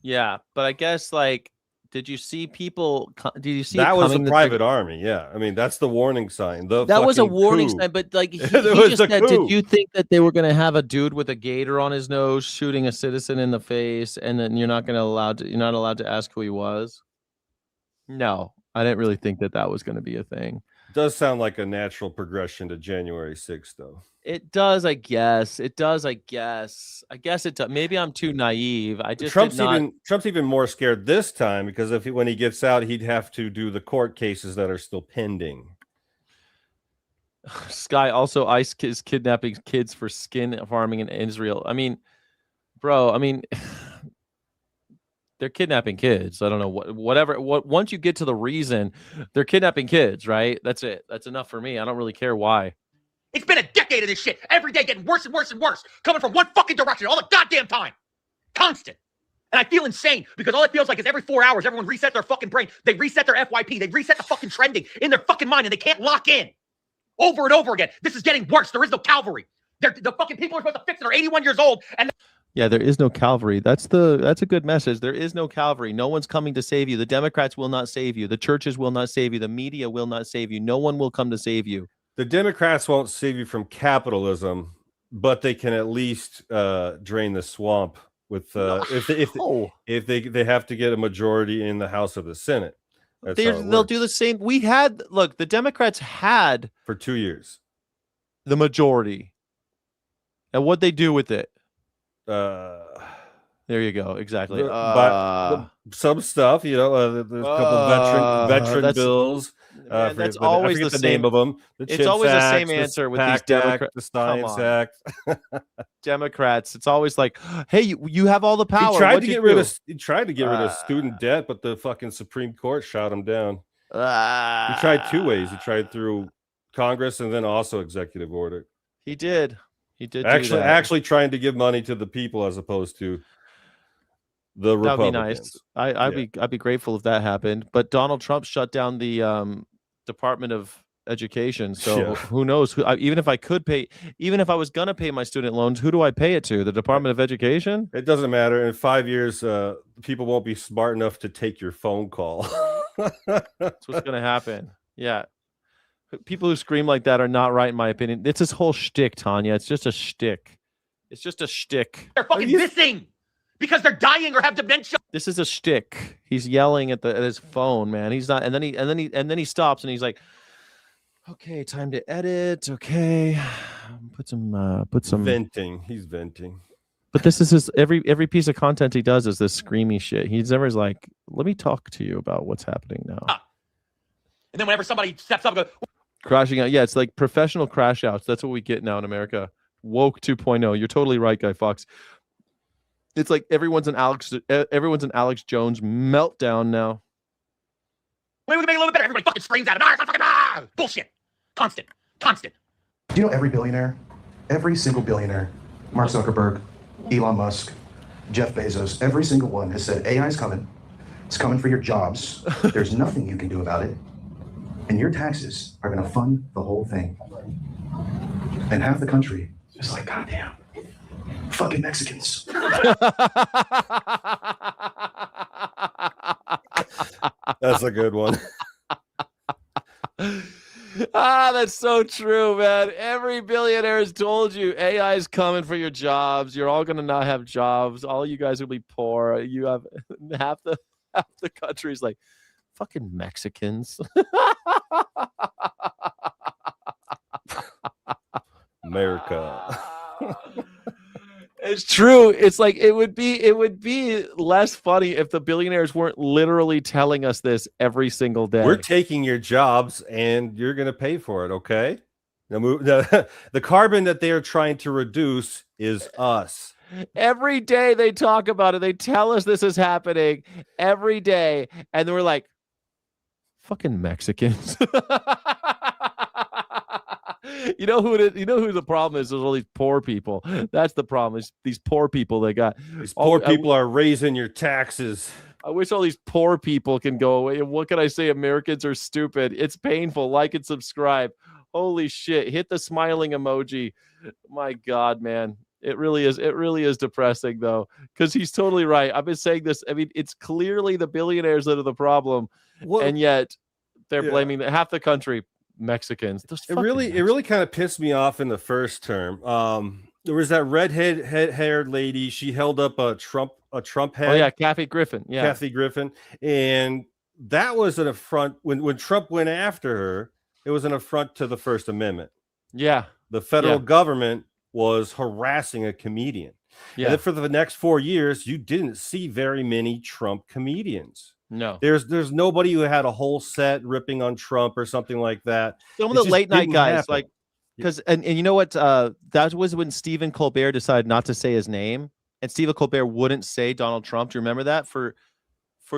But I guess did you see people? Did you see that was a private army? Yeah, I mean that's the warning sign. That was a warning sign, but he just said, did you think that they were going to have a dude with a gator on his nose shooting a citizen in the face, and then you're not allowed to ask who he was? No, I didn't really think that was going to be a thing. It does sound like a natural progression to January 6th, though. It does, I guess. I guess it does. Maybe I'm too naive. Trump's even more scared this time because when he gets out, he'd have to do the court cases that are still pending. Sky also ICE is kidnapping kids for skin farming in Israel. I mean, bro. They're kidnapping kids. I don't know what. Once you get to the reason, they're kidnapping kids, right? That's it. That's enough for me. I don't really care why. It's been a decade of this shit. Every day getting worse and worse and worse. Coming from one fucking direction all the goddamn time. Constant. And I feel insane because all it feels like is every 4 hours, everyone resets their fucking brain. They reset their FYP. They reset the fucking trending in their fucking mind and they can't lock in. Over and over again. This is getting worse. There is no cavalry. The fucking people are supposed to fix it are 81 years old. And yeah, there is no cavalry. That's a good message. There is no cavalry. No one's coming to save you. The Democrats will not save you. The churches will not save you. The media will not save you. No one will come to save you. The Democrats won't save you from capitalism, but they can at least drain the swamp with if they have to get a majority in the House or the Senate. They'll do the same. The Democrats had for 2 years the majority, and what they do with it. There you go. Exactly. Some stuff, there's a couple veteran bills. That's always the same. Name of them. It's always the same answer with these Democrats. The Science Act. Democrats. It's always like, hey, you have all the power. He tried to get rid of student debt, but the fucking Supreme Court shot him down. He tried 2 ways. He tried through Congress and then also executive order. He did. Actually trying to give money to the people as opposed to the Republicans. That'd be nice. I'd be grateful if that happened. But Donald Trump shut down the Department of Education. So who knows? Even if I was gonna pay my student loans, who do I pay it to? The Department of Education? It doesn't matter. In 5 years, people won't be smart enough to take your phone call. That's what's gonna happen. Yeah. People who scream like that are not right, in my opinion. It's this whole shtick, Tanya. It's just a shtick. They're fucking missing because they're dying or have dementia. This is a shtick. He's yelling at his phone, man. He's not, and then he stops and he's like, "Okay, time to edit. Okay, put some venting. He's venting. But this is his every piece of content he does is this screamy shit. He's never like, let me talk to you about what's happening now. And then whenever somebody steps up and goes, Crashing out. Yeah, it's like professional crash outs. That's what we get now in America. Woke 2.0. You're totally right, Guy Fawkes. It's like everyone's an Alex Jones meltdown now. maybe we can make it a little bit better. Everybody fucking screams at him. It's not fucking bullshit. Constant. Do you know every billionaire? Every single billionaire. Mark Zuckerberg, Elon Musk, Jeff Bezos, every single one has said AI is coming. It's coming for your jobs. There's nothing you can do about it. And your taxes are going to fund the whole thing. And half the country is like, goddamn, fucking Mexicans. That's a good one. That's so true, man. Every billionaire has told you AI is coming for your jobs. You're all gonna not have jobs. All you guys will be poor. You have half the country's like fucking Mexicans. America. It's true. It's like it would be less funny if the billionaires weren't literally telling us this every single day. We're taking your jobs and you're going to pay for it, okay? The carbon that they are trying to reduce is us. Every day they talk about it. They tell us this is happening every day. And then we're like, fucking Mexicans. You know who the problem is? There's all these poor people. That's the problem. Is these poor people they got. These poor people are raising your taxes. I wish all these poor people can go away. And what can I say? Americans are stupid. It's painful. Like and subscribe. Holy shit. Hit the smiling emoji. My God, man. It really is. It really is depressing, though, because he's totally right. I've been saying this. I mean, it's clearly the billionaires that are the problem. And yet they're blaming half the country. Mexicans. It really kind of pissed me off in the first term. There was that haired lady. She held up a Trump head. Oh yeah, Kathy Griffin. Yeah, Kathy Griffin, and that was an affront. When Trump went after her, it was an affront to the First Amendment. Yeah, the federal government was harassing a comedian. Yeah, and then for the next 4 years, you didn't see very many Trump comedians. No, there's nobody who had a whole set ripping on Trump or something like that. Some of the late night guys, like, because and you know what? That was when Stephen Colbert decided not to say his name, and Stephen Colbert wouldn't say Donald Trump. Do you remember that? For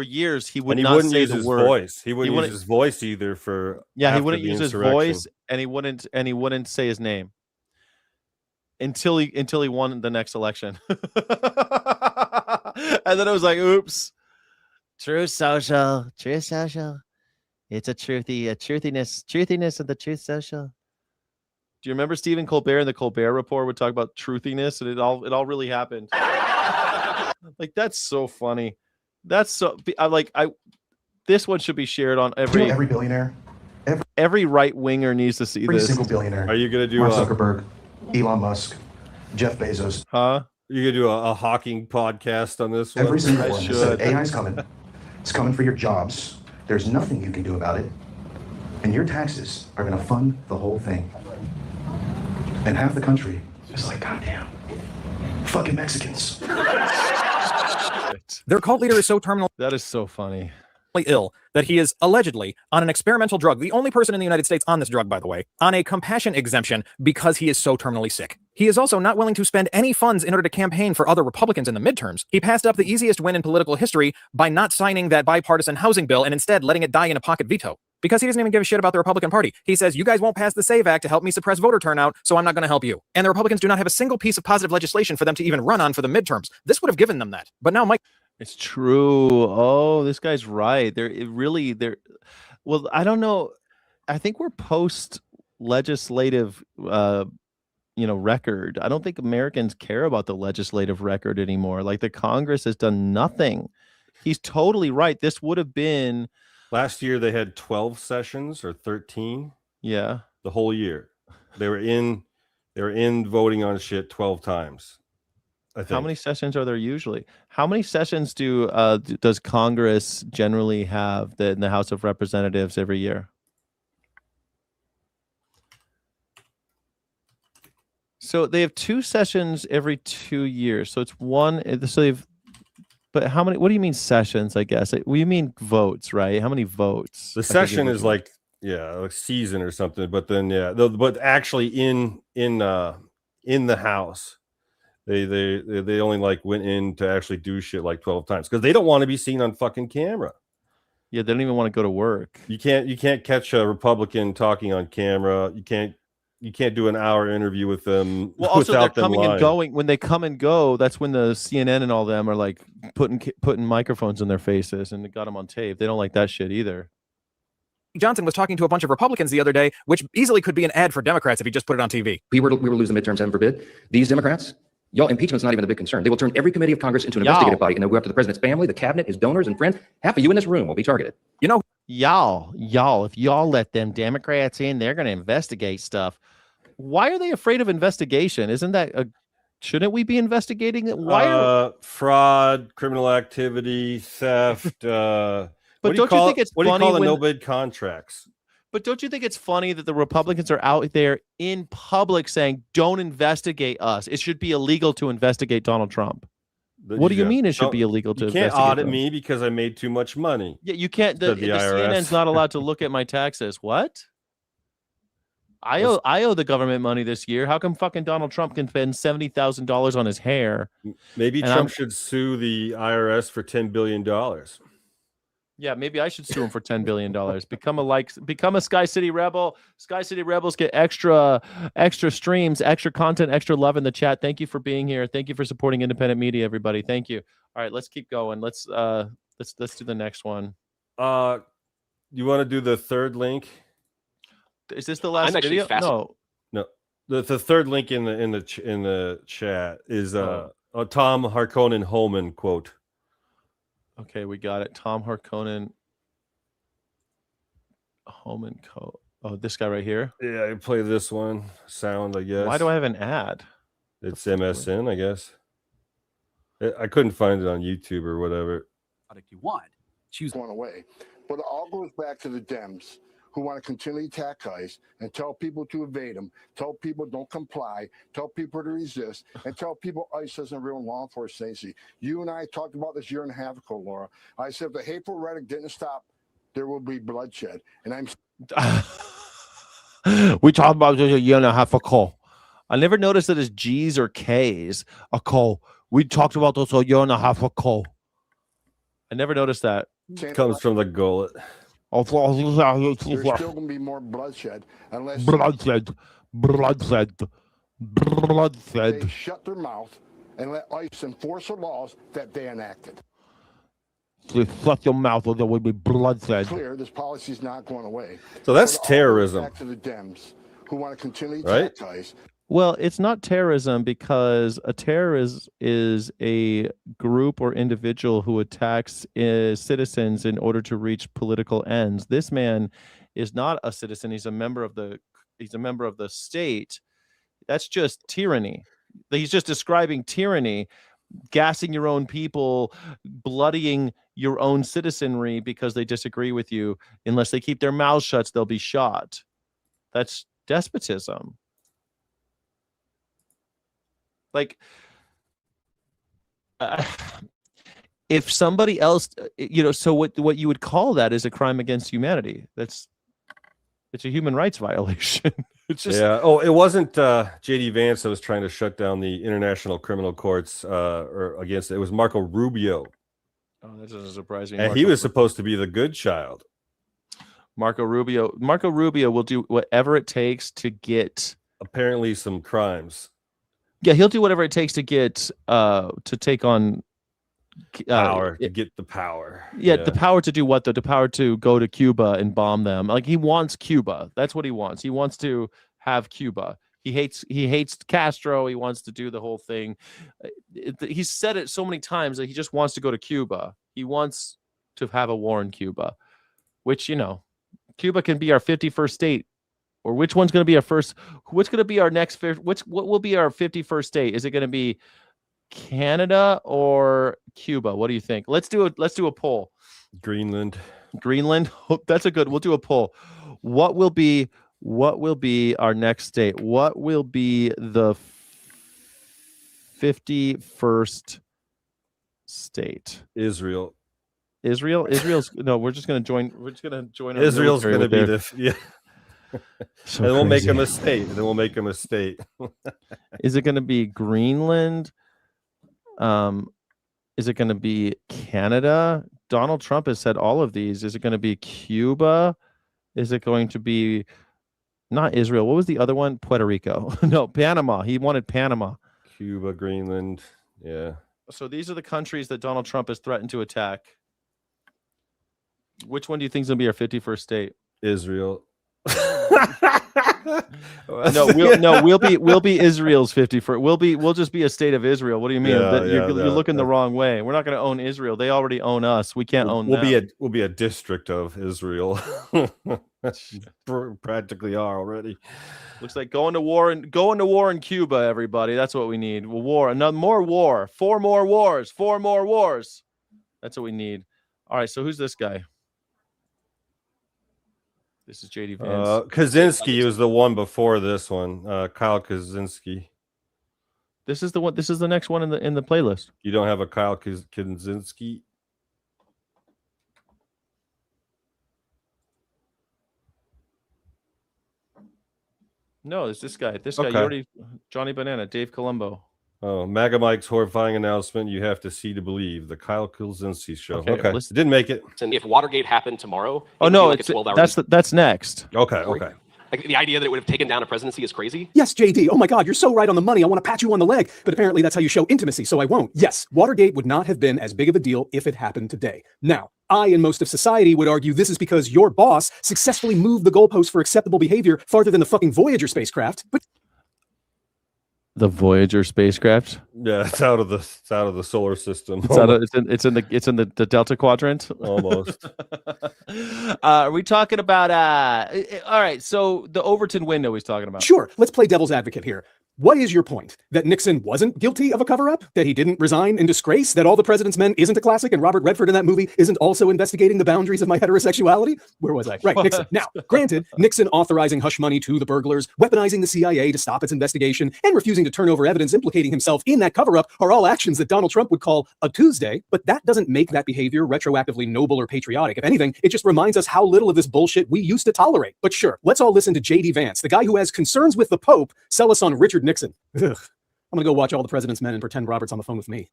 years, he would not say the word. Voice. He wouldn't use his voice either. He wouldn't use his voice, and he wouldn't say his name until he won the next election. And then it was like, oops. True social. It's a truthiness of the Truth Social. Do you remember Stephen Colbert and the Colbert Report would talk about truthiness, and it all really happened? Like, that's so funny. That's so this one should be shared on every billionaire. Every right winger needs to see Every this. single billionaire. Are you gonna do Mark Zuckerberg, Elon Musk, Jeff Bezos? Huh? Are you gonna do a hawking podcast on this one? Every single one said AI's coming. It's coming for your jobs. There's nothing you can do about it. And your taxes are going to fund the whole thing. And half the country is like, goddamn, fucking Mexicans. Their cult leader is so terminally That is so funny. ill that he is allegedly on an experimental drug, the only person in the United States on this drug, by the way, on a compassion exemption because he is so terminally sick. He is also not willing to spend any funds in order to campaign for other Republicans in the midterms. He passed up the easiest win in political history by not signing that bipartisan housing bill and instead letting it die in a pocket veto. Because he doesn't even give a shit about the Republican Party. He says, you guys won't pass the SAVE Act to help me suppress voter turnout, so I'm not going to help you. And the Republicans do not have a single piece of positive legislation for them to even run on for the midterms. This would have given them that. But now Mike... It's true. Oh, this guy's right. Well, I don't know. I think we're post legislative, record. I don't think Americans care about the legislative record anymore. Like, the Congress has done nothing. He's totally right. This would have been last year. They had 12 sessions or 13. Yeah, the whole year. They were in voting on shit 12 times. How many sessions are there usually? How many sessions does Congress generally have in the House of Representatives every year? So they have 2 sessions every 2 years. So it's one. So they've. But how many? What do you mean sessions? I guess we mean votes, right? How many votes? The session is like like season or something. But then but actually in the House, they only like went in to actually do shit like 12 times because they don't want to be seen on fucking camera. Yeah, they don't even want to go to work. You can't catch a Republican talking on camera. You can't do an hour interview with them. Well, also without they're coming them and going. When they come and go, that's when the CNN and all them are like putting microphones in their faces and they got them on tape. They don't like that shit either. Johnson was talking to a bunch of Republicans the other day, which easily could be an ad for Democrats if he just put it on TV. We were to lose the midterms, heaven forbid. These Democrats, y'all, impeachment's not even a big concern. They will turn every committee of Congress into an investigative body, and they'll go after the president's family, the cabinet, his donors and friends. Half of you in this room will be targeted. You know, y'all, if y'all let them Democrats in, they're going to investigate stuff. Why are they afraid of investigation? Isn't that shouldn't we be investigating it? Why fraud, criminal activity, theft? But don't you think it's what do you funny call the when- no bid contracts? But don't you think it's funny that the Republicans are out there in public saying, "Don't investigate us. It should be illegal to investigate Donald Trump." What do you mean it should be illegal to You can't investigate audit them? me because I made too much money. Yeah, you can't. The said the IRS. CNN's not allowed to look at my taxes. What? I owe the government money this year. How come fucking Donald Trump can spend $70,000 on his hair? Maybe And Trump should sue the IRS for $10 billion. Yeah, maybe I should sue him for $10 billion. Become a Sky City Rebel. Sky City Rebels get extra streams, extra content, extra love in the chat. Thank you for being here. Thank you for supporting independent media, everybody. Thank you. All right, let's keep going. Let's do the next one. You want to do the third link? Is this the last video? No. The third link in the chat is a Tom Harkonnen Holman quote. Okay, we got it. Tom Harkonnen. Holman quote. Oh, this guy right here. Yeah, I play this one sound, I guess. Why do I have an ad? It's MSN, I guess. I couldn't find it on YouTube or whatever. Product you want. Choose going away. But it all goes back to the Dems who want to continually attack ICE and tell people to evade them, tell people don't comply, tell people to resist, and tell people ICE isn't real law enforcement agency. You and I talked about this 1.5 years ago, Laura. I said if the hateful rhetoric didn't stop, there will be bloodshed. And I'm we talked about this 1.5 years ago. I never noticed that it's G's or K's. A call. We talked about this 1.5 years ago. I never noticed that. Comes from the gullet. there's still going to be more bloodshed unless bloodshed. they shut their mouth and let ICE enforce the laws that they enacted. So shut your mouth or there will be bloodshed. Clear, this policy is not going away. So that's But it all goes terrorism. Back to the Dems who want to continually Right? attack ICE. Well, it's not terrorism because a terrorist is a group or individual who attacks citizens in order to reach political ends. This man is not a citizen. He's a member of the state. That's just tyranny. He's just describing tyranny, gassing your own people, bloodying your own citizenry because they disagree with you. Unless they keep their mouths shut, they'll be shot. That's despotism. Like, if somebody else, so what you would call that is a crime against humanity. It's a human rights violation. It's just, yeah. Oh, it wasn't J.D. Vance that was trying to shut down the International Criminal Courts or against it. It was Marco Rubio. Oh, that doesn't surprise me. And he was supposed to be the good child. Marco Rubio will do whatever it takes to get apparently some crimes. Yeah, he'll do whatever it takes to get to take on power, to get the power. Yeah, the power to do what though? The power to go to Cuba and bomb them. Like he wants Cuba. That's what he wants. He wants to have Cuba. He hates Castro. He wants to do the whole thing. He's said it so many times that he just wants to go to Cuba. He wants to have a war in Cuba, which Cuba can be our 51st state. Or which one's going to be our first? What's going to be our next? What will be our 51st state? Is it going to be Canada or Cuba? What do you think? Let's do a poll. Greenland. That's a good. We'll do a poll. What will be our next state? What will be the 51st state? Israel. Israel's no. We're just gonna join. We're just gonna join. Israel's going to be the. And then we'll make them a state. And then we'll make them a state. Is it going to be Greenland? Is it going to be Canada? Donald Trump has said all of these. Is it going to be Cuba? Is it going to be not Israel? What was the other one? Puerto Rico. No, Panama. He wanted Panama. Cuba, Greenland. Yeah. So these are the countries that Donald Trump has threatened to attack. Which one do you think is going to be our 51st state? Israel. We'll be Israel's 51st. We'll just be a state of Israel. What do you mean? You're looking the wrong way. We're not going to own Israel. They already own us. We can't own them. We'll be a district of Israel. Practically are already. Looks like going to war in Cuba, everybody. That's what we need. War, another more war, 4 more wars, 4 more wars. That's what we need. All right, so who's this guy? This is JD Vance. Kaczynski was the one before this one. Kyle Kaczynski. This is the one. This is the next one in the playlist. You don't have a Kyle Kaczynski? No, it's this guy. This guy. You already Johnny Banana, Dave Colombo. Oh, MAGA Mike's horrifying announcement. You have to see to believe. The Kyle Kaczynski show. Okay, Didn't make it. And if Watergate happened tomorrow, oh no, like that's next. Okay. Like the idea that it would have taken down a presidency is crazy. Yes, JD. Oh my God, you're so right on the money. I want to pat you on the leg, but apparently that's how you show intimacy, so I won't. Yes, Watergate would not have been as big of a deal if it happened today. Now, I and most of society would argue this is because your boss successfully moved the goalposts for acceptable behavior farther than the fucking Voyager spacecraft. But the Voyager spacecraft. Yeah, it's out of the solar system. It's in the Delta Quadrant. Almost. Are we talking about all right, so the Overton window he's talking about. Sure, let's play devil's advocate here. What is your point? That Nixon wasn't guilty of a cover-up? That he didn't resign in disgrace? That All the President's Men isn't a classic and Robert Redford in that movie isn't also investigating the boundaries of my heterosexuality? Where was I? Right, Nixon. Now, granted, Nixon authorizing hush money to the burglars, weaponizing the CIA to stop its investigation, and refusing to turn over evidence implicating himself in that cover-up are all actions that Donald Trump would call a Tuesday, but that doesn't make that behavior retroactively noble or patriotic. If anything, it just reminds us how little of this bullshit we used to tolerate. But sure, let's all listen to JD Vance, the guy who has concerns with the Pope, sell us on Richard Nixon. Ugh. I'm gonna go watch All the President's Men and pretend Robert's on the phone with me.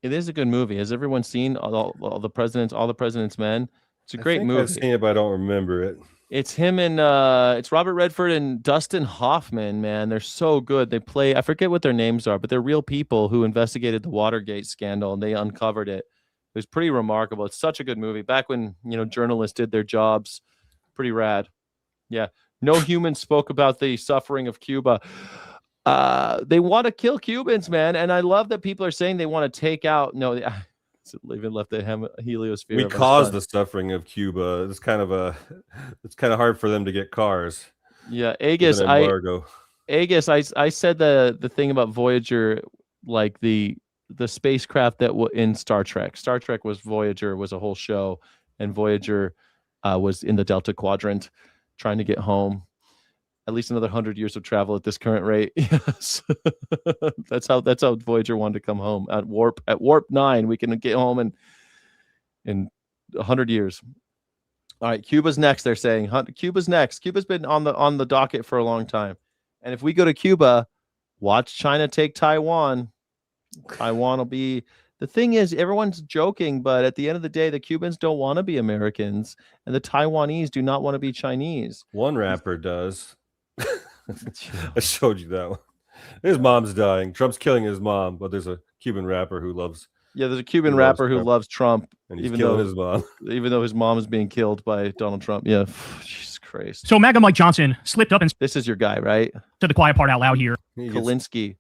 It is a good movie. Has everyone seen all the President's Men? It's a great movie. I've seen it, but I don't remember it. It's him and it's Robert Redford and Dustin Hoffman. Man, they're so good. They play. I forget what their names are, but they're real people who investigated the Watergate scandal and they uncovered it. It was pretty remarkable. It's such a good movie. Back when journalists did their jobs, pretty rad. Yeah, no human spoke about the suffering of Cuba. They want to kill Cubans, man, and I love that people are saying they want to take out. No, they even left the heliosphere. We caused the suffering of Cuba. It's kind of hard for them to get cars. Yeah, Agus, I said the thing about Voyager, like the spacecraft that in Star Trek. Star Trek was Voyager was a whole show, and Voyager was in the Delta Quadrant, trying to get home. At least another 100 years of travel at this current rate. Yes, that's how Voyager wanted to come home at warp 9. We can get home in 100 years. All right, Cuba's next. They're saying Cuba's next. Cuba's been on the docket for a long time, and if we go to Cuba, watch China take Taiwan. Taiwan will be. The thing is, everyone's joking, but at the end of the day, the Cubans don't want to be Americans, and the Taiwanese do not want to be Chinese. One rapper does. I showed you that one. His mom's dying. Trump's killing his mom, but there's a Cuban rapper who loves. Yeah, there's a Cuban rapper who loves Trump, and he's killing his mom, even though his mom is being killed by Donald Trump. Yeah, Jesus Christ. So MAGA Mike Johnson slipped up and this is your guy, right? Said the quiet part out loud here. Kalinsky.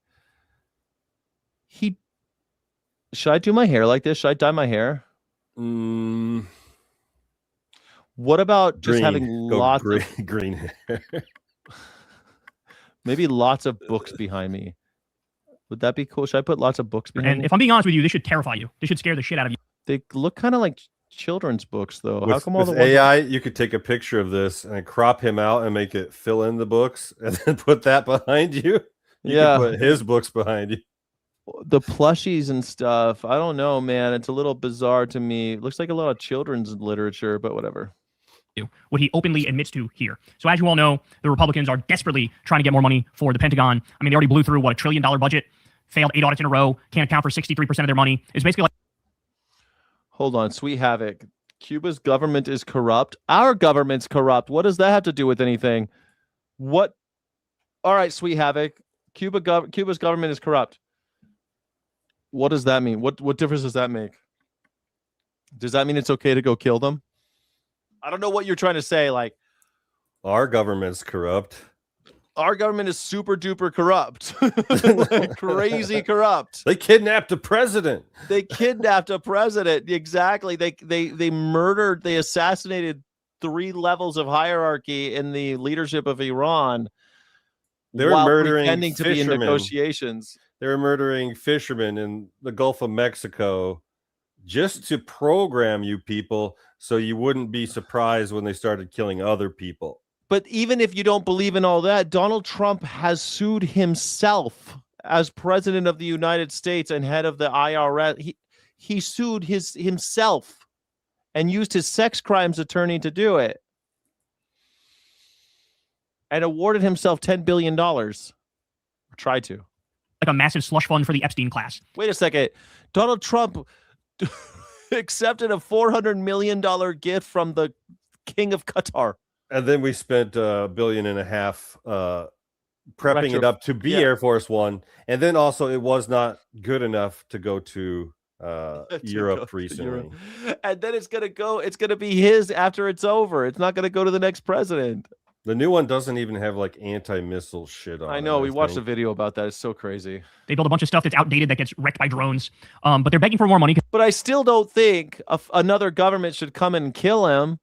Should I do my hair like this? Should I dye my hair? What about just having lots of green hair? Maybe lots of books behind me. Would that be cool? Should I put lots of books behind me? And if I'm being honest with you, this should terrify you. This should scare the shit out of you. They look kind of like children's books, though. With, how come all the AI, you could take a picture of this and crop him out and make it fill in the books, and then put that behind you. You could put his books behind you. The plushies and stuff. I don't know, man. It's a little bizarre to me. It looks like a lot of children's literature, but whatever. What he openly admits to here. So as you all know, the Republicans are desperately trying to get more money for the Pentagon. I mean, they already blew through, what, $1 trillion budget, failed 8 audits in a row, can't account for 63% of their money. It's basically like... Hold on, Sweet Havoc. Cuba's government is corrupt. Our government's corrupt. What does that have to do with anything? What? All right, Sweet Havoc. Cuba's government is corrupt. What does that mean? What difference does that make? Does that mean it's okay to go kill them? I don't know what you're trying to say. Like, our government's corrupt. Our government is super duper corrupt. Like, crazy corrupt. They kidnapped a president. They kidnapped a president. Exactly. They murdered, they assassinated 3 levels of hierarchy in the leadership of Iran. They were while murdering pretending to be in fishermen. negotiations. They were murdering fishermen in the Gulf of Mexico just to program you people so you wouldn't be surprised when they started killing other people. But even if you don't believe in all that, Donald Trump has sued himself as president of the United States and head of the IRS. He sued himself and used his sex crimes attorney to do it and awarded himself $10 billion. Or tried to. Like a massive slush fund for the Epstein class. Wait a second. Donald Trump accepted a $400 million gift from the King of Qatar. And then we spent $1.5 billion prepping it up to be Air Force One. And then also it was not good enough to go to Europe recently. And then it's gonna be his after it's over. It's not gonna go to the next president. The new one doesn't even have like anti-missile shit on it. I know. We watched a video about that. It's so crazy. They build a bunch of stuff that's outdated that gets wrecked by drones. But they're begging for more money. But I still don't think another government should come and kill him.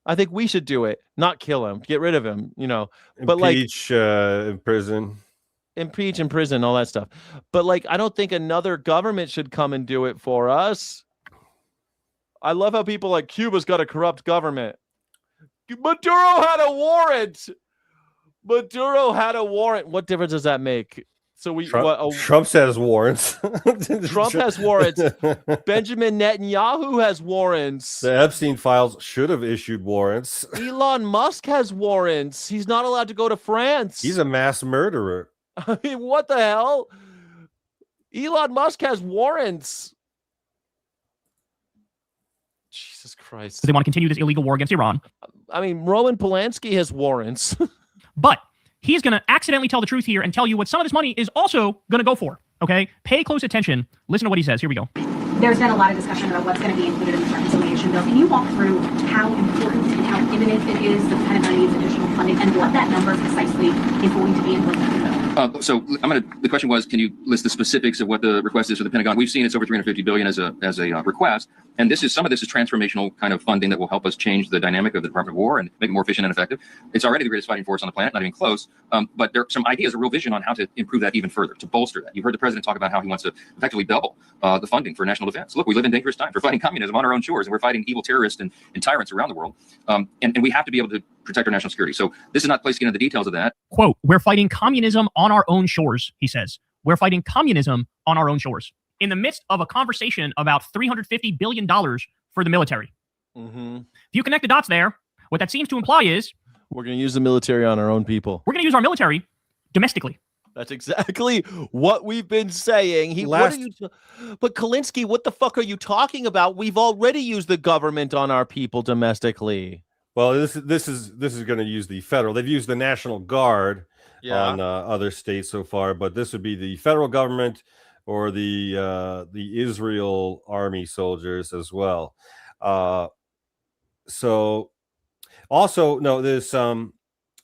I think we should do it, not kill him, get rid of him, But impeach, in prison. Impeach in prison, all that stuff. But I don't think another government should come and do it for us. I love how people like Cuba's got a corrupt government. Maduro had a warrant. What difference does that make? So Trump has warrants. Trump has warrants. Benjamin Netanyahu has warrants. The Epstein files should have issued warrants. Elon Musk has warrants. He's not allowed to go to France. He's a mass murderer. I mean, what the hell? Elon Musk has warrants. Jesus Christ. They want to continue this illegal war against Iran. I mean, Roman Polanski has warrants. But he's going to accidentally tell the truth here and tell you what some of this money is also going to go for. Okay? Pay close attention. Listen to what he says. Here we go. There's been a lot of discussion about what's going to be included in this reconciliation bill. Can you walk through how important and how imminent it is that the Pentagon needs additional funding and what that number precisely is going to be in the bill? The question was, can you list the specifics of what the request is for the Pentagon? We've seen it's over $350 billion as a request, and some of this is transformational kind of funding that will help us change the dynamic of the Department of War and make it more efficient and effective. It's already the greatest fighting force on the planet, not even close. But there are some ideas, a real vision on how to improve that even further, to bolster that. You've heard the president talk about how he wants to effectively double the funding for national defense. Look, we live in dangerous times. We're fighting communism on our own shores, and we're fighting evil terrorists and tyrants around the world. And we have to be able to protect our national security. So this is not the place to get into the details of that. Quote, we're fighting communism on our own shores, he says. We're fighting communism on our own shores. In the midst of a conversation about $350 billion for the military. Mm-hmm. If you connect the dots there, what that seems to imply is... we're going to use the military on our own people. We're going to use our military domestically. That's exactly what we've been saying. But Kalinsky, what the fuck are you talking about? We've already used the government on our people domestically. Well, this is going to use the federal. They've used the National Guard on other states so far, but this would be the federal government or the Israel army soldiers as well. So also there's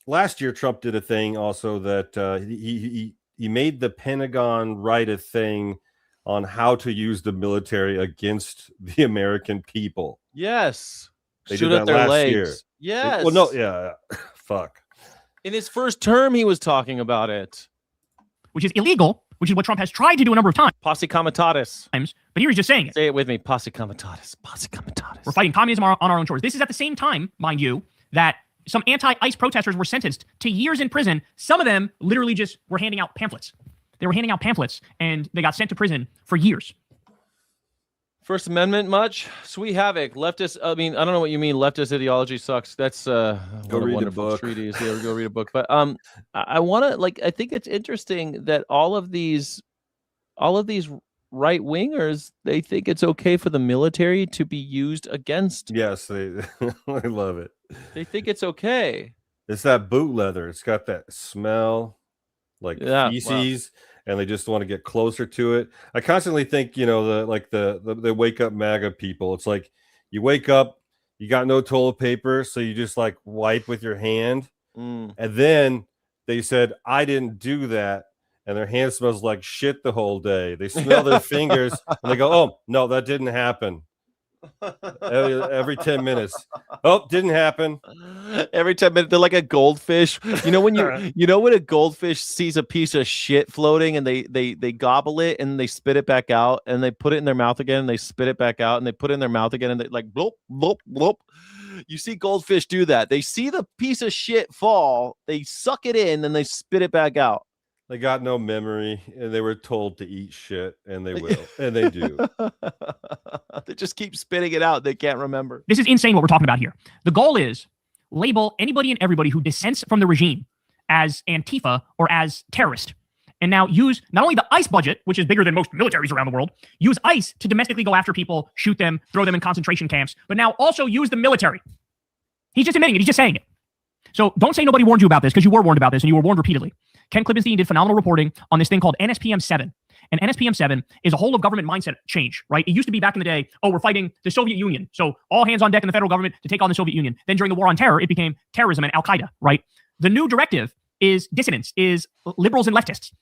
last year Trump did a thing also that he made the Pentagon write a thing on how to use the military against the American people. Yes. They shoot did at that their last legs. year. Yes. Well, no, yeah. Fuck. In his first term, he was talking about it. Which is illegal, which is what Trump has tried to do a number of times. Posse comitatus. But here he's just saying it. Say it with me. Posse comitatus. Posse comitatus. We're fighting communism on our own shores. This is at the same time, mind you, that some anti-ICE protesters were sentenced to years in prison. Some of them literally just were handing out pamphlets. They were handing out pamphlets, and they got sent to prison for years. First Amendment much? Sweet Havoc, leftist. I mean, I don't know what you mean. Leftist ideology sucks. That's Go what a read a wonderful book. treatise. Yeah, go read a book. But I want to I think it's interesting that all of these right wingers, they think it's okay for the military to be used against. Yes, they love it. They think it's okay. It's that boot leather. It's got that smell, like feces, and they just want to get closer to it. I constantly think, the wake up MAGA people. It's like you wake up, you got no toilet paper, so you just like wipe with your hand, and then they said, "I didn't do that." And their hand smells like shit the whole day. They smell their fingers and they go, "Oh, no, that didn't happen." Every 10 minutes. Oh, didn't happen. Every 10 minutes, they're like a goldfish. You know when when a goldfish sees a piece of shit floating and they gobble it and they spit it back out and they put it in their mouth again and they spit it back out and they put it in their mouth again and they like bloop, bloop, bloop. You see goldfish do that. They see the piece of shit fall, they suck it in, and they spit it back out. They got no memory, and they were told to eat shit, and they will, and they do. They just keep spitting it out. They can't remember. This is insane what we're talking about here. The goal is label anybody and everybody who dissents from the regime as Antifa or as terrorist. And now use not only the ICE budget, which is bigger than most militaries around the world, use ICE to domestically go after people, shoot them, throw them in concentration camps, but now also use the military. He's just admitting it. He's just saying it. So don't say nobody warned you about this, because you were warned about this and you were warned repeatedly. Ken Klippenstein did phenomenal reporting on this thing called NSPM 7. And NSPM 7 is a whole of government mindset change, right? It used to be back in the day, oh, we're fighting the Soviet Union, so all hands on deck in the federal government to take on the Soviet Union. Then during the war on terror, it became terrorism and Al-Qaeda, right? The new directive is dissidents, is liberals and leftists.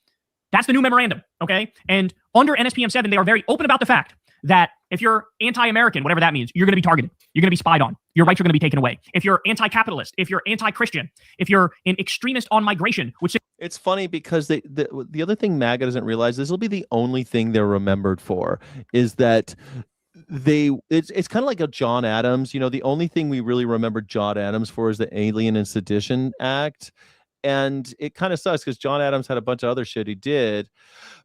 That's the new memorandum, okay? And under NSPM 7, they are very open about the fact that if you're anti-American, whatever that means, you're going to be targeted. You're going to be spied on. Your rights are going to be taken away. If you're anti-capitalist, if you're anti-Christian, if you're an extremist on migration, which it's funny because the other thing MAGA doesn't realize, this will be the only thing they're remembered for, is that it's kind of like a John Adams. The only thing we really remember John Adams for is the Alien and Sedition Act. And it kind of sucks because John Adams had a bunch of other shit he did,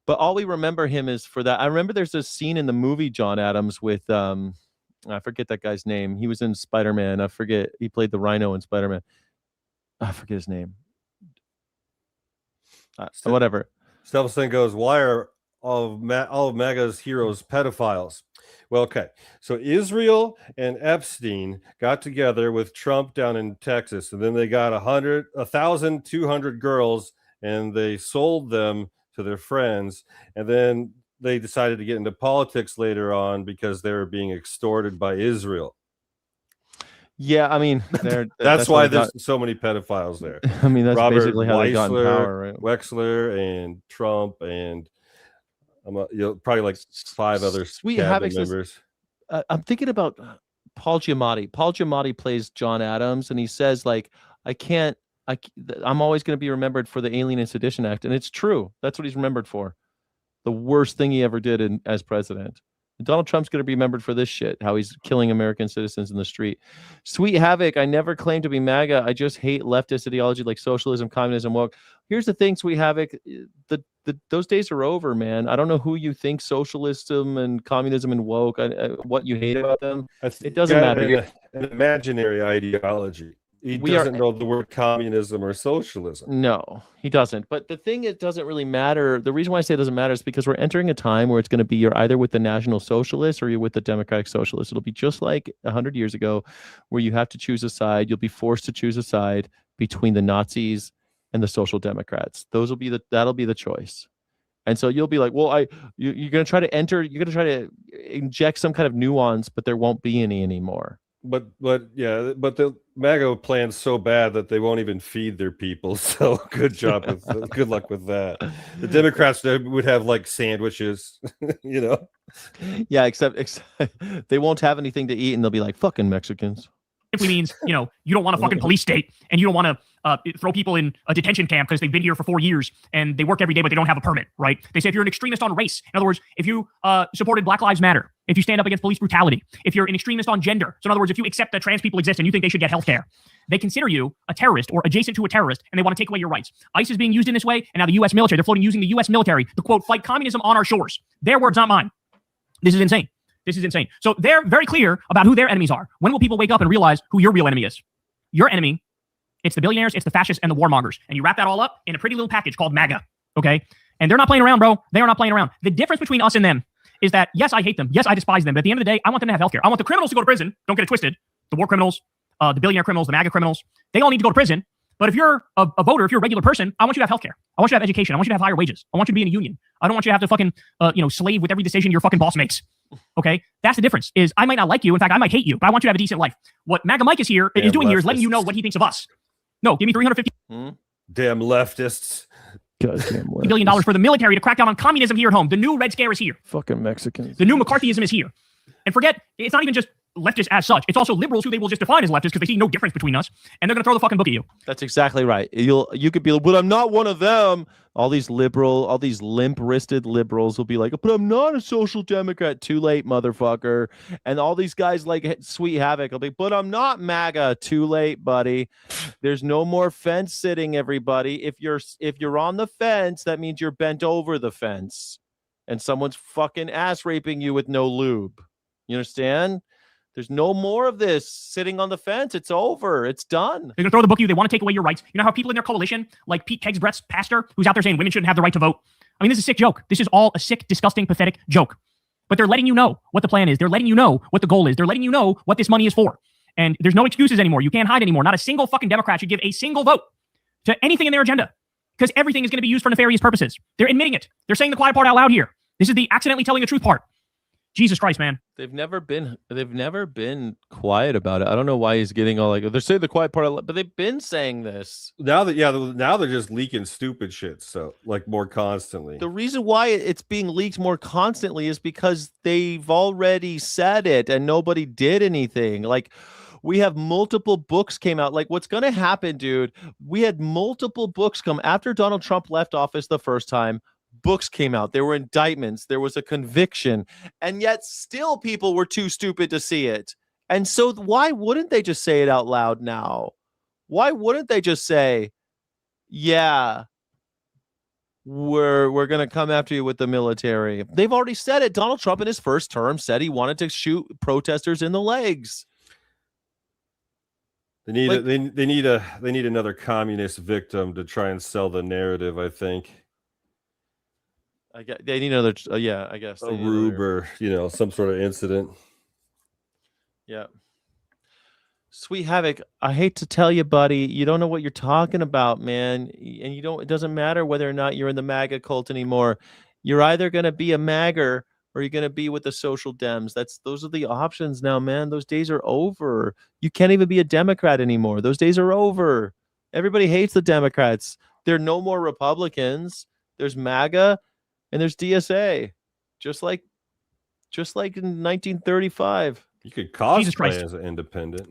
but all we remember him is for that. I remember there's a scene in the movie John Adams with I forget that guy's name. He was in Spider-Man. I forget. He played the Rhino in Spider-Man. I forget his name. Whatever. Stelfson goes, "Why are all of MAGA's heroes pedophiles?" Well, okay. So Israel and Epstein got together with Trump down in Texas, and then they got 1,200 girls, and they sold them to their friends, and then they decided to get into politics later on because they were being extorted by Israel. Yeah, I mean, that's why there's so many pedophiles there. I mean, that's Robert basically how they got in Weissler, power, right? Wexler and Trump and probably like 5 other cabinet members. I'm thinking about Paul Giamatti. Paul Giamatti plays John Adams, and he says, like, I'm always going to be remembered for the Alien and Sedition Act. And it's true. That's what he's remembered for. The worst thing he ever did as president. And Donald Trump's going to be remembered for this shit, how he's killing American citizens in the street. Sweet Havoc, I never claimed to be MAGA. I just hate leftist ideology like socialism, communism, woke. Here's the thing, Sweet Havoc. Those days are over, man. I don't know who you think socialism and communism and woke, what you hate about them. It doesn't matter. An imaginary ideology. He doesn't know the word communism or socialism. No, he doesn't. But the thing, it doesn't really matter. The reason why I say it doesn't matter is because we're entering a time where it's going to be you're either with the National Socialists or you're with the Democratic Socialists. It'll be just like 100 years ago where you have to choose a side. You'll be forced to choose a side between the Nazis and the Social Democrats. That'll be the choice. And so you'll be like, well, you're going to try to inject some kind of nuance, but there won't be any anymore. But the MAGA plan's so bad that they won't even feed their people. So good luck with that. The Democrats would have like sandwiches, Yeah, except they won't have anything to eat, and they'll be like, fucking Mexicans. simply means, you know, you don't want a fucking police state and you don't want to throw people in a detention camp because they've been here for 4 years and they work every day, but they don't have a permit, right? They say if you're an extremist on race, in other words, if you supported Black Lives Matter, if you stand up against police brutality, if you're an extremist on gender, so in other words, if you accept that trans people exist and you think they should get health care, they consider you a terrorist or adjacent to a terrorist and they want to take away your rights. ICE is being used in this way, and now the U.S. military, they're floating using the U.S. military to, quote, fight communism on our shores. Their words, not mine. This is insane. This is insane. So they're very clear about who their enemies are. When will people wake up and realize who your real enemy is? Your enemy, it's the billionaires, it's the fascists, and the warmongers. And you wrap that all up in a pretty little package called MAGA, okay? And they're not playing around, bro. They are not playing around. The difference between us and them is that, yes, I hate them. Yes, I despise them. But at the end of the day, I want them to have healthcare. I want the criminals to go to prison. Don't get it twisted. The war criminals, the billionaire criminals, the MAGA criminals, they all need to go to prison. But if you're a voter, if you're a regular person, I want you to have healthcare. I want you to have education. I want you to have higher wages. I want you to be in a union. I don't want you to have to fucking, slave with every decision your fucking boss makes. Okay? That's the difference, is I might not like you. In fact, I might hate you, but I want you to have a decent life. What MAGA Mike is doing here is letting you know what he thinks of us. No, give me $350 Damn leftists. $1 billion for the military to crack down on communism here at home. The new Red Scare is here. Fucking Mexicans. The new McCarthyism is here. And forget, it's not even just leftists as such. It's also liberals who they will just define as leftists because they see no difference between us. And they're going to throw the fucking book at you. That's exactly right. You could be like, but I'm not one of them. All these limp-wristed liberals will be like, but I'm not a social democrat. Too late, motherfucker. And all these guys like Sweet Havoc will be, but I'm not MAGA. Too late, buddy. There's no more fence sitting, everybody. If you're on the fence, that means you're bent over the fence. And someone's fucking ass raping you with no lube. You understand? There's no more of this sitting on the fence. It's over. It's done. They're going to throw the book at you. They want to take away your rights. You know how people in their coalition, like Pete Kegsbrett's pastor, who's out there saying women shouldn't have the right to vote? I mean, this is a sick joke. This is all a sick, disgusting, pathetic joke. But they're letting you know what the plan is. They're letting you know what the goal is. They're letting you know what this money is for. And there's no excuses anymore. You can't hide anymore. Not a single fucking Democrat should give a single vote to anything in their agenda because everything is going to be used for nefarious purposes. They're admitting it. They're saying the quiet part out loud here. This is the accidentally telling the truth part. Jesus Christ, man. They've never been quiet about it. I don't know why he's getting all like, they're saying the quiet part, but they've been saying this. Now they're just leaking stupid shit. So like more constantly. The reason why it's being leaked more constantly is because they've already said it and nobody did anything. Like, we have multiple books came out. Like, what's going to happen, dude? We had multiple books come after Donald Trump left office the first time. Books came out. There were indictments. There was a conviction. And yet still people were too stupid to see it. And so why wouldn't they just say it out loud now? Why wouldn't they just say, yeah, we're going to come after you with the military? They've already said it. Donald Trump in his first term said he wanted to shoot protesters in the legs. They need another communist victim to try and sell the narrative, I think. They need another, I guess. A rube or, some sort of incident. Yeah. Sweet Havoc, I hate to tell you, buddy, you don't know what you're talking about, man. And it doesn't matter whether or not you're in the MAGA cult anymore. You're either going to be a MAGger or you're going to be with the social Dems. Those are the options now, man. Those days are over. You can't even be a Democrat anymore. Those days are over. Everybody hates the Democrats. There are no more Republicans. There's MAGA. And there's DSA, just like in 1935. You could cosplay as an independent.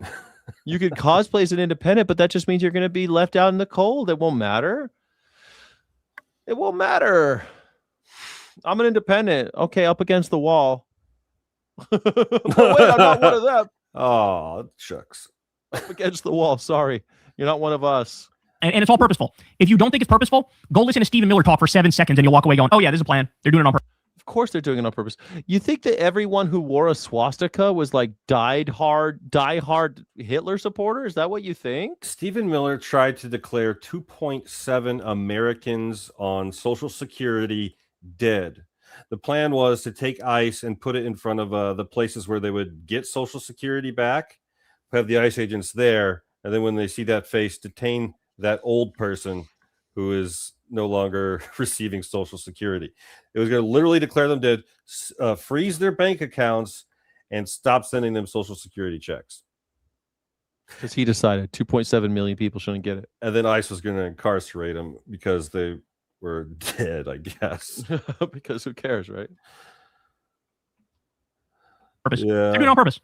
You could cosplay as an independent, but that just means you're going to be left out in the cold. It won't matter. It won't matter. I'm an independent. Okay, up against the wall. Oh, wait, I'm not one of them. Oh, shucks. Up against the wall. Sorry. You're not one of us. And it's all purposeful. If you don't think it's purposeful, go listen to Stephen Miller talk for 7 seconds and you'll walk away going, oh yeah, this is a plan. They're doing it on purpose. Of course they're doing it on purpose. You think that everyone who wore a swastika was like die-hard Hitler supporter? Is that what you think? Stephen Miller tried to declare 2.7 Americans on Social Security dead. The plan was to take ICE and put it in front of the places where they would get Social Security back, have the ICE agents there, and then when they see that face, detain that old person who is no longer receiving Social Security. It was going to literally declare them dead, freeze their bank accounts, and stop sending them Social Security checks. Because he decided 2.7 million people shouldn't get it. And then ICE was going to incarcerate them because they were dead, I guess. Because who cares, right? Purpose. Yeah. They're doing it on purpose.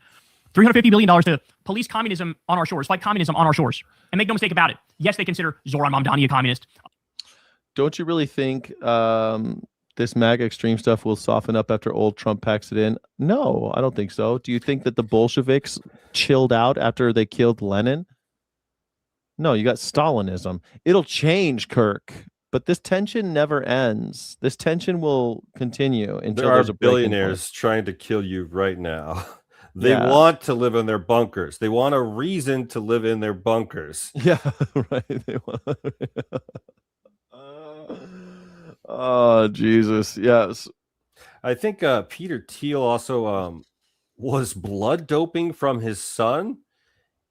$350 billion to police communism on our shores, fight communism on our shores. And make no mistake about it. Yes, they consider Zoran Mamdani a communist. Don't you really think this MAGA extreme stuff will soften up after old Trump packs it in? No, I don't think so. Do you think that the Bolsheviks chilled out after they killed Lenin? No, you got Stalinism. It'll change, Kirk. But this tension never ends. This tension will continue until There there's are a breaking billionaires trying to kill you right now. They Yeah. want to live in their bunkers. They want a reason to live in their bunkers. Yeah, right. They want... Oh, Jesus. Yes. I think Peter Thiel also was blood doping from his son.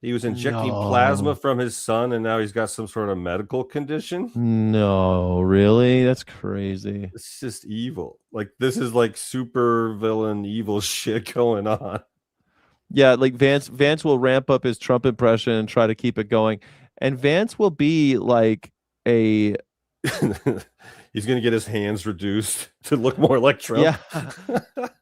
He was injecting plasma No. from his son, and now he's got some sort of medical condition. No, really? That's crazy. It's just evil. Like, this is like super villain evil shit going on. Yeah, like Vance will ramp up his Trump impression and try to keep it going. And Vance will be like a He's going to get his hands reduced to look more like Trump. Yeah.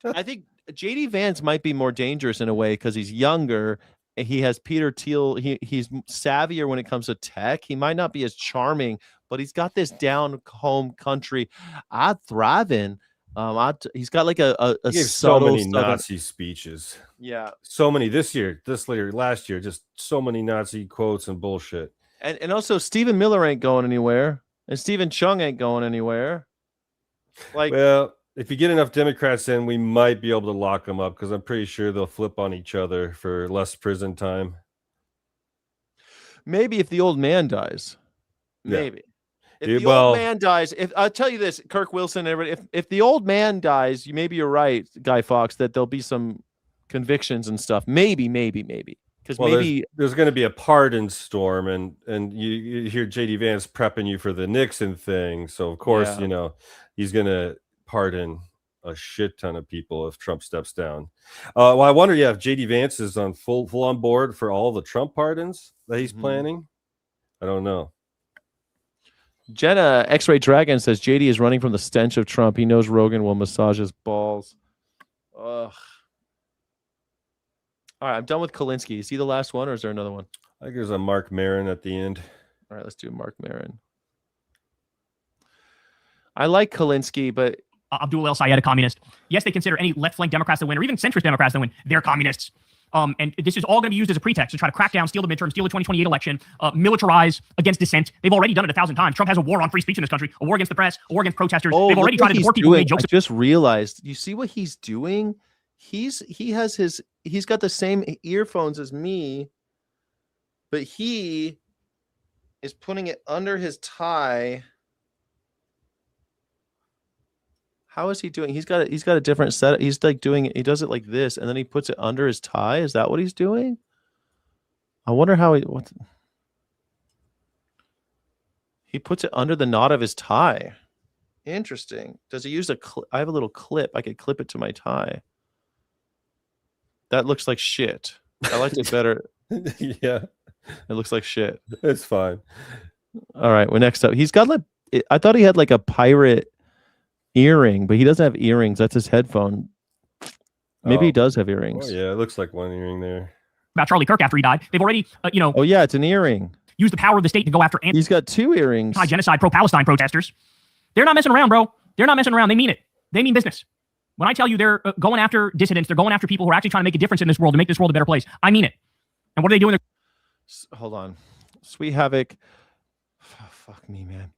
I think JD Vance might be more dangerous in a way because he's younger. And he has Peter Thiel. He's savvier when it comes to tech. He might not be as charming, but he's got this down home country. I thrive in. He's got like a He gave so subtle many southern... Nazi speeches. Yeah. So many this year, last year, just so many Nazi quotes and bullshit. And also Stephen Miller ain't going anywhere, and Stephen Chung ain't going anywhere. Like, well, if you get enough Democrats in, we might be able to lock them up because I'm pretty sure they'll flip on each other for less prison time. maybe if the old man dies, maybe. Yeah. If the old man dies, if I'll tell you this, Kirk Wilson, everybody, if the old man dies, you're right, Guy Fawkes, that there'll be some convictions and stuff. Maybe. Because maybe there's going to be a pardon storm, and you hear JD Vance prepping you for the Nixon thing. So of course, he's going to pardon a shit ton of people if Trump steps down. Well, I wonder, if JD Vance is on full on board for all the Trump pardons that he's planning. I don't know. Jenna X-Ray Dragon says JD is running from the stench of Trump. He knows Rogan will massage his balls. Ugh. All right, I'm done with Kalinsky. Is he the last one, or is there another one? I think there's a Mark Maron at the end. All right, let's do Mark Maron. I like Kalinsky, but Abdul El Sayed, a communist. Yes, they consider any left-flank Democrats that win, or even centrist Democrats that win, they're communists. And this is all going to be used as a pretext to try to crack down, steal the midterm, steal the 2028 election, militarize against dissent. They've already done it 1,000 times. Trump has a war on free speech in this country, a war against the press, a war against protesters. They've already tried to deport people who made jokes. I just realized. You see what he's doing? He's got the same earphones as me, but he is putting it under his tie. How is he doing? He's got a different set. He's like doing it. He does it like this, and then he puts it under his tie. Is that what he's doing? I wonder how he puts it under the knot of his tie. Interesting. Does he use I have a little clip. I could clip it to my tie. That looks like shit. I liked it better. Yeah. It looks like shit. It's fine. All right. Well, next up, he's got I thought he had like a pirate earring, but he doesn't have earrings. That's his headphone. Maybe he does have earrings. Oh, yeah, it looks like one earring there. About Charlie Kirk after he died. They've already, Oh, yeah, it's an earring. Used the power of the state to go after He's got two earrings. Genocide, pro-Palestine protesters. They're not messing around, bro. They're not messing around. They mean it. They mean business. When I tell you they're going after dissidents, they're going after people who are actually trying to make a difference in this world, to make this world a better place. I mean it. And what are they doing? Hold on. Sweet Havoc. Fuck me, man.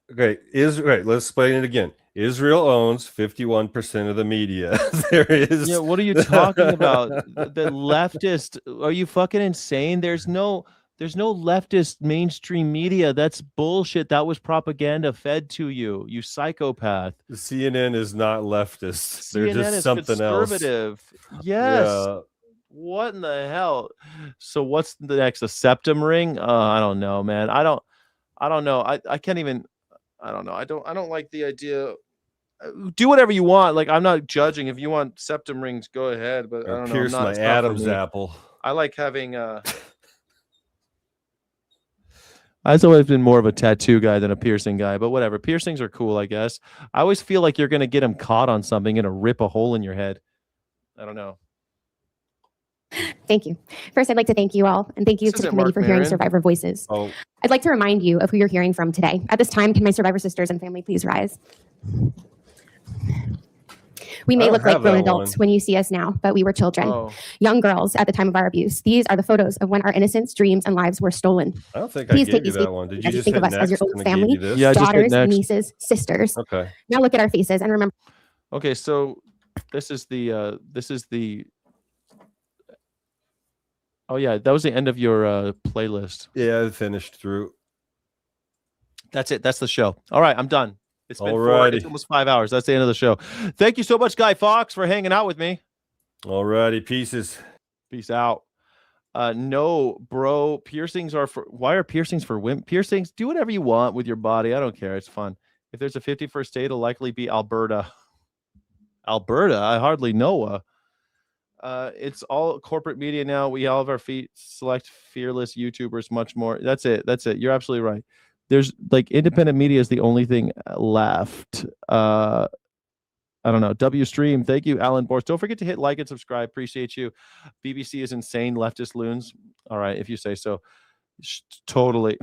Okay, let's explain it again. Israel owns 51% of the media. There is. Yeah, what are you talking about? The leftist? Are you fucking insane? There's no leftist mainstream media. That's bullshit. That was propaganda fed to you, you psychopath. CNN is not leftist. They're CNN just is something conservative. Yes. Yeah. What in the hell? So what's the next? A septum ring? I don't know, man. I don't know. I can't even. I don't know. I don't like the idea. Do whatever you want. Like, I'm not judging. If you want septum rings, go ahead. But I don't know. Pierce my Adam's apple. I like having. I've always been more of a tattoo guy than a piercing guy. But whatever. Piercings are cool, I guess. I always feel like you're gonna get them caught on something, gonna rip a hole in your head. I don't know. Thank you. First, I'd like to thank you all, and thank you to the committee for hearing survivor voices. I'd like to remind you of who you're hearing from today. At this time, can my survivor sisters and family please rise? We may look like grown adults when you see us now, but we were children, young girls at the time of our abuse. These are the photos of when our innocence, dreams, and lives were stolen. I don't think Please I take gave you these that one. Did you as just think hit of us as your next own and I gave family, you this? Yeah, I just hit daughters, next. nieces, sisters. Okay. Now look at our faces and remember. Okay, so this is the oh yeah, that was the end of your playlist. Yeah, I finished through. That's it. That's the show. All right, I'm done. It's been it's Alrighty. almost 5 hours. That's the end of the show. Thank you so much, Guy Fawkes, for hanging out with me. Alrighty, pieces. Peace out. No, bro, piercings are for why are piercings for women? Piercings, do whatever you want with your body. I don't care. It's fun. If there's a 51st state, it'll likely be Alberta. Alberta? I hardly know. It's all corporate media now. We all have our feet select fearless YouTubers, much more. That's it. That's it. You're absolutely right. There's like independent media is the only thing left. I don't know. W Stream. Thank you, Alan Borst. Don't forget to hit like and subscribe. Appreciate you. BBC is insane. Leftist loons. All right, if you say so. Totally.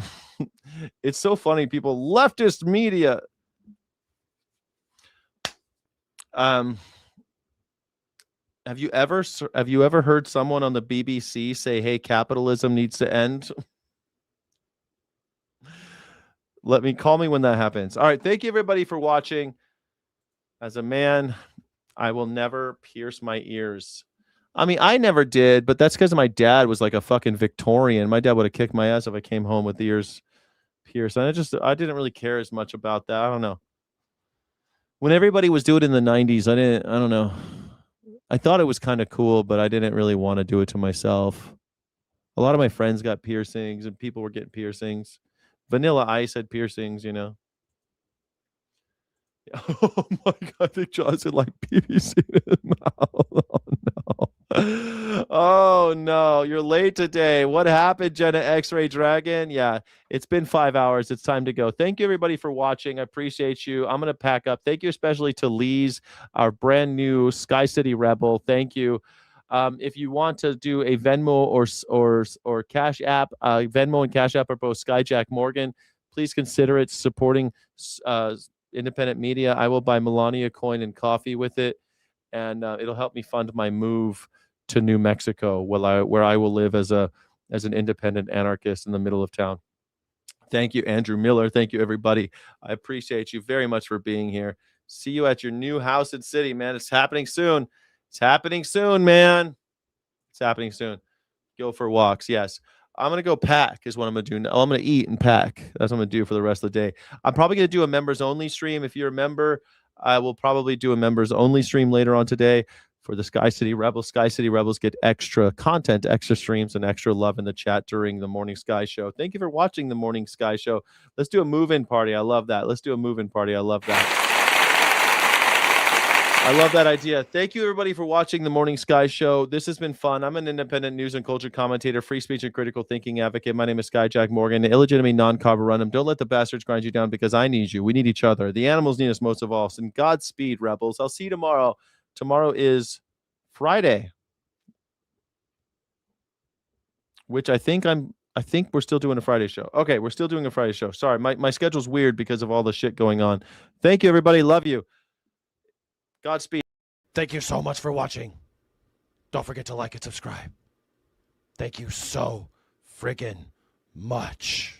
It's so funny. People, leftist media. Have you ever heard someone on the BBC say, "Hey, capitalism needs to end"? Call me when that happens. All right, thank you everybody for watching. As a man, I will never pierce my ears. I mean, I never did, but that's because my dad was like a fucking Victorian. My dad would have kicked my ass if I came home with ears pierced. And I didn't really care as much about that. I don't know. When everybody was doing it in the 90s, I don't know. I thought it was kind of cool, but I didn't really want to do it to myself. A lot of my friends got piercings and people were getting piercings. Vanilla Ice had piercings, you know. Oh my God, I think John said like BBC in his mouth. Oh no. Oh no, you're late today. What happened, Jenna X-Ray Dragon? Yeah, it's been 5 hours. It's time to go. Thank you everybody for watching. I appreciate you. I'm gonna pack up. Thank you especially to Lee's, our brand new Sky City Rebel. Thank you. If you want to do a Venmo or Cash App, Venmo and Cash App are both Skyjack Morgan. Please consider it supporting independent media. I will buy Melania coin and coffee with it, and it'll help me fund my move to New Mexico, where I will live as an independent anarchist in the middle of town. Thank you, Andrew Miller. Thank you, everybody. I appreciate you very much for being here. See you at your new house and city, man. It's happening soon. It's happening soon, man. It's happening soon. Go for walks. Yes. I'm going to go pack is what I'm going to do. Now. I'm going to eat and pack. That's what I'm going to do for the rest of the day. I'm probably going to do a members only stream. If you're a member, I will probably do a members only stream later on today for the Sky City Rebels. Sky City Rebels get extra content, extra streams, and extra love in the chat during the Morning Sky Show. Thank you for watching the Morning Sky Show. Let's do a move-in party. I love that. Let's do a move-in party. I love that. I love that idea. Thank you, everybody, for watching the Morning Sky Show. This has been fun. I'm an independent news and culture commentator, free speech and critical thinking advocate. My name is Skyjack Morgan, illegitimate non-carborundum. Don't let the bastards grind you down because I need you. We need each other. The animals need us most of all. And Godspeed, rebels. I'll see you tomorrow. Tomorrow is Friday, which I think we're still doing a Friday show. Okay, we're still doing a Friday show. Sorry, my schedule's weird because of all the shit going on. Thank you, everybody. Love you. Godspeed. Thank you so much for watching. Don't forget to like and subscribe. Thank you so friggin' much.